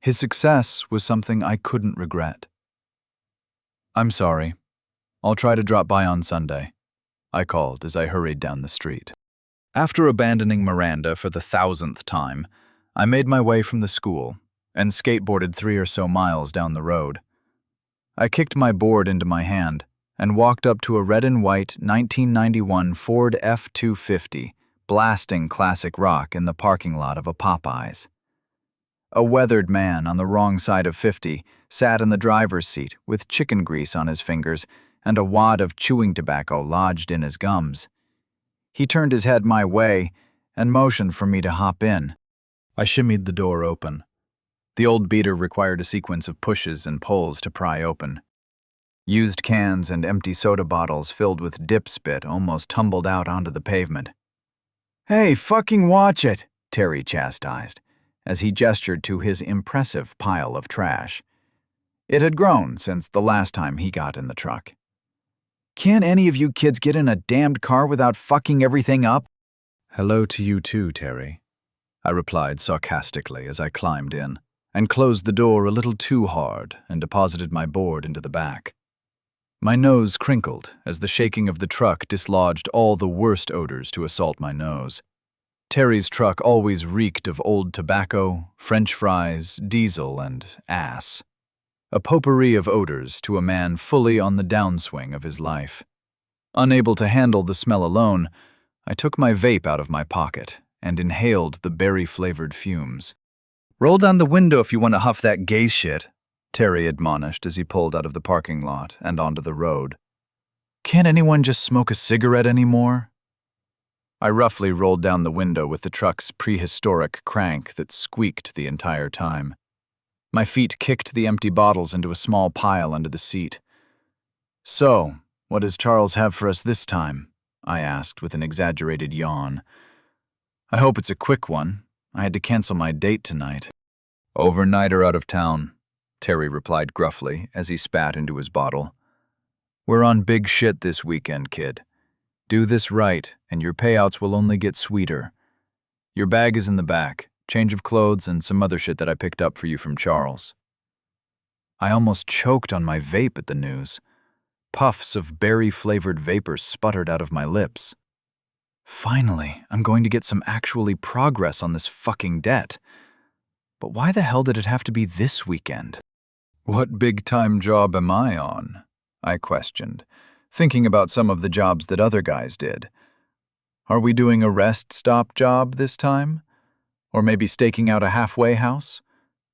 His success was something I couldn't regret. "I'm sorry. I'll try to drop by on Sunday," I called as I hurried down the street. After abandoning Miranda for the 1,000th time, I made my way from the school and skateboarded 3 or so miles down the road. I kicked my board into my hand and walked up to a red and white 1991 Ford F-250, blasting classic rock in the parking lot of a Popeyes. A weathered man on the wrong side of 50 sat in the driver's seat with chicken grease on his fingers and a wad of chewing tobacco lodged in his gums. He turned his head my way and motioned for me to hop in. I shimmied the door open. The old beater required a sequence of pushes and pulls to pry open. Used cans and empty soda bottles filled with dip spit almost tumbled out onto the pavement. "Hey, fucking watch it," Terry chastised, as he gestured to his impressive pile of trash. It had grown since the last time he got in the truck. "Can't any of you kids get in a damned car without fucking everything up?" "Hello to you too, Terry," I replied sarcastically as I climbed in, and closed the door a little too hard and deposited my board into the back. My nose crinkled as the shaking of the truck dislodged all the worst odors to assault my nose. Terry's truck always reeked of old tobacco, French fries, diesel, and ass. A potpourri of odors to a man fully on the downswing of his life. Unable to handle the smell alone, I took my vape out of my pocket and inhaled the berry-flavored fumes. "Roll down the window if you want to huff that gay shit," Terry admonished as he pulled out of the parking lot and onto the road. "Can't anyone just smoke a cigarette anymore?" I roughly rolled down the window with the truck's prehistoric crank that squeaked the entire time. My feet kicked the empty bottles into a small pile under the seat. "So, what does Charles have for us this time?" I asked with an exaggerated yawn. "I hope it's a quick one. I had to cancel my date tonight." "Overnight or out of town," Terry replied gruffly as he spat into his bottle. "We're on big shit this weekend, kid. Do this right, and your payouts will only get sweeter. Your bag is in the back, change of clothes and some other shit that I picked up for you from Charles." I almost choked on my vape at the news. Puffs of berry-flavored vapor sputtered out of my lips. Finally, I'm going to get some actually progress on this fucking debt. But why the hell did it have to be this weekend? "What big-time job am I on?" I questioned, thinking about some of the jobs that other guys did. Are we doing a rest stop job this time? Or maybe staking out a halfway house?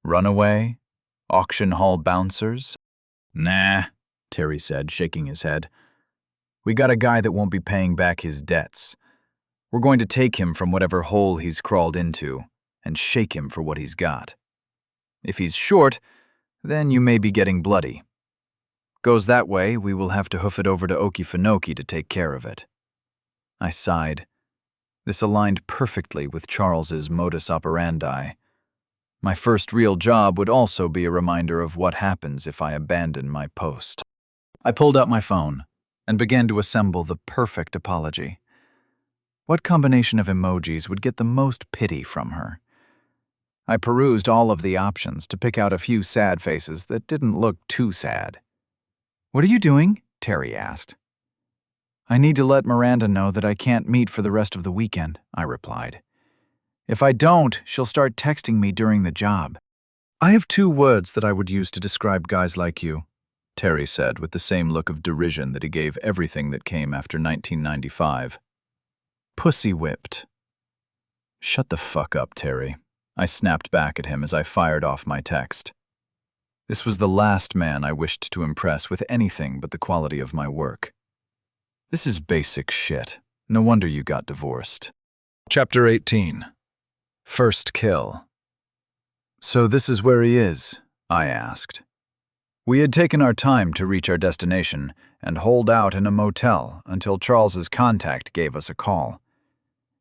Runaway? Auction hall bouncers? "Nah," Terry said, shaking his head. "We got a guy that won't be paying back his debts. We're going to take him from whatever hole he's crawled into and shake him for what he's got. If he's short, then you may be getting bloody. Goes that way, we will have to hoof it over to Okefenokee to take care of it." I sighed. This aligned perfectly with Charles's modus operandi. My first real job would also be a reminder of what happens if I abandon my post. I pulled out my phone and began to assemble the perfect apology. What combination of emojis would get the most pity from her? I perused all of the options to pick out a few sad faces that didn't look too sad. "What are you doing?" Terry asked. I need to let Miranda know that I can't meet for the rest of the weekend, I replied. If I don't, she'll start texting me during the job. I have 2 words that I would use to describe guys like you, Terry said with the same look of derision that he gave everything that came after 1995. Pussy whipped. Shut the fuck up, Terry. I snapped back at him as I fired off my text. This was the last man I wished to impress with anything but the quality of my work. This is basic shit. No wonder you got divorced. Chapter 18. First kill. So this is where he is, I asked. We had taken our time to reach our destination and holed out in a motel until Charles's contact gave us a call.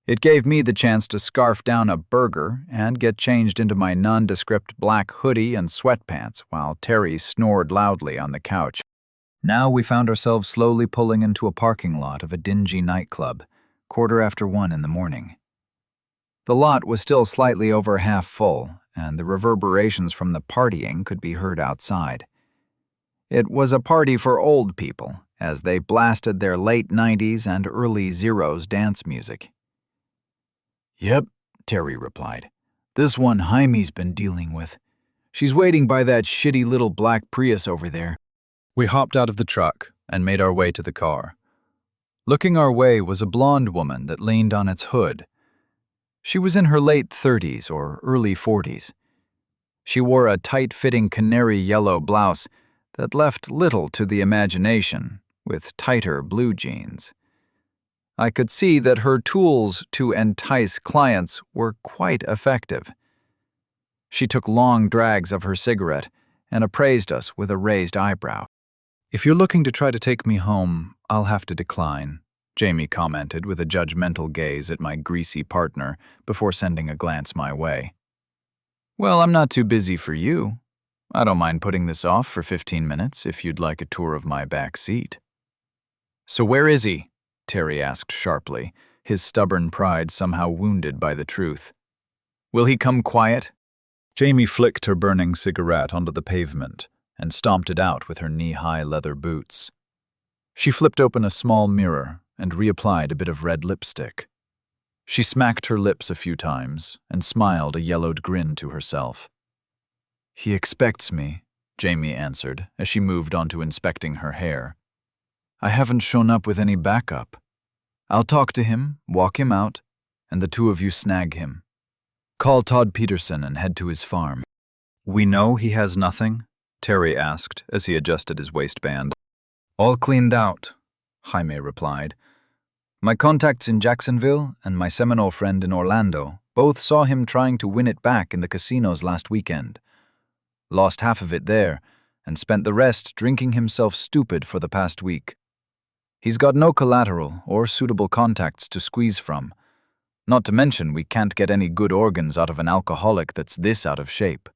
It gave me the chance to scarf down a burger and get changed into my nondescript black hoodie and sweatpants while Terry snored loudly on the couch. Now we found ourselves slowly pulling into a parking lot of a dingy nightclub, 1:15 in the morning. The lot was still slightly over half full, and the reverberations from the partying could be heard outside. It was a party for old people, as they blasted their late 90s and early zeros dance music. Yep, Terry replied. This one Jaime's been dealing with. She's waiting by that shitty little black Prius over there. We hopped out of the truck and made our way to the car. Looking our way was a blonde woman that leaned on its hood. She was in her late 30s or early 40s. She wore a tight-fitting canary yellow blouse that left little to the imagination, with tighter blue jeans. I could see that her tools to entice clients were quite effective. She took long drags of her cigarette and appraised us with a raised eyebrow. If you're looking to try to take me home, I'll have to decline, Jamie commented with a judgmental gaze at my greasy partner before sending a glance my way. Well, I'm not too busy for you. I don't mind putting this off for 15 minutes if you'd like a tour of my back seat. So where is he? Terry asked sharply, his stubborn pride somehow wounded by the truth. Will he come quiet? Jamie flicked her burning cigarette onto the pavement and stomped it out with her knee-high leather boots. She flipped open a small mirror and reapplied a bit of red lipstick. She smacked her lips a few times and smiled a yellowed grin to herself. He expects me, Jamie answered as she moved on to inspecting her hair. I haven't shown up with any backup. I'll talk to him, walk him out, and the 2 of you snag him. Call Todd Peterson and head to his farm. We know he has nothing? Terry asked as he adjusted his waistband. All cleaned out, Jaime replied. My contacts in Jacksonville and my Seminole friend in Orlando both saw him trying to win it back in the casinos last weekend. Lost half of it there and spent the rest drinking himself stupid for the past week. He's got no collateral or suitable contacts to squeeze from. Not to mention we can't get any good organs out of an alcoholic that's this out of shape.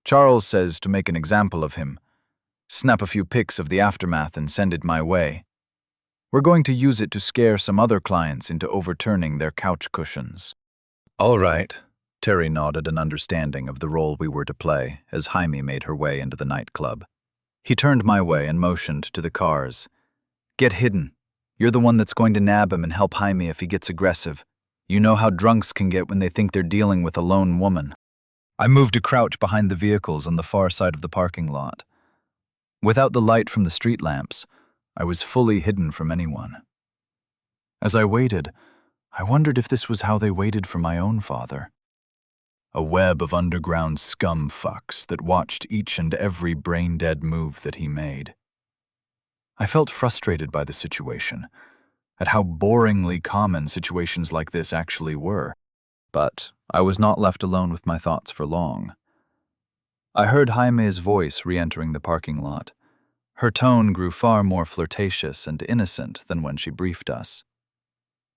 Charles says to make an example of him. Snap a few pics of the aftermath and send it my way. We're going to use it to scare some other clients into overturning their couch cushions. All right, Terry nodded an understanding of the role we were to play as Jaime made her way into the nightclub. He turned my way and motioned to the cars. Get hidden. You're the one that's going to nab him and help Jaime if he gets aggressive. You know how drunks can get when they think they're dealing with a lone woman. I moved to crouch behind the vehicles on the far side of the parking lot. Without the light from the street lamps, I was fully hidden from anyone. As I waited, I wondered if this was how they waited for my own father. A web of underground scum fucks that watched each and every brain-dead move that he made. I felt frustrated by the situation, at how boringly common situations like this actually were, but I was not left alone with my thoughts for long. I heard Jaime's voice re-entering the parking lot. Her tone grew far more flirtatious and innocent than when she briefed us.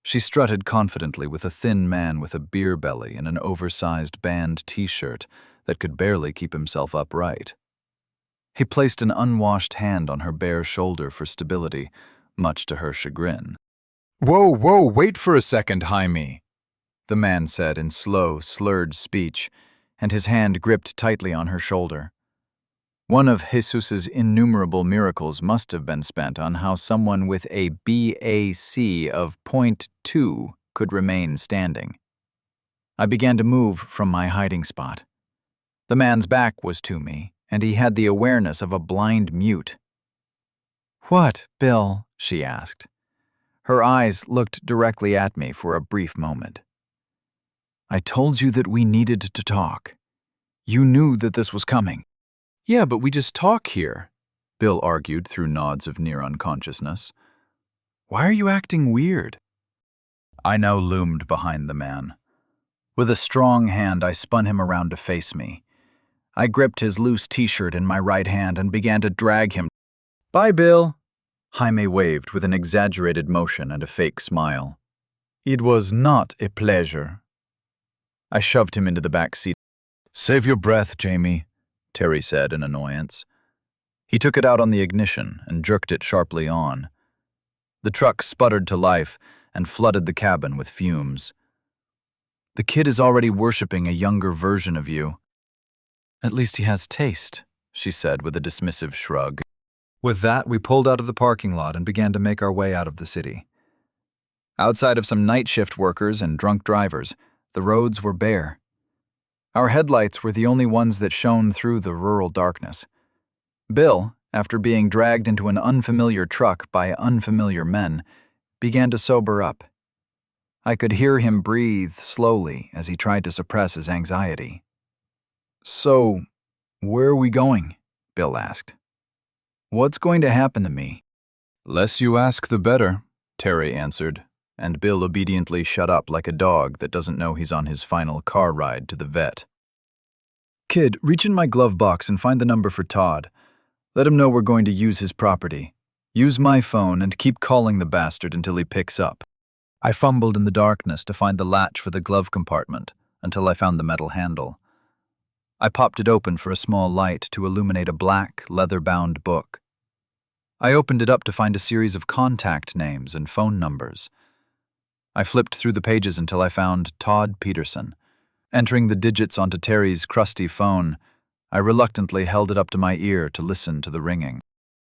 She strutted confidently with a thin man with a beer belly and an oversized band t-shirt that could barely keep himself upright. He placed an unwashed hand on her bare shoulder for stability, much to her chagrin. Whoa, wait for a second, Jaime, the man said in slow, slurred speech, and his hand gripped tightly on her shoulder. One of Jesus's innumerable miracles must have been spent on how someone with a BAC of .2 could remain standing. I began to move from my hiding spot. The man's back was to me, and he had the awareness of a blind mute. "What, Bill?" she asked. Her eyes looked directly at me for a brief moment. "I told you that we needed to talk. You knew that this was coming." "Yeah, but we just talk here," Bill argued through nods of near unconsciousness. "Why are you acting weird?" I now loomed behind the man. With a strong hand, I spun him around to face me. I gripped his loose t-shirt in my right hand and began to drag him. "Bye, Bill," Jaime waved with an exaggerated motion and a fake smile. "It was not a pleasure." I shoved him into the back seat. "Save your breath, Jamie," Terry said in annoyance. He took it out on the ignition and jerked it sharply on. The truck sputtered to life and flooded the cabin with fumes. "The kid is already worshipping a younger version of you." "At least he has taste," she said with a dismissive shrug. With that, we pulled out of the parking lot and began to make our way out of the city. Outside of some night shift workers and drunk drivers, the roads were bare. Our headlights were the only ones that shone through the rural darkness. Bill, after being dragged into an unfamiliar truck by unfamiliar men, began to sober up. I could hear him breathe slowly as he tried to suppress his anxiety. "So, where are we going?" Bill asked. "What's going to happen to me?" "Less you ask, the better," Terry answered, and Bill obediently shut up like a dog that doesn't know he's on his final car ride to the vet. "Kid, reach in my glove box and find the number for Todd. Let him know we're going to use his property. Use my phone and keep calling the bastard until he picks up." I fumbled in the darkness to find the latch for the glove compartment until I found the metal handle. I popped it open for a small light to illuminate a black, leather-bound book. I opened it up to find a series of contact names and phone numbers. I flipped through the pages until I found Todd Peterson. Entering the digits onto Terry's crusty phone, I reluctantly held it up to my ear to listen to the ringing.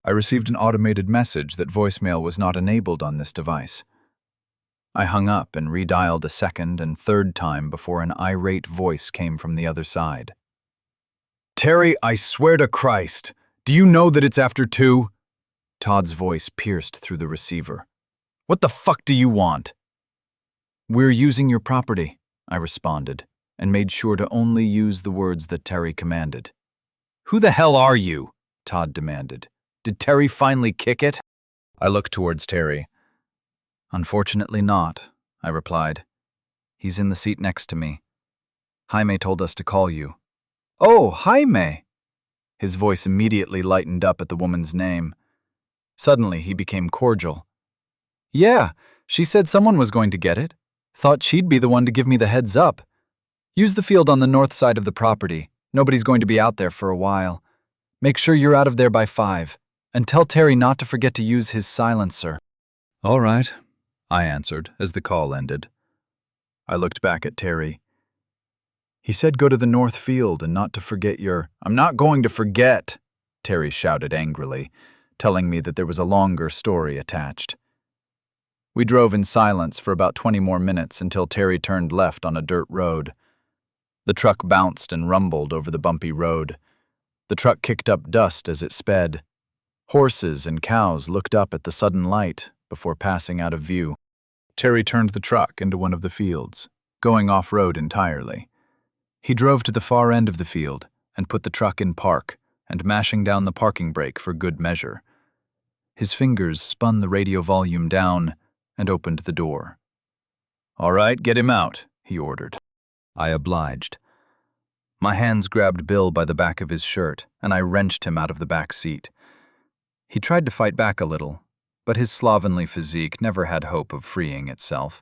I received an automated message that voicemail was not enabled on this device. I hung up and redialed a second and third time before an irate voice came from the other side. "Terry, I swear to Christ, do you know that it's after 2? Todd's voice pierced through the receiver. "What the fuck do you want?" "We're using your property," I responded, and made sure to only use the words that Terry commanded. "Who the hell are you?" Todd demanded. "Did Terry finally kick it?" I looked towards Terry. "Unfortunately not," I replied. "He's in the seat next to me. Jaime told us to call you." "Oh, Jaime!" His voice immediately lightened up at the woman's name. Suddenly, he became cordial. "Yeah, she said someone was going to get it. Thought she'd be the one to give me the heads up. Use the field on the north side of the property. Nobody's going to be out there for a while. Make sure you're out of there by 5, and tell Terry not to forget to use his silencer." "All right," I answered as the call ended. I looked back at Terry. "He said go to the north field and not to forget your—" "I'm not going to forget," Terry shouted angrily, telling me that there was a longer story attached. We drove in silence for about 20 more minutes until Terry turned left on a dirt road. The truck bounced and rumbled over the bumpy road. The truck kicked up dust as it sped. Horses and cows looked up at the sudden light before passing out of view. Terry turned the truck into one of the fields, going off-road entirely. He drove to the far end of the field and put the truck in park and mashing down the parking brake for good measure. His fingers spun the radio volume down and opened the door. "All right, get him out," he ordered. I obliged. My hands grabbed Bill by the back of his shirt, and I wrenched him out of the back seat. He tried to fight back a little, but his slovenly physique never had hope of freeing itself.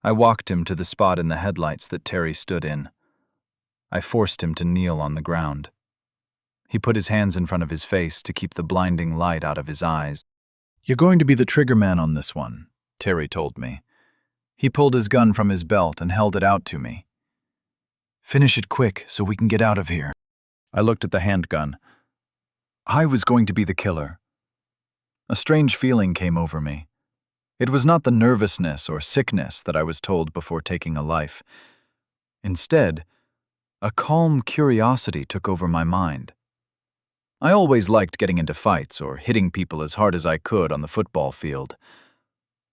I walked him to the spot in the headlights that Terry stood in. I forced him to kneel on the ground. He put his hands in front of his face to keep the blinding light out of his eyes. "You're going to be the trigger man on this one," Terry told me. He pulled his gun from his belt and held it out to me. "Finish it quick so we can get out of here." I looked at the handgun, I was going to be the killer. A strange feeling came over me. It was not the nervousness or sickness that I was told before taking a life. Instead, a calm curiosity took over my mind. I always liked getting into fights or hitting people as hard as I could on the football field.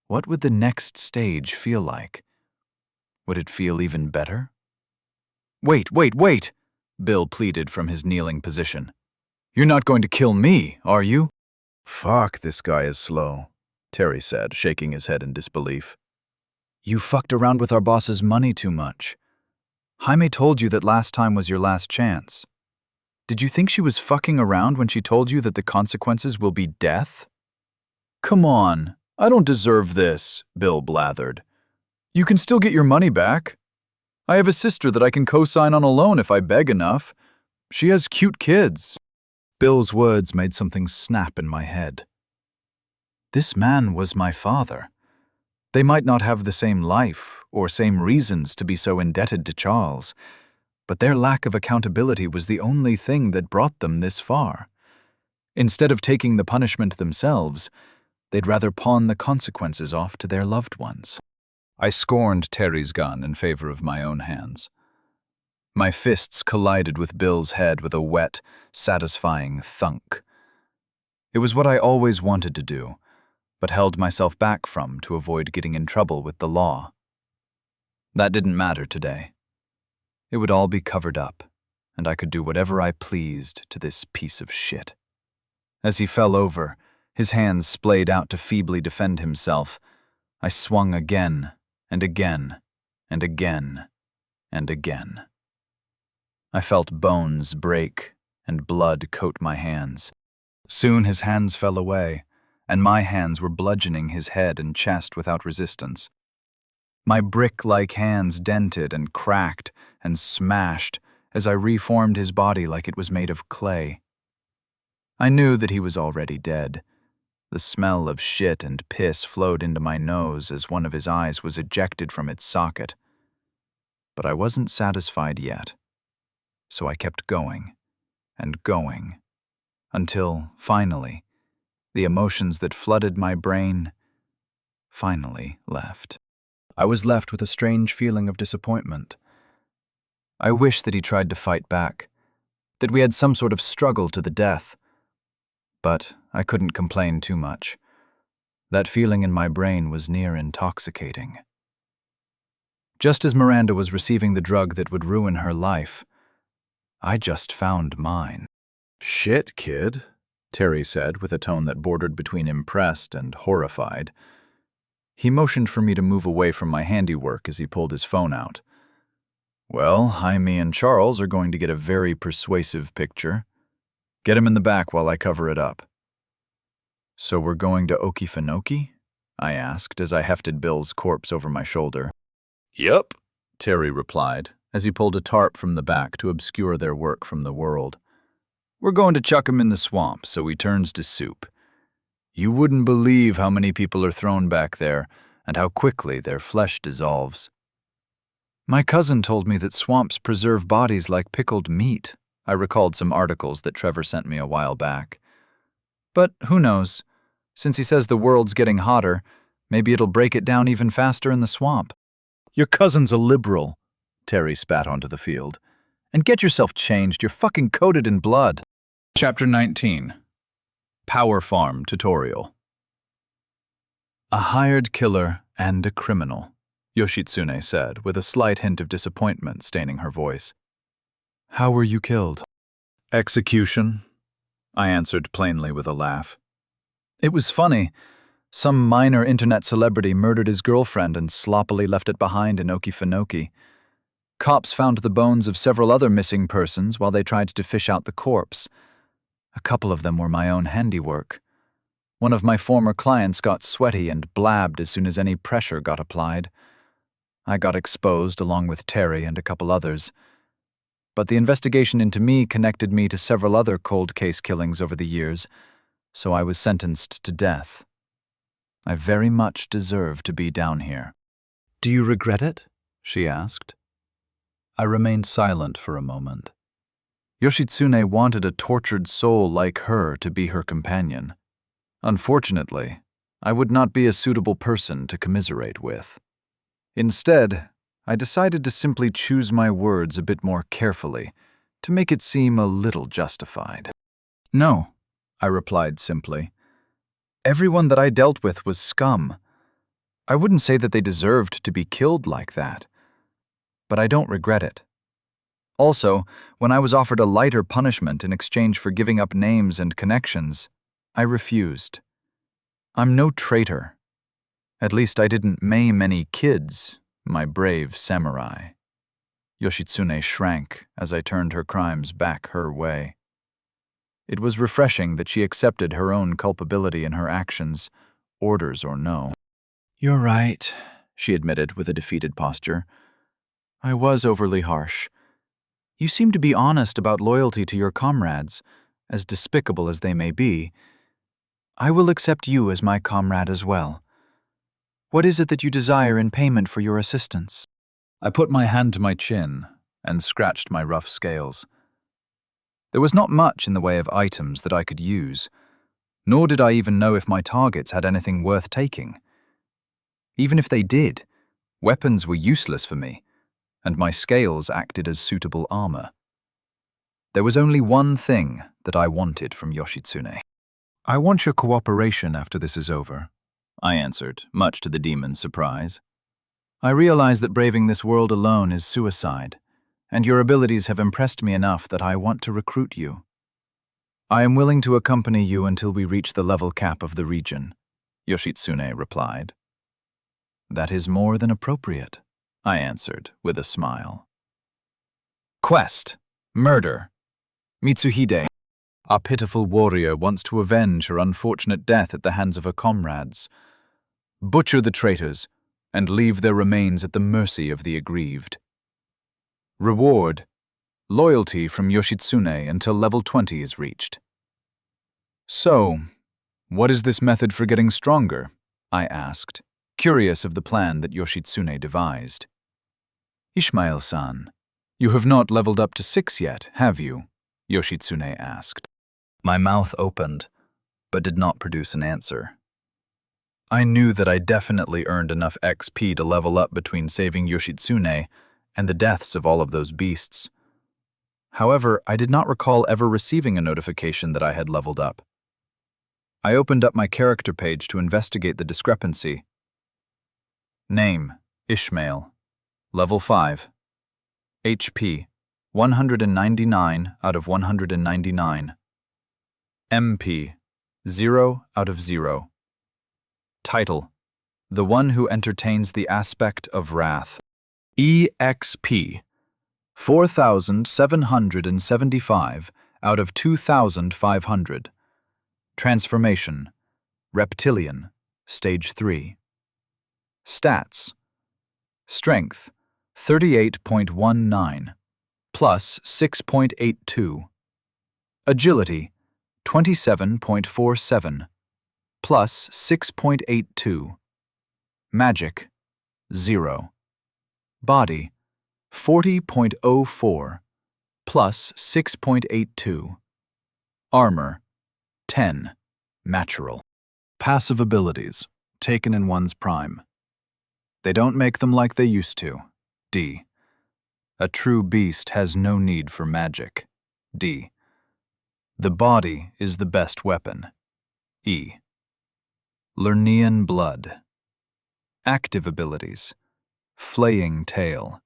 What would the next stage feel like? Would it feel even better? Wait! Bill pleaded from his kneeling position. You're not going to kill me, are you? Fuck, this guy is slow, Terry said, shaking his head in disbelief. You fucked around with our boss's money too much. Jaime told you that last time was your last chance. Did you think she was fucking around when she told you that the consequences will be death? Come on, I don't deserve this, Bill blathered. You can still get your money back. I have a sister that I can co-sign on a loan if I beg enough. She has cute kids. Bill's words made something snap in my head. This man was my father. They might not have the same life or same reasons to be so indebted to Charles, but their lack of accountability was the only thing that brought them this far. Instead of taking the punishment themselves, they'd rather pawn the consequences off to their loved ones. I scorned Terry's gun in favor of my own hands. My fists collided with Bill's head with a wet, satisfying thunk. It was what I always wanted to do, but held myself back from to avoid getting in trouble with the law. That didn't matter today. It would all be covered up, and I could do whatever I pleased to this piece of shit. As he fell over, his hands splayed out to feebly defend himself, I swung again and again and again and again. I felt bones break and blood coat my hands. Soon his hands fell away, and my hands were bludgeoning his head and chest without resistance. My brick-like hands dented and cracked and smashed as I reformed his body like it was made of clay. I knew that he was already dead. The smell of shit and piss flowed into my nose as one of his eyes was ejected from its socket. But I wasn't satisfied yet, so I kept going and going, until, finally, the emotions that flooded my brain finally left. I was left with a strange feeling of disappointment. I wished that he tried to fight back, that we had some sort of struggle to the death. But I couldn't complain too much. That feeling in my brain was near intoxicating. Just as Miranda was receiving the drug that would ruin her life, I just found mine. Shit, kid, Terry said with a tone that bordered between impressed and horrified. He motioned for me to move away from my handiwork as he pulled his phone out. Well, Jaime and Charles are going to get a very persuasive picture. Get him in the back while I cover it up. So we're going to Okefenokee? I asked as I hefted Bill's corpse over my shoulder. Yup, Terry replied as he pulled a tarp from the back to obscure their work from the world. We're going to chuck him in the swamp so he turns to soup. You wouldn't believe how many people are thrown back there and how quickly their flesh dissolves. My cousin told me that swamps preserve bodies like pickled meat. I recalled some articles that Trevor sent me a while back. But who knows? Since he says the world's getting hotter, maybe it'll break it down even faster in the swamp. Your cousin's a liberal, Terry spat onto the field. And get yourself changed, you're fucking coated in blood. Chapter 19. Power Farm Tutorial. A hired killer and a criminal, Yoshitsune said, with a slight hint of disappointment staining her voice. How were you killed? Execution, I answered plainly with a laugh. It was funny. Some minor internet celebrity murdered his girlfriend and sloppily left it behind in Okefenokee. Cops found the bones of several other missing persons while they tried to fish out the corpse. A couple of them were my own handiwork. One of my former clients got sweaty and blabbed as soon as any pressure got applied. I got exposed along with Terry and a couple others. But the investigation into me connected me to several other cold case killings over the years, so I was sentenced to death. I very much deserve to be down here. Do you regret it? She asked. I remained silent for a moment. Yoshitsune wanted a tortured soul like her to be her companion. Unfortunately, I would not be a suitable person to commiserate with. Instead, I decided to simply choose my words a bit more carefully to make it seem a little justified. No, I replied simply. Everyone that I dealt with was scum. I wouldn't say that they deserved to be killed like that, but I don't regret it. Also, when I was offered a lighter punishment in exchange for giving up names and connections, I refused. I'm no traitor. At least I didn't maim any kids, my brave samurai. Yoshitsune shrank as I turned her crimes back her way. It was refreshing that she accepted her own culpability in her actions, orders or no. You're right, she admitted with a defeated posture. I was overly harsh. You seem to be honest about loyalty to your comrades, as despicable as they may be. I will accept you as my comrade as well. What is it that you desire in payment for your assistance? I put my hand to my chin and scratched my rough scales. There was not much in the way of items that I could use, nor did I even know if my targets had anything worth taking. Even if they did, weapons were useless for me, and my scales acted as suitable armor. There was only one thing that I wanted from Yoshitsune. I want your cooperation after this is over, I answered, much to the demon's surprise. I realize that braving this world alone is suicide, and your abilities have impressed me enough that I want to recruit you. I am willing to accompany you until we reach the level cap of the region, Yoshitsune replied. That is more than appropriate, I answered with a smile. Quest. Murder. Mitsuhide. A pitiful warrior wants to avenge her unfortunate death at the hands of her comrades. Butcher the traitors and leave their remains at the mercy of the aggrieved. Reward. Loyalty from Yoshitsune until level 20 is reached. So, what is this method for getting stronger? I asked, curious of the plan that Yoshitsune devised. Ishmael-san, you have not leveled up to 6 yet, have you? Yoshitsune asked. My mouth opened, but did not produce an answer. I knew that I definitely earned enough XP to level up between saving Yoshitsune and the deaths of all of those beasts. However, I did not recall ever receiving a notification that I had leveled up. I opened up my character page to investigate the discrepancy. Name, Ishmael. Level 5. HP, 199 out of 199. MP, 0 out of 0. Title, The One Who Entertains the Aspect of Wrath. EXP, 4,775 out of 2,500. Transformation, Reptilian, Stage 3. Stats, Strength, 38.19, plus 6.82. Agility, 27.47, plus 6.82. Magic, 0. Body, 40.04, plus 6.82. Armor, 10. Natural. Passive abilities, taken in one's prime. They don't make them like they used to. D. A true beast has no need for magic. D. The body is the best weapon. E. Lernean blood. Active abilities. Flaying tail.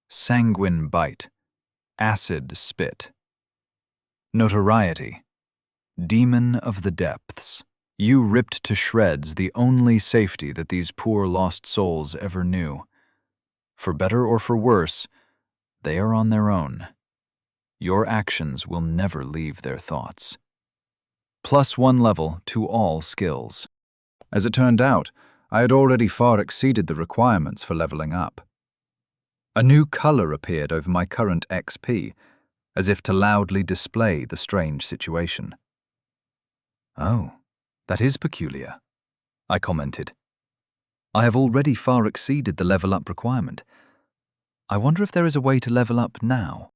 Sanguine bite. Acid spit. Notoriety. Demon of the depths. You ripped to shreds the only safety that these poor lost souls ever knew. For better or for worse, they are on their own. Your actions will never leave their thoughts. +1 level to all skills. As it turned out, I had already far exceeded the requirements for leveling up. A new color appeared over my current XP, as if to loudly display the strange situation. Oh, that is peculiar, I commented. I have already far exceeded the level up requirement. I wonder if there is a way to level up now.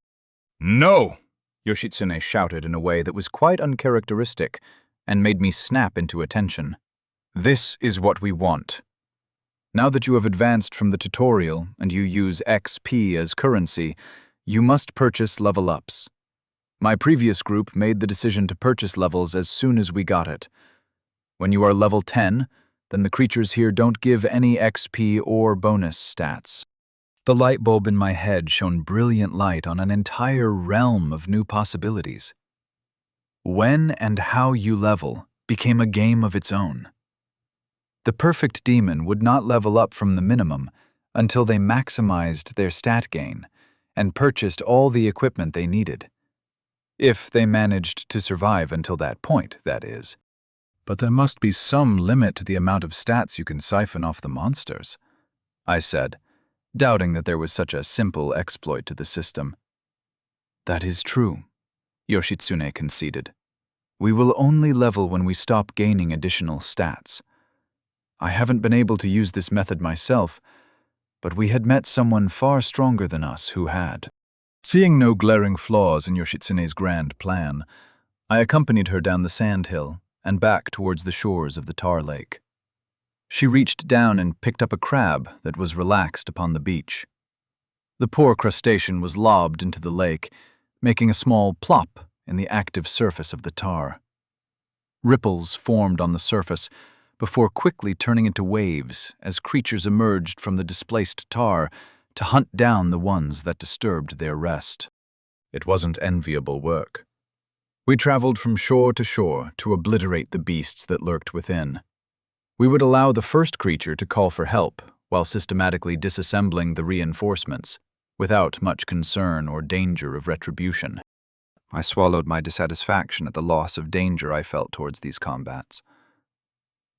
No, Yoshitsune shouted in a way that was quite uncharacteristic and made me snap into attention. This is what we want. Now that you have advanced from the tutorial and you use XP as currency, you must purchase level ups. My previous group made the decision to purchase levels as soon as we got it. When you are level 10, then the creatures here don't give any XP or bonus stats. The light bulb in my head shone brilliant light on an entire realm of new possibilities. When and how you level became a game of its own. The perfect demon would not level up from the minimum until they maximized their stat gain and purchased all the equipment they needed. If they managed to survive until that point, that is. But there must be some limit to the amount of stats you can siphon off the monsters, I said, doubting that there was such a simple exploit to the system. That is true, Yoshitsune conceded. We will only level when we stop gaining additional stats. I haven't been able to use this method myself, but we had met someone far stronger than us who had. Seeing no glaring flaws in Yoshitsune's grand plan, I accompanied her down the sandhill and back towards the shores of the tar lake. She reached down and picked up a crab that was relaxed upon the beach. The poor crustacean was lobbed into the lake, making a small plop in the active surface of the tar. Ripples formed on the surface before quickly turning into waves as creatures emerged from the displaced tar to hunt down the ones that disturbed their rest. It wasn't enviable work. We traveled from shore to shore to obliterate the beasts that lurked within. We would allow the first creature to call for help while systematically disassembling the reinforcements, without much concern or danger of retribution. I swallowed my dissatisfaction at the loss of danger I felt towards these combats.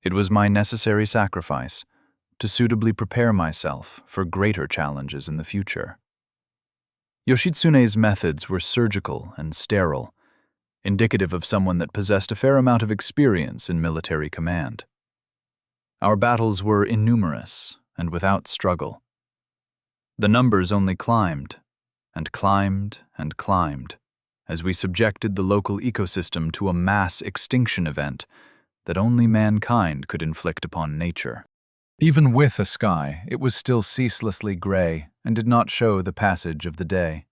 It was my necessary sacrifice to suitably prepare myself for greater challenges in the future. Yoshitsune's methods were surgical and sterile, indicative of someone that possessed a fair amount of experience in military command. Our battles were innumerous and without struggle. The numbers only climbed and climbed and climbed as we subjected the local ecosystem to a mass extinction event that only mankind could inflict upon nature. Even with a sky, it was still ceaselessly gray and did not show the passage of the day.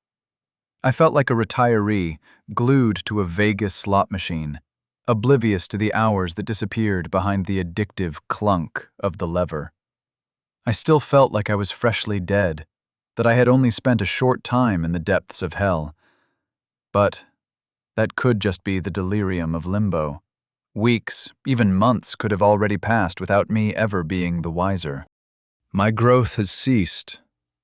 I felt like a retiree glued to a Vegas slot machine, oblivious to the hours that disappeared behind the addictive clunk of the lever. I still felt like I was freshly dead, that I had only spent a short time in the depths of hell. But that could just be the delirium of limbo. Weeks, even months, could have already passed without me ever being the wiser. My growth has ceased,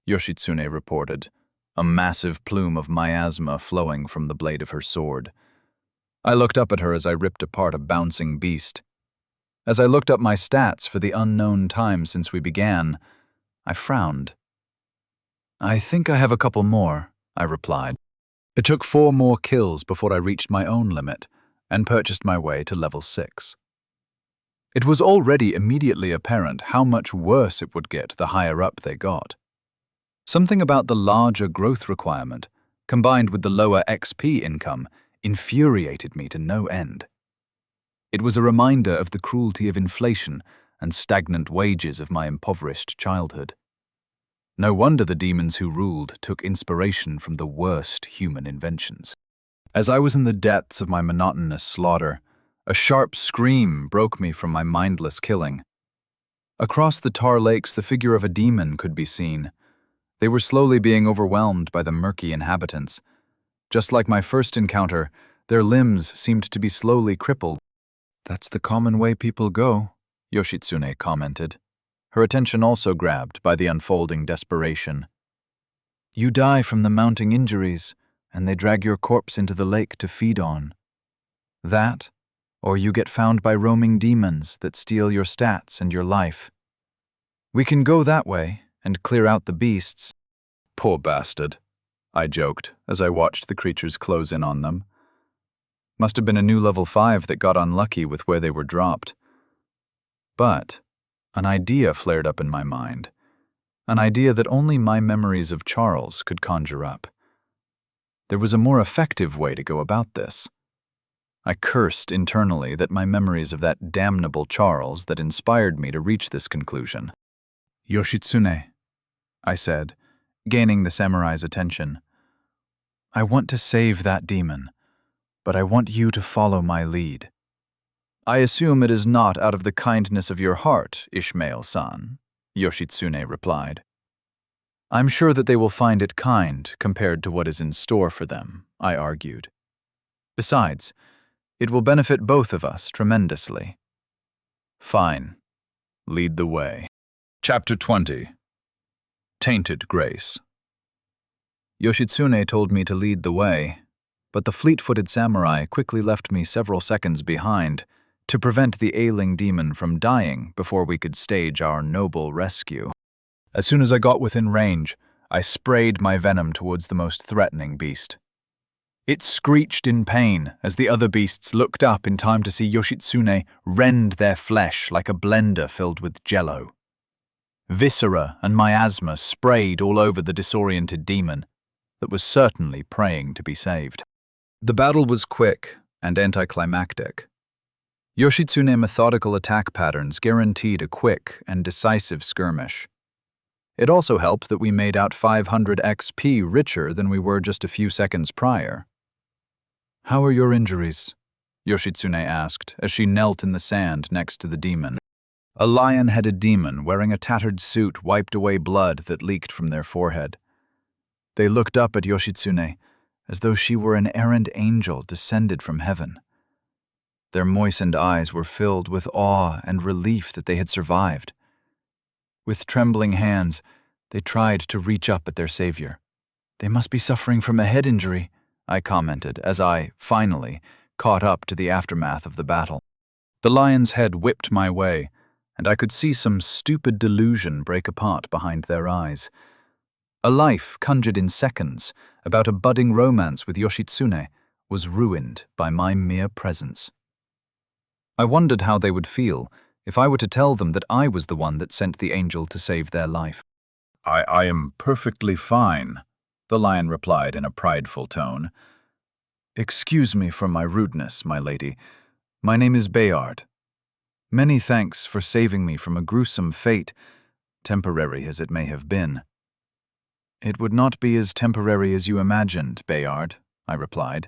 Yoshitsune reported, a massive plume of miasma flowing from the blade of her sword. I looked up at her as I ripped apart a bouncing beast. As I looked up my stats for the unknown time since we began, I frowned. I think I have a couple more, I replied. It took 4 more kills before I reached my own limit and purchased my way to level 6. It was already immediately apparent how much worse it would get the higher up they got. Something about the larger growth requirement, combined with the lower XP income, infuriated me to no end. It was a reminder of the cruelty of inflation and stagnant wages of my impoverished childhood. No wonder the demons who ruled took inspiration from the worst human inventions. As I was in the depths of my monotonous slaughter, a sharp scream broke me from my mindless killing. Across the tar lakes, the figure of a demon could be seen. They were slowly being overwhelmed by the murky inhabitants. Just like my first encounter, their limbs seemed to be slowly crippled. That's the common way people go, Yoshitsune commented, her attention also grabbed by the unfolding desperation. You die from the mounting injuries, and they drag your corpse into the lake to feed on. That, or you get found by roaming demons that steal your stats and your life. We can go that way and clear out the beasts. Poor bastard, I joked as I watched the creatures close in on them. Must have been a new level 5 that got unlucky with where they were dropped. But an idea flared up in my mind, an idea that only my memories of Charles could conjure up. There was a more effective way to go about this. I cursed internally that my memories of that damnable Charles that inspired me to reach this conclusion. Yoshitsune, I said, gaining the samurai's attention. I want to save that demon, but I want you to follow my lead. I assume it is not out of the kindness of your heart, Ishmael-san, Yoshitsune replied. I'm sure that they will find it kind compared to what is in store for them, I argued. Besides, it will benefit both of us tremendously. Fine. Lead the way. Chapter 20. Tainted Grace. Yoshitsune told me to lead the way, but the fleet-footed samurai quickly left me several seconds behind to prevent the ailing demon from dying before we could stage our noble rescue. As soon as I got within range, I sprayed my venom towards the most threatening beast. It screeched in pain as the other beasts looked up in time to see Yoshitsune rend their flesh like a blender filled with jello. Viscera and miasma sprayed all over the disoriented demon that was certainly praying to be saved. The battle was quick and anticlimactic. Yoshitsune's methodical attack patterns guaranteed a quick and decisive skirmish. It also helped that we made out 500 XP richer than we were just a few seconds prior. "How are your injuries?" Yoshitsune asked as she knelt in the sand next to the demon. A lion-headed demon wearing a tattered suit wiped away blood that leaked from their forehead. They looked up at Yoshitsune as though she were an errant angel descended from heaven. Their moistened eyes were filled with awe and relief that they had survived. With trembling hands, they tried to reach up at their savior. "They must be suffering from a head injury," I commented as I, finally, caught up to the aftermath of the battle. The lion's head whipped my way, and I could see some stupid delusion break apart behind their eyes. A life conjured in seconds about a budding romance with Yoshitsune was ruined by my mere presence. I wondered how they would feel if I were to tell them that I was the one that sent the angel to save their life. I am perfectly fine," the lion replied in a prideful tone. "Excuse me for my rudeness, my lady. My name is Bayard. Many thanks for saving me from a gruesome fate, temporary as it may have been." "It would not be as temporary as you imagined, Bayard," I replied.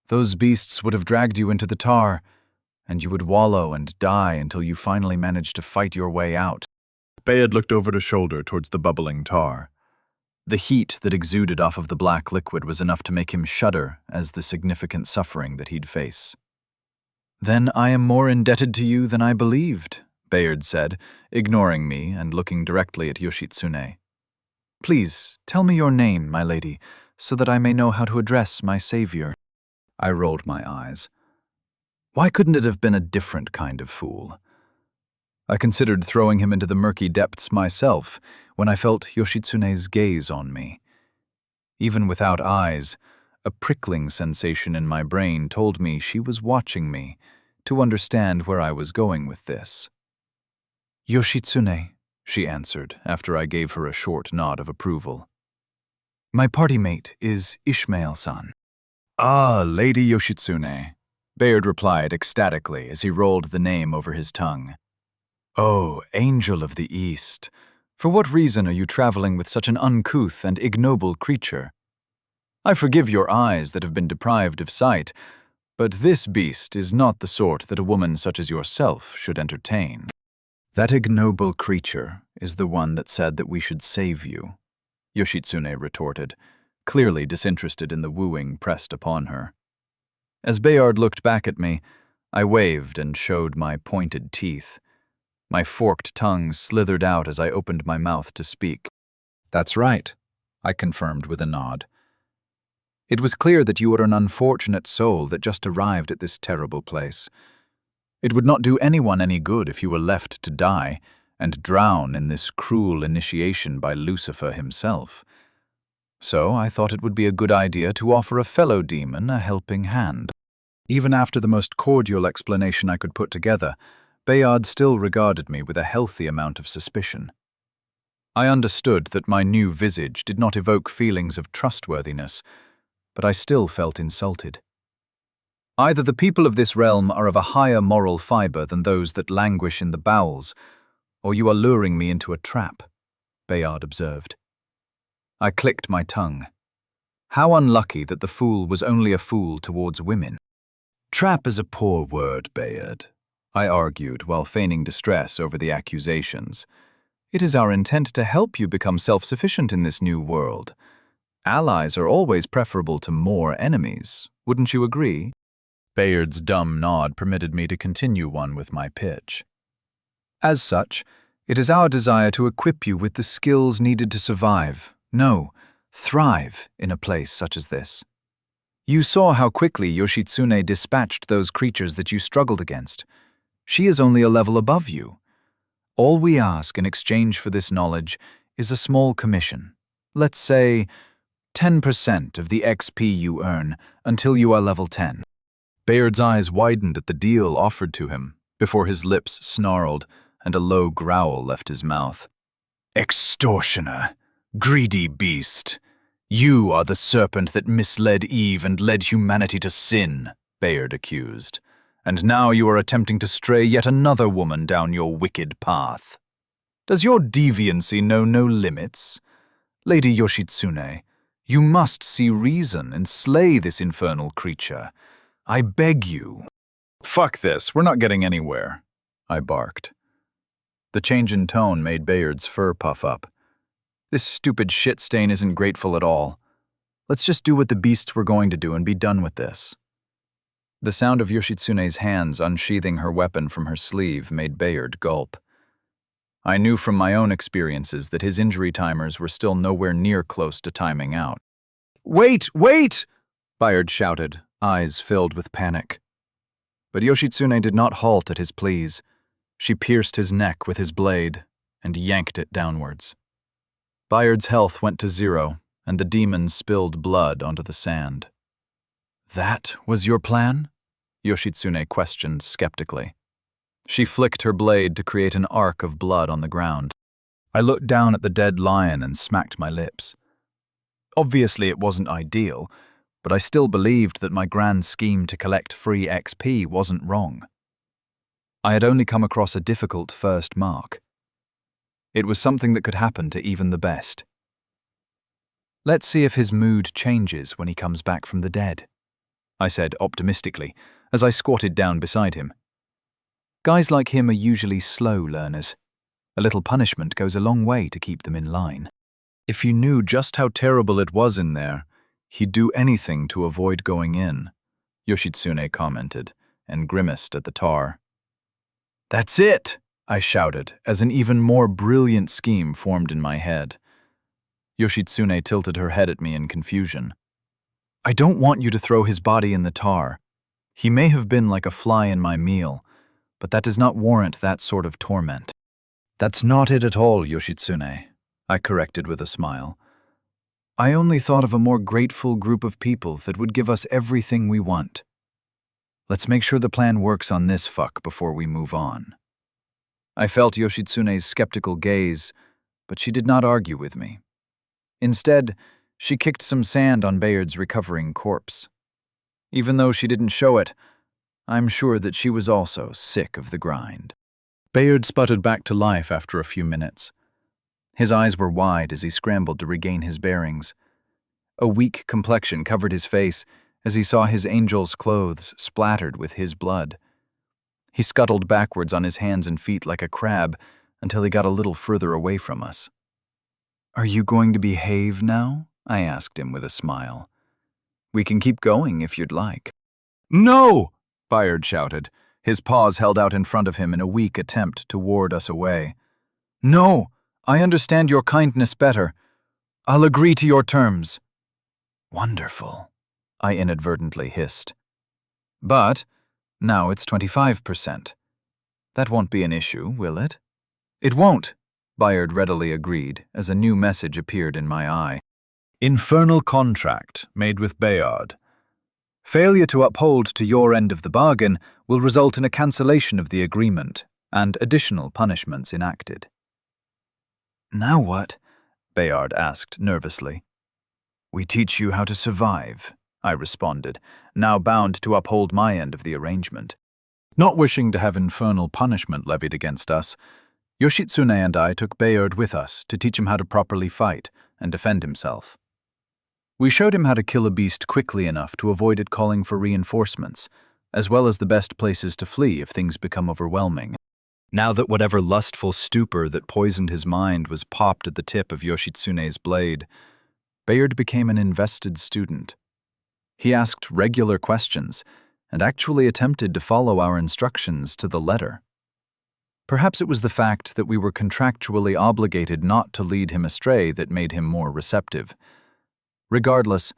"Those beasts would have dragged you into the tar, and you would wallow and die until you finally managed to fight your way out." Bayard looked over his shoulder towards the bubbling tar. The heat that exuded off of the black liquid was enough to make him shudder as the significant suffering that he'd face. "Then I am more indebted to you than I believed," Bayard said, ignoring me and looking directly at Yoshitsune. "Please, tell me your name, my lady, so that I may know how to address my savior." I rolled my eyes. Why couldn't it have been a different kind of fool? I considered throwing him into the murky depths myself when I felt Yoshitsune's gaze on me. Even without eyes, a prickling sensation in my brain told me she was watching me to understand where I was going with this. "Yoshitsune," she answered after I gave her a short nod of approval. "My party mate is Ishmael-san." "Ah, Lady Yoshitsune," Bayard replied ecstatically as he rolled the name over his tongue. "Oh, Angel of the East, for what reason are you traveling with such an uncouth and ignoble creature? I forgive your eyes that have been deprived of sight, but this beast is not the sort that a woman such as yourself should entertain." "That ignoble creature is the one that said that we should save you," Yoshitsune retorted, clearly disinterested in the wooing pressed upon her. As Bayard looked back at me, I waved and showed my pointed teeth. My forked tongue slithered out as I opened my mouth to speak. "That's right," I confirmed with a nod. "It was clear that you were an unfortunate soul that just arrived at this terrible place. It would not do anyone any good if you were left to die and drown in this cruel initiation by Lucifer himself. So I thought it would be a good idea to offer a fellow demon a helping hand." Even after the most cordial explanation I could put together, Bayard still regarded me with a healthy amount of suspicion. I understood that my new visage did not evoke feelings of trustworthiness, but I still felt insulted. Either the people of this realm are of a higher moral fiber than those that languish in the bowels, or you are luring me into a trap, Bayard observed. I clicked my tongue. How unlucky that the fool was only a fool towards women. Trap is a poor word, Bayard, I argued while feigning distress over the accusations. It is our intent to help you become self-sufficient in this new world. Allies are always preferable to more enemies, wouldn't you agree? Bayard's dumb nod permitted me to continue one with my pitch. As such, it is our desire to equip you with the skills needed to survive, no, thrive in a place such as this. You saw how quickly Yoshitsune dispatched those creatures that you struggled against. She is only a level above you. All we ask in exchange for this knowledge is a small commission. Let's say 10% of the XP you earn until you are level 10. Bayard's eyes widened at the deal offered to him, before his lips snarled and a low growl left his mouth. Extortioner! Greedy beast! You are the serpent that misled Eve and led humanity to sin, Bayard accused. And now you are attempting to stray yet another woman down your wicked path. Does your deviancy know no limits? Lady Yoshitsune, you must see reason and slay this infernal creature. I beg you. Fuck this, we're not getting anywhere, I barked. The change in tone made Bayard's fur puff up. This stupid shit stain isn't grateful at all. Let's just do what the beasts were going to do and be done with this. The sound of Yoshitsune's hands unsheathing her weapon from her sleeve made Bayard gulp. I knew from my own experiences that his injury timers were still nowhere near close to timing out. Wait, wait! Bayard shouted, eyes filled with panic. But Yoshitsune did not halt at his pleas. She pierced his neck with his blade and yanked it downwards. Bayard's health went to 0, and the demon spilled blood onto the sand. That was your plan? Yoshitsune questioned skeptically. She flicked her blade to create an arc of blood on the ground. I looked down at the dead lion and smacked my lips. Obviously it wasn't ideal, but I still believed that my grand scheme to collect free XP wasn't wrong. I had only come across a difficult first mark. It was something that could happen to even the best. Let's see if his mood changes when he comes back from the dead, I said optimistically as I squatted down beside him. Guys like him are usually slow learners. A little punishment goes a long way to keep them in line. If you knew just how terrible it was in there, he'd do anything to avoid going in, Yoshitsune commented, and grimaced at the tar. That's it! I shouted, as an even more brilliant scheme formed in my head. Yoshitsune tilted her head at me in confusion. I don't want you to throw his body in the tar. He may have been like a fly in my meal, but that does not warrant that sort of torment. That's not it at all, Yoshitsune, I corrected with a smile. I only thought of a more grateful group of people that would give us everything we want. Let's make sure the plan works on this fuck before we move on. I felt Yoshitsune's skeptical gaze, but she did not argue with me. Instead, she kicked some sand on Bayard's recovering corpse. Even though she didn't show it, I'm sure that she was also sick of the grind. Bayard sputtered back to life after a few minutes. His eyes were wide as he scrambled to regain his bearings. A weak complexion covered his face as he saw his angel's clothes splattered with his blood. He scuttled backwards on his hands and feet like a crab until he got a little further away from us. Are you going to behave now? I asked him with a smile. We can keep going if you'd like. No! Bayard shouted, his paws held out in front of him in a weak attempt to ward us away. No! I understand your kindness better. I'll agree to your terms. Wonderful, I inadvertently hissed. But now it's 25%. That won't be an issue, will it? It won't, Bayard readily agreed as a new message appeared in my eye. Infernal contract made with Bayard. Failure to uphold to your end of the bargain will result in a cancellation of the agreement and additional punishments enacted. Now what? Bayard asked nervously. We teach you how to survive, I responded, now bound to uphold my end of the arrangement. Not wishing to have infernal punishment levied against us, Yoshitsune and I took Bayard with us to teach him how to properly fight and defend himself. We showed him how to kill a beast quickly enough to avoid it calling for reinforcements, as well as the best places to flee if things become overwhelming. Now that whatever lustful stupor that poisoned his mind was popped at the tip of Yoshitsune's blade, Bayard became an invested student. He asked regular questions and actually attempted to follow our instructions to the letter. Perhaps it was the fact that we were contractually obligated not to lead him astray that made him more receptive. Regardless,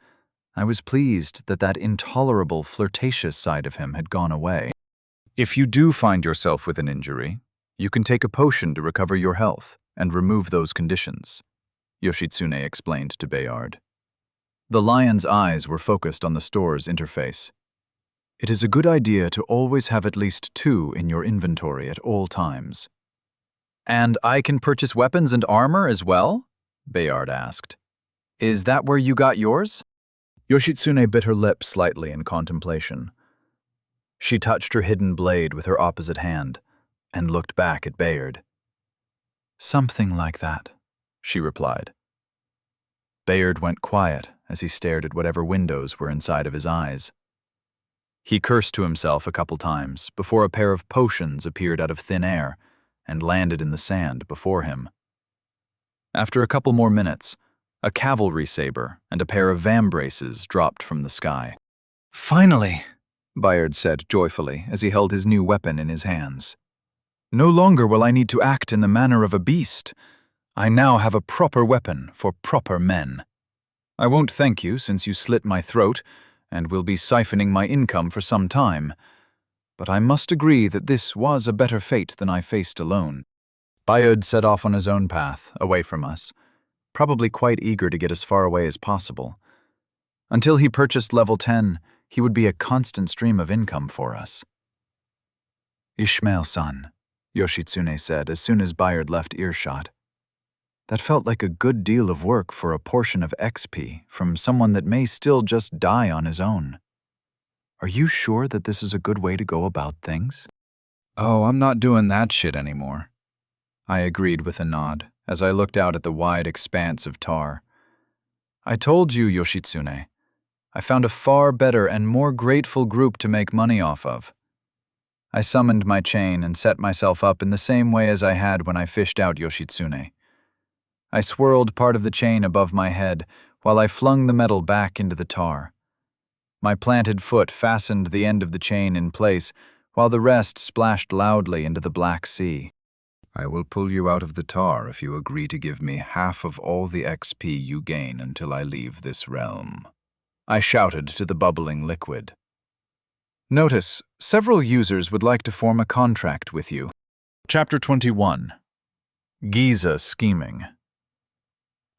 I was pleased that that intolerable, flirtatious side of him had gone away. If you do find yourself with an injury, you can take a potion to recover your health and remove those conditions, Yoshitsune explained to Bayard. The lion's eyes were focused on the store's interface. It is a good idea to always have at least 2 in your inventory at all times. And I can purchase weapons and armor as well? Bayard asked. Is that where you got yours? Yoshitsune bit her lip slightly in contemplation. She touched her hidden blade with her opposite hand and looked back at Bayard. Something like that, she replied. Bayard went quiet as he stared at whatever windows were inside of his eyes. He cursed to himself a couple times before a pair of potions appeared out of thin air and landed in the sand before him. After a couple more minutes, a cavalry saber and a pair of vambraces dropped from the sky. Finally, Bayard said joyfully as he held his new weapon in his hands. No longer will I need to act in the manner of a beast. I now have a proper weapon for proper men. I won't thank you since you slit my throat and will be siphoning my income for some time, but I must agree that this was a better fate than I faced alone. Bayard set off on his own path, away from us, probably quite eager to get as far away as possible. Until he purchased level 10, he would be a constant stream of income for us. Ishmael-san, Yoshitsune said as soon as Bayard left earshot. That felt like a good deal of work for a portion of XP from someone that may still just die on his own. Are you sure that this is a good way to go about things? Oh, I'm not doing that shit anymore. I agreed with a nod as I looked out at the wide expanse of tar. I told you, Yoshitsune, I found a far better and more grateful group to make money off of. I summoned my chain and set myself up in the same way as I had when I fished out Yoshitsune. I swirled part of the chain above my head while I flung the metal back into the tar. My planted foot fastened the end of the chain in place while the rest splashed loudly into the Black Sea. I will pull you out of the tar if you agree to give me half of all the XP you gain until I leave this realm, I shouted to the bubbling liquid. Notice, several users would like to form a contract with you. Chapter 21. Giza Scheming.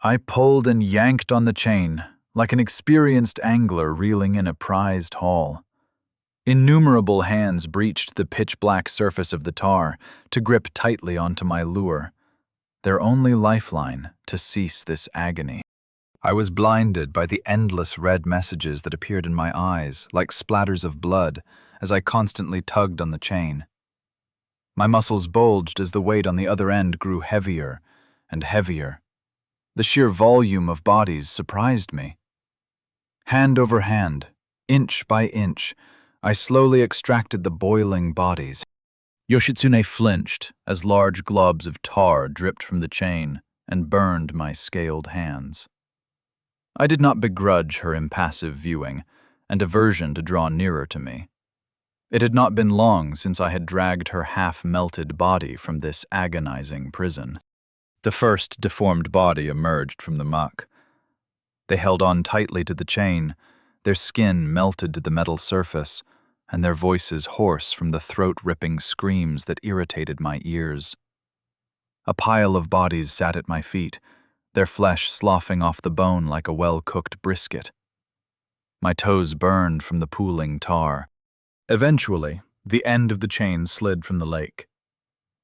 I pulled and yanked on the chain, like an experienced angler reeling in a prized haul. Innumerable hands breached the pitch-black surface of the tar to grip tightly onto my lure, their only lifeline to cease this agony. I was blinded by the endless red messages that appeared in my eyes like splatters of blood as I constantly tugged on the chain. My muscles bulged as the weight on the other end grew heavier and heavier. The sheer volume of bodies surprised me. Hand over hand, inch by inch, I slowly extracted the boiling bodies. Yoshitsune flinched as large globs of tar dripped from the chain and burned my scaled hands. I did not begrudge her impassive viewing and aversion to draw nearer to me. It had not been long since I had dragged her half-melted body from this agonizing prison. The first deformed body emerged from the muck. They held on tightly to the chain, their skin melted to the metal surface, and their voices hoarse from the throat-ripping screams that irritated my ears. A pile of bodies sat at my feet, their flesh sloughing off the bone like a well-cooked brisket. My toes burned from the pooling tar. Eventually, the end of the chain slid from the lake.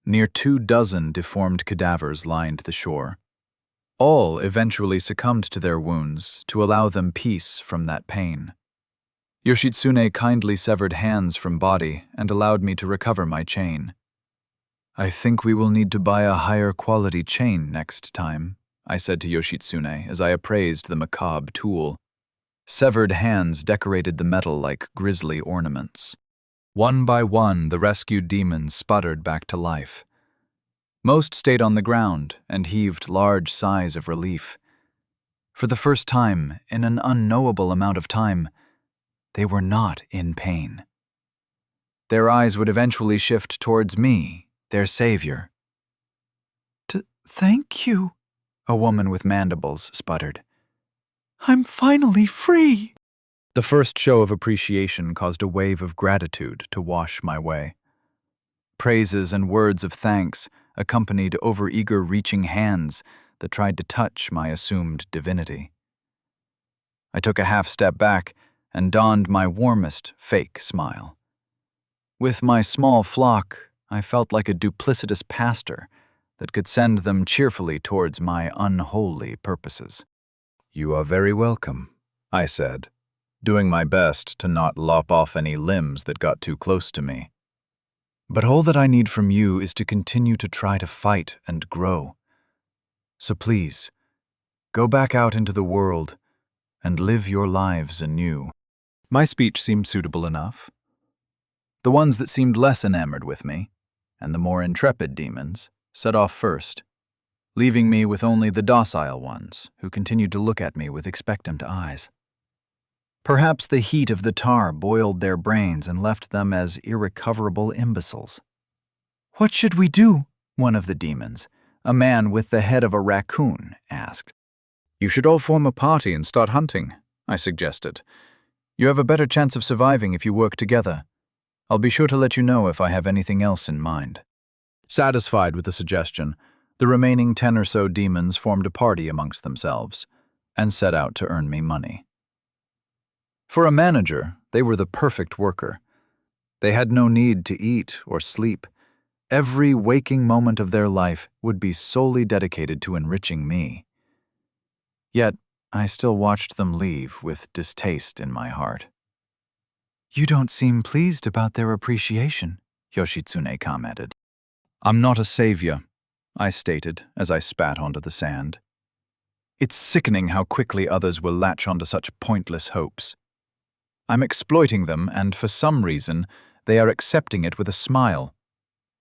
Near 24 deformed cadavers lined the shore. All eventually succumbed to their wounds to allow them peace from that pain. Yoshitsune kindly severed hands from body and allowed me to recover my chain. "I think we will need to buy a higher quality chain next time," I said to Yoshitsune as I appraised the macabre tool. Severed hands decorated the metal like grisly ornaments. One by one, the rescued demons sputtered back to life. Most stayed on the ground and heaved large sighs of relief. For the first time, in an unknowable amount of time, they were not in pain. Their eyes would eventually shift towards me, their savior. "Thank you," a woman with mandibles sputtered. "I'm finally free." The first show of appreciation caused a wave of gratitude to wash my way. Praises and words of thanks accompanied overeager reaching hands that tried to touch my assumed divinity. I took a half step back and donned my warmest fake smile. With my small flock, I felt like a duplicitous pastor that could send them cheerfully towards my unholy purposes. "You are very welcome," I said, doing my best to not lop off any limbs that got too close to me. "But all that I need from you is to continue to try to fight and grow. So please, go back out into the world and live your lives anew." My speech seemed suitable enough. The ones that seemed less enamored with me, and the more intrepid demons, set off first, leaving me with only the docile ones who continued to look at me with expectant eyes. Perhaps the heat of the tar boiled their brains and left them as irrecoverable imbeciles. "What should we do?" one of the demons, a man with the head of a raccoon, asked. "You should all form a party and start hunting," I suggested. "You have a better chance of surviving if you work together. I'll be sure to let you know if I have anything else in mind." Satisfied with the suggestion, the remaining 10 or so demons formed a party amongst themselves and set out to earn me money. For a manager, they were the perfect worker. They had no need to eat or sleep. Every waking moment of their life would be solely dedicated to enriching me. Yet, I still watched them leave with distaste in my heart. "You don't seem pleased about their appreciation," Yoshitsune commented. "I'm not a savior," I stated as I spat onto the sand. "It's sickening how quickly others will latch onto such pointless hopes. I'm exploiting them, and for some reason, they are accepting it with a smile,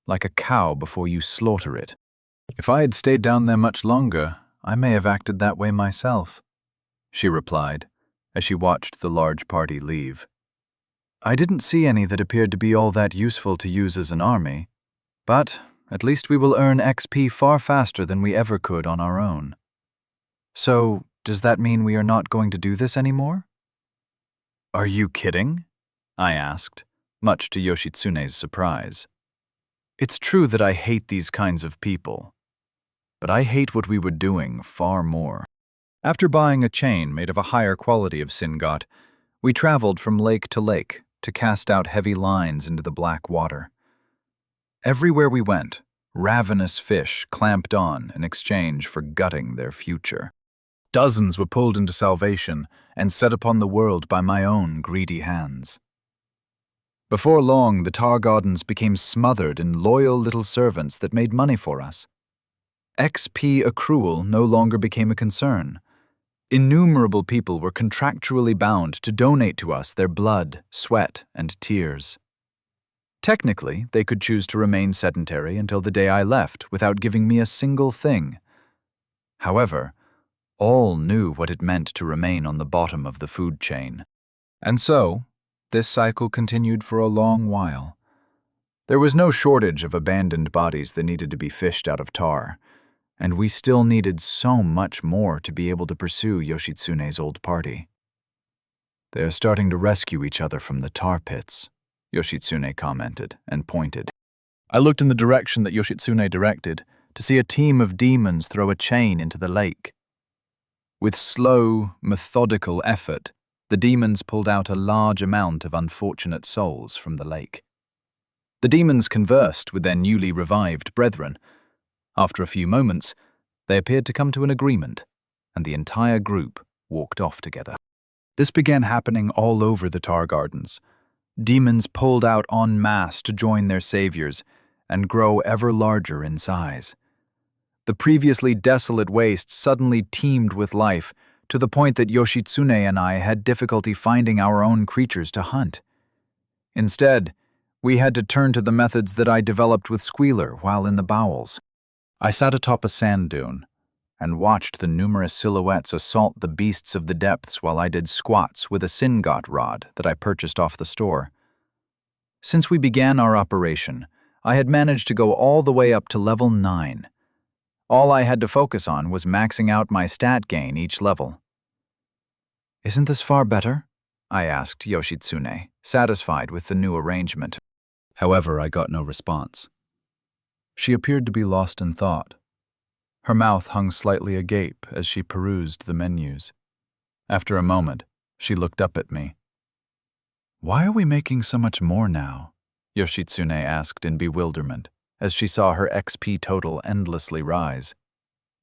like a cow before you slaughter it. If I had stayed down there much longer, I may have acted that way myself," she replied, as she watched the large party leave. "I didn't see any that appeared to be all that useful to use as an army, but at least we will earn XP far faster than we ever could on our own. So, does that mean we are not going to do this anymore?" "Are you kidding?" I asked, much to Yoshitsune's surprise. It's true that I hate these kinds of people, but I hate what we were doing far more. After buying a chain made of a higher quality of syngot, we traveled from lake to lake to cast out heavy lines into the black water. Everywhere we went, ravenous fish clamped on in exchange for gutting their future. Dozens were pulled into salvation and set upon the world by my own greedy hands. Before long, the tar gardens became smothered in loyal little servants that made money for us. XP accrual no longer became a concern. Innumerable people were contractually bound to donate to us their blood, sweat, and tears. Technically, they could choose to remain sedentary until the day I left without giving me a single thing. However, all knew what it meant to remain on the bottom of the food chain. And so, this cycle continued for a long while. There was no shortage of abandoned bodies that needed to be fished out of tar, and we still needed so much more to be able to pursue Yoshitsune's old party. "They are starting to rescue each other from the tar pits," Yoshitsune commented and pointed. I looked in the direction that Yoshitsune directed to see a team of demons throw a chain into the lake. With slow, methodical effort, the demons pulled out a large amount of unfortunate souls from the lake. The demons conversed with their newly revived brethren. After a few moments, they appeared to come to an agreement, and the entire group walked off together. This began happening all over the Tar Gardens. Demons pulled out en masse to join their saviors and grow ever larger in size. The previously desolate waste suddenly teemed with life, to the point that Yoshitsune and I had difficulty finding our own creatures to hunt. Instead, we had to turn to the methods that I developed with Squealer while in the bowels. I sat atop a sand dune and watched the numerous silhouettes assault the beasts of the depths while I did squats with a Singot rod that I purchased off the store. Since we began our operation, I had managed to go all the way up to level 9. All I had to focus on was maxing out my stat gain each level. "Isn't this far better?" I asked Yoshitsune, satisfied with the new arrangement. However, I got no response. She appeared to be lost in thought. Her mouth hung slightly agape as she perused the menus. After a moment, she looked up at me. "Why are we making so much more now?" Yoshitsune asked in bewilderment, as she saw her XP total endlessly rise.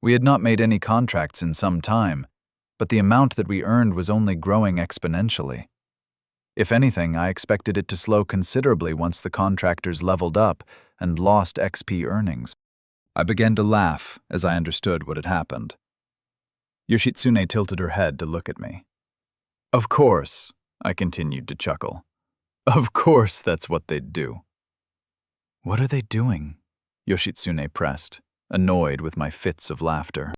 We had not made any contracts in some time, but the amount that we earned was only growing exponentially. If anything, I expected it to slow considerably once the contractors leveled up and lost XP earnings. I began to laugh as I understood what had happened. Yoshitsune tilted her head to look at me. "Of course," I continued to chuckle. "Of course that's what they'd do." "What are they doing?" Yoshitsune pressed, annoyed with my fits of laughter.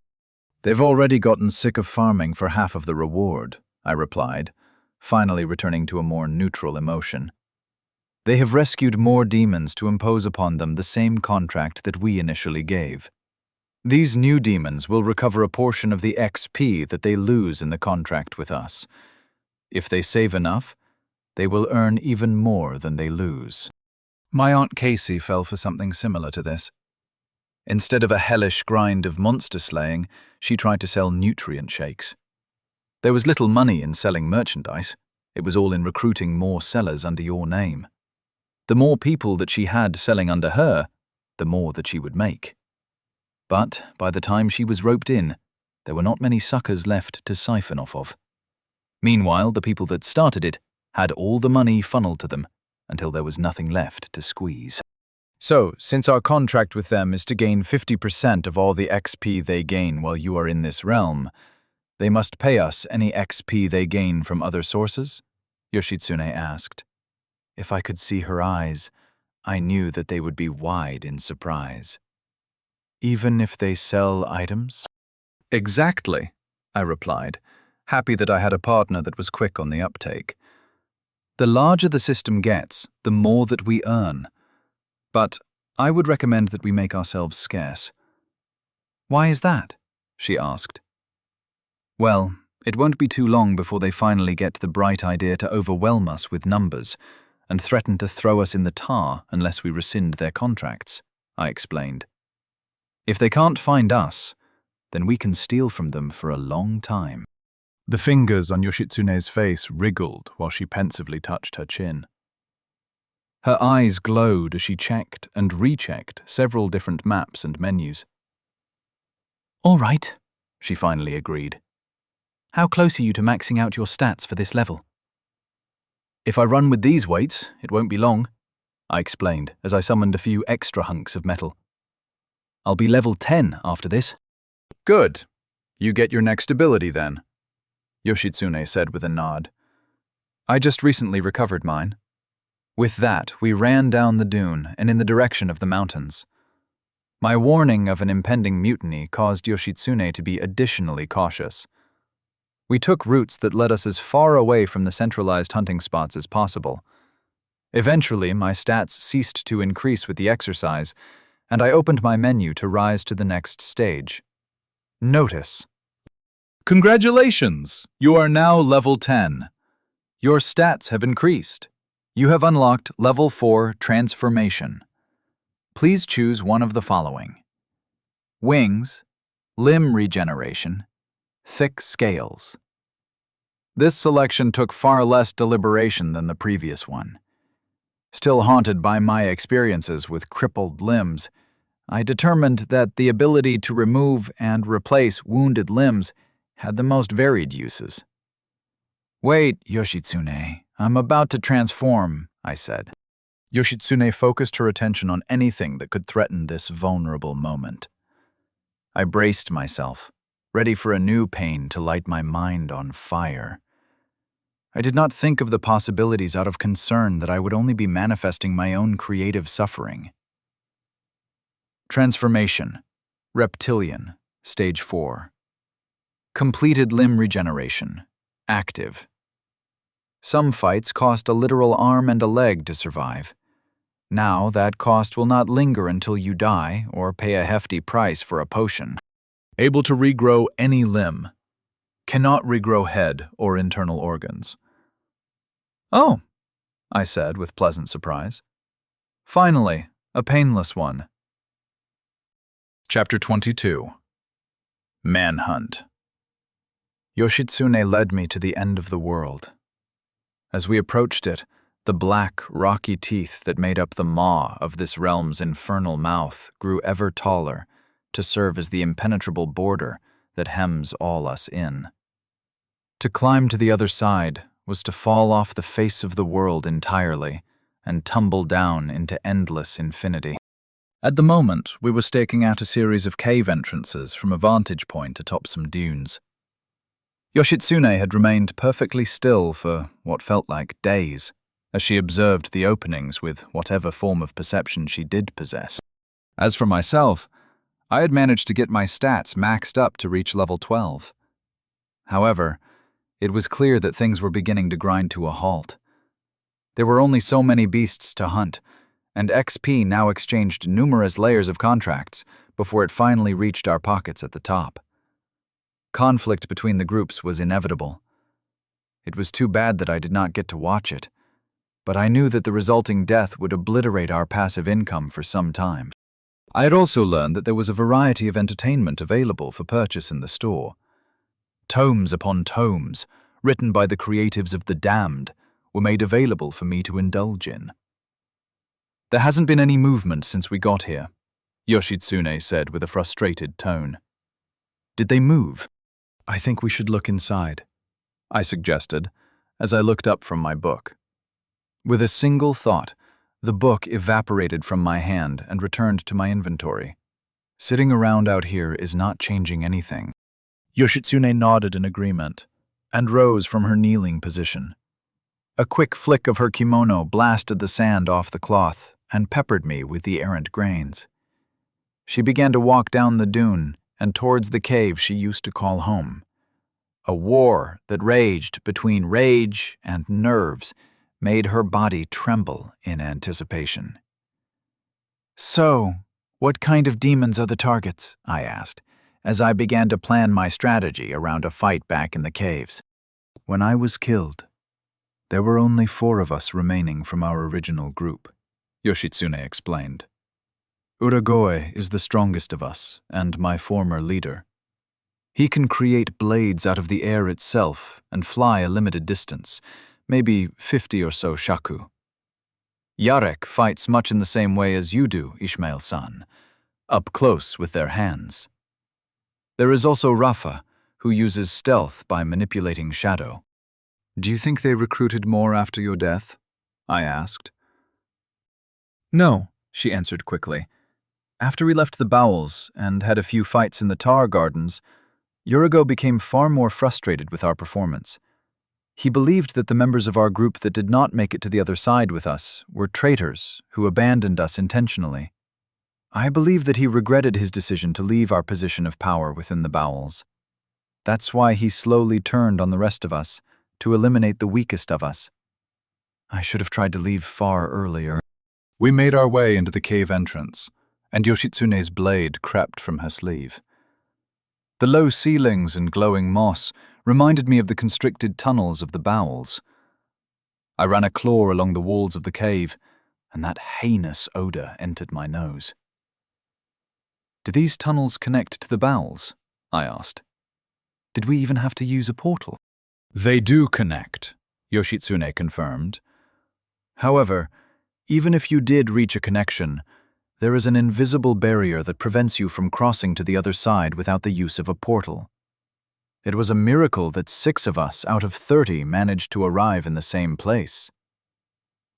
"They've already gotten sick of farming for half of the reward," I replied, finally returning to a more neutral emotion. "They have rescued more demons to impose upon them the same contract that we initially gave. These new demons will recover a portion of the XP that they lose in the contract with us. If they save enough, they will earn even more than they lose." My Aunt Casey fell for something similar to this. Instead of a hellish grind of monster slaying, she tried to sell nutrient shakes. There was little money in selling merchandise. It was all in recruiting more sellers under your name. The more people that she had selling under her, the more that she would make. But by the time she was roped in, there were not many suckers left to siphon off of. Meanwhile, the people that started it had all the money funneled to them until there was nothing left to squeeze. "So, since our contract with them is to gain 50% of all the XP they gain while you are in this realm, they must pay us any XP they gain from other sources?" Yoshitsune asked. If I could see her eyes, I knew that they would be wide in surprise. "Even if they sell items?" "Exactly," I replied, happy that I had a partner that was quick on the uptake. "The larger the system gets, the more that we earn. But I would recommend that we make ourselves scarce." "Why is that?" she asked. "Well, it won't be too long before they finally get the bright idea to overwhelm us with numbers and threaten to throw us in the tar unless we rescind their contracts," I explained. "If they can't find us, then we can steal from them for a long time." The fingers on Yoshitsune's face wriggled while she pensively touched her chin. Her eyes glowed as she checked and rechecked several different maps and menus. "All right," she finally agreed. "How close are you to maxing out your stats for this level?" "If I run with these weights, it won't be long," I explained as I summoned a few extra hunks of metal. "I'll be level 10 after this." "Good. You get your next ability then," Yoshitsune said with a nod. "I just recently recovered mine." With that, we ran down the dune and in the direction of the mountains. My warning of an impending mutiny caused Yoshitsune to be additionally cautious. We took routes that led us as far away from the centralized hunting spots as possible. Eventually, my stats ceased to increase with the exercise, and I opened my menu to rise to the next stage. Notice. Congratulations! You are now level 10. Your stats have increased. You have unlocked level 4 Transformation. Please choose one of the following: Wings, Limb Regeneration, Thick Scales. This selection took far less deliberation than the previous one. Still haunted by my experiences with crippled limbs, I determined that the ability to remove and replace wounded limbs had the most varied uses. Wait, Yoshitsune. I'm about to transform, I said. Yoshitsune focused her attention on anything that could threaten this vulnerable moment. I braced myself, ready for a new pain to light my mind on fire. I did not think of the possibilities out of concern that I would only be manifesting my own creative suffering. Transformation. Reptilian. Stage 4. Completed limb regeneration. Active. Some fights cost a literal arm and a leg to survive. Now that cost will not linger until you die or pay a hefty price for a potion. Able to regrow any limb. Cannot regrow head or internal organs. Oh, I said with pleasant surprise. Finally, a painless one. Chapter 22. Manhunt. Yoshitsune led me to the end of the world. As we approached it, the black, rocky teeth that made up the maw of this realm's infernal mouth grew ever taller to serve as the impenetrable border that hems all us in. To climb to the other side was to fall off the face of the world entirely and tumble down into endless infinity. At the moment, we were staking out a series of cave entrances from a vantage point atop some dunes. Yoshitsune had remained perfectly still for what felt like days, as she observed the openings with whatever form of perception she did possess. As for myself, I had managed to get my stats maxed up to reach level 12. However, it was clear that things were beginning to grind to a halt. There were only so many beasts to hunt, and XP now exchanged numerous layers of contracts before it finally reached our pockets at the top. Conflict between the groups was inevitable. It was too bad that I did not get to watch it, but I knew that the resulting death would obliterate our passive income for some time. I had also learned that there was a variety of entertainment available for purchase in the store. Tomes upon tomes, written by the creatives of The Damned, were made available for me to indulge in. There hasn't been any movement since we got here, Yoshitsune said with a frustrated tone. Did they move? I think we should look inside, I suggested, as I looked up from my book. With a single thought, the book evaporated from my hand and returned to my inventory. Sitting around out here is not changing anything. Yoshitsune nodded in agreement and rose from her kneeling position. A quick flick of her kimono blasted the sand off the cloth and peppered me with the errant grains. She began to walk down the dune and towards the cave she used to call home. A war that raged between rage and nerves made her body tremble in anticipation. So, what kind of demons are the targets? I asked, as I began to plan my strategy around a fight back in the caves. When I was killed, there were only 4 of us remaining from our original group, Yoshitsune explained. Uragoe is the strongest of us, and my former leader. He can create blades out of the air itself and fly a limited distance, maybe 50 or so shaku. Yarek fights much in the same way as you do, Ishmael-san, up close with their hands. There is also Rafa, who uses stealth by manipulating shadow. Do you think they recruited more after your death? I asked. No, she answered quickly. After we left the bowels and had a few fights in the tar gardens, Urigo became far more frustrated with our performance. He believed that the members of our group that did not make it to the other side with us were traitors who abandoned us intentionally. I believe that he regretted his decision to leave our position of power within the bowels. That's why he slowly turned on the rest of us, to eliminate the weakest of us. I should have tried to leave far earlier. We made our way into the cave entrance, and Yoshitsune's blade crept from her sleeve. The low ceilings and glowing moss reminded me of the constricted tunnels of the bowels. I ran a claw along the walls of the cave, and that heinous odor entered my nose. Do these tunnels connect to the bowels? I asked. Did we even have to use a portal? They do connect, Yoshitsune confirmed. However, even if you did reach a connection, there is an invisible barrier that prevents you from crossing to the other side without the use of a portal. It was a miracle that 6 of us out of 30 managed to arrive in the same place.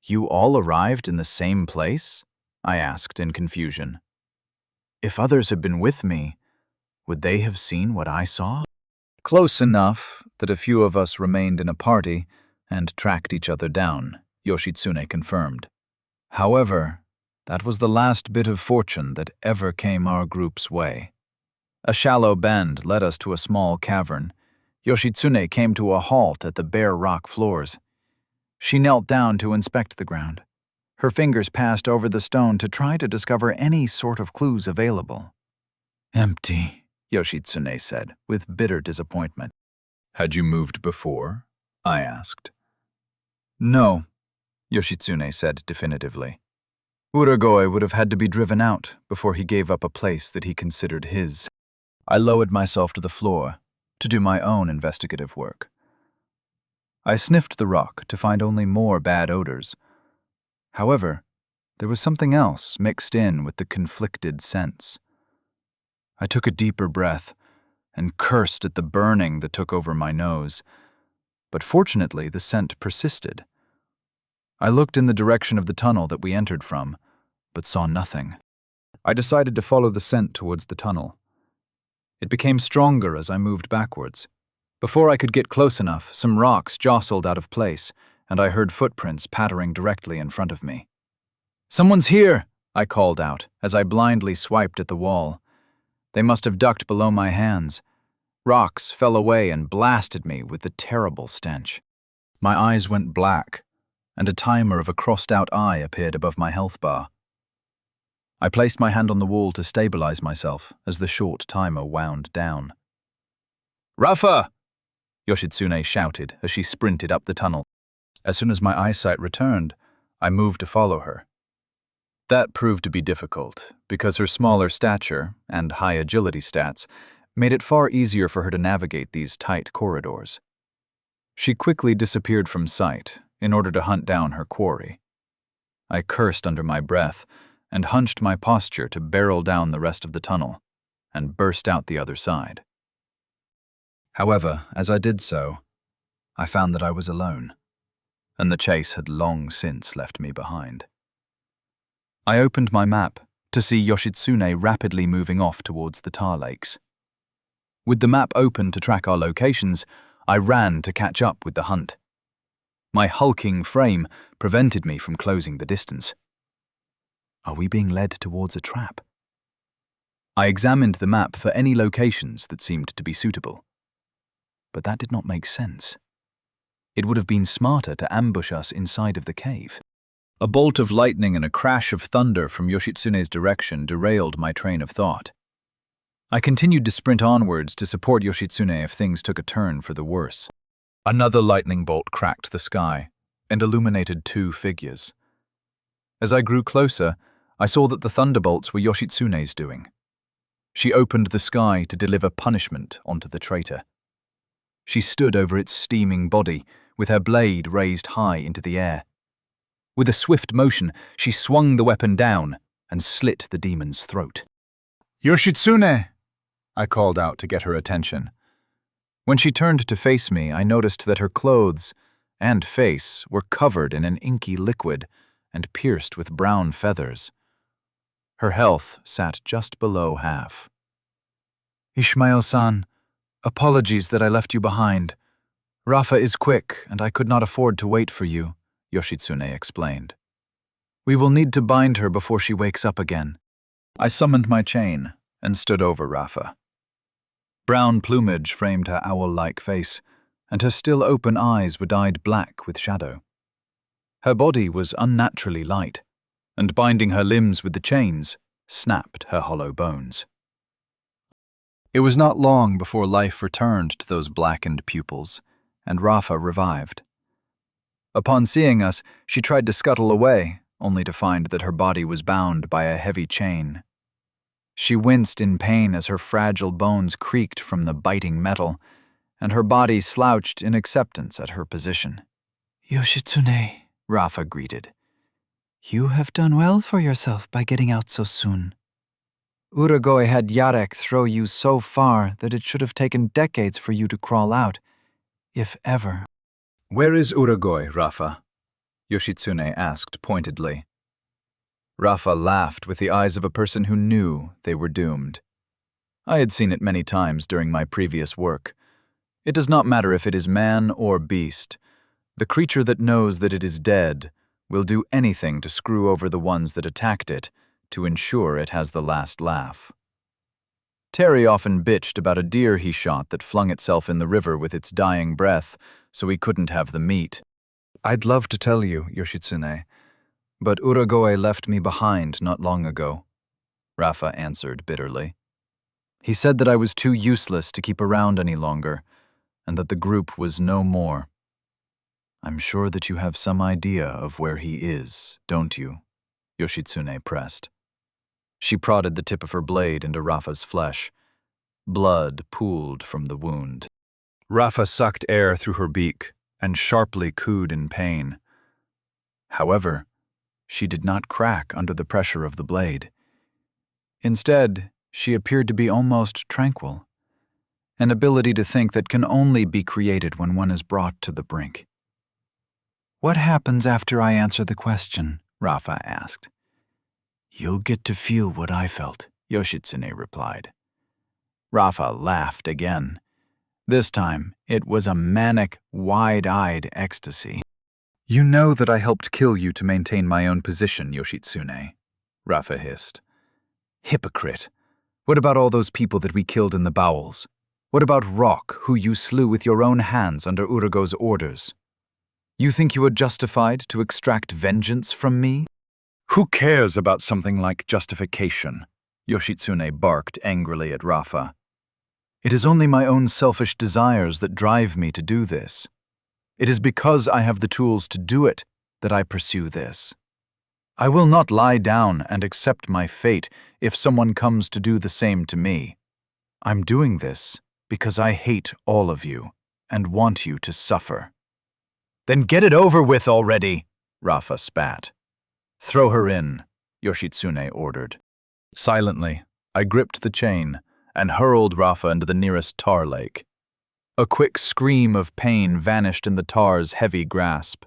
You all arrived in the same place? I asked in confusion. If others had been with me, would they have seen what I saw? Close enough that a few of us remained in a party and tracked each other down, Yoshitsune confirmed. However, that was the last bit of fortune that ever came our group's way. A shallow bend led us to a small cavern. Yoshitsune came to a halt at the bare rock floors. She knelt down to inspect the ground. Her fingers passed over the stone to try to discover any sort of clues available. Empty, Yoshitsune said, with bitter disappointment. Had you moved before? I asked. No, Yoshitsune said definitively. Uragoe would have had to be driven out before he gave up a place that he considered his. I lowered myself to the floor to do my own investigative work. I sniffed the rock to find only more bad odors. However, there was something else mixed in with the conflicted scents. I took a deeper breath and cursed at the burning that took over my nose, but fortunately the scent persisted. I looked in the direction of the tunnel that we entered from, but saw nothing. I decided to follow the scent towards the tunnel. It became stronger as I moved backwards. Before I could get close enough, some rocks jostled out of place, and I heard footprints pattering directly in front of me. "Someone's here!" I called out as I blindly swiped at the wall. They must have ducked below my hands. Rocks fell away and blasted me with the terrible stench. My eyes went black, and a timer of a crossed-out eye appeared above my health bar. I placed my hand on the wall to stabilize myself as the short timer wound down. "Rafa!" Yoshitsune shouted as she sprinted up the tunnel. As soon as my eyesight returned, I moved to follow her. That proved to be difficult, because her smaller stature and high agility stats made it far easier for her to navigate these tight corridors. She quickly disappeared from sight in order to hunt down her quarry. I cursed under my breath and hunched my posture to barrel down the rest of the tunnel and burst out the other side. However, as I did so, I found that I was alone, and the chase had long since left me behind. I opened my map to see Yoshitsune rapidly moving off towards the tar lakes. With the map open to track our locations, I ran to catch up with the hunt. My hulking frame prevented me from closing the distance. Are we being led towards a trap? I examined the map for any locations that seemed to be suitable. But that did not make sense. It would have been smarter to ambush us inside of the cave. A bolt of lightning and a crash of thunder from Yoshitsune's direction derailed my train of thought. I continued to sprint onwards to support Yoshitsune if things took a turn for the worse. Another lightning bolt cracked the sky and illuminated 2 figures. As I grew closer, I saw that the thunderbolts were Yoshitsune's doing. She opened the sky to deliver punishment onto the traitor. She stood over its steaming body, with her blade raised high into the air. With a swift motion, she swung the weapon down and slit the demon's throat. "Yoshitsune!" I called out to get her attention. When she turned to face me, I noticed that her clothes and face were covered in an inky liquid and pierced with brown feathers. Her health sat just below half. "Ishmael-san, apologies that I left you behind. Rafa is quick, and I could not afford to wait for you," Yoshitsune explained. "We will need to bind her before she wakes up again." I summoned my chain and stood over Rafa. Brown plumage framed her owl-like face, and her still open eyes were dyed black with shadow. Her body was unnaturally light, and binding her limbs with the chains snapped her hollow bones. It was not long before life returned to those blackened pupils, and Rafa revived. Upon seeing us, she tried to scuttle away, only to find that her body was bound by a heavy chain. She winced in pain as her fragile bones creaked from the biting metal, and her body slouched in acceptance at her position. "Yoshitsune," Rafa greeted. "You have done well for yourself by getting out so soon." Uragoi had Yarek throw you so far that it should have taken decades for you to crawl out, if ever. Where is Uragoi, Rafa? Yoshitsune asked pointedly. Rafa laughed with the eyes of a person who knew they were doomed. I had seen it many times during my previous work. It does not matter if it is man or beast. The creature that knows that it is dead will do anything to screw over the ones that attacked it to ensure it has the last laugh. Terry often bitched about a deer he shot that flung itself in the river with its dying breath so he couldn't have the meat. I'd love to tell you, Yoshitsune, but Uragoi left me behind not long ago, Rafa answered bitterly. He said that I was too useless to keep around any longer, and that the group was no more. I'm sure that you have some idea of where he is, don't you? Yoshitsune pressed. She prodded the tip of her blade into Rafa's flesh. Blood pooled from the wound. Rafa sucked air through her beak and sharply cooed in pain. However, she did not crack under the pressure of the blade. Instead, she appeared to be almost tranquil, an ability to think that can only be created when one is brought to the brink. What happens after I answer the question? Rafa asked. You'll get to feel what I felt, Yoshitsune replied. Rafa laughed again. This time, it was a manic, wide-eyed ecstasy. You know that I helped kill you to maintain my own position, Yoshitsune, Rafa hissed. Hypocrite. What about all those people that we killed in the bowels? What about Rock, who you slew with your own hands under Urago's orders? You think you are justified to extract vengeance from me? Who cares about something like justification? Yoshitsune barked angrily at Rafa. It is only my own selfish desires that drive me to do this. It is because I have the tools to do it that I pursue this. I will not lie down and accept my fate if someone comes to do the same to me. I'm doing this because I hate all of you and want you to suffer. Then get it over with already, Rafa spat. Throw her in, Yoshitsune ordered. Silently, I gripped the chain and hurled Rafa into the nearest tar lake. A quick scream of pain vanished in the tar's heavy grasp.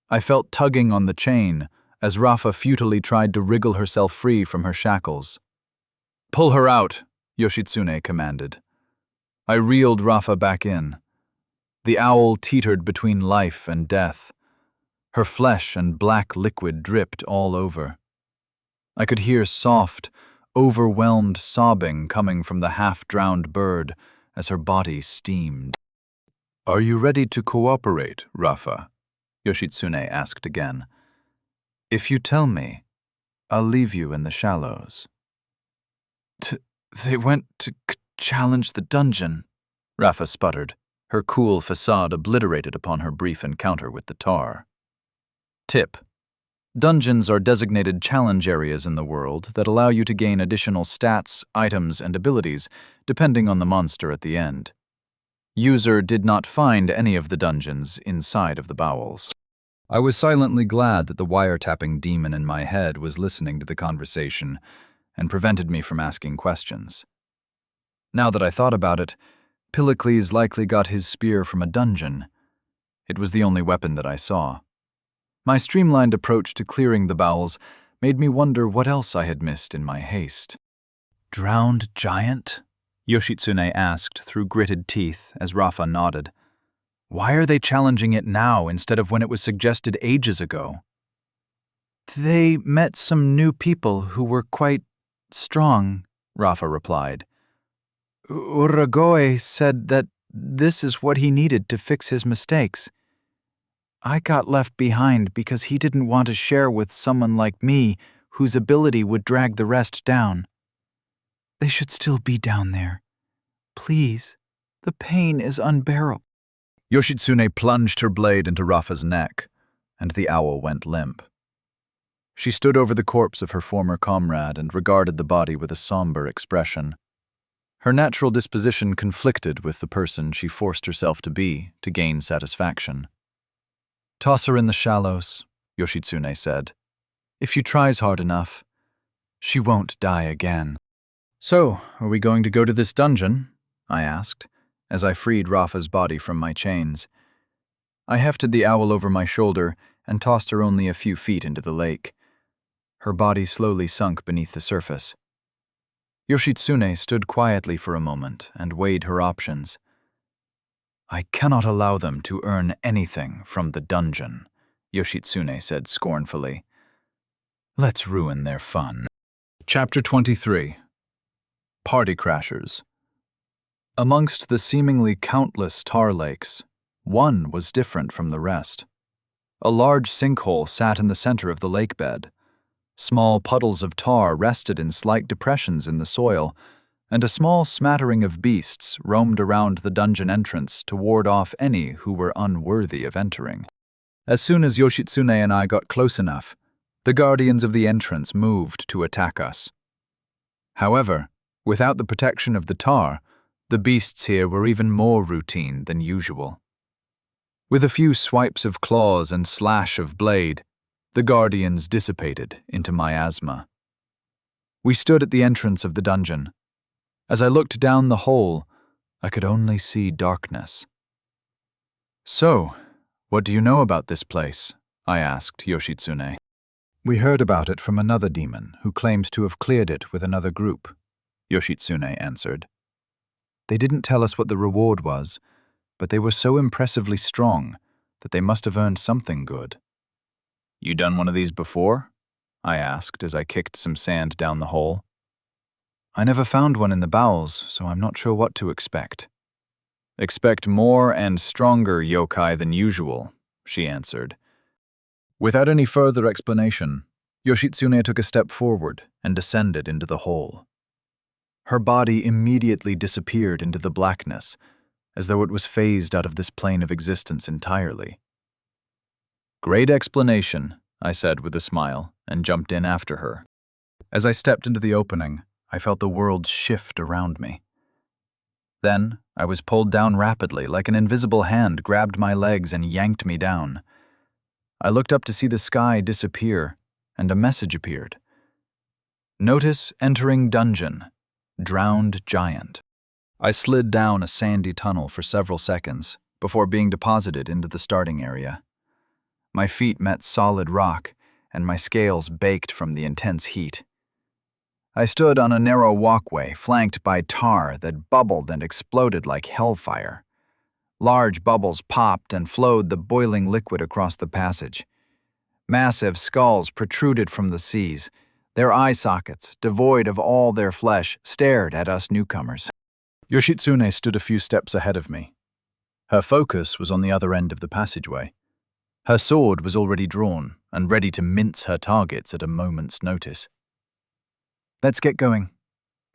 I felt tugging on the chain as Rafa futilely tried to wriggle herself free from her shackles. Pull her out, Yoshitsune commanded. I reeled Rafa back in. The owl teetered between life and death. Her flesh and black liquid dripped all over. I could hear soft, overwhelmed sobbing coming from the half-drowned bird as her body steamed. Are you ready to cooperate, Rafa? Yoshitsune asked again. If you tell me, I'll leave you in the shallows. They went to challenge the dungeon, Rafa sputtered, her cool facade obliterated upon her brief encounter with the tar. Tip. Dungeons are designated challenge areas in the world that allow you to gain additional stats, items, and abilities, depending on the monster at the end. User did not find any of the dungeons inside of the bowels. I was silently glad that the wiretapping demon in my head was listening to the conversation and prevented me from asking questions. Now that I thought about it, Pillicles likely got his spear from a dungeon. It was the only weapon that I saw. My streamlined approach to clearing the bowels made me wonder what else I had missed in my haste. Drowned giant? Yoshitsune asked through gritted teeth as Rafa nodded. Why are they challenging it now instead of when it was suggested ages ago? They met some new people who were quite strong, Rafa replied. Uragoi said that this is what he needed to fix his mistakes. I got left behind because he didn't want to share with someone like me whose ability would drag the rest down. They should still be down there. Please, the pain is unbearable. Yoshitsune plunged her blade into Rafa's neck, and the owl went limp. She stood over the corpse of her former comrade and regarded the body with a somber expression. Her natural disposition conflicted with the person she forced herself to be to gain satisfaction. Toss her in the shallows, Yoshitsune said. If she tries hard enough, she won't die again. So, are we going to go to this dungeon? I asked, as I freed Rafa's body from my chains. I hefted the owl over my shoulder and tossed her only a few feet into the lake. Her body slowly sunk beneath the surface. Yoshitsune stood quietly for a moment and weighed her options. I cannot allow them to earn anything from the dungeon, Yoshitsune said scornfully. Let's ruin their fun. Chapter 23. Party Crashers. Amongst the seemingly countless tar lakes, one was different from the rest. A large sinkhole sat in the center of the lake bed. Small puddles of tar rested in slight depressions in the soil, and a small smattering of beasts roamed around the dungeon entrance to ward off any who were unworthy of entering. As soon as Yoshitsune and I got close enough, the guardians of the entrance moved to attack us. However, without the protection of the tar, the beasts here were even more routine than usual. With a few swipes of claws and slash of blade, the guardians dissipated into miasma. We stood at the entrance of the dungeon. As I looked down the hole, I could only see darkness. So, what do you know about this place? I asked Yoshitsune. We heard about it from another demon who claimed to have cleared it with another group, Yoshitsune answered. They didn't tell us what the reward was, but they were so impressively strong that they must have earned something good. You done one of these before? I asked as I kicked some sand down the hole. I never found one in the bowels, so I'm not sure what to expect. Expect more and stronger yokai than usual, she answered. Without any further explanation, Yoshitsune took a step forward and descended into the hole. Her body immediately disappeared into the blackness, as though it was phased out of this plane of existence entirely. Great explanation, I said with a smile, and jumped in after her. As I stepped into the opening, I felt the world shift around me. Then, I was pulled down rapidly, like an invisible hand grabbed my legs and yanked me down. I looked up to see the sky disappear, and a message appeared. Notice entering dungeon. Drowned giant. I slid down a sandy tunnel for several seconds before being deposited into the starting area. My feet met solid rock, and my scales baked from the intense heat. I stood on a narrow walkway flanked by tar that bubbled and exploded like hellfire. Large bubbles popped and flowed the boiling liquid across the passage. Massive skulls protruded from the seas. Their eye sockets, devoid of all their flesh, stared at us newcomers. Yoshitsune stood a few steps ahead of me. Her focus was on the other end of the passageway. Her sword was already drawn and ready to mince her targets at a moment's notice. Let's get going.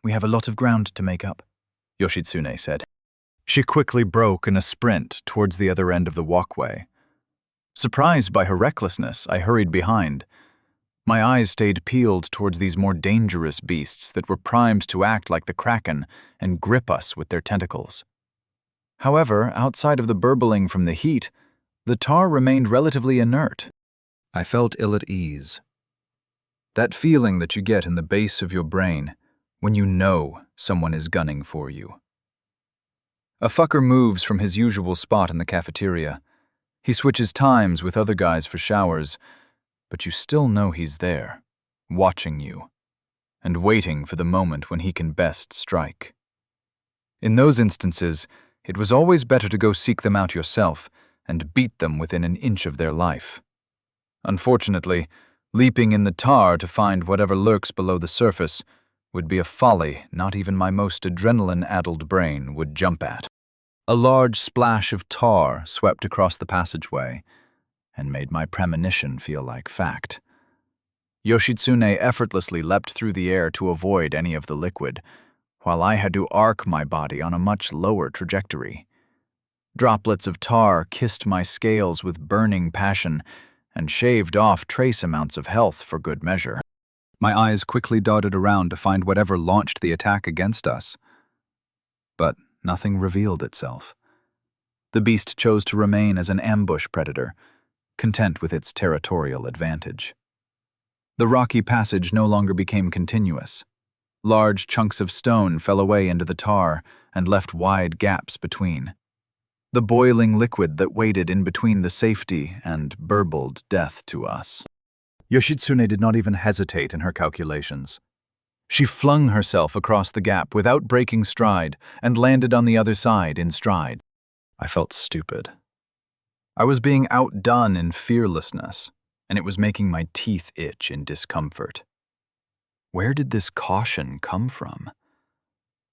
We have a lot of ground to make up, Yoshitsune said. She quickly broke in a sprint towards the other end of the walkway. Surprised by her recklessness, I hurried behind. My eyes stayed peeled towards these more dangerous beasts that were primed to act like the kraken and grip us with their tentacles. However, outside of the burbling from the heat, the tar remained relatively inert. I felt ill at ease. That feeling that you get in the base of your brain when you know someone is gunning for you. A fucker moves from his usual spot in the cafeteria. He switches times with other guys for showers, but you still know he's there, watching you, and waiting for the moment when he can best strike. In those instances, it was always better to go seek them out yourself and beat them within an inch of their life. Unfortunately, leaping in the tar to find whatever lurks below the surface would be a folly not even my most adrenaline-addled brain would jump at. A large splash of tar swept across the passageway and made my premonition feel like fact. Yoshitsune effortlessly leapt through the air to avoid any of the liquid, while I had to arc my body on a much lower trajectory. Droplets of tar kissed my scales with burning passion and shaved off trace amounts of health for good measure. My eyes quickly darted around to find whatever launched the attack against us. But nothing revealed itself. The beast chose to remain as an ambush predator, content with its territorial advantage. The rocky passage no longer became continuous. Large chunks of stone fell away into the tar and left wide gaps between. The boiling liquid that waited in between the safety and burbled death to us. Yoshitsune did not even hesitate in her calculations. She flung herself across the gap without breaking stride and landed on the other side in stride. I felt stupid. I was being outdone in fearlessness, and it was making my teeth itch in discomfort. Where did this caution come from?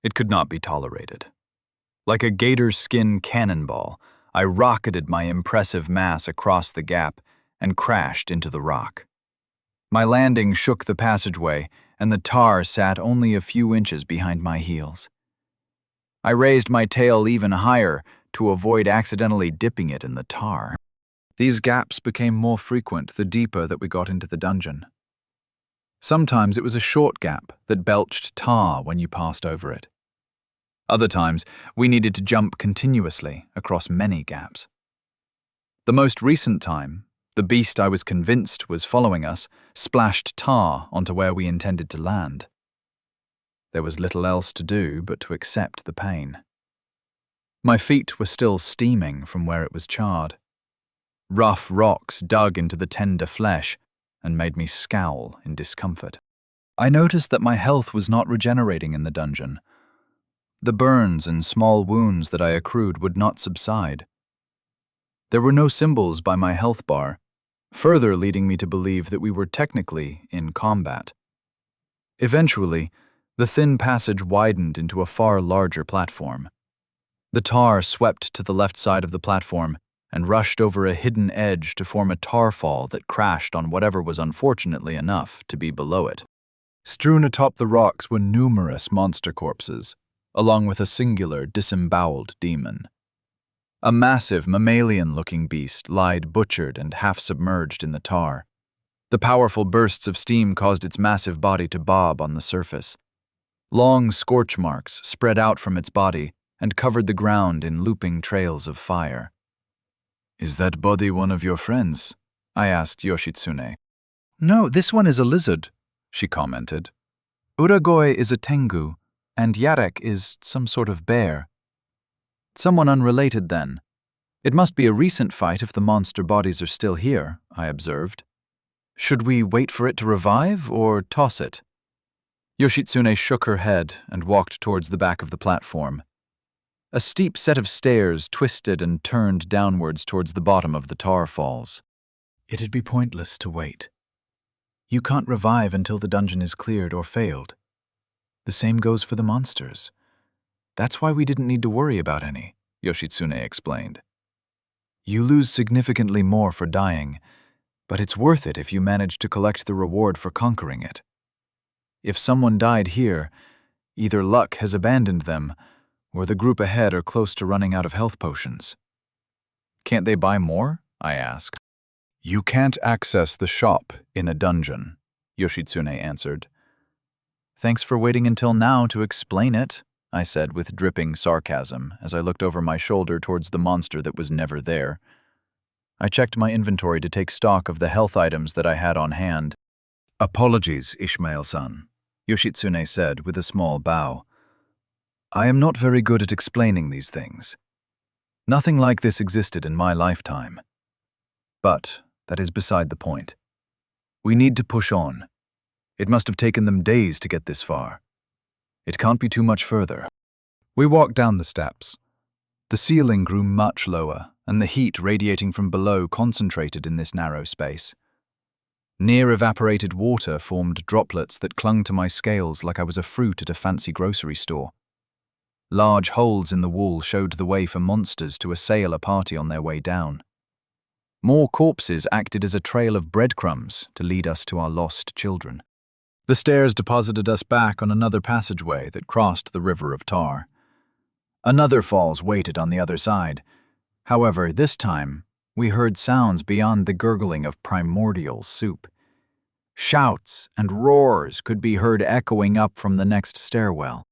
It could not be tolerated. Like a gator skin cannonball, I rocketed my impressive mass across the gap and crashed into the rock. My landing shook the passageway, and the tar sat only a few inches behind my heels. I raised my tail even higher to avoid accidentally dipping it in the tar. These gaps became more frequent the deeper that we got into the dungeon. Sometimes it was a short gap that belched tar when you passed over it. Other times, we needed to jump continuously across many gaps. The most recent time, the beast I was convinced was following us splashed tar onto where we intended to land. There was little else to do but to accept the pain. My feet were still steaming from where it was charred. Rough rocks dug into the tender flesh and made me scowl in discomfort. I noticed that my health was not regenerating in the dungeon. The burns and small wounds that I accrued would not subside. There were no symbols by my health bar, further leading me to believe that we were technically in combat. Eventually, the thin passage widened into a far larger platform. The tar swept to the left side of the platform and rushed over a hidden edge to form a tar fall that crashed on whatever was unfortunately enough to be below it. Strewn atop the rocks were numerous monster corpses, along with a singular disemboweled demon. A massive mammalian-looking beast lied butchered and half-submerged in the tar. The powerful bursts of steam caused its massive body to bob on the surface. Long scorch marks spread out from its body and covered the ground in looping trails of fire. "Is that body one of your friends?" I asked Yoshitsune. "No, this one is a lizard," she commented. "Uragoi is a tengu, and Yarek is some sort of bear." "Someone unrelated, then. It must be a recent fight if the monster bodies are still here," I observed. "Should we wait for it to revive, or toss it?" Yoshitsune shook her head and walked towards the back of the platform. A steep set of stairs twisted and turned downwards towards the bottom of the tar falls. It'd be pointless to wait. You can't revive until the dungeon is cleared or failed. The same goes for the monsters. That's why we didn't need to worry about any, Yoshitsune explained. You lose significantly more for dying, but it's worth it if you manage to collect the reward for conquering it. If someone died here, either luck has abandoned them, or the group ahead are close to running out of health potions. Can't they buy more? I asked. You can't access the shop in a dungeon, Yoshitsune answered. Thanks for waiting until now to explain it, I said with dripping sarcasm as I looked over my shoulder towards the monster that was never there. I checked my inventory to take stock of the health items that I had on hand. Apologies, Ishmael-san, Yoshitsune said with a small bow. I am not very good at explaining these things. Nothing like this existed in my lifetime. But that is beside the point. We need to push on. It must have taken them days to get this far. It can't be too much further. We walked down the steps. The ceiling grew much lower, and the heat radiating from below concentrated in this narrow space. Near-evaporated water formed droplets that clung to my scales like I was a fruit at a fancy grocery store. Large holes in the wall showed the way for monsters to assail a party on their way down. More corpses acted as a trail of breadcrumbs to lead us to our lost children. The stairs deposited us back on another passageway that crossed the river of tar. Another falls waited on the other side. However, this time, we heard sounds beyond the gurgling of primordial soup. Shouts and roars could be heard echoing up from the next stairwell.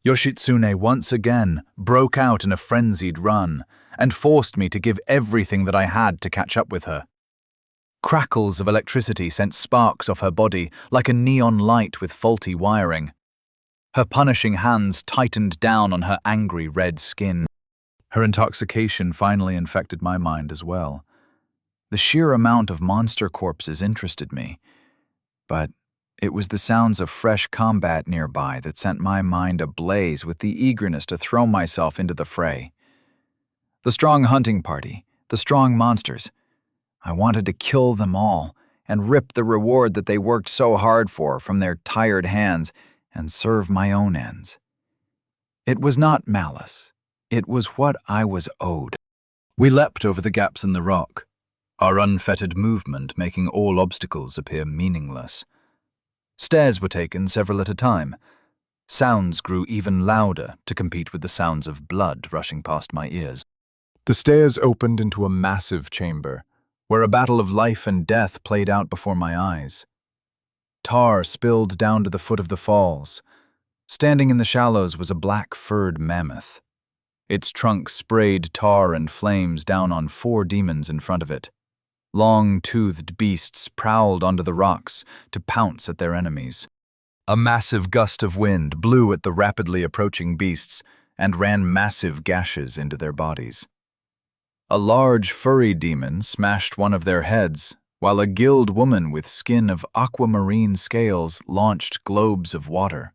Yoshitsune once again broke out in a frenzied run and forced me to give everything that I had to catch up with her. Crackles of electricity sent sparks off her body like a neon light with faulty wiring. Her punishing hands tightened down on her angry red skin. Her intoxication finally infected my mind as well. The sheer amount of monster corpses interested me, but it was the sounds of fresh combat nearby that sent my mind ablaze with the eagerness to throw myself into the fray. The strong hunting party, the strong monsters. I wanted to kill them all and rip the reward that they worked so hard for from their tired hands and serve my own ends. It was not malice. It was what I was owed. We leapt over the gaps in the rock, our unfettered movement making all obstacles appear meaningless. Stairs were taken several at a time. Sounds grew even louder to compete with the sounds of blood rushing past my ears. The stairs opened into a massive chamber, where a battle of life and death played out before my eyes. Tar spilled down to the foot of the falls. Standing in the shallows was a black-furred mammoth. Its trunk sprayed tar and flames down on 4 demons in front of it. Long-toothed beasts prowled onto the rocks to pounce at their enemies. A massive gust of wind blew at the rapidly approaching beasts and ran massive gashes into their bodies. A large furry demon smashed one of their heads, while a gilled woman with skin of aquamarine scales launched globes of water.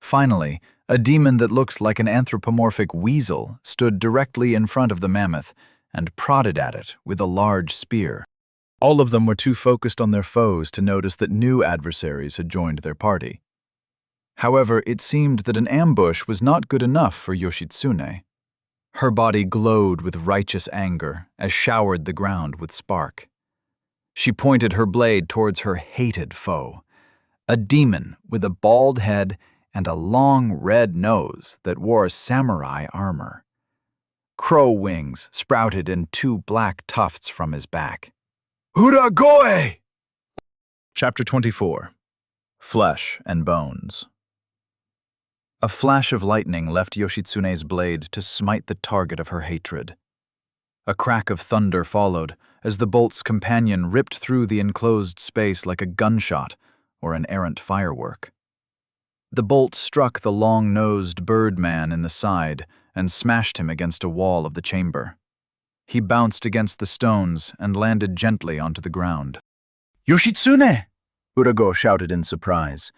Finally, a demon that looked like an anthropomorphic weasel stood directly in front of the mammoth and prodded at it with a large spear. All of them were too focused on their foes to notice that new adversaries had joined their party. However, it seemed that an ambush was not good enough for Yoshitsune. Her body glowed with righteous anger as showered the ground with spark. She pointed her blade towards her hated foe, a demon with a bald head and a long red nose that wore samurai armor. Crow wings sprouted in 2 black tufts from his back. Uragoe! Chapter 24. Flesh and Bones. A flash of lightning left Yoshitsune's blade to smite the target of her hatred. A crack of thunder followed as the bolt's companion ripped through the enclosed space like a gunshot or an errant firework. The bolt struck the long-nosed birdman in the side and smashed him against a wall of the chamber. He bounced against the stones and landed gently onto the ground. "Yoshitsune!" Urago shouted in surprise.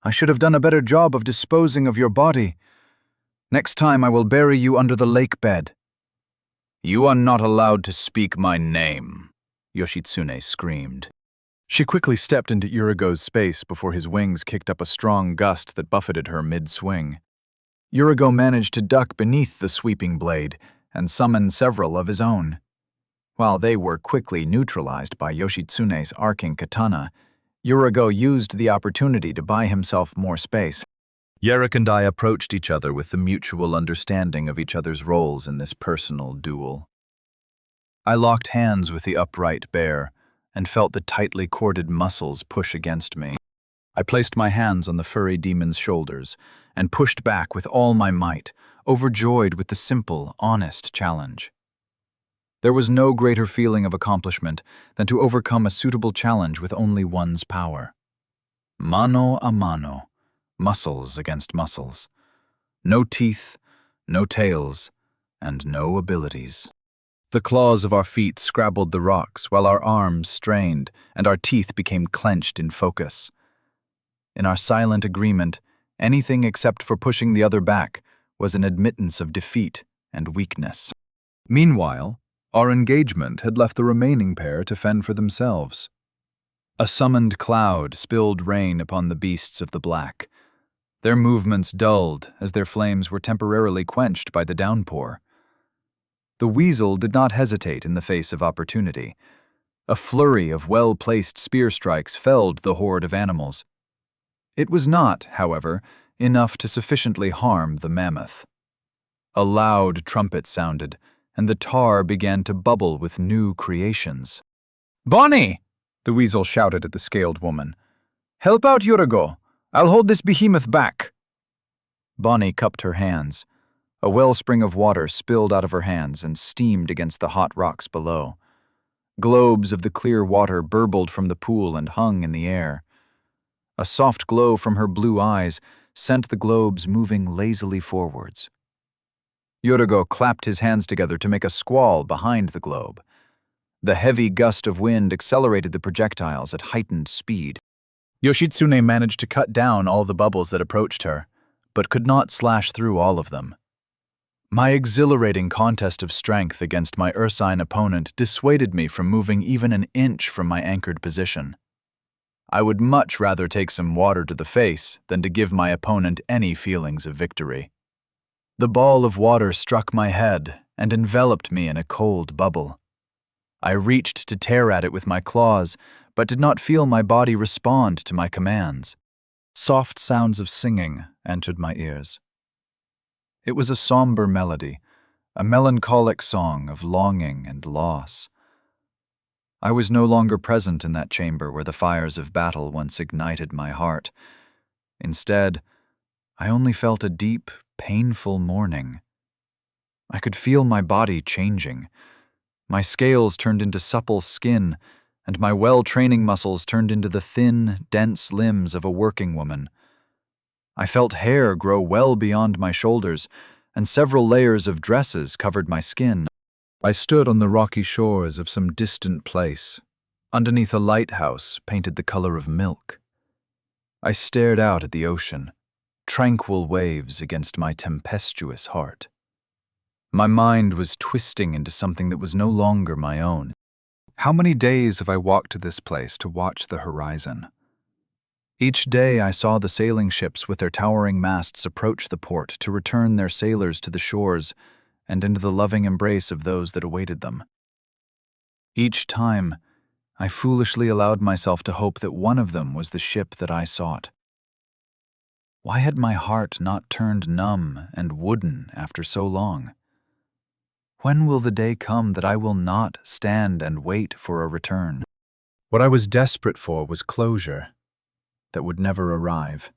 "I should have done a better job of disposing of your body. Next time I will bury you under the lake bed." "You are not allowed to speak my name," Yoshitsune screamed. She quickly stepped into Urago's space before his wings kicked up a strong gust that buffeted her mid-swing. Urago managed to duck beneath the sweeping blade and summon several of his own. While they were quickly neutralized by Yoshitsune's arcing katana, Urago used the opportunity to buy himself more space. Yerrick and I approached each other with the mutual understanding of each other's roles in this personal duel. I locked hands with the upright bear and felt the tightly corded muscles push against me. I placed my hands on the furry demon's shoulders and pushed back with all my might, overjoyed with the simple, honest challenge. There was no greater feeling of accomplishment than to overcome a suitable challenge with only one's power. Mano a mano, muscles against muscles. No teeth, no tails, and no abilities. The claws of our feet scrabbled the rocks while our arms strained and our teeth became clenched in focus. In our silent agreement, anything except for pushing the other back was an admittance of defeat and weakness. Meanwhile, our engagement had left the remaining pair to fend for themselves. A summoned cloud spilled rain upon the beasts of the black. Their movements dulled as their flames were temporarily quenched by the downpour. The weasel did not hesitate in the face of opportunity. A flurry of well-placed spear strikes felled the horde of animals. It was not, however, enough to sufficiently harm the mammoth. A loud trumpet sounded, and the tar began to bubble with new creations. "Bonnie!" the weasel shouted at the scaled woman. "Help out Urago. I'll hold this behemoth back." Bonnie cupped her hands. A wellspring of water spilled out of her hands and steamed against the hot rocks below. Globes of the clear water burbled from the pool and hung in the air. A soft glow from her blue eyes sent the globes moving lazily forwards. Yorgo clapped his hands together to make a squall behind the globe. The heavy gust of wind accelerated the projectiles at heightened speed. Yoshitsune managed to cut down all the bubbles that approached her, but could not slash through all of them. My exhilarating contest of strength against my ursine opponent dissuaded me from moving even an inch from my anchored position. I would much rather take some water to the face than to give my opponent any feelings of victory. The ball of water struck my head and enveloped me in a cold bubble. I reached to tear at it with my claws, but did not feel my body respond to my commands. Soft sounds of singing entered my ears. It was a somber melody, a melancholic song of longing and loss. I was no longer present in that chamber where the fires of battle once ignited my heart. Instead, I only felt a deep, painful mourning. I could feel my body changing. My scales turned into supple skin, and my well-training muscles turned into the thin, dense limbs of a working woman. I felt hair grow well beyond my shoulders, and several layers of dresses covered my skin. I stood on the rocky shores of some distant place, underneath a lighthouse painted the color of milk. I stared out at the ocean, tranquil waves against my tempestuous heart. My mind was twisting into something that was no longer my own. How many days have I walked to this place to watch the horizon? Each day I saw the sailing ships with their towering masts approach the port to return their sailors to the shores and into the loving embrace of those that awaited them. Each time, I foolishly allowed myself to hope that one of them was the ship that I sought. Why had my heart not turned numb and wooden after so long? When will the day come that I will not stand and wait for a return? What I was desperate for was closure that would never arrive.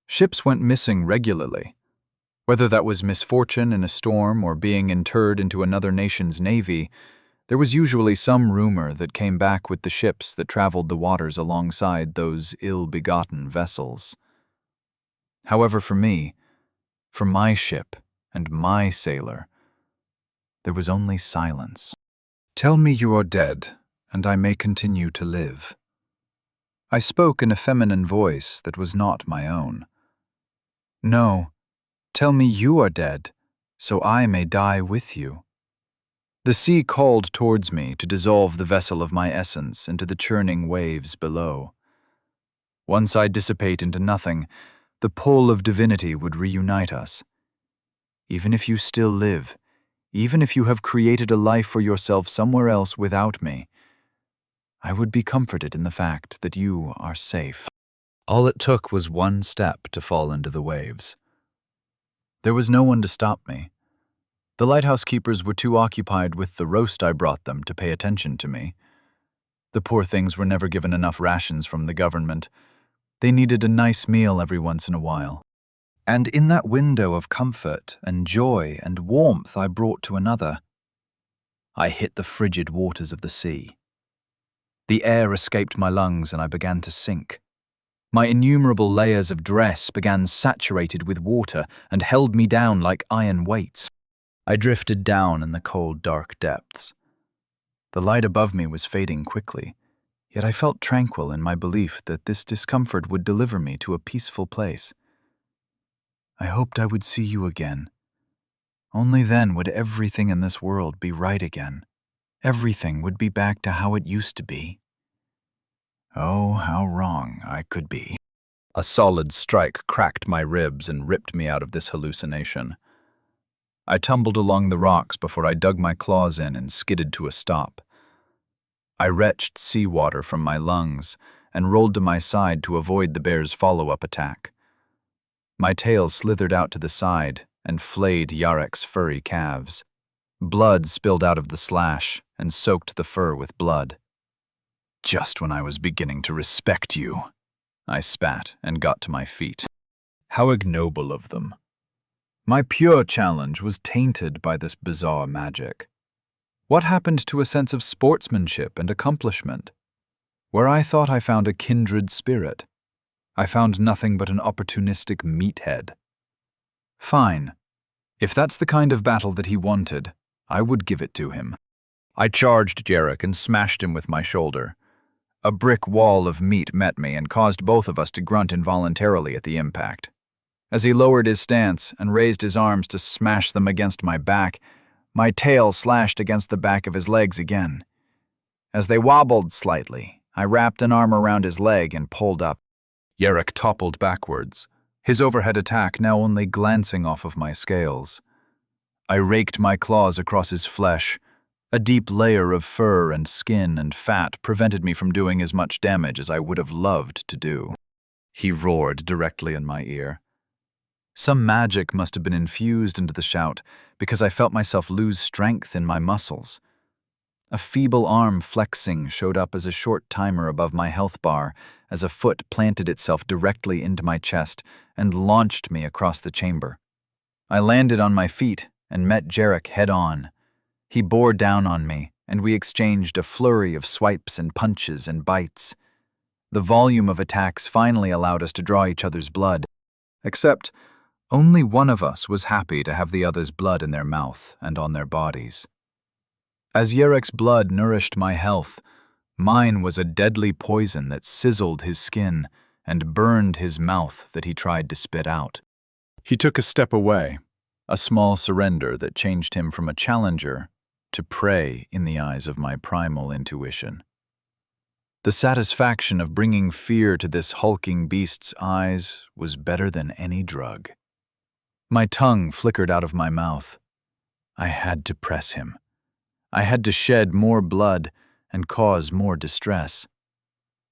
Ships went missing regularly. Whether that was misfortune in a storm or being interred into another nation's navy, there was usually some rumor that came back with the ships that traveled the waters alongside those ill-begotten vessels. However, for me, for my ship and my sailor, there was only silence. Tell me you are dead, and I may continue to live. I spoke in a feminine voice that was not my own. No, tell me you are dead, so I may die with you. The sea called towards me to dissolve the vessel of my essence into the churning waves below. Once I dissipate into nothing, the pull of divinity would reunite us. Even if you still live, even if you have created a life for yourself somewhere else without me, I would be comforted in the fact that you are safe. All it took was one step to fall into the waves. There was no one to stop me. The lighthouse keepers were too occupied with the roast I brought them to pay attention to me. The poor things were never given enough rations from the government. They needed a nice meal every once in a while. And in that window of comfort and joy and warmth I brought to another, I hit the frigid waters of the sea. The air escaped my lungs and I began to sink. My innumerable layers of dress began saturated with water and held me down like iron weights. I drifted down in the cold, dark depths. The light above me was fading quickly, yet I felt tranquil in my belief that this discomfort would deliver me to a peaceful place. I hoped I would see you again. Only then would everything in this world be right again. Everything would be back to how it used to be. Oh, how wrong I could be. A solid strike cracked my ribs and ripped me out of this hallucination. I tumbled along the rocks before I dug my claws in and skidded to a stop. I retched seawater from my lungs and rolled to my side to avoid the bear's follow-up attack. My tail slithered out to the side and flayed Yarek's furry calves. Blood spilled out of the slash and soaked the fur with blood. Just when I was beginning to respect you, I spat and got to my feet. How ignoble of them. My pure challenge was tainted by this bizarre magic. What happened to a sense of sportsmanship and accomplishment? Where I thought I found a kindred spirit, I found nothing but an opportunistic meathead. Fine. If that's the kind of battle that he wanted, I would give it to him. I charged Jarek and smashed him with my shoulder. A brick wall of meat met me and caused both of us to grunt involuntarily at the impact. As he lowered his stance and raised his arms to smash them against my back, my tail slashed against the back of his legs again. As they wobbled slightly, I wrapped an arm around his leg and pulled up. Jarek toppled backwards, his overhead attack now only glancing off of my scales. I raked my claws across his flesh. A deep layer of fur and skin and fat prevented me from doing as much damage as I would have loved to do. He roared directly in my ear. Some magic must have been infused into the shout, because I felt myself lose strength in my muscles. A feeble arm flexing showed up as a short timer above my health bar as a foot planted itself directly into my chest and launched me across the chamber. I landed on my feet and met Jarek head-on. He bore down on me, and we exchanged a flurry of swipes and punches and bites. The volume of attacks finally allowed us to draw each other's blood, except only one of us was happy to have the other's blood in their mouth and on their bodies. As Jarek's blood nourished my health, mine was a deadly poison that sizzled his skin and burned his mouth that he tried to spit out. He took a step away, a small surrender that changed him from a challenger to prey in the eyes of my primal intuition. The satisfaction of bringing fear to this hulking beast's eyes was better than any drug. My tongue flickered out of my mouth. I had to press him. I had to shed more blood and cause more distress.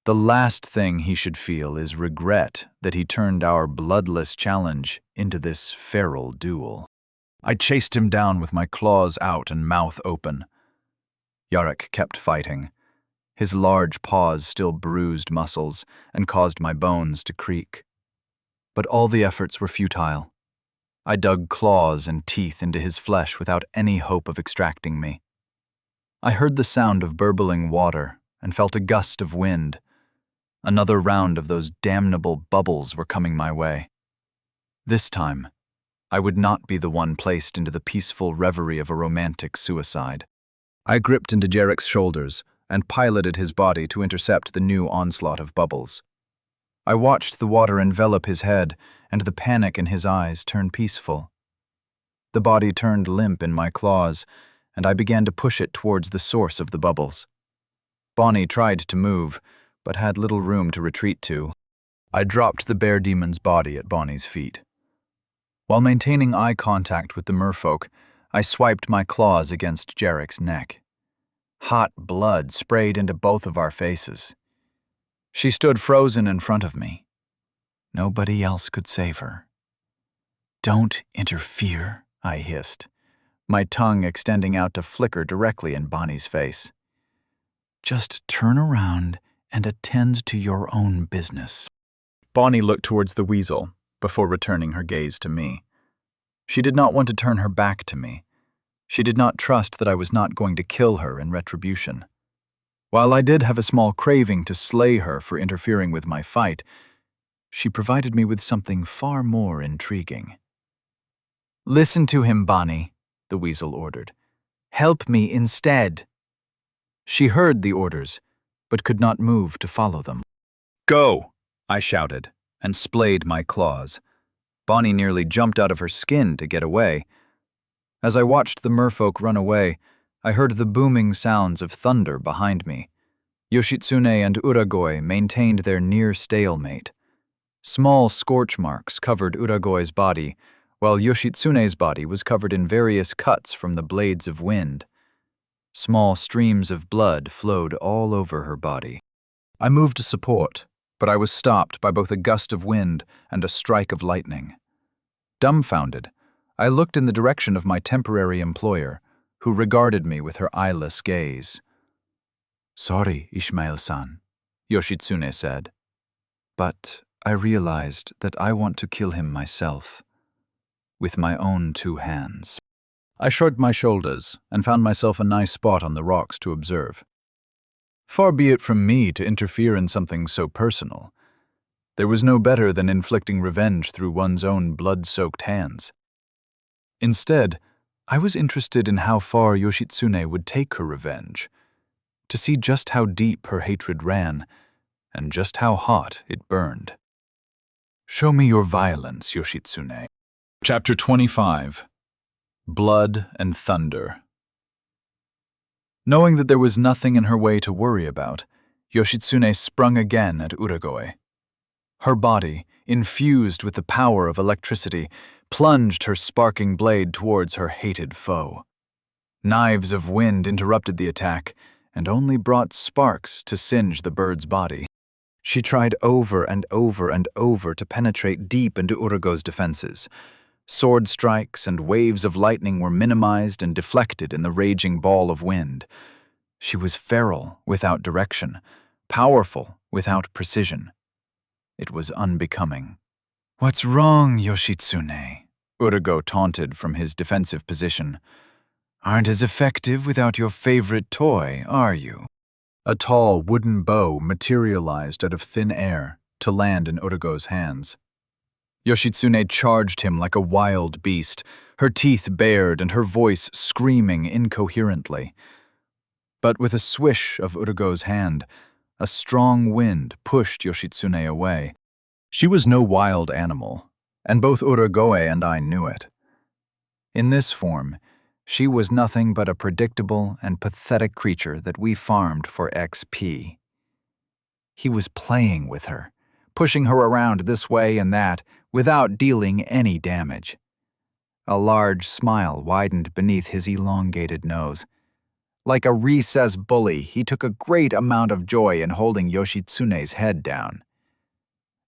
The last thing he should feel is regret that he turned our bloodless challenge into this feral duel. I chased him down with my claws out and mouth open. Jarek kept fighting. His large paws still bruised muscles and caused my bones to creak. But all the efforts were futile. I dug claws and teeth into his flesh without any hope of extracting me. I heard the sound of burbling water and felt a gust of wind. Another round of those damnable bubbles were coming my way. This time, I would not be the one placed into the peaceful reverie of a romantic suicide. I gripped into Jarek's shoulders and piloted his body to intercept the new onslaught of bubbles. I watched the water envelop his head and the panic in his eyes turn peaceful. The body turned limp in my claws, and I began to push it towards the source of the bubbles. Bonnie tried to move, but had little room to retreat to. I dropped the bear demon's body at Bonnie's feet. While maintaining eye contact with the merfolk, I swiped my claws against Jarek's neck. Hot blood sprayed into both of our faces. She stood frozen in front of me. Nobody else could save her. "Don't interfere," I hissed, my tongue extending out to flicker directly in Bonnie's face. "Just turn around and attend to your own business." Bonnie looked towards the weasel before returning her gaze to me. She did not want to turn her back to me. She did not trust that I was not going to kill her in retribution. While I did have a small craving to slay her for interfering with my fight, she provided me with something far more intriguing. "Listen to him, Bonnie," the weasel ordered. "Help me instead." She heard the orders, but could not move to follow them. "Go!" I shouted, and splayed my claws. Bonnie nearly jumped out of her skin to get away. As I watched the merfolk run away, I heard the booming sounds of thunder behind me. Yoshitsune and Uragoi maintained their near stalemate. Small scorch marks covered Uragoi's body, while Yoshitsune's body was covered in various cuts from the blades of wind. Small streams of blood flowed all over her body. I moved to support, but I was stopped by both a gust of wind and a strike of lightning. Dumbfounded, I looked in the direction of my temporary employer, who regarded me with her eyeless gaze. "Sorry, Ishmael-san," Yoshitsune said, "but I realized that I want to kill him myself, with my own 2 hands." I shrugged my shoulders and found myself a nice spot on the rocks to observe. Far be it from me to interfere in something so personal. There was no better than inflicting revenge through one's own blood-soaked hands. Instead, I was interested in how far Yoshitsune would take her revenge, to see just how deep her hatred ran, and just how hot it burned. Show me your violence, Yoshitsune. Chapter 25. Blood and Thunder. Knowing that there was nothing in her way to worry about, Yoshitsune sprung again at Uragoe. Her body, infused with the power of electricity, plunged her sparking blade towards her hated foe. Knives of wind interrupted the attack, and only brought sparks to singe the bird's body. She tried over and over and over to penetrate deep into Urago's defenses. Sword strikes and waves of lightning were minimized and deflected in the raging ball of wind. She was feral without direction, powerful without precision. It was unbecoming. "What's wrong, Yoshitsune?" Urago taunted from his defensive position. "Aren't as effective without your favorite toy, are you?" A tall wooden bow materialized out of thin air to land in Urago's hands. Yoshitsune charged him like a wild beast, her teeth bared and her voice screaming incoherently. But with a swish of Urago's hand, a strong wind pushed Yoshitsune away. She was no wild animal, and both Uragoe and I knew it. In this form, she was nothing but a predictable and pathetic creature that we farmed for XP. He was playing with her, pushing her around this way and that, without dealing any damage. A large smile widened beneath his elongated nose. Like a recess bully, he took a great amount of joy in holding Yoshitsune's head down.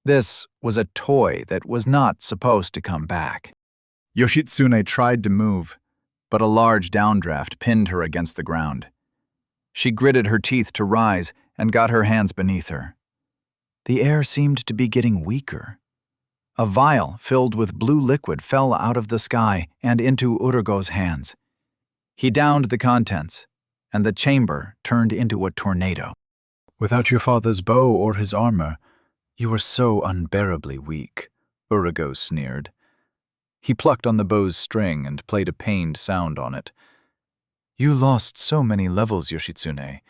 This was a toy that was not supposed to come back. Yoshitsune tried to move, but a large downdraft pinned her against the ground. She gritted her teeth to rise and got her hands beneath her. The air seemed to be getting weaker. A vial filled with blue liquid fell out of the sky and into Urago's hands. He downed the contents, and the chamber turned into a tornado. "Without your father's bow or his armor, you are so unbearably weak," Urago sneered. He plucked on the bow's string and played a pained sound on it. "You lost so many levels, Yoshitsune.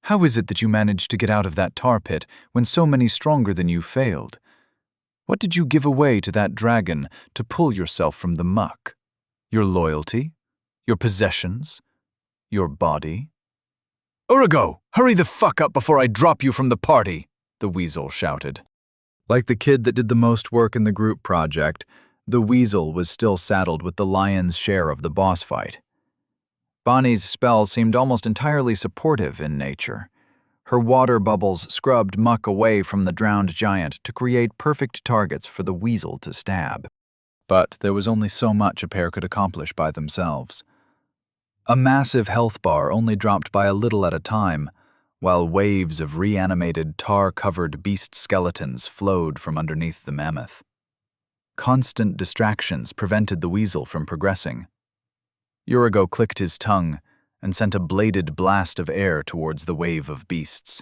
How is it that you managed to get out of that tar pit when so many stronger than you failed? What did you give away to that dragon to pull yourself from the muck? Your loyalty? Your possessions? Your body?" "Urago, hurry the fuck up before I drop you from the party," the weasel shouted. Like the kid that did the most work in the group project, the weasel was still saddled with the lion's share of the boss fight. Bonnie's spell seemed almost entirely supportive in nature. Her water bubbles scrubbed muck away from the drowned giant to create perfect targets for the weasel to stab. But there was only so much a pair could accomplish by themselves. A massive health bar only dropped by a little at a time, while waves of reanimated, tar-covered beast skeletons flowed from underneath the mammoth. Constant distractions prevented the weasel from progressing. Urago clicked his tongue and sent a bladed blast of air towards the wave of beasts.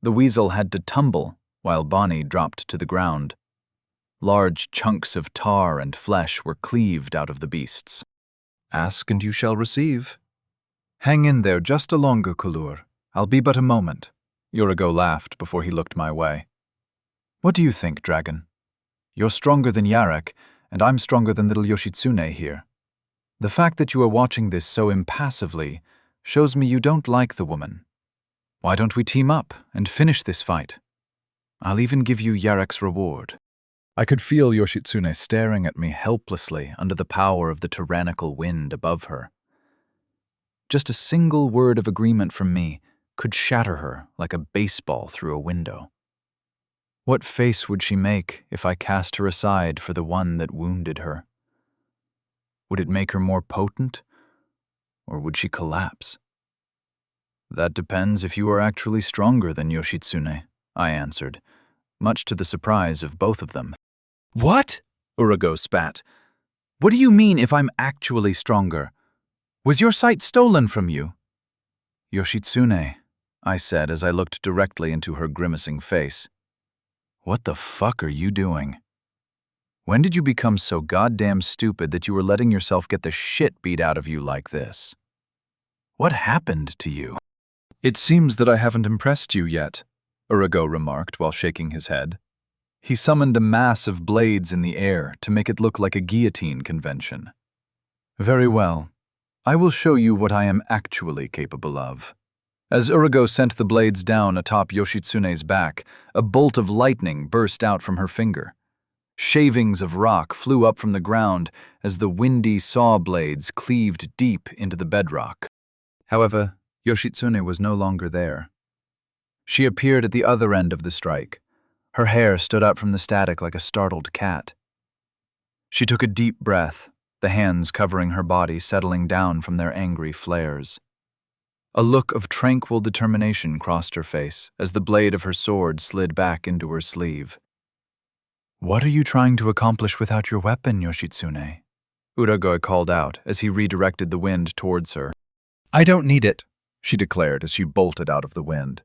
The weasel had to tumble while Bonnie dropped to the ground. Large chunks of tar and flesh were cleaved out of the beasts. "Ask and you shall receive." "Hang in there just a longer, Kulur. I'll be but a moment." Urago laughed before he looked my way. "What do you think, dragon? You're stronger than Yarek, and I'm stronger than little Yoshitsune here. The fact that you are watching this so impassively shows me you don't like the woman. Why don't we team up and finish this fight? I'll even give you Yarek's reward." I could feel Yoshitsune staring at me helplessly under the power of the tyrannical wind above her. Just a single word of agreement from me could shatter her like a baseball through a window. What face would she make if I cast her aside for the one that wounded her? Would it make her more potent, or would she collapse? "That depends if you are actually stronger than Yoshitsune," I answered, much to the surprise of both of them. "What?" Urago spat. "What do you mean if I'm actually stronger? Was your sight stolen from you?" "Yoshitsune," I said as I looked directly into her grimacing face. What the fuck are you doing? When did you become so goddamn stupid that you were letting yourself get the shit beat out of you like this? What happened to you? It seems that I haven't impressed you yet, Urigo remarked while shaking his head. He summoned a mass of blades in the air to make it look like a guillotine convention. Very well. I will show you what I am actually capable of. As Urigo sent the blades down atop Yoshitsune's back, a bolt of lightning burst out from her finger. Shavings of rock flew up from the ground as the windy saw blades cleaved deep into the bedrock. However, Yoshitsune was no longer there. She appeared at the other end of the strike. Her hair stood up from the static like a startled cat. She took a deep breath, the hands covering her body settling down from their angry flares. A look of tranquil determination crossed her face as the blade of her sword slid back into her sleeve. "What are you trying to accomplish without your weapon, Yoshitsune?" Uragoe called out as he redirected the wind towards her. "I don't need it," she declared as she bolted out of the wind.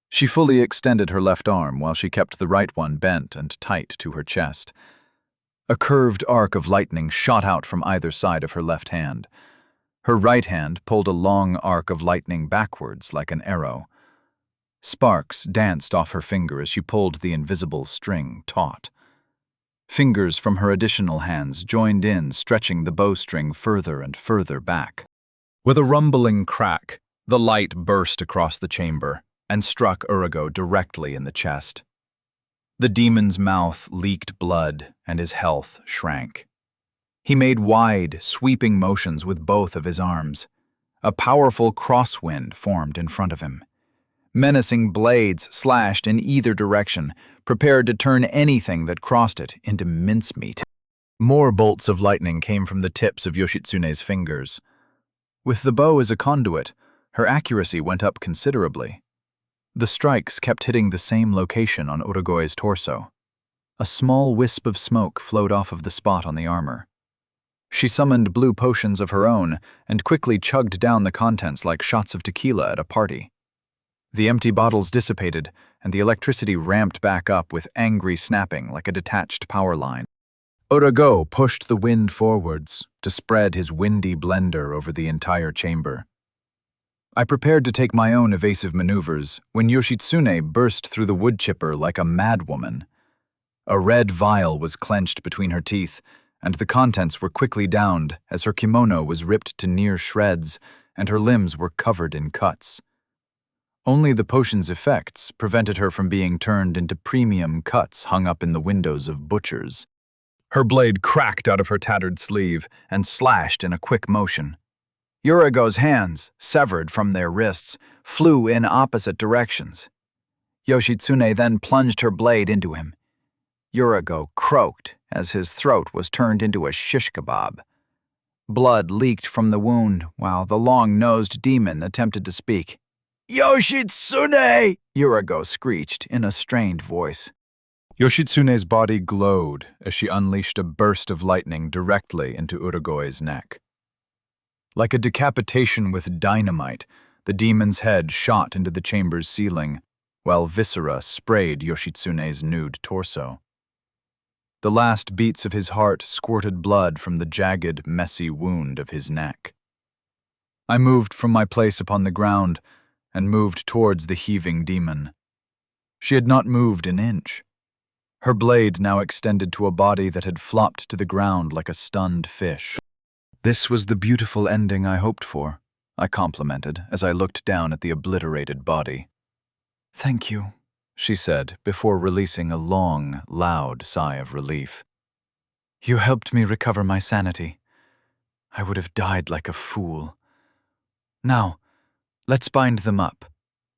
She fully extended her left arm while she kept the right one bent and tight to her chest. A curved arc of lightning shot out from either side of her left hand. Her right hand pulled a long arc of lightning backwards like an arrow. Sparks danced off her finger as she pulled the invisible string taut. Fingers from her additional hands joined in, stretching the bowstring further and further back. With a rumbling crack, the light burst across the chamber and struck Urigo directly in the chest. The demon's mouth leaked blood and his health shrank. He made wide, sweeping motions with both of his arms. A powerful crosswind formed in front of him. Menacing blades slashed in either direction, prepared to turn anything that crossed it into mincemeat. More bolts of lightning came from the tips of Yoshitsune's fingers. With the bow as a conduit, her accuracy went up considerably. The strikes kept hitting the same location on Uragoe's torso. A small wisp of smoke flowed off of the spot on the armor. She summoned blue potions of her own and quickly chugged down the contents like shots of tequila at a party. The empty bottles dissipated, and the electricity ramped back up with angry snapping like a detached power line. Urago pushed the wind forwards to spread his windy blender over the entire chamber. I prepared to take my own evasive maneuvers when Yoshitsune burst through the wood chipper like a madwoman. A red vial was clenched between her teeth, and the contents were quickly downed as her kimono was ripped to near shreds and her limbs were covered in cuts. Only the potion's effects prevented her from being turned into premium cuts hung up in the windows of butchers. Her blade cracked out of her tattered sleeve and slashed in a quick motion. Urigo's hands, severed from their wrists, flew in opposite directions. Yoshitsune then plunged her blade into him. Urigo croaked as his throat was turned into a shish kebab. Blood leaked from the wound while the long-nosed demon attempted to speak. "Yoshitsune!" Urigo screeched in a strained voice. Yoshitsune's body glowed as she unleashed a burst of lightning directly into Uragoe's neck. Like a decapitation with dynamite, the demon's head shot into the chamber's ceiling, while viscera sprayed Yoshitsune's nude torso. The last beats of his heart squirted blood from the jagged, messy wound of his neck. I moved from my place upon the ground and moved towards the heaving demon. She had not moved an inch. Her blade now extended to a body that had flopped to the ground like a stunned fish. "This was the beautiful ending I hoped for," I complimented as I looked down at the obliterated body. "Thank you," she said before releasing a long, loud sigh of relief. "You helped me recover my sanity. I would have died like a fool. Now, let's bind them up."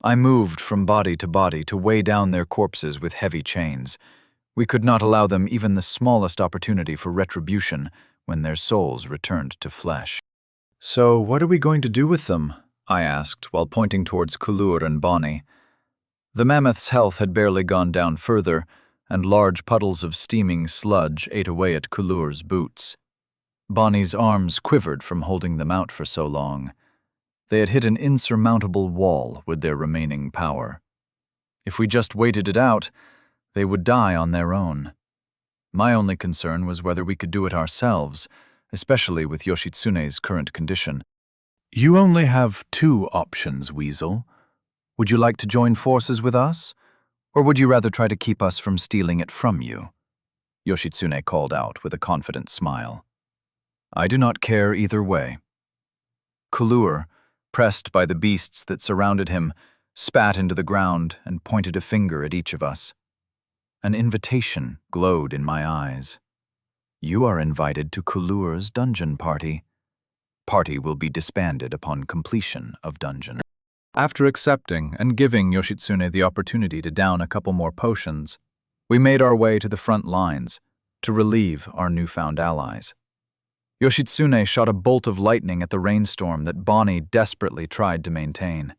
I moved from body to weigh down their corpses with heavy chains. We could not allow them even the smallest opportunity for retribution when their souls returned to flesh. "So what are we going to do with them?" I asked while pointing towards Kulur and Bonnie. The mammoth's health had barely gone down further, and large puddles of steaming sludge ate away at Kulur's boots. Bonnie's arms quivered from holding them out for so long. They had hit an insurmountable wall with their remaining power. If we just waited it out, They would die on their own. My only concern was whether we could do it ourselves, especially with Yoshitsune's current condition. You only have two options, Weasel. Would you like to join forces with us, or would you rather try to keep us from stealing it from you? Yoshitsune called out with a confident smile. I do not care either way. Kulur, pressed by the beasts that surrounded him, spat into the ground and pointed a finger at each of us. An invitation glowed in my eyes. You are invited to Kulur's dungeon party. Party will be disbanded upon completion of dungeon. After accepting and giving Yoshitsune the opportunity to down a couple more potions, we made our way to the front lines to relieve our newfound allies. Yoshitsune shot a bolt of lightning at the rainstorm that Bonnie desperately tried to maintain.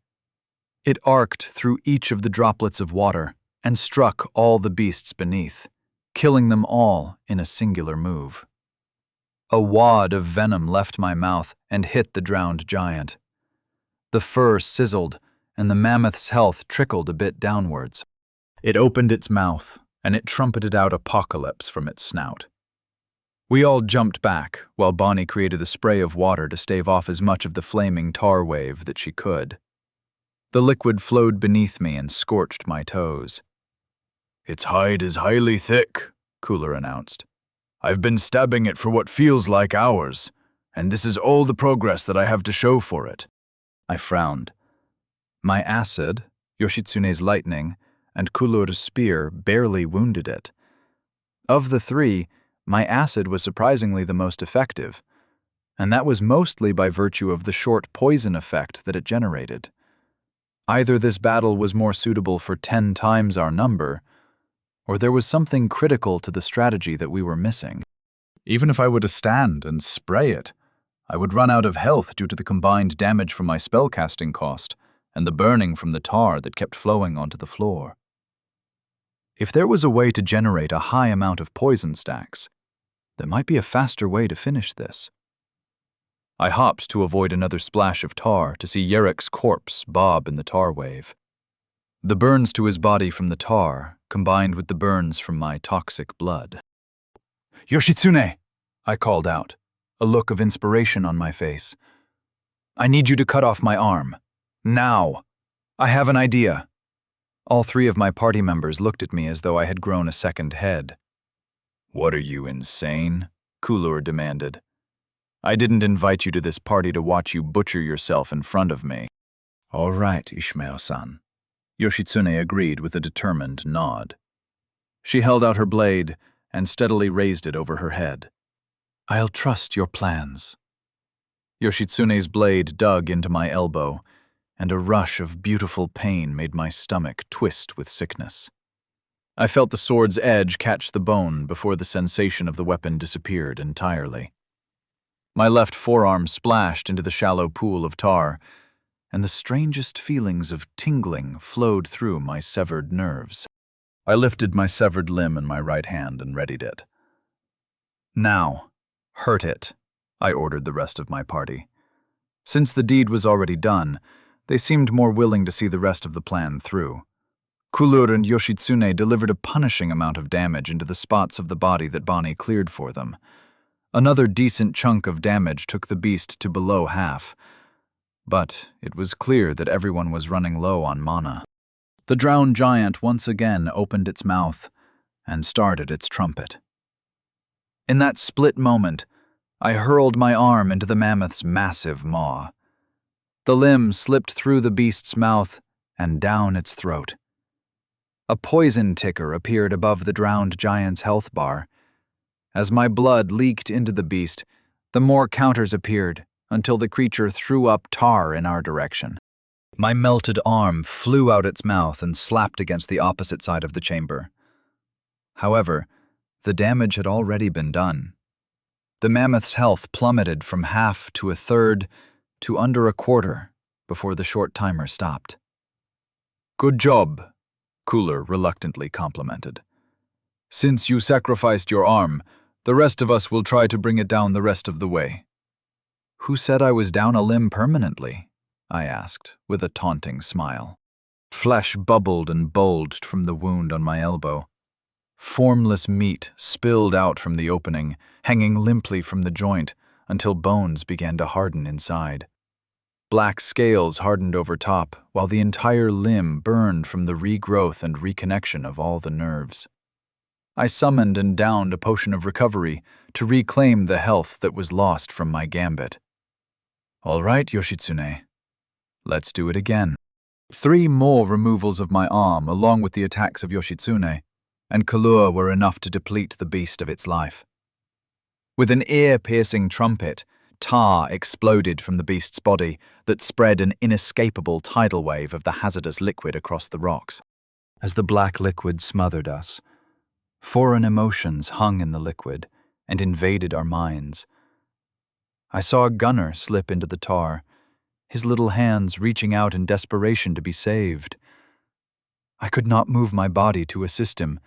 It arced through each of the droplets of water and struck all the beasts beneath, killing them all in a singular move. A wad of venom left my mouth and hit the drowned giant. The fur sizzled, and the mammoth's health trickled a bit downwards. It opened its mouth, and it trumpeted out apocalypse from its snout. We all jumped back, while Bonnie created a spray of water to stave off as much of the flaming tar wave that she could. The liquid flowed beneath me and scorched my toes. Its hide is highly thick, Cooler announced. I've been stabbing it for what feels like hours, and this is all the progress that I have to show for it. I frowned. My acid, Yoshitsune's lightning, and Kulur's spear barely wounded it. Of the three, my acid was surprisingly the most effective, and that was mostly by virtue of the short poison effect that it generated. Either this battle was more suitable for 10 times our number, or there was something critical to the strategy that we were missing. Even if I were to stand and spray it, I would run out of health due to the combined damage from my spellcasting cost and the burning from the tar that kept flowing onto the floor. If there was a way to generate a high amount of poison stacks, there might be a faster way to finish this. I hopped to avoid another splash of tar to see Yerek's corpse bob in the tar wave. The burns to his body from the tar combined with the burns from my toxic blood. Yoshitsune, I called out, a look of inspiration on my face. I need you to cut off my arm. Now. I have an idea. All three of my party members looked at me as though I had grown a second head. What are you, insane? Kulur demanded. I didn't invite you to this party to watch you butcher yourself in front of me. All right, Ishmael-san. Yoshitsune agreed with a determined nod. She held out her blade and steadily raised it over her head. I'll trust your plans. Yoshitsune's blade dug into my elbow, and a rush of beautiful pain made my stomach twist with sickness. I felt the sword's edge catch the bone before the sensation of the weapon disappeared entirely. My left forearm splashed into the shallow pool of tar, and the strangest feelings of tingling flowed through my severed nerves. I lifted my severed limb in my right hand and readied it. Now, hurt it, I ordered the rest of my party. Since the deed was already done, they seemed more willing to see the rest of the plan through. Kulur and Yoshitsune delivered a punishing amount of damage into the spots of the body that Bonnie cleared for them. Another decent chunk of damage took the beast to below half, but it was clear that everyone was running low on mana. The drowned giant once again opened its mouth and started its trumpet. In that split moment, I hurled my arm into the mammoth's massive maw. The limb slipped through the beast's mouth and down its throat. A poison ticker appeared above the drowned giant's health bar. As my blood leaked into the beast, the more counters appeared until the creature threw up tar in our direction. My melted arm flew out its mouth and slapped against the opposite side of the chamber. However, the damage had already been done. The mammoth's health plummeted from half to a third to under a quarter before the short timer stopped. Good job, Cooler reluctantly complimented. Since you sacrificed your arm, the rest of us will try to bring it down the rest of the way. Who said I was down a limb permanently? I asked, with a taunting smile. Flesh bubbled and bulged from the wound on my elbow, Formless meat spilled out from the opening, hanging limply from the joint until bones began to harden inside. Black scales hardened over top, while the entire limb burned from the regrowth and reconnection of all the nerves. I summoned and downed a potion of recovery to reclaim the health that was lost from my gambit. All right, Yoshitsune. Let's do it again. 3 more removals of my arm, along with the attacks of Yoshitsune, and Kallua were enough to deplete the beast of its life. With an ear-piercing trumpet, tar exploded from the beast's body that spread an inescapable tidal wave of the hazardous liquid across the rocks. As the black liquid smothered us, foreign emotions hung in the liquid and invaded our minds. I saw a gunner slip into the tar, his little hands reaching out in desperation to be saved. I could not move my body to assist him,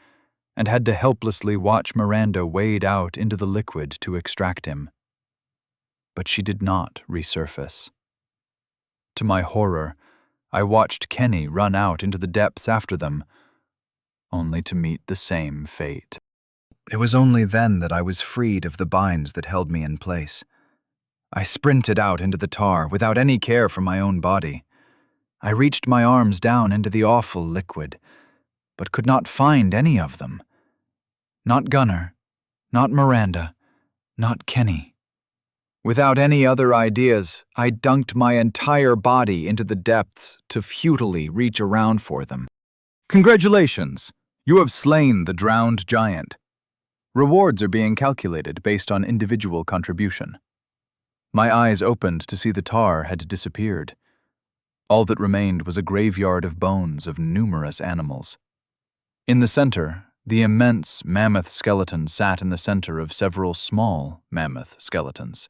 and had to helplessly watch Miranda wade out into the liquid to extract him. But she did not resurface. To my horror, I watched Kenny run out into the depths after them, only to meet the same fate. It was only then that I was freed of the binds that held me in place. I sprinted out into the tar without any care for my own body. I reached my arms down into the awful liquid, but could not find any of them. Not Gunner, not Miranda, not Kenny. Without any other ideas, I dunked my entire body into the depths to futilely reach around for them. Congratulations! You have slain the drowned giant. Rewards are being calculated based on individual contribution. My eyes opened to see the tar had disappeared. All that remained was a graveyard of bones of numerous animals. In the center, the immense mammoth skeleton sat in the center of several small mammoth skeletons.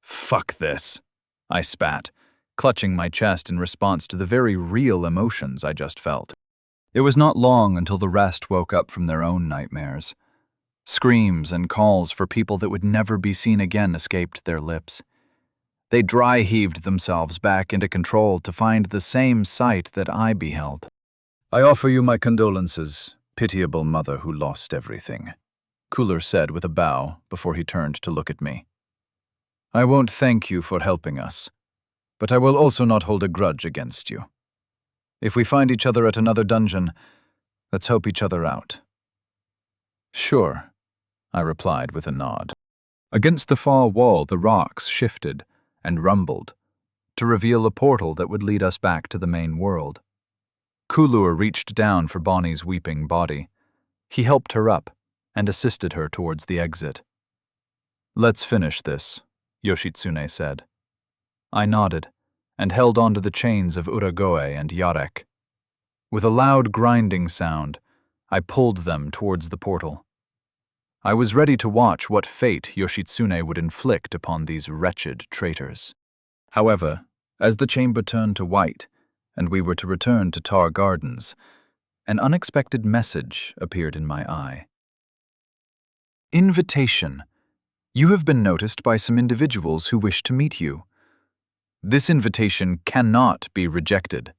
Fuck this, I spat, clutching my chest in response to the very real emotions I just felt. It was not long until the rest woke up from their own nightmares. Screams and calls for people that would never be seen again escaped their lips. They dry-heaved themselves back into control to find the same sight that I beheld. I offer you my condolences, pitiable mother who lost everything, Cooler said with a bow before he turned to look at me. I won't thank you for helping us, but I will also not hold a grudge against you. If we find each other at another dungeon, let's help each other out. Sure, I replied with a nod. Against the far wall, the rocks shifted and rumbled to reveal a portal that would lead us back to the main world. Kulur reached down for Bonnie's weeping body. He helped her up and assisted her towards the exit. Let's finish this, Yoshitsune said. I nodded and held onto the chains of Uragoe and Yarek. With a loud grinding sound, I pulled them towards the portal. I was ready to watch what fate Yoshitsune would inflict upon these wretched traitors. However, as the chamber turned to white, and we were to return to Tar Gardens, an unexpected message appeared in my eye. Invitation. You have been noticed by some individuals who wish to meet you. This invitation cannot be rejected.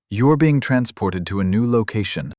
You're being transported to a new location